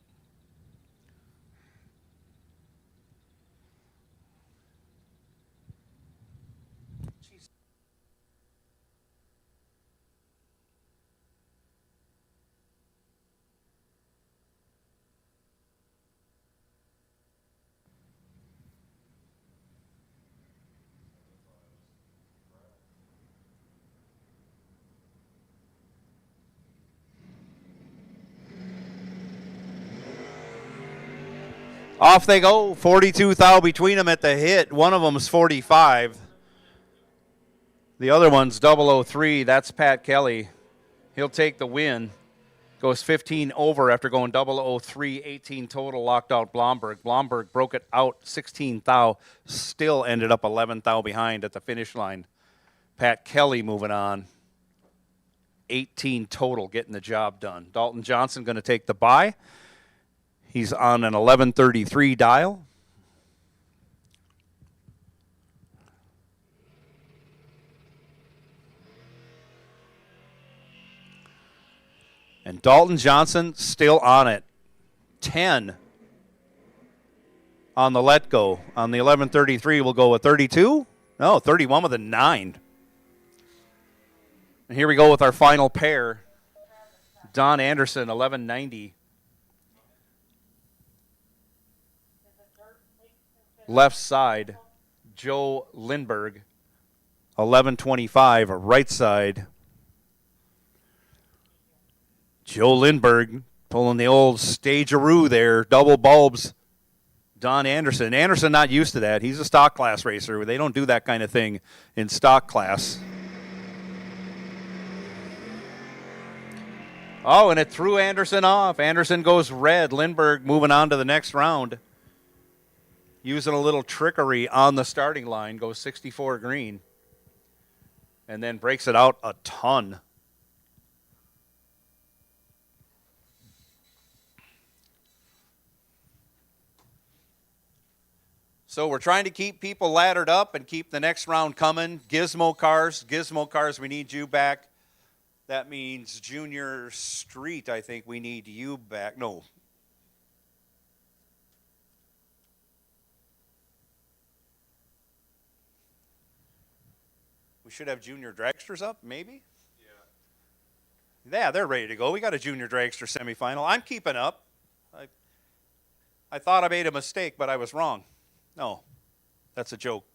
Off they go. 42 thou between them at the hit. One of them's 45. The other one's 003. That's Pat Kelly. He'll take the win. Goes 15 over after going 003, 18 total, locked out Blomberg. Blomberg broke it out 16 thou, still ended up 11 thou behind at the finish line. Pat Kelly moving on. 18 total, getting the job done. Dalton Johnson going to take the bye. He's on an 1133 dial. And Dalton Johnson still on it. 10 on the let go. On the 1133, we'll go with 32. No, 31 with a 9. And here we go with our final pair. Don Anderson, 1190. Left side, Joe Lindberg, 1125. Right side, Joe Lindberg pulling the old stageroo there, double bulbs. Don Anderson. Anderson not used to that. He's a stock class racer. They don't do that kind of thing in stock class. Oh, and it threw Anderson off. Anderson goes red. Lindberg moving on to the next round. Using a little trickery on the starting line, goes 64 green. And then breaks it out a ton. So we're trying to keep people laddered up and keep the next round coming. Gizmo cars, we need you back. That means Junior Street, I think we need you back. No. We should have junior dragsters up, maybe? Yeah, they're ready to go. We got a junior dragster semifinal. I'm keeping up. I thought I made a mistake, but I was wrong. No, that's a joke.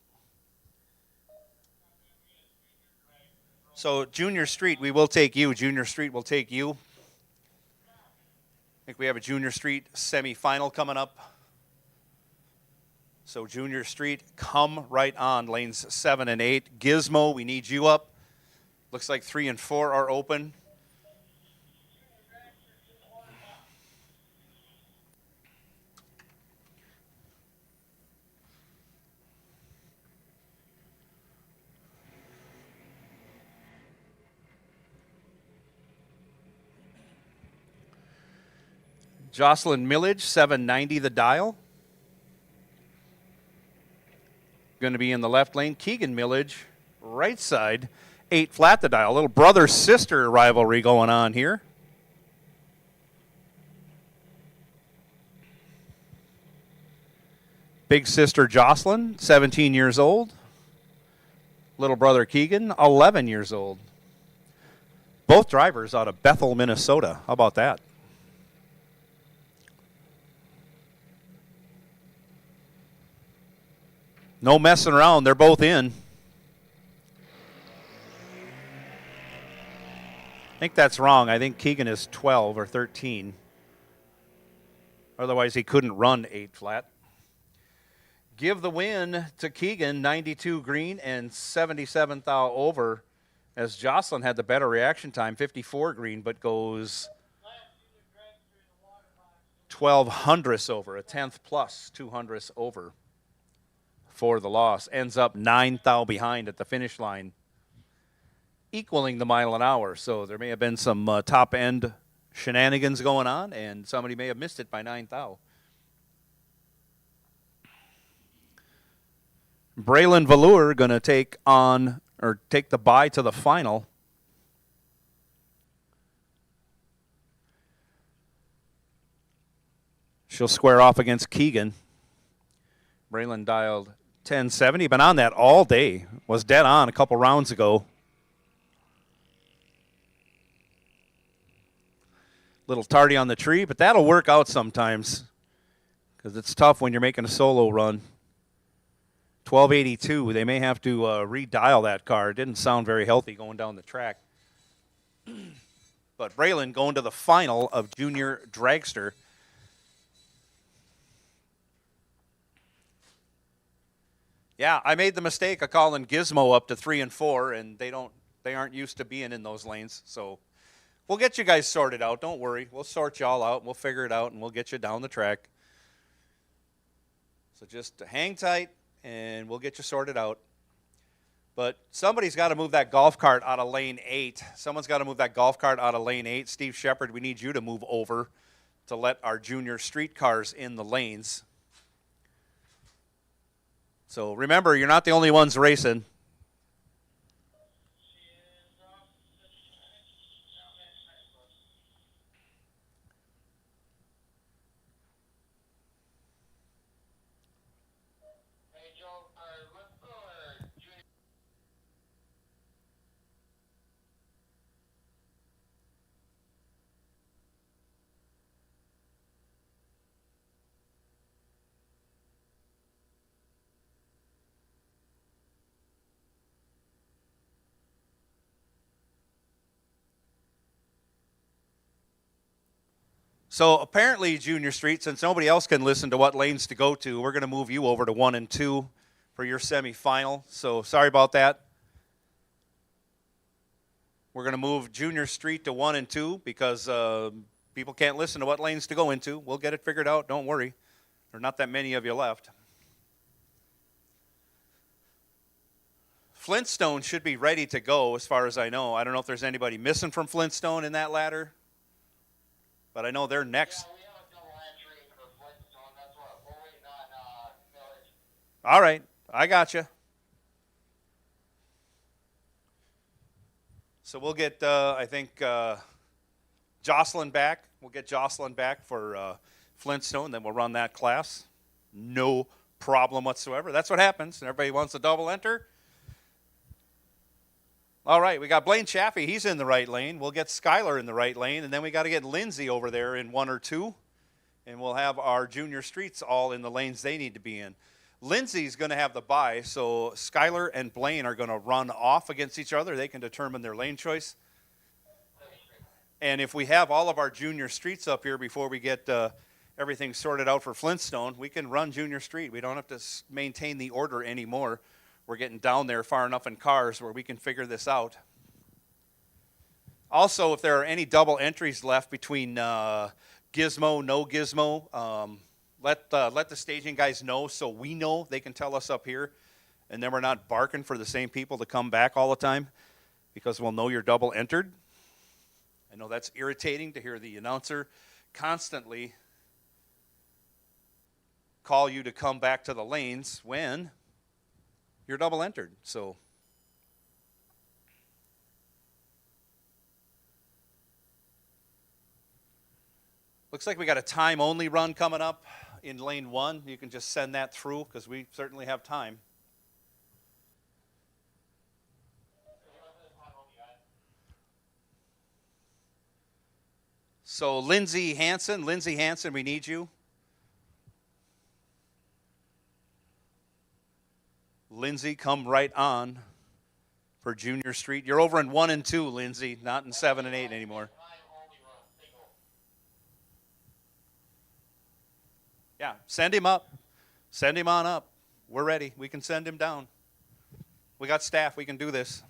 So Junior Street, we will take you. Junior Street will take you. I think we have a Junior Street semifinal coming up. So Junior Street, come right on, lanes 7 and 8. Gizmo, we need you up. Looks like 3 and 4 are open. Jocelyn Millage, 790 the dial. Going to be in the left lane. Keegan Millage, right side, 8 flat the dial. A little brother-sister rivalry going on here. Big sister Jocelyn, 17 years old. Little brother Keegan, 11 years old. Both drivers out of Bethel, Minnesota. How about that? No messing around. They're both in. I think that's wrong. I think Keegan is 12 or 13. Otherwise, he couldn't run 8 flat. Give the win to Keegan, 92 green and 77 thou over. as Jocelyn had the better reaction time, 54 green, but goes 12 hundredths over, a 10th plus 2 hundredths over for the loss. Ends up 9 thou behind at the finish line, equaling the mile an hour. So there may have been some top end shenanigans going on, and somebody may have missed it by 9 thou. Braylon Velour going to take the bye to the final. She'll square off against Keegan. Braylon dialed 1070, been on that all day. Was dead on a couple rounds ago. Little tardy on the tree, but that'll work out sometimes because it's tough when you're making a solo run. 1282, they may have to redial that car. It didn't sound very healthy going down the track. But Braylon going to the final of Junior Dragster. Yeah, I made the mistake of calling Gizmo up to 3 and 4, and they aren't used to being in those lanes. So we'll get you guys sorted out. Don't worry. We'll sort you all out. We'll figure it out, and we'll get you down the track. So just hang tight, and we'll get you sorted out. But somebody's got to move that golf cart out of lane 8. Someone's got to move that golf cart out of lane 8. Steve Shepard, we need you to move over to let our junior street cars in the lanes. So remember, you're not the only ones racing. So apparently, Junior Street, since nobody else can listen to what lanes to go to, we're going to move you over to 1 and 2 for your semifinal. So sorry about that. We're going to move Junior Street to 1 and 2 because people can't listen to what lanes to go into. We'll get it figured out. Don't worry. There are not that many of you left. Flintstone should be ready to go as far as I know. I don't know if there's anybody missing from Flintstone in that ladder. But I know they're next. Yeah, we have a double entry for Flintstone. That's what we're waiting on Village. All right, I got you. So we'll get, I think, Jocelyn back. We'll get Jocelyn back for Flintstone. Then we'll run that class. No problem whatsoever. That's what happens. Everybody wants a double enter. All right, we got Blaine Chaffee. He's in the right lane. We'll get Skylar in the right lane, and then we got to get Lindsay over there in 1 or 2, and we'll have our junior streets all in the lanes they need to be in. Lindsay's going to have the bye, so Skylar and Blaine are going to run off against each other. They can determine their lane choice. And if we have all of our junior streets up here before we get everything sorted out for Flintstone, we can run junior street. We don't have to maintain the order anymore. We're getting down there far enough in cars where we can figure this out. Also, if there are any double entries left between Gizmo, no Gizmo, let the staging guys know so we know. They can tell us up here, and then we're not barking for the same people to come back all the time because we'll know you're double entered. I know that's irritating to hear the announcer constantly call you to come back to the lanes when you're double entered. So looks like we got a time only run coming up in lane 1. You can just send that through because we certainly have time. So Lindsay Hansen, we need you. Lindsay, come right on for Junior Street. You're over in 1 and 2, Lindsay, not in 7 and 8 anymore. Yeah, send him up. Send him on up. We're ready. We can send him down. We got staff. We can do this.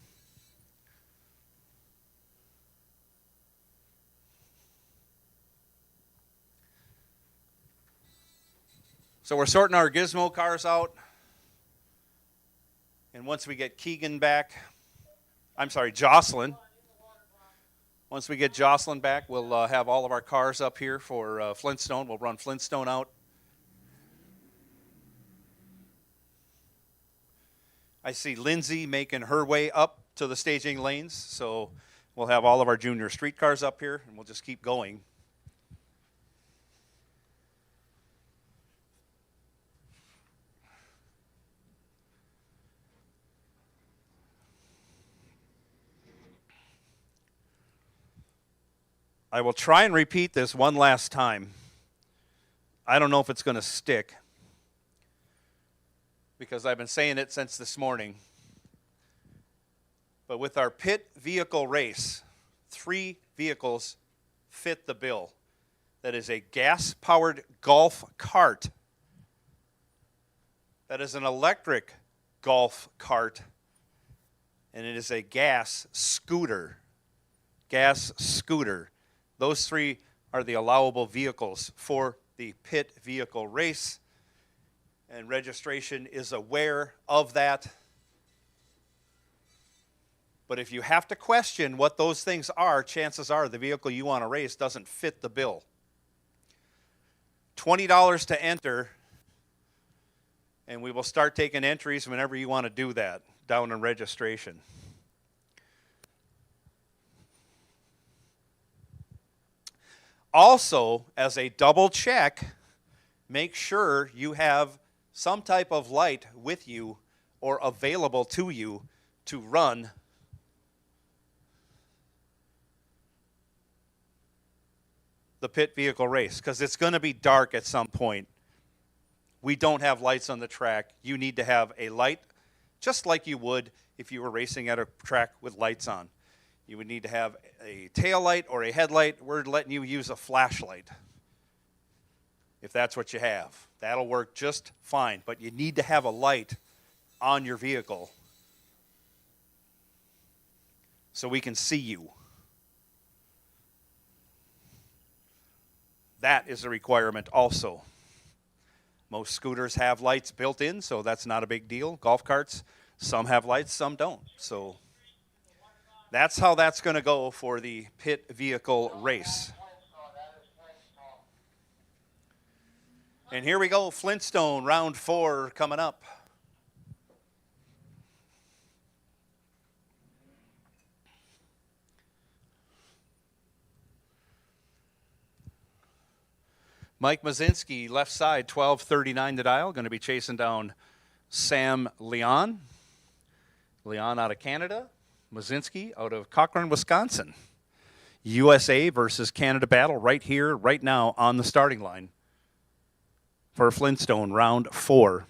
So we're sorting our gizmo cars out. And once we get Keegan back, Jocelyn. Once we get Jocelyn back, we'll have all of our cars up here for Flintstone. We'll run Flintstone out. I see Lindsay making her way up to the staging lanes, so we'll have all of our junior street cars up here, and we'll just keep going. I will try and repeat this one last time. I don't know if it's going to stick, because I've been saying it since this morning. But with our pit vehicle race, 3 vehicles fit the bill. That is a gas-powered golf cart. That is an electric golf cart. And it is a gas scooter. Gas scooter. Those 3 are the allowable vehicles for the pit vehicle race. And registration is aware of that. But if you have to question what those things are, chances are the vehicle you want to race doesn't fit the bill. $20 to enter, and we will start taking entries whenever you want to do that down in registration. Also, as a double check, make sure you have some type of light with you or available to you to run the pit vehicle race, because it's going to be dark at some point. We don't have lights on the track. You need to have a light, just like you would if you were racing at a track with lights on. You would need to have a tail light or a headlight. We're letting you use a flashlight if that's what you have. That'll work just fine, but you need to have a light on your vehicle so we can see you. That is a requirement also. Most scooters have lights built in, so that's not a big deal. Golf carts, some have lights, some don't. So that's how that's going to go for the pit vehicle race. And here we go, Flintstone, round 4 coming up. Mike Mazinski, left side, 12:39 to dial, going to be chasing down Sam Leon. Leon out of Canada, Mazinski out of Cochrane, Wisconsin. USA versus Canada battle right here, right now on the starting line for Flintstone, round 4.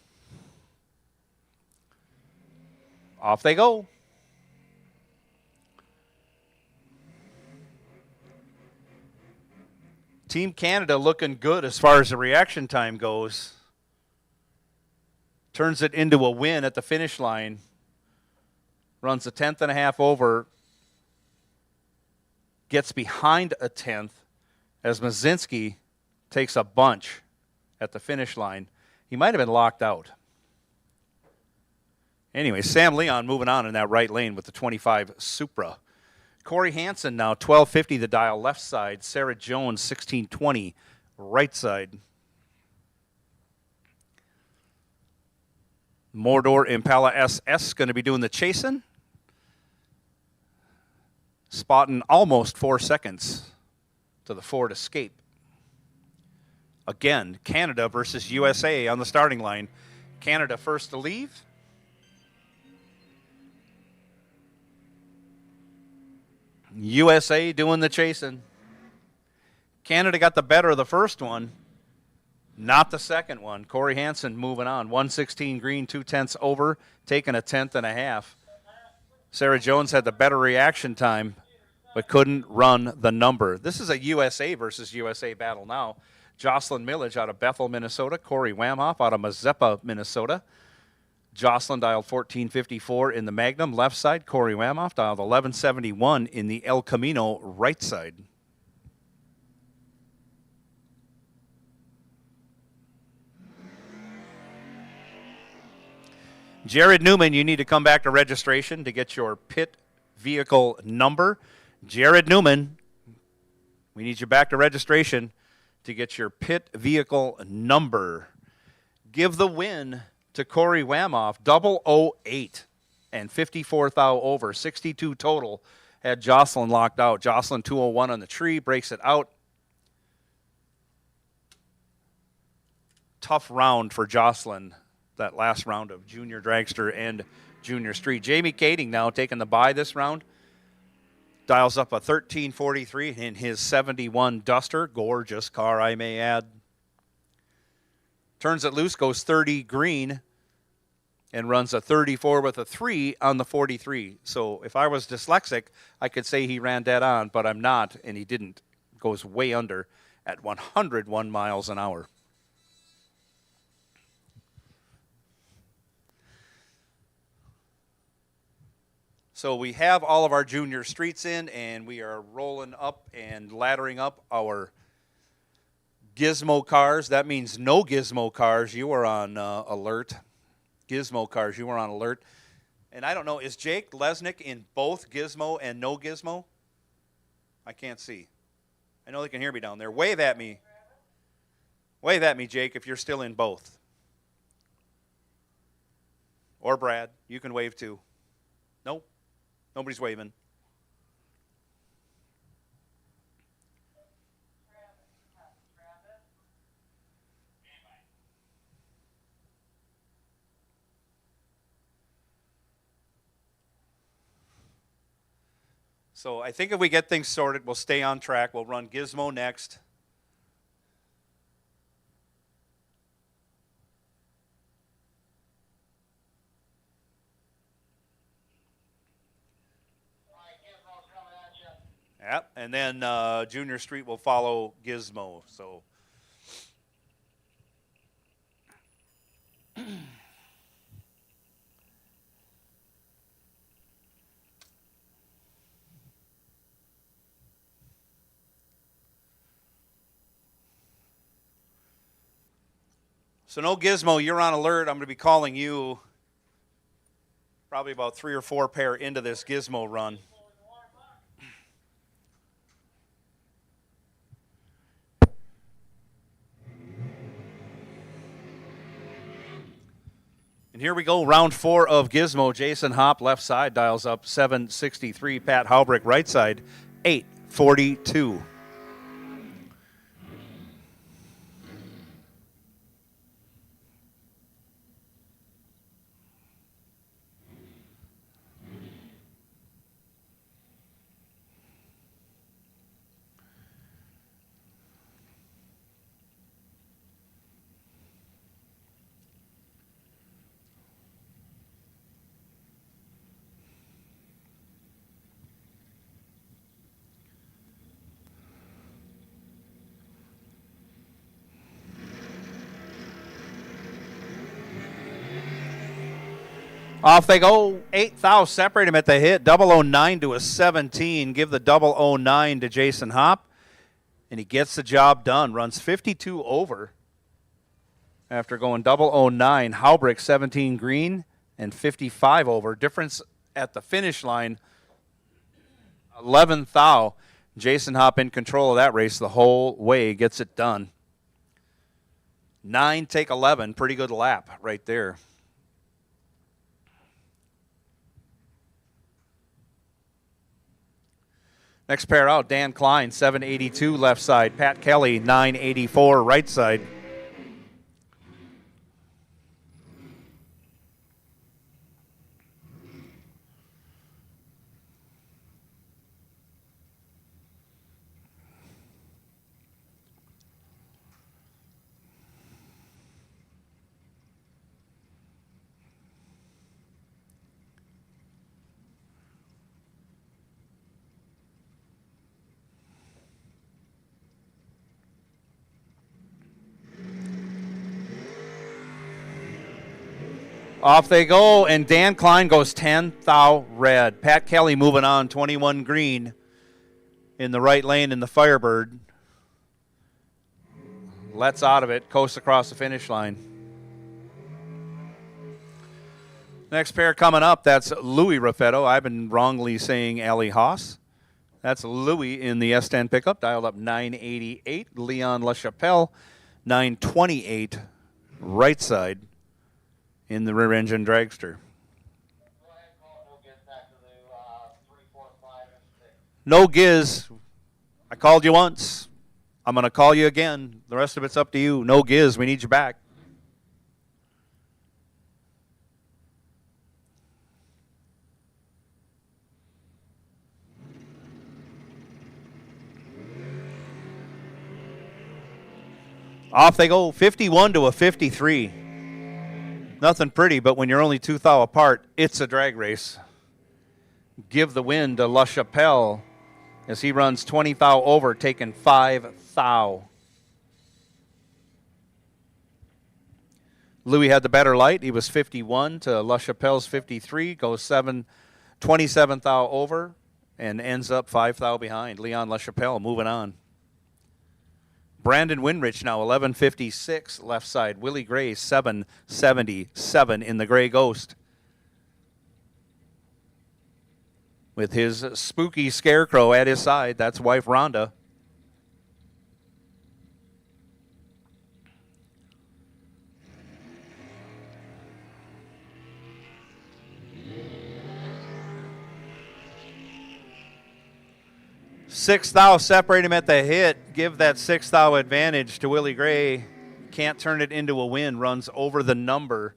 Off they go. Team Canada looking good as far as the reaction time goes. Turns it into a win at the finish line. Runs a 10th and a half over. Gets behind a 10th as Mazinski takes a bunch at the finish line. He might have been locked out. Anyway, Sam Leon moving on in that right lane with the 25 Supra. Corey Hansen now, 12:50 the dial, left side. Sarah Jones, 16:20, right side. Mordor Impala SS going to be doing the chasing. Spotting almost 4 seconds to the Ford Escape. Again, Canada versus USA on the starting line. Canada first to leave. USA doing the chasing. Canada got the better of the first one, not the second one. Corey Hansen moving on. 116 green, 2/10 over, taking a 10th and a half. Sarah Jones had the better reaction time, but couldn't run the number. This is a USA versus USA battle now. Jocelyn Millage out of Bethel, Minnesota. Corey Wamhoff out of Mazeppa, Minnesota. Jocelyn dialed 1454 in the Magnum, left side. Corey Wamhoff dialed 1171 in the El Camino, right side. Jared Newman, you need to come back to registration to get your pit vehicle number. Jared Newman, we need you back to registration to get your pit vehicle number. Give the win to Corey Wamoff, 008 and 54 thou over, 62 total. Had Jocelyn locked out. Jocelyn 201 on the tree, breaks it out. Tough round for Jocelyn, that last round of Junior Dragster and Junior Street. Jamie Kading now taking the bye this round. Dials up a 1343 in his 71 Duster. Gorgeous car, I may add. Turns it loose, goes 30 green, and runs a 34 with a 3 on the 43. So if I was dyslexic, I could say he ran dead on, but I'm not, and he didn't. Goes way under at 101 miles an hour. So we have all of our junior streets in, and we are rolling up and laddering up our gizmo cars. That means no gizmo cars. You are on alert. Gizmo cars, you are on alert. And I don't know, is Jake Lesnick in both gizmo and no gizmo? I can't see. I know they can hear me down there. Wave at me. Wave at me, Jake, if you're still in both. Or Brad, you can wave too. Nope. Nobody's waving. So I think if we get things sorted, we'll stay on track. We'll run Gizmo next. Yep, and then Junior Street will follow Gizmo. So no Gizmo, you're on alert. I'm going to be calling you probably about 3 or 4 pair into this Gizmo run. And here we go, round 4 of Gizmo. Jason Hopp, left side, dials up 763. Pat Haubrick, right side, 842. Off they go. 8 thou. Separate him at the hit. 009 to a 17. Give the 009 to Jason Hopp. And he gets the job done. Runs 52 over after going 009. Haubrick 17 green and 55 over. Difference at the finish line, 11 thou. Jason Hopp in control of that race the whole way. Gets it done. 9 take 11. Pretty good lap right there. Next pair out, Dan Klein, 782 left side. Pat Kelly, 984 right side. Off they go, and Dan Klein goes 10 thou red. Pat Kelly moving on, 21 green in the right lane in the Firebird. Lets out of it, coasts across the finish line. Next pair coming up, that's Louis Raffetto. I've been wrongly saying Ali Haas. That's Louis in the S10 pickup, dialed up 988. Leon LaChapelle, 928, right side in the rear engine dragster. Go ahead and call no giz back to the 3, 4, 5, and 6. No Giz. I called you once. I'm going to call you again. The rest of it's up to you. No Giz. We need you back. Off they go, 51 to a 53. Nothing pretty, but when you're only 2 thou apart, it's a drag race. Give the win to LaChapelle as he runs 20 thou over, taking 5 thou. Louis had the better light. He was 51 to LaChapelle's 53, goes 27 thou over, and ends up 5 thou behind. Leon LaChapelle moving on. Brandon Winrich now 1156 left side. Willie Gray 777 in the Gray Ghost. With his spooky scarecrow at his side, that's wife Rhonda. Six thou, separate him at the hit. Give that 6 thou advantage to Willie Gray. Can't turn it into a win. Runs over the number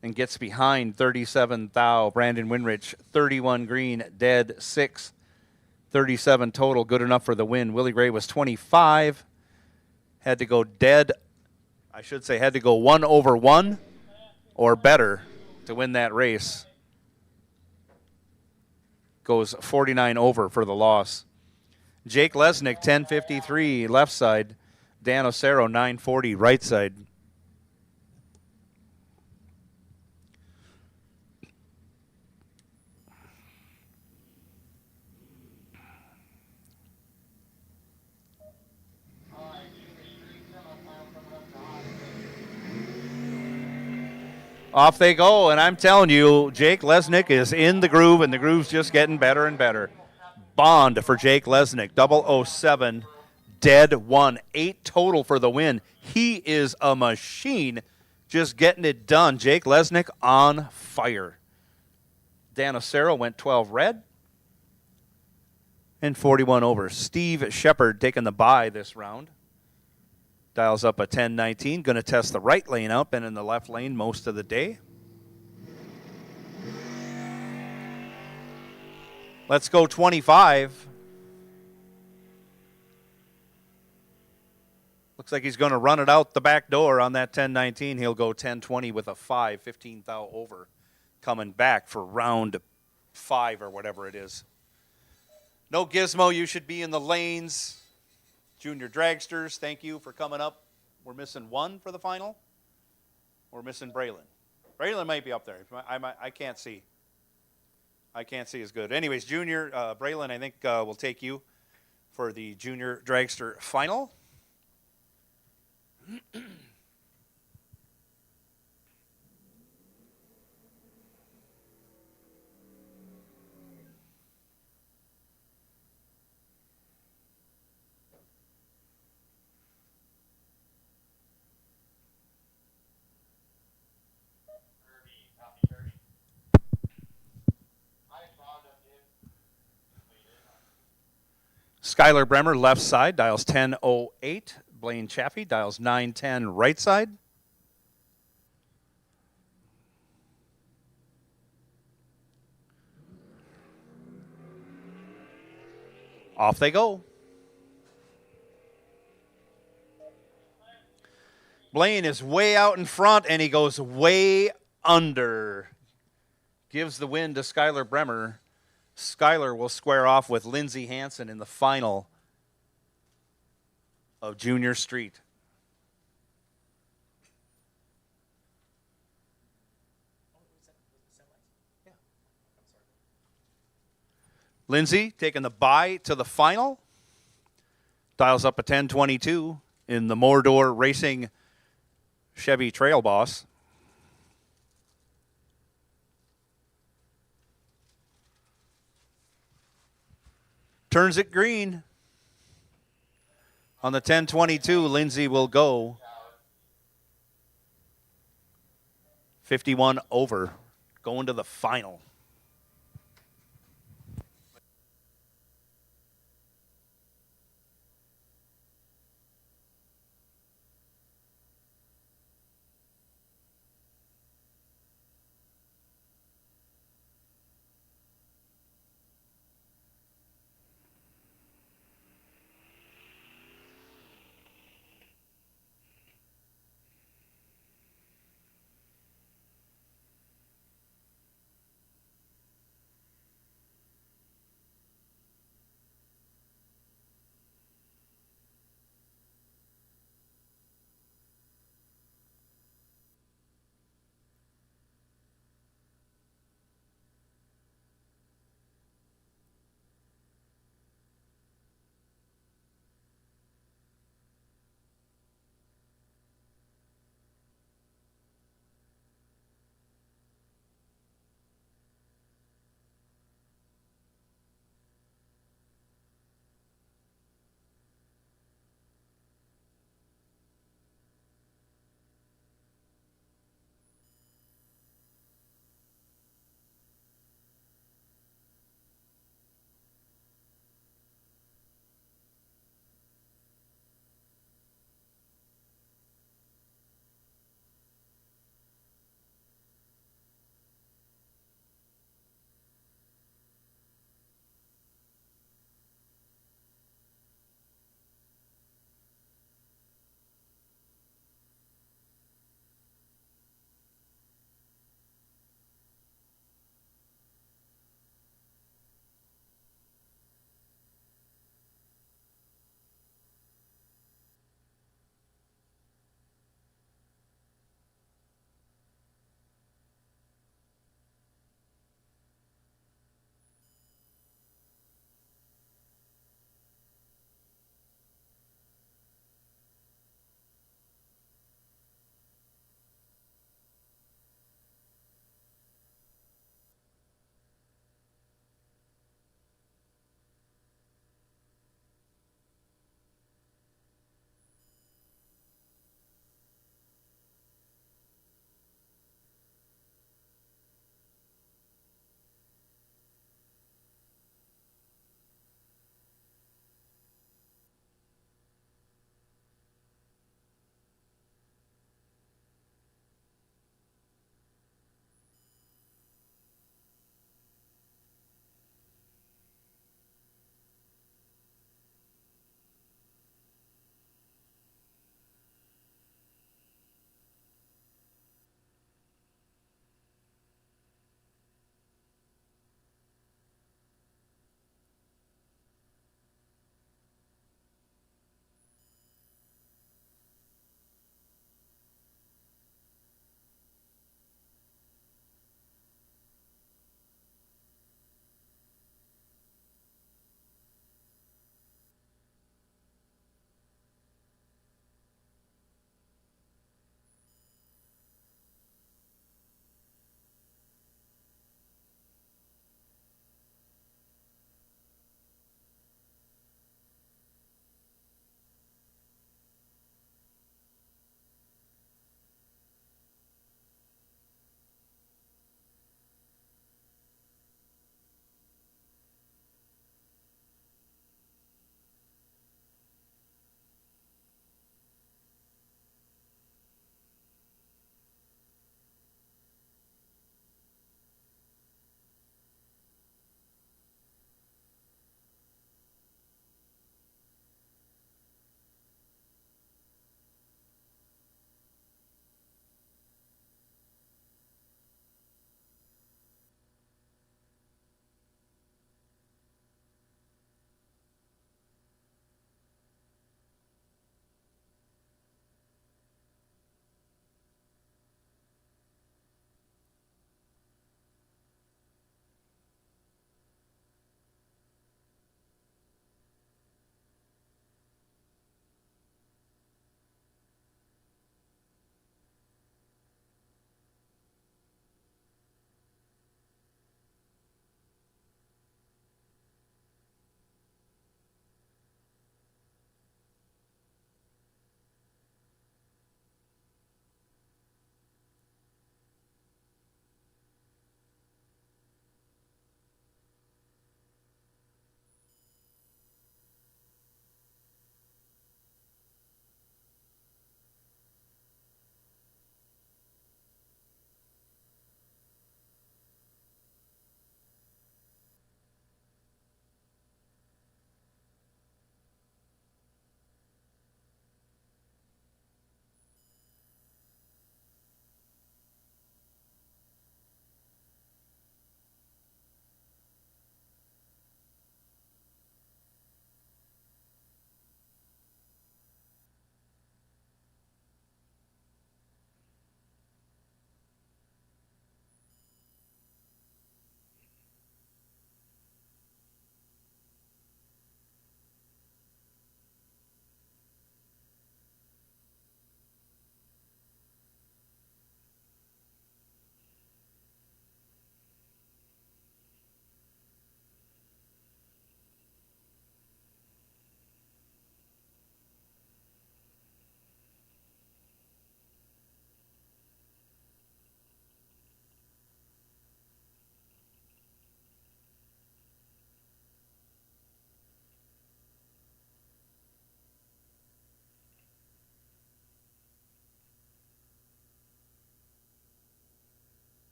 and gets behind 37 thou. Brandon Winrich, 31 green, dead 6. 37 total, good enough for the win. Willie Gray was 25. Had to go dead. I should say had to go 1 over 1 or better to win that race. Goes 49 over for the loss. Jake Lesnick, 1053, left side. Dan Osero, 940, right side. Off they go, and I'm telling you, Jake Lesnick is in the groove, and the groove's just getting better and better. Bond for Jake Lesnick, 007, dead 1, 8 total for the win. He is a machine, just getting it done. Jake Lesnick on fire. Dan Osero went 12 red and 41 over. Steve Shepard taking the bye this round. Dials up a 1019, going to test the right lane out, been in the left lane most of the day. Let's go 25. Looks like he's going to run it out the back door on that 1019. He'll go 1020 with a 5, 15 thou over. Coming back for round 5 or whatever it is. No Gizmo, you should be in the lanes. Junior Dragsters, thank you for coming up. We're missing 1 for the final. We're missing Braylon. Braylon might be up there. I can't see. I can't see as good. Anyways, Junior, Braylon, I think will take you for the Junior Dragster final. Skylar Bremer, left side, dials 1008. Blaine Chaffee dials 910, right side. Off they go. Blaine is way out in front, and he goes way under. Gives the win to Skylar Bremer. Skylar will square off with Lindsey Hansen in the final of Junior Street. Lindsey taking the bye to the final. Dials up a 1022 in the Mordor Racing Chevy Trail Boss. turns it green. On the 10-22, Lindsay will go 51 over, going to the final.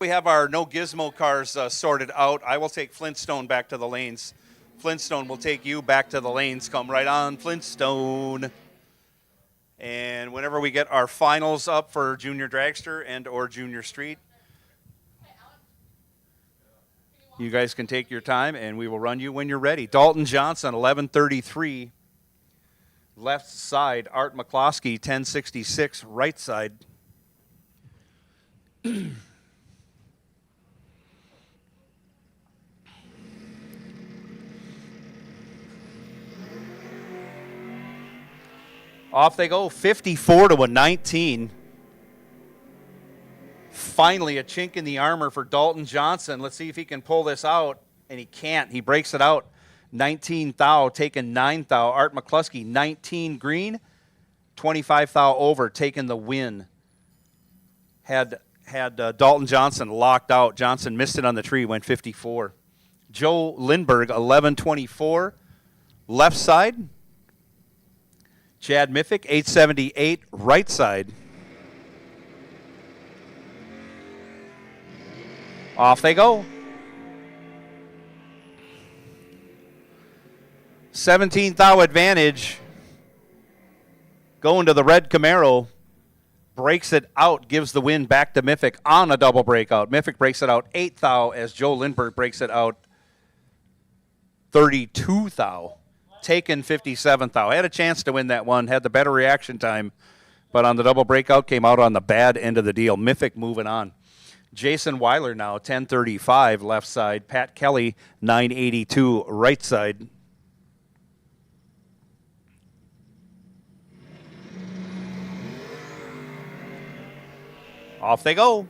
we have our no gizmo cars sorted out, I will take Flintstone back to the lanes. Flintstone will take you back to the lanes. Come right on, Flintstone. And whenever we get our finals up for Junior Dragster and or Junior Street, you guys can take your time, and we will run you when you're ready. Dalton Johnson, 11:33. Left side. Art McCloskey, 10:66. Right side. Off they go, 54 to a 19. Finally, a chink in the armor for Dalton Johnson. Let's see if he can pull this out, and he can't. He breaks it out. 19 thou, taking 9 thou. Art McCluskey, 19 green, 25 thou over, taking the win. Had Dalton Johnson locked out. Johnson missed it on the tree, went 54. Joe Lindberg, 11:24. Left side. Chad Miffick, 8:78. Right side. Off they go. 17 thou advantage. Going to the red Camaro. Breaks it out, gives the win back to Miffick on a double breakout. Miffick breaks it out 8 thou as Joe Lindbergh breaks it out 32 thou. Taken 57 thou. Had a chance to win that one, had the better reaction time, but on the double breakout came out on the bad end of the deal. Miffick moving on. Jason Weiler now, 10:35 left side. Pat Kelly, 9:82 right side. Off they go.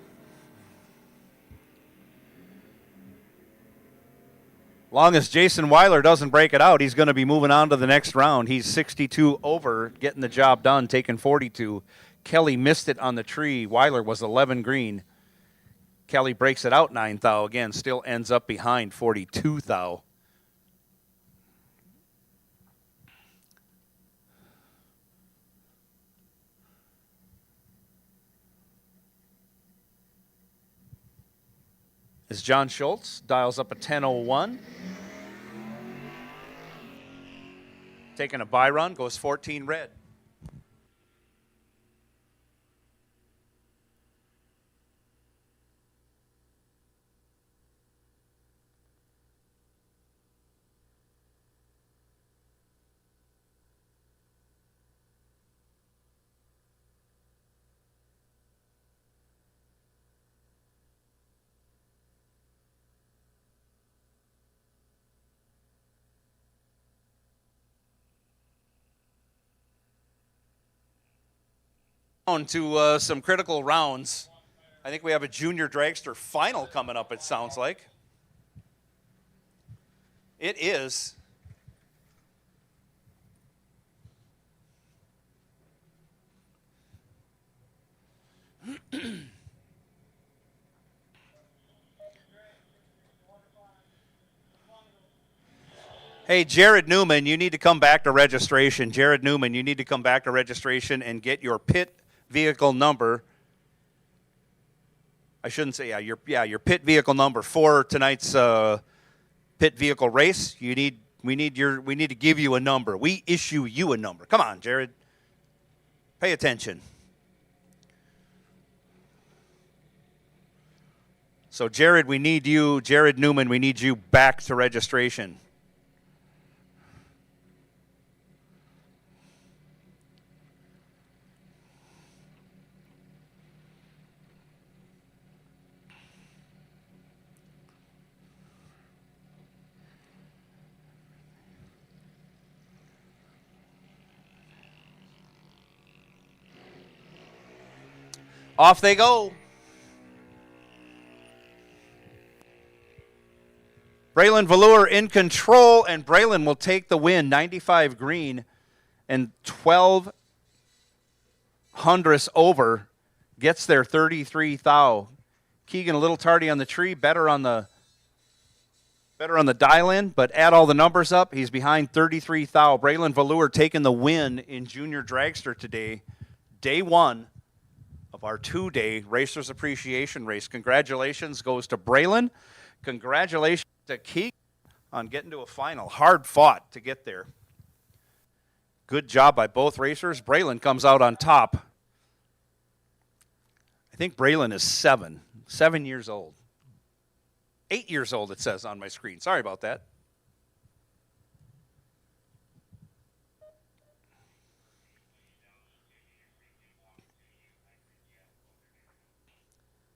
Long as Jason Weiler doesn't break it out, he's going to be moving on to the next round. He's 62 over, getting the job done, taking 42. Kelly missed it on the tree. Weiler was 11 green. Kelly breaks it out 9 thou again, still ends up behind 42 thou. As John Schultz dials up a 10:01. Taking a bye run, goes 14 red. On to some critical rounds. I think we have a junior dragster final coming up, it sounds like. It is. Hey, Jared Newman, you need to come back to registration. Jared Newman, you need to come back to registration and get your pit vehicle number. I shouldn't say your pit vehicle number for tonight's pit vehicle race. We need to give you a number. We issue you a number. Come on, Jared. Pay attention. So Jared, we need you, Jared Newman, we need you back to registration. Off they go. Braylon Velour in control, and Braylon will take the win. 95 green and 12 hundredths over. Gets there 33 thou. Keegan a little tardy on the tree, better on the dial-in, but add all the numbers up. He's behind 33 thou. Braylon Velour taking the win in Junior Dragster today. Day one of of our 2-day Racers Appreciation Race. Congratulations goes to Braylon. Congratulations to Keegan on getting to a final. Hard fought to get there. Good job by both racers. Braylon comes out on top. I think Braylon is 7 years old. 8 years old, it says on my screen. Sorry about that.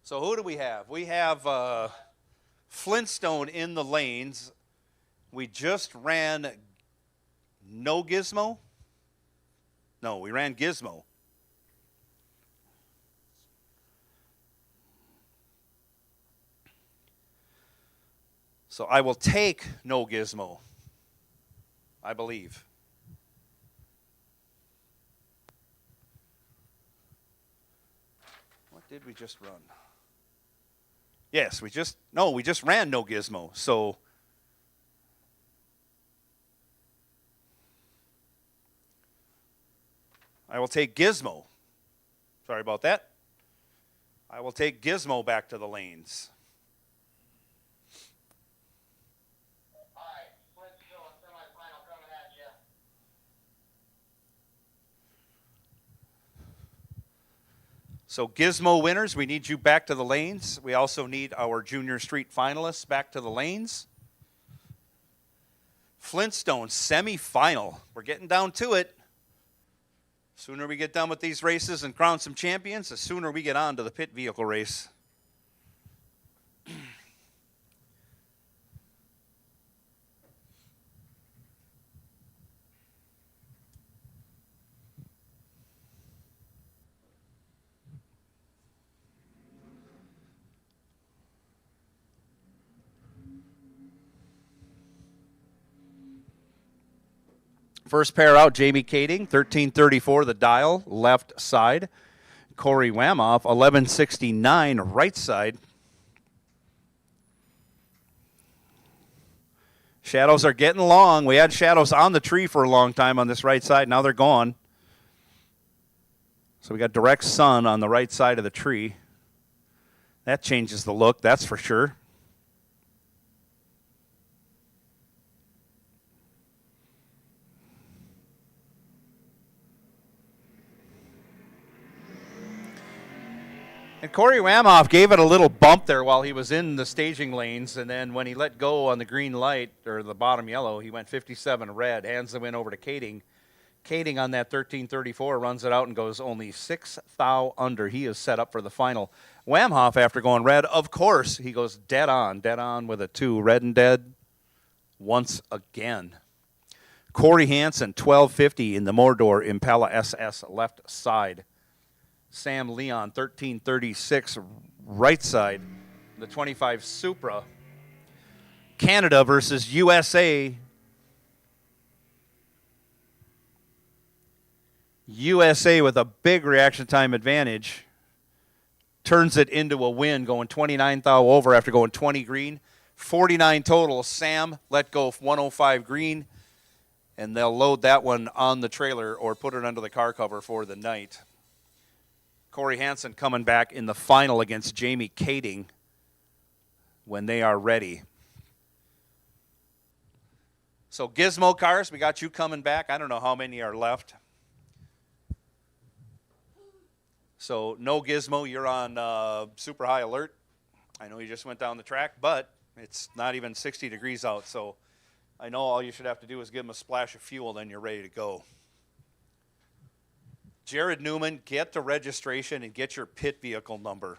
So who do we have? We have Flintstone in the lanes. We just ran no Gizmo. No, we ran Gizmo. So I will take no Gizmo, I believe. What did we just run? Yes, we just ran no Gizmo. So I will take Gizmo. Sorry about that. I will take Gizmo back to the lanes. All right, Flintstone semifinal coming at you. So Gizmo winners, we need you back to the lanes. We also need our Junior Street finalists back to the lanes. Flintstone semifinal. We're getting down to it. Sooner we get done with these races and crown some champions, the sooner we get on to the pit vehicle race. First pair out, Jamie Kading, 1334, the dial, left side. Corey Wamoff, 1169, right side. Shadows are getting long. We had shadows on the tree for a long time on this right side. Now they're gone. So we got direct sun on the right side of the tree. That changes the look, that's for sure. And Corey Wamoff gave it a little bump there while he was in the staging lanes, and then when he let go on the green light, or the bottom yellow, he went 57 red, hands the win over to Kading. Kading on that 1334 runs it out and goes only 6 thou under. He is set up for the final. Wamoff, after going red, of course, he goes dead on with a 2, red and dead once again. Corey Hansen, 1250 in the Mordor Impala SS left side. Sam Leon, 1336, right side, the 25 Supra. Canada versus USA. USA with a big reaction time advantage. Turns it into a win, going 29 thou over after going 20 green. 49 total. Sam let go 105 green, and they'll load that one on the trailer or put it under the car cover for the night. Corey Hansen coming back in the final against Jamie Kading when they are ready. So Gizmo cars, we got you coming back. I don't know how many are left. So no Gizmo, you're on super high alert. I know you just went down the track, but it's not even 60 degrees out. So I know all you should have to do is give them a splash of fuel, then you're ready to go. Jared Newman, get the registration and get your pit vehicle number.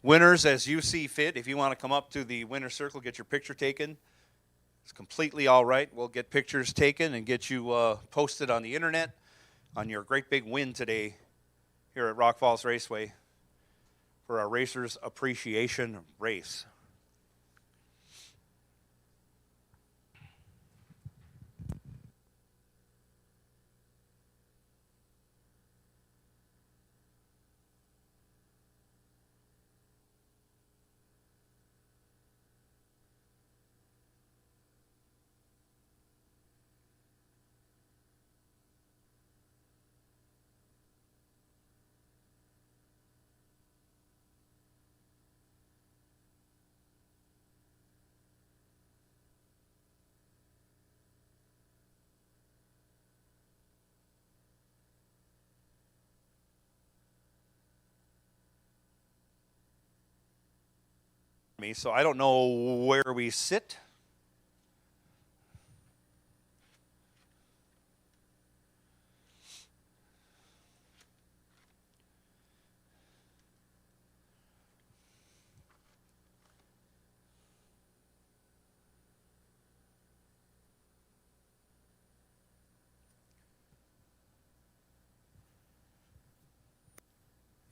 Winners, as you see fit, if you want to come up to the winner's circle, get your picture taken, it's completely all right. We'll get pictures taken and get you posted on the internet. on your great big win today here at Rock Falls Raceway for our Racers Appreciation Race. So I don't know where we sit.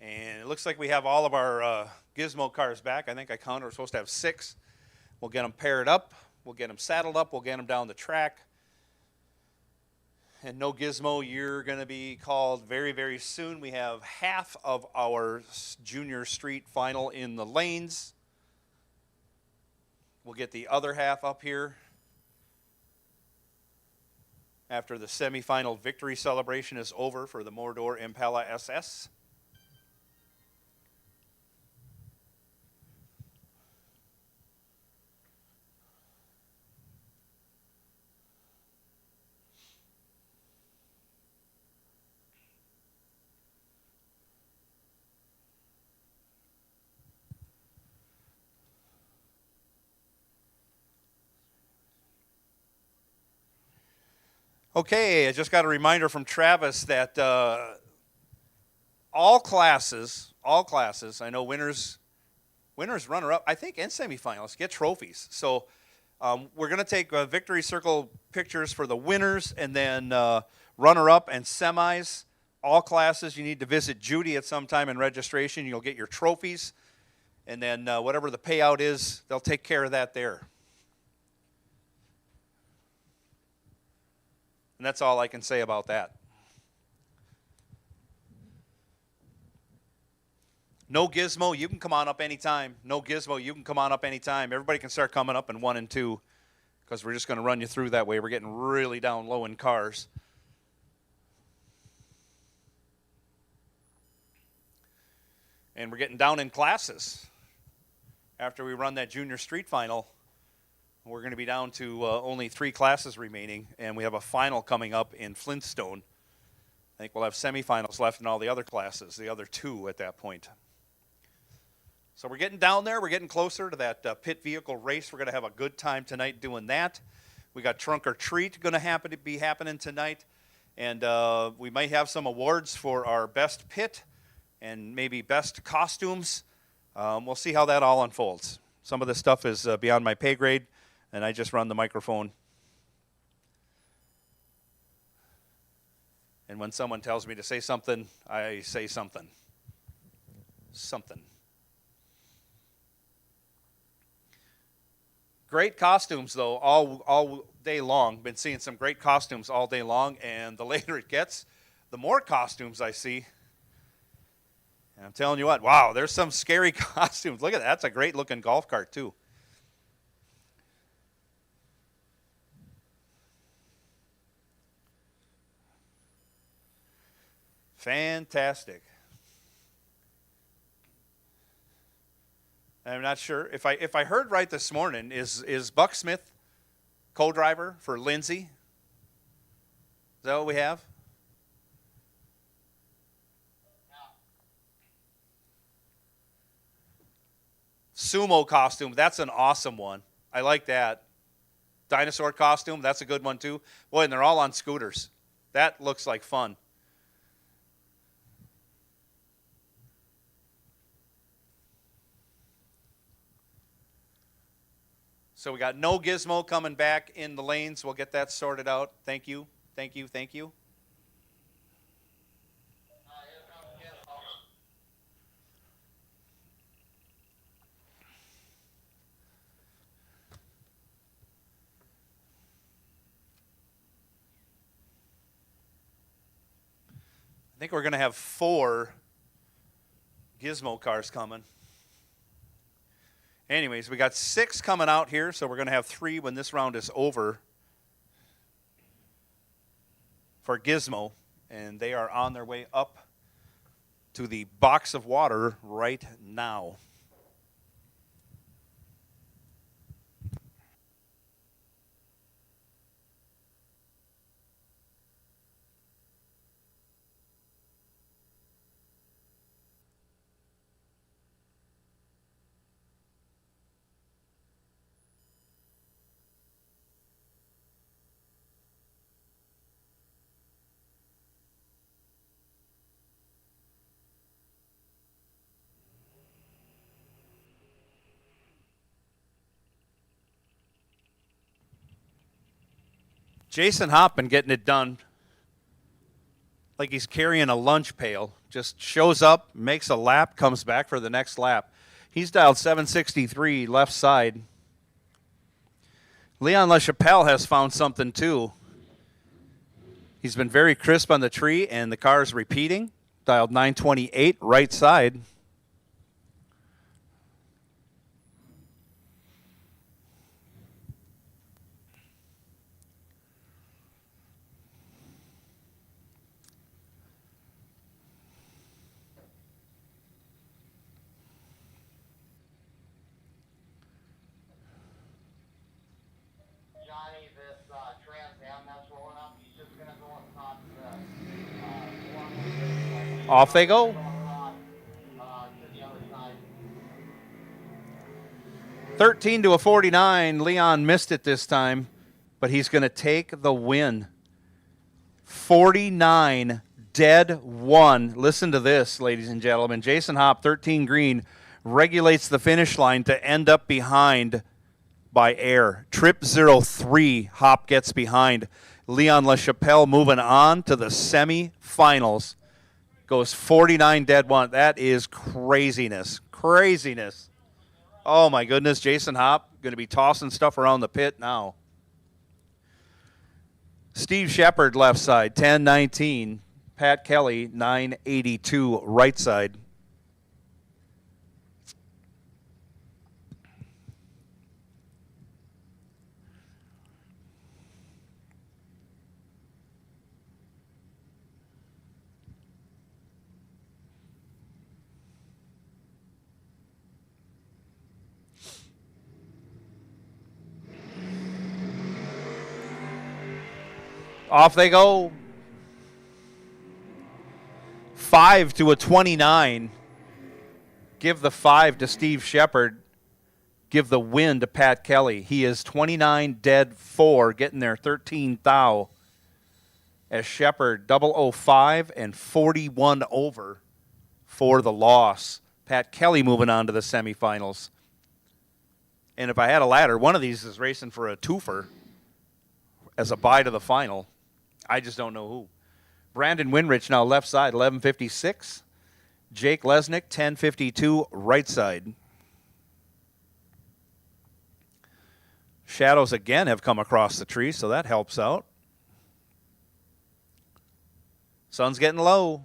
And it looks like we have all of our gizmo cars back. I think I counted we're supposed to have 6. We'll get them paired up. We'll get them saddled up. We'll get them down the track. And no Gizmo, you're going to be called very, very soon. We have half of our junior street final in the lanes. We'll get the other half up here after the semifinal victory celebration is over for the Mordor Impala SS. Okay, I just got a reminder from Travis that all classes, I know winners, runner-up, I think, and semifinalists get trophies. So we're going to take victory circle pictures for the winners and then runner-up and semis. All classes, you need to visit Judy at some time in registration. You'll get your trophies. And then whatever the payout is, they'll take care of that there. And that's all I can say about that. No Gizmo, you can come on up anytime. No Gizmo, you can come on up anytime. Everybody can start coming up in 1 and 2 because we're just going to run you through that way. We're getting really down low in cars. And we're getting down in classes. After we run that junior street final, we're going to be down to only 3 classes remaining, and we have a final coming up in Flintstone. I think we'll have semifinals left in all the other classes, the other 2 at that point. So we're getting down there. We're getting closer to that pit vehicle race. We're going to have a good time tonight doing that. We got Trunk or Treat going to be happening tonight, and we might have some awards for our best pit and maybe best costumes. We'll see how that all unfolds. Some of this stuff is beyond my pay grade, and I just run the microphone. And when someone tells me to say something, I say something. Something. Great costumes, though, all day long. Been seeing some great costumes all day long, and the later it gets, the more costumes I see. And I'm telling you what, wow, there's some scary costumes. Look at that. That's a great-looking golf cart, too. Fantastic. I'm not sure if I heard right this morning. Is Buck Smith co-driver for Lindsay? Is that what we have? Sumo costume. That's an awesome one. I like that. Dinosaur costume. That's a good one too. Boy, and they're all on scooters. That looks like fun. So we got no Gizmo coming back in the lanes. We'll get that sorted out. Thank you, thank you, thank you. think we're going to have 4 gizmo cars coming. Anyways, we got 6 coming out here, so we're going to have 3 when this round is over for gizmo, and they are on their way up to the box of water right now. Jason Hoppin getting it done like he's carrying a lunch pail. Just shows up, makes a lap, comes back for the next lap. He's dialed 763 left side. Leon LaChapelle has found something too. He's been very crisp on the tree, and the car is repeating. Dialed 928 right side. Johnny, this Trans Am that's rolling up, he's just gonna go across the Off they go. to the other side. 13 to a 49. Leon missed it this time, but he's going to take the win. 49 dead 1. Listen to this, ladies and gentlemen. Jason Hopp, 13 green, regulates the finish line to end up behind by air. Trip 03, Hopp gets behind. Leon LaChapelle moving on to the semifinals. Goes 49 dead 1. That is craziness. Craziness. Oh, my goodness. Jason Hopp going to be tossing stuff around the pit now. Steve Shepard, left side, 1019. Pat Kelly, 982, right side. Off they go. 5 to a 29. Give the 5 to Steve Shepard. Give the win to Pat Kelly. He is 29 dead 4, getting there 13 thou. As Shepard 005 and 41 over for the loss. Pat Kelly moving on to the semifinals. And if I had a ladder, one of these is racing for a twofer as a bye to the final. I just don't know who. Brandon Winrich now left side, 1156. Jake Lesnick, 1052, right side. Shadows again have come across the tree, so that helps out. Sun's getting low.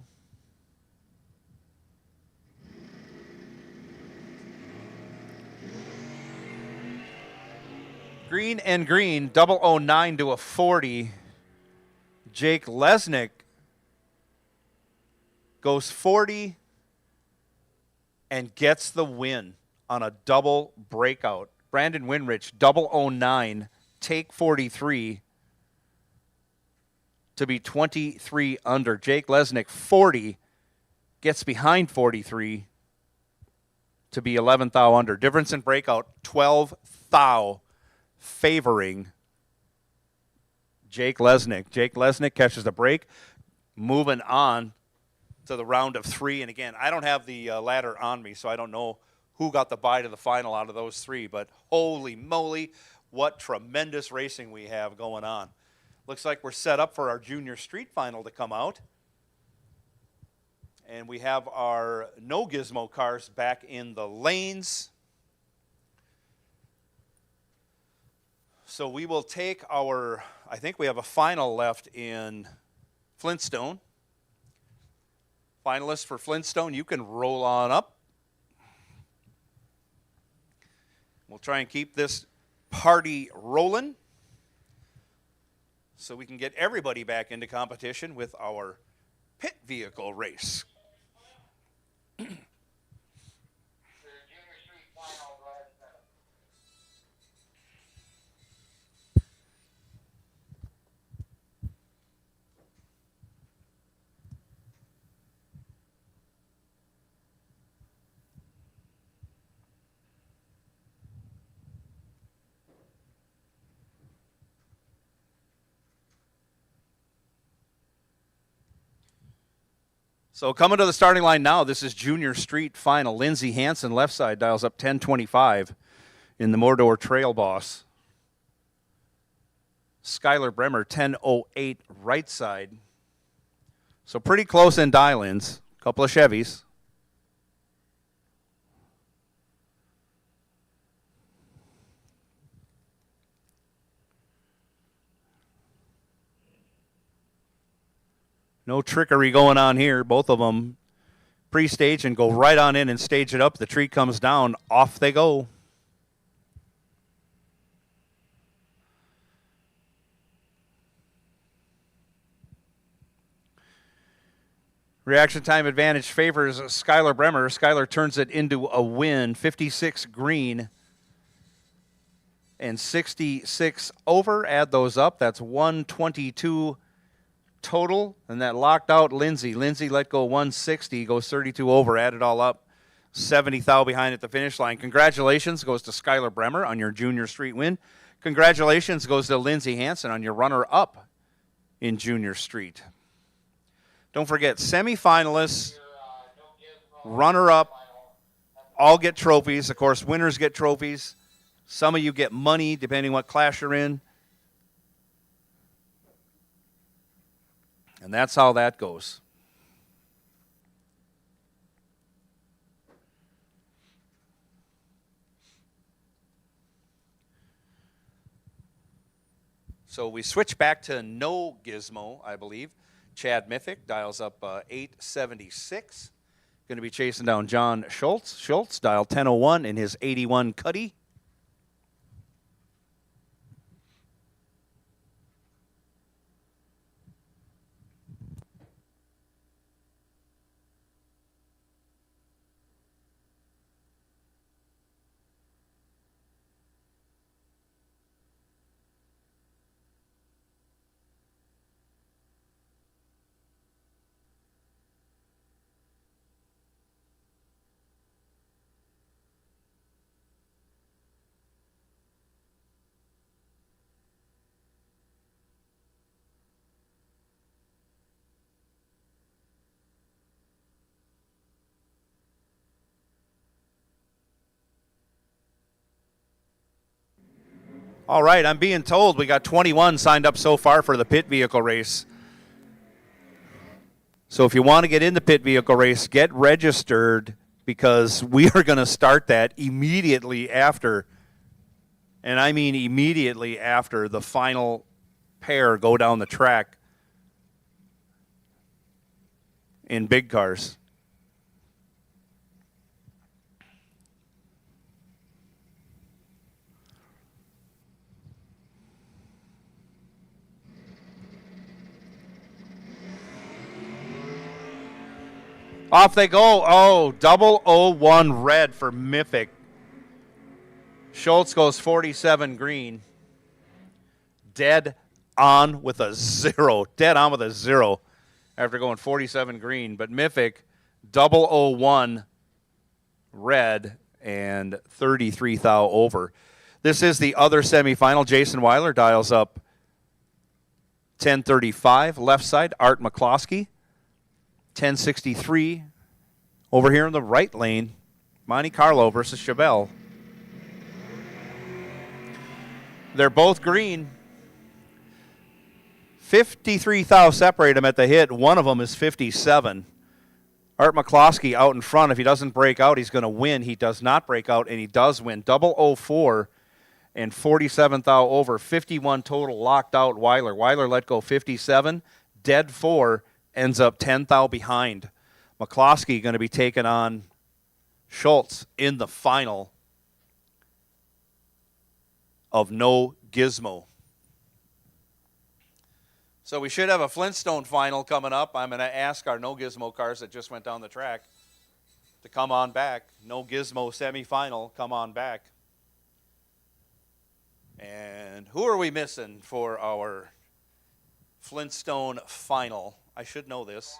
Green and green, 009 to a 40. Jake Lesnick goes 40 and gets the win on a double breakout. Brandon Winrich, 009, take 43 to be 23 under. Jake Lesnick, 40, gets behind 43 to be 11 thou under. Difference in breakout, 12 thou, favoring Jake Lesnick. Jake Lesnick catches the break, moving on to the round of 3. And again, I don't have the ladder on me, so I don't know who got the bye to the final out of those 3. But holy moly, what tremendous racing we have going on. Looks like we're set up for our junior street final to come out. And we have our no gizmo cars back in the lanes. So we will take our, I think we have a final left in Flintstone. Finalists for Flintstone, you can roll on up. We'll try and keep this party rolling so we can get everybody back into competition with our pit vehicle race. For the Junior Street Final, go ahead and set up. So coming to the starting line now, this is Junior Street Final. Lindsey Hansen, left side, dials up 1025 in the Mordor Trail Boss. Skylar Bremer, 1008 right side. So pretty close in dial-ins. Couple of Chevys. No trickery going on here. Both of them pre-stage and go right on in and stage it up. The tree comes down. Off they go. Reaction time advantage favors Skylar Bremer. Skylar turns it into a win. 56 green and 66 over. Add those up. That's 122 total. And that locked out Lindsey. Lindsey let go 160, goes 32 over. Add it all up. 70 thou behind at the finish line. Congratulations goes to Skylar Bremer on your Junior Street win. Congratulations goes to Lindsey Hansen on your runner-up in Junior Street. Don't forget, semifinalists, runner-up, all get trophies. Of course, winners get trophies. Some of you get money, depending what class you're in. And that's how that goes. So we switch back to no gizmo, I believe. Chad Mythic dials up 876. Going to be chasing down John Schultz. Schultz dial 1001 in his 81 Cuddy. All right, I'm being told we got 21 signed up so far for the pit vehicle race. So if you want to get in the pit vehicle race, get registered because we are going to start that immediately after, and I mean immediately after the final pair go down the track in big cars. Off they go. Oh, 001 red for Mythic. Schultz goes 47 green. Dead on with a zero. Dead on with a zero after going 47 green. But Mythic, 001 red and 33 thou over. This is the other semifinal. Jason Weiler dials up 1035 left side. Art McCloskey. 1063 over here in the right lane. Monte Carlo versus Chevelle. They're both green. 53 thou separate them at the hit. One of them is 57. Art McCloskey out in front. If he doesn't break out, he's going to win. He does not break out, and he does win. 004 and 47 thou over. 51 total locked out Weiler. Weiler let go 57. Dead 4. Ends up 10 thou behind. McCloskey going to be taking on Schultz in the final of No Gizmo. So we should have a Flintstone final coming up. I'm going to ask our No Gizmo cars that just went down the track to come on back. No Gizmo semifinal, come on back. And who are we missing for our Flintstone final? I should know this.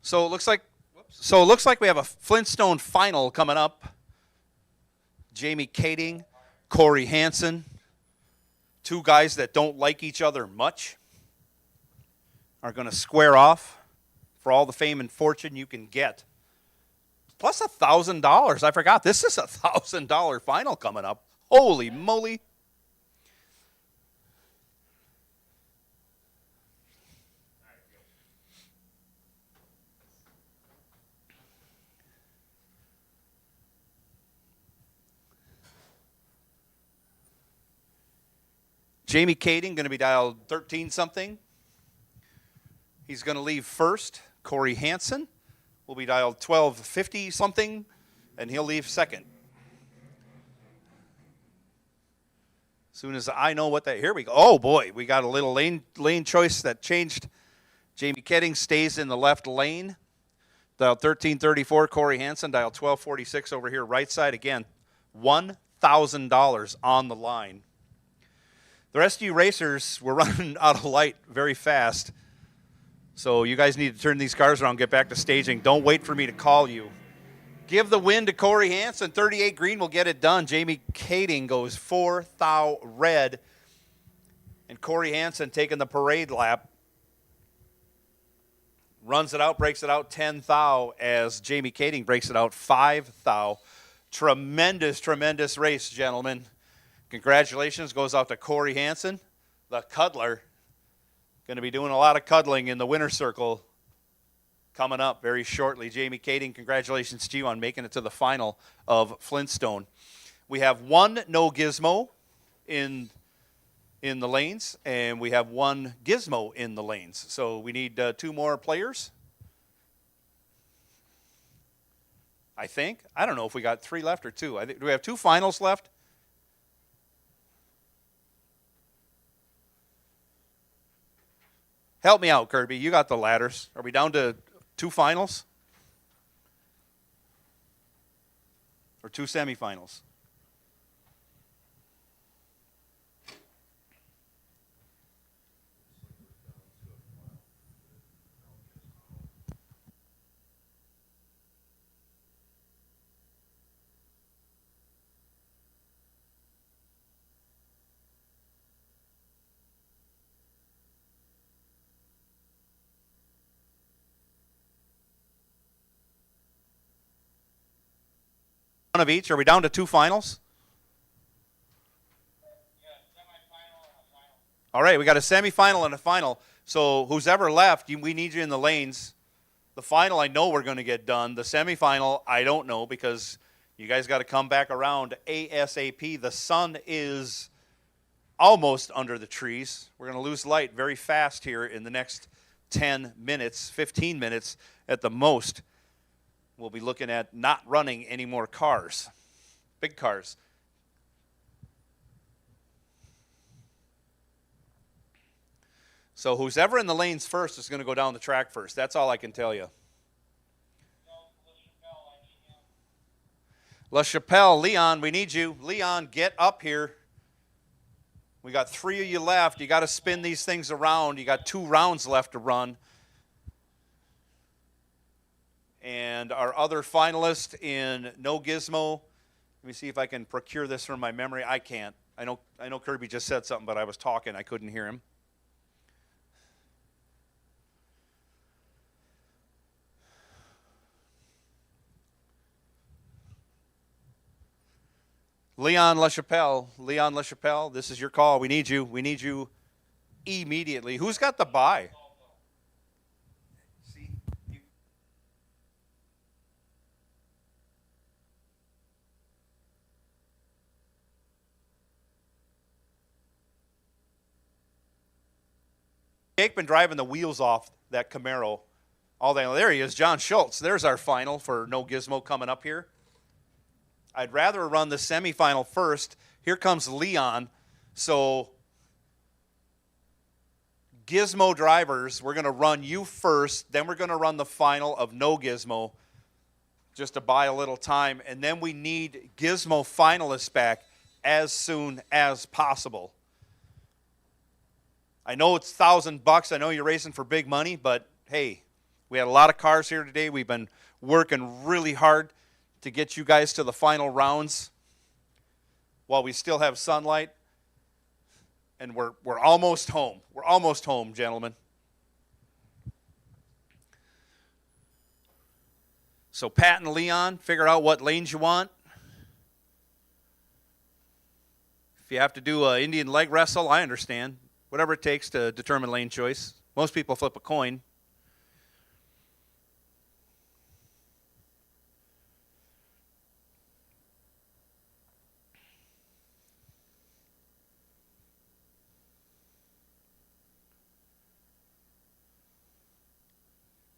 So it looks like we have a Flintstone final coming up. Jamie Kading, Corey Hansen, two guys that don't like each other much, are going to square off for all the fame and fortune you can get. Plus $1,000. I forgot, this is a $1,000 final coming up. Holy moly. Jamie Kading going to be dialed 13 something. He's going to leave first. Corey Hansen will be dialed 1250 something, and he'll leave second. As soon as I know what that, here we go. Oh boy, we got a little lane choice that changed. Jamie Kading stays in the left lane. Dial 1334, Corey Hansen, dial 1246 over here, right side again. $1,000 on the line. The rest of you racers, we're running out of light very fast. So you guys need to turn these cars around, get back to staging. Don't wait for me to call you. Give the win to Corey Hansen. 38 green will get it done. Jamie Kading goes 4 thou red. And Corey Hansen taking the parade lap. Runs it out, breaks it out 10 thou as Jamie Kading breaks it out 5 thou. Tremendous, tremendous race, gentlemen. Congratulations goes out to Corey Hansen, the cuddler. Going to be doing a lot of cuddling in the winner's circle coming up very shortly. Jamie Kading, congratulations to you on making it to the final of Flintstone. We have one no gizmo in the lanes, and we have one gizmo in the lanes. So we need two more players. I think. I don't know if we got three left or two. Do we have two finals left? Help me out, Kirby. You got the ladders. Are we down to two finals? Or two semifinals? One of each. Are we down to two finals? Yeah, semifinal and a final. All right, we got a semifinal and a final. So who's ever left, we need you in the lanes. The final, I know we're going to get done. The semifinal, I don't know because you guys got to come back around ASAP. The sun is almost under the trees. We're going to lose light very fast here in the next 10 minutes, 15 minutes at the most. We'll be looking at not running any more cars, big cars. So who's ever in the lanes first is going to go down the track first. That's all I can tell you. La Chapelle, Leon, we need you. Leon, get up here. We got three of you left. You got to spin these things around. You got 2 rounds left to run. And our other finalist in No Gizmo, let me see if I can procure this from my memory. I can't. I know Kirby just said something, but I was talking. I couldn't hear him. Leon LaChapelle, this is your call. We need you. We need you immediately. Who's got the bye? Jake been driving the wheels off that Camaro all day. There he is, John Schultz. There's our final for No Gizmo coming up here. I'd rather run the semifinal first. Here comes Leon. So, Gizmo drivers, we're going to run you first. Then we're going to run the final of No Gizmo just to buy a little time. And then we need Gizmo finalists back as soon as possible. I know it's $1,000. I know you're racing for big money, but hey, We had a lot of cars here today. We've been working really hard to get you guys to the final rounds while we still have sunlight. And we're almost home. We're almost home, gentlemen. So Pat and Leon, figure out what lanes you want. If you have to do an Indian leg wrestle, I understand. Whatever it takes to determine lane choice. Most people flip a coin.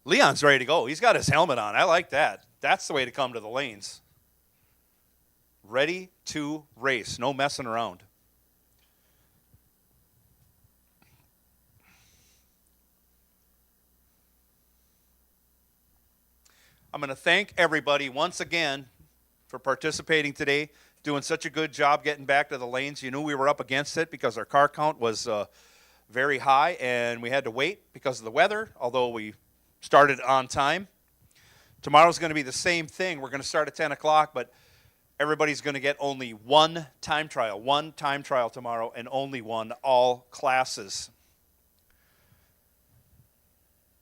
Leon's ready to go. He's got his helmet on. I like that. That's the way to come to the lanes. Ready to race. No messing around. I'm going to thank everybody once again for participating today, doing such a good job getting back to the lanes. You knew we were up against it because our car count was very high, and we had to wait because of the weather, although we started on time. Tomorrow's going to be the same thing. We're going to start at 10 o'clock, but everybody's going to get only one time trial tomorrow, and only one, all classes.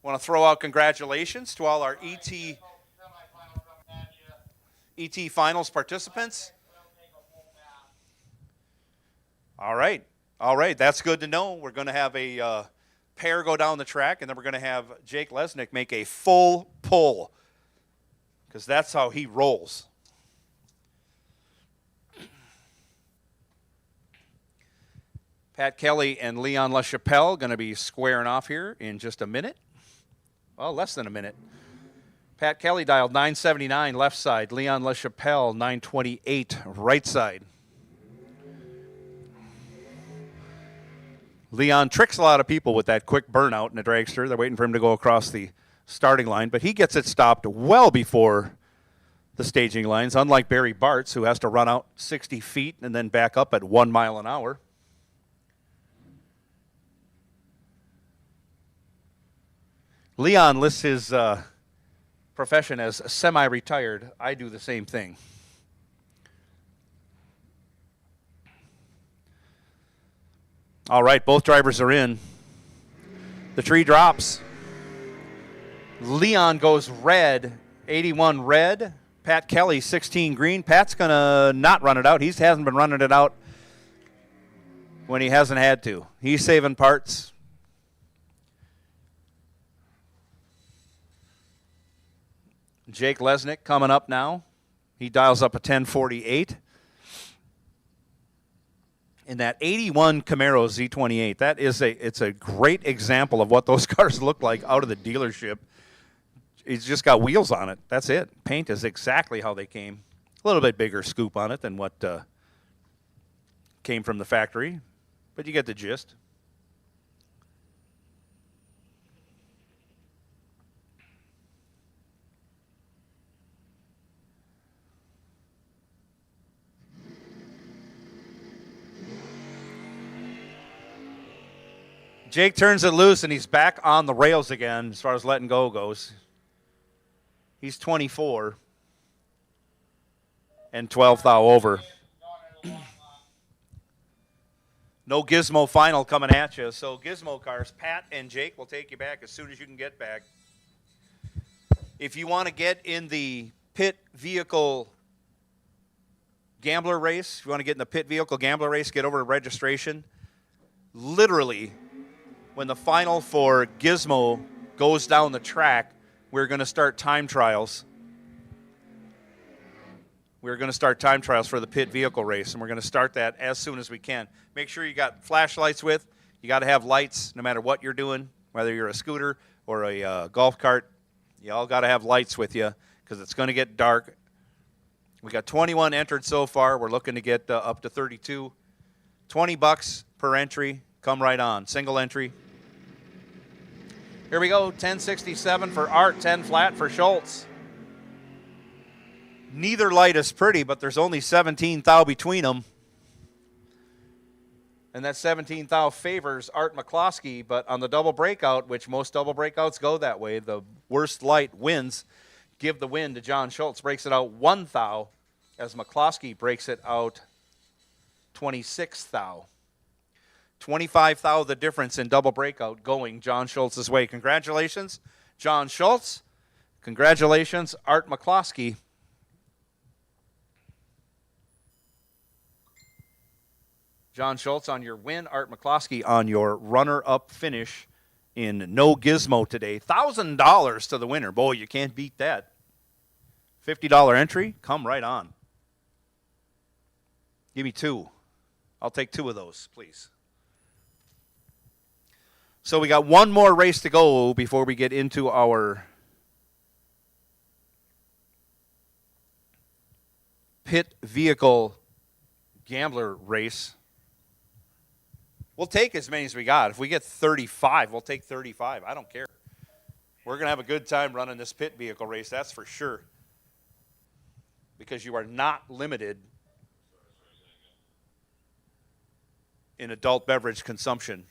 Want to throw out congratulations to all our ET Finals participants. All right. That's good to know. We're going to have a pair go down the track, and then we're going to have Jake Lesnick make a full pull, because that's how he rolls. Pat Kelly and Leon LaChapelle going to be squaring off here in just a minute. Well, less than a minute. Pat Kelly dialed 979 left side. Leon LaChapelle 928 right side. Leon tricks a lot of people with that quick burnout in a dragster. They're waiting for him to go across the starting line, but he gets it stopped well before the staging lines, unlike Barry Bartz, who has to run out 60 feet and then back up at 1 mile an hour. Leon lists his profession as semi-retired. I do the same thing. All right, both drivers are in. The tree drops. Leon goes red, 81 red. Pat Kelly, 16 green. Pat's going to not run it out. He hasn't been running it out when he hasn't had to. He's saving parts. Jake Lesnick coming up now. He dials up a 1048. In that 81 Camaro Z28, it's a great example of what those cars look like out of the dealership. It's just got wheels on it. That's it. Paint is exactly how they came. A little bit bigger scoop on it than what came from the factory, but you get the gist. Jake turns it loose, and he's back on the rails again as far as letting go goes. He's 24 and 12th thou over. No Gizmo final coming at you. So Gizmo cars, Pat and Jake will take you back as soon as you can get back. If you want to get in the pit vehicle gambler race, get over to registration. Literally, when the final for Gizmo goes down the track, we're going to start time trials. We're going to start time trials for the pit vehicle race, and we're going to start that as soon as we can. Make sure you got flashlights with. You got to have lights no matter what you're doing, whether you're a scooter or a golf cart. You all got to have lights with you because it's going to get dark. We got 21 entered so far. We're looking to get up to 32. $20 per entry. Come right on. Single entry. Here we go, 1067 for Art, 10 flat for Schultz. Neither light is pretty, but there's only 17 thou between them. And that 17th thou favors Art McCloskey, but on the double breakout, which most double breakouts go that way, the worst light wins. Give the win to John Schultz. Breaks it out 1 thou as McCloskey breaks it out 26 thou. 25 thou the difference in double breakout going John Schultz's way. Congratulations, John Schultz. Congratulations, Art McCloskey. John Schultz on your win, Art McCloskey on your runner-up finish in No Gizmo today. $1,000 to the winner. Boy, you can't beat that. $50 entry, come right on. Give me 2. I'll take 2 of those, please. So we got one more race to go before we get into our pit vehicle gambler race. We'll take as many as we got. If we get 35, we'll take 35. I don't care. We're going to have a good time running this pit vehicle race, that's for sure. Because you are not limited in adult beverage consumption.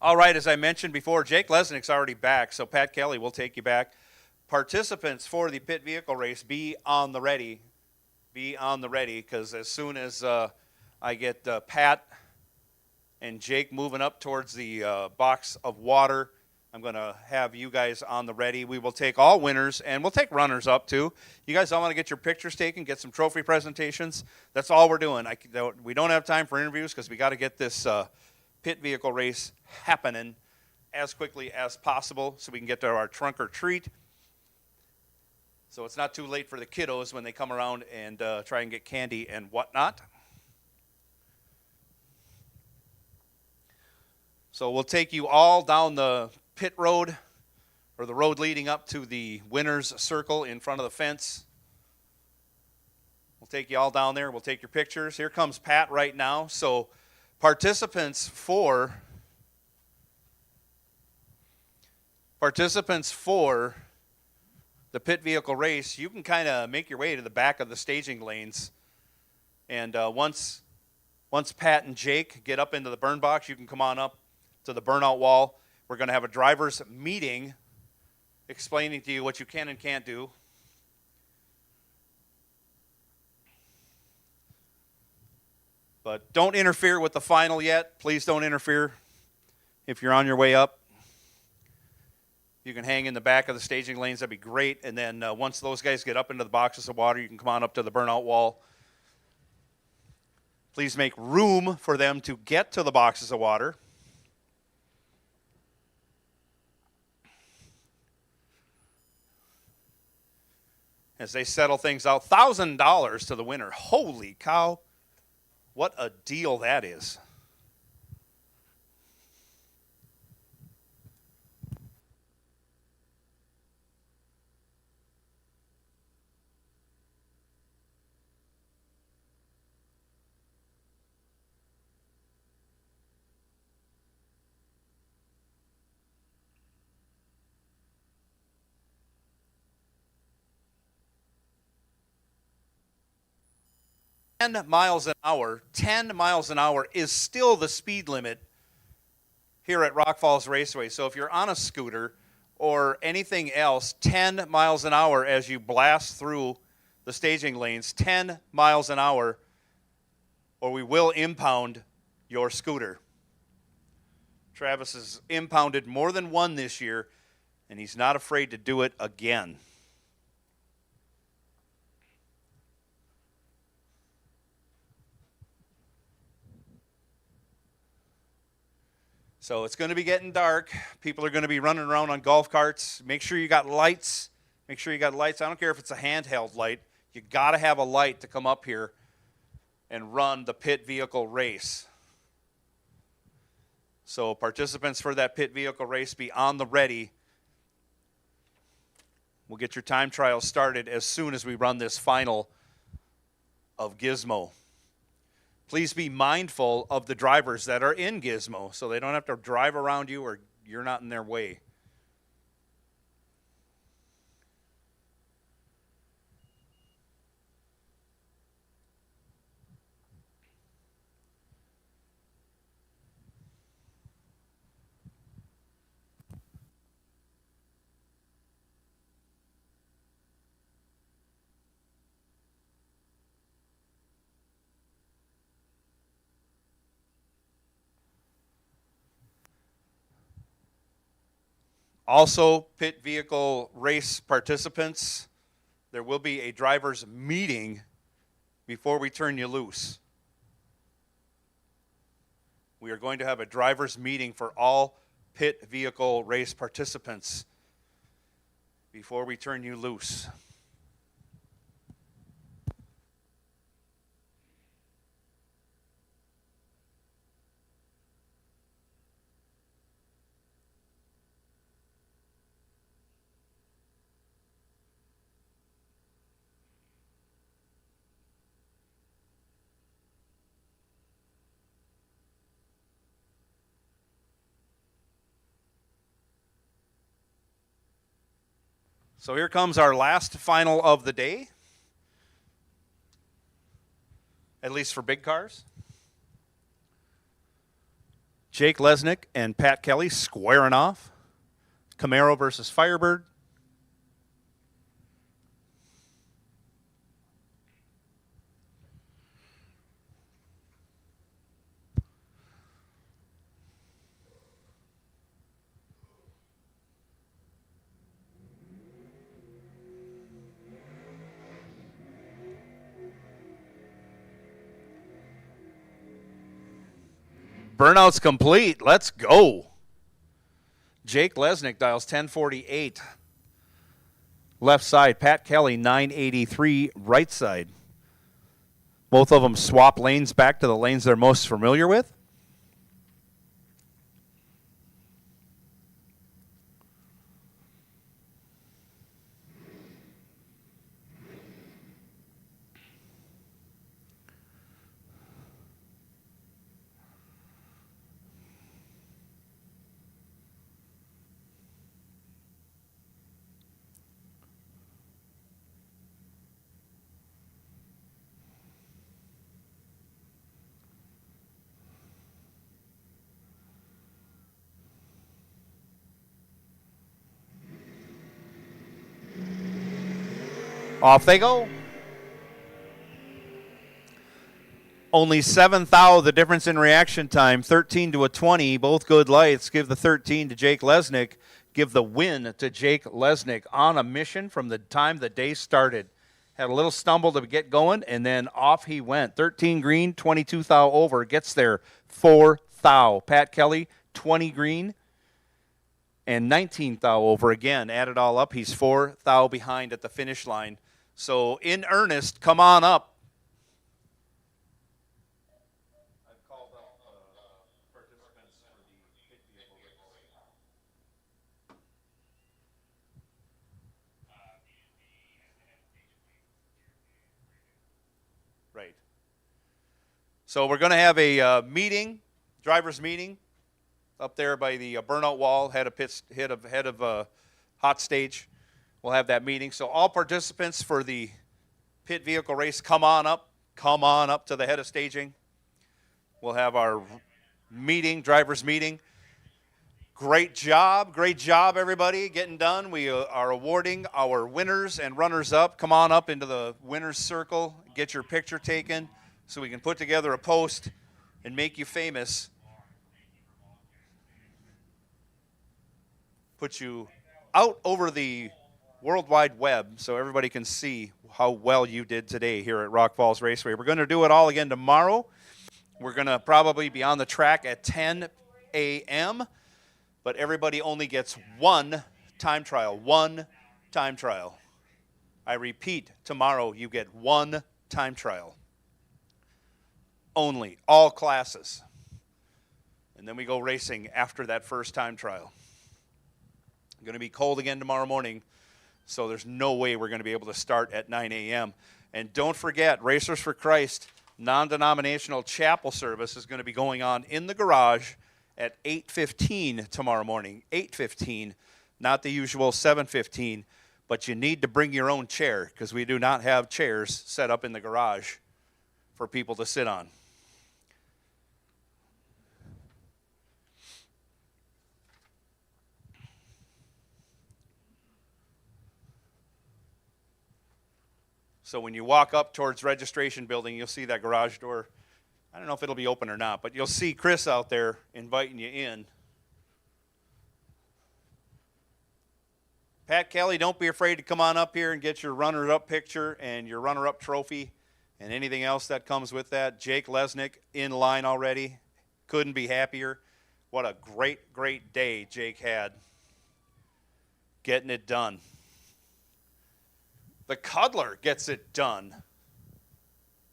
All right, as I mentioned before, Jake Lesnick's already back, so Pat Kelly will take you back. Participants for the pit vehicle race, be on the ready. Be on the ready, because as soon as I get Pat and Jake moving up towards the box of water, I'm going to have you guys on the ready. We will take all winners, and we'll take runners up, too. You guys all want to get your pictures taken, get some trophy presentations? That's all we're doing. We don't have time for interviews because we got to get this pit vehicle race happening as quickly as possible so we can get to our trunk or treat. So it's not too late for the kiddos when they come around and try and get candy and whatnot. So we'll take you all down the pit road, or the road leading up to the winner's circle in front of the fence. We'll take you all down there. We'll take your pictures. Here comes Pat right now. So participants for the pit vehicle race, you can kind of make your way to the back of the staging lanes. And once Pat and Jake get up into the burn box, you can come on up to the burnout wall. We're going to have a driver's meeting explaining to you what you can and can't do. But don't interfere with the final yet. Please don't interfere if you're on your way up. You can hang in the back of the staging lanes. That'd be great. And then once those guys get up into the boxes of water, you can come on up to the burnout wall. Please make room for them to get to the boxes of water. As they settle things out, $1,000 to the winner. Holy cow. What a deal that is. Miles an hour. 10 miles an hour is still the speed limit here at Rock Falls Raceway. So if you're on a scooter or anything else, 10 miles an hour as you blast through the staging lanes, 10 miles an hour, or we will impound your scooter. Travis has impounded more than one this year, and he's not afraid to do it again. So it's going to be getting dark. People are going to be running around on golf carts. Make sure you got lights. Make sure you got lights. I don't care if it's a handheld light. You got to have a light to come up here and run the pit vehicle race. So participants for that pit vehicle race, be on the ready. We'll get your time trials started as soon as we run this final of Gizmo. Please be mindful of the drivers that are in Gizmo so they don't have to drive around you or you're not in their way. Also, pit vehicle race participants, there will be a driver's meeting before we turn you loose. We are going to have a driver's meeting for all pit vehicle race participants before we turn you loose. So here comes our last final of the day, at least for big cars. Jake Lesnick and Pat Kelly squaring off. Camaro versus Firebird. Burnout's complete. Let's go. Jake Lesnick dials 1048. Left side. Pat Kelly 983 right side. Both of them swap lanes back to the lanes they're most familiar with. Off they go. Only 7 thou, the difference in reaction time, 13 to a 20, both good lights. Give the 13 to Jake Lesnick. Give the win to Jake Lesnick on a mission from the time the day started. Had a little stumble to get going, and then off he went. 13 green, 22 thou over. Gets there 4 thou. Pat Kelly, 20 green and 19 thou over again. Add it all up, he's 4 thou behind at the finish line. So in earnest, come on up. Right. So we're going to have a meeting, driver's meeting, up there by the burnout wall, head of hot stage. We'll have that meeting. So all participants for the pit vehicle race, come on up to the head of staging. We'll have our meeting, driver's meeting. Great job, everybody, getting done. We are awarding our winners and runners-up. Come on up into the winner's circle, get your picture taken so we can put together a post and make you famous. Put you out over the World Wide Web so everybody can see how well you did today here at Rock Falls Raceway. We're going to do it all again tomorrow. We're going to probably be on the track at 10 a.m., but everybody only gets one time trial. One time trial. I repeat, tomorrow you get one time trial. Only, all classes. And then we go racing after that first time trial. It's going to be cold again tomorrow morning, so there's no way we're going to be able to start at 9 a.m. And don't forget, Racers for Christ non-denominational chapel service is going to be going on in the garage at 8:15 tomorrow morning. 8:15, not the usual 7:15, but you need to bring your own chair because we do not have chairs set up in the garage for people to sit on. So when you walk up towards registration building, you'll see that garage door. I don't know if it'll be open or not, but you'll see Chris out there inviting you in. Pat Kelly, don't be afraid to come on up here and get your runner-up picture and your runner-up trophy and anything else that comes with that. Jake Lesnick in line already. Couldn't be happier. What a great, great day Jake had getting it done. The Cuddler gets it done.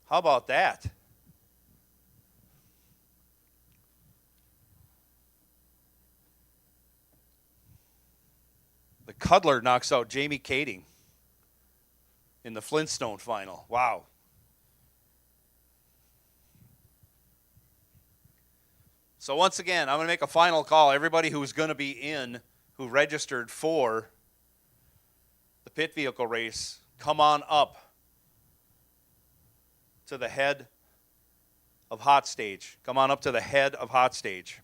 How about that? The Cuddler knocks out Jamie Kading in the Flintstone final. Wow. So once again, I'm going to make a final call. Everybody who's going to be in, who registered for the pit vehicle race, come on up to the head of hot stage. Come on up to the head of hot stage.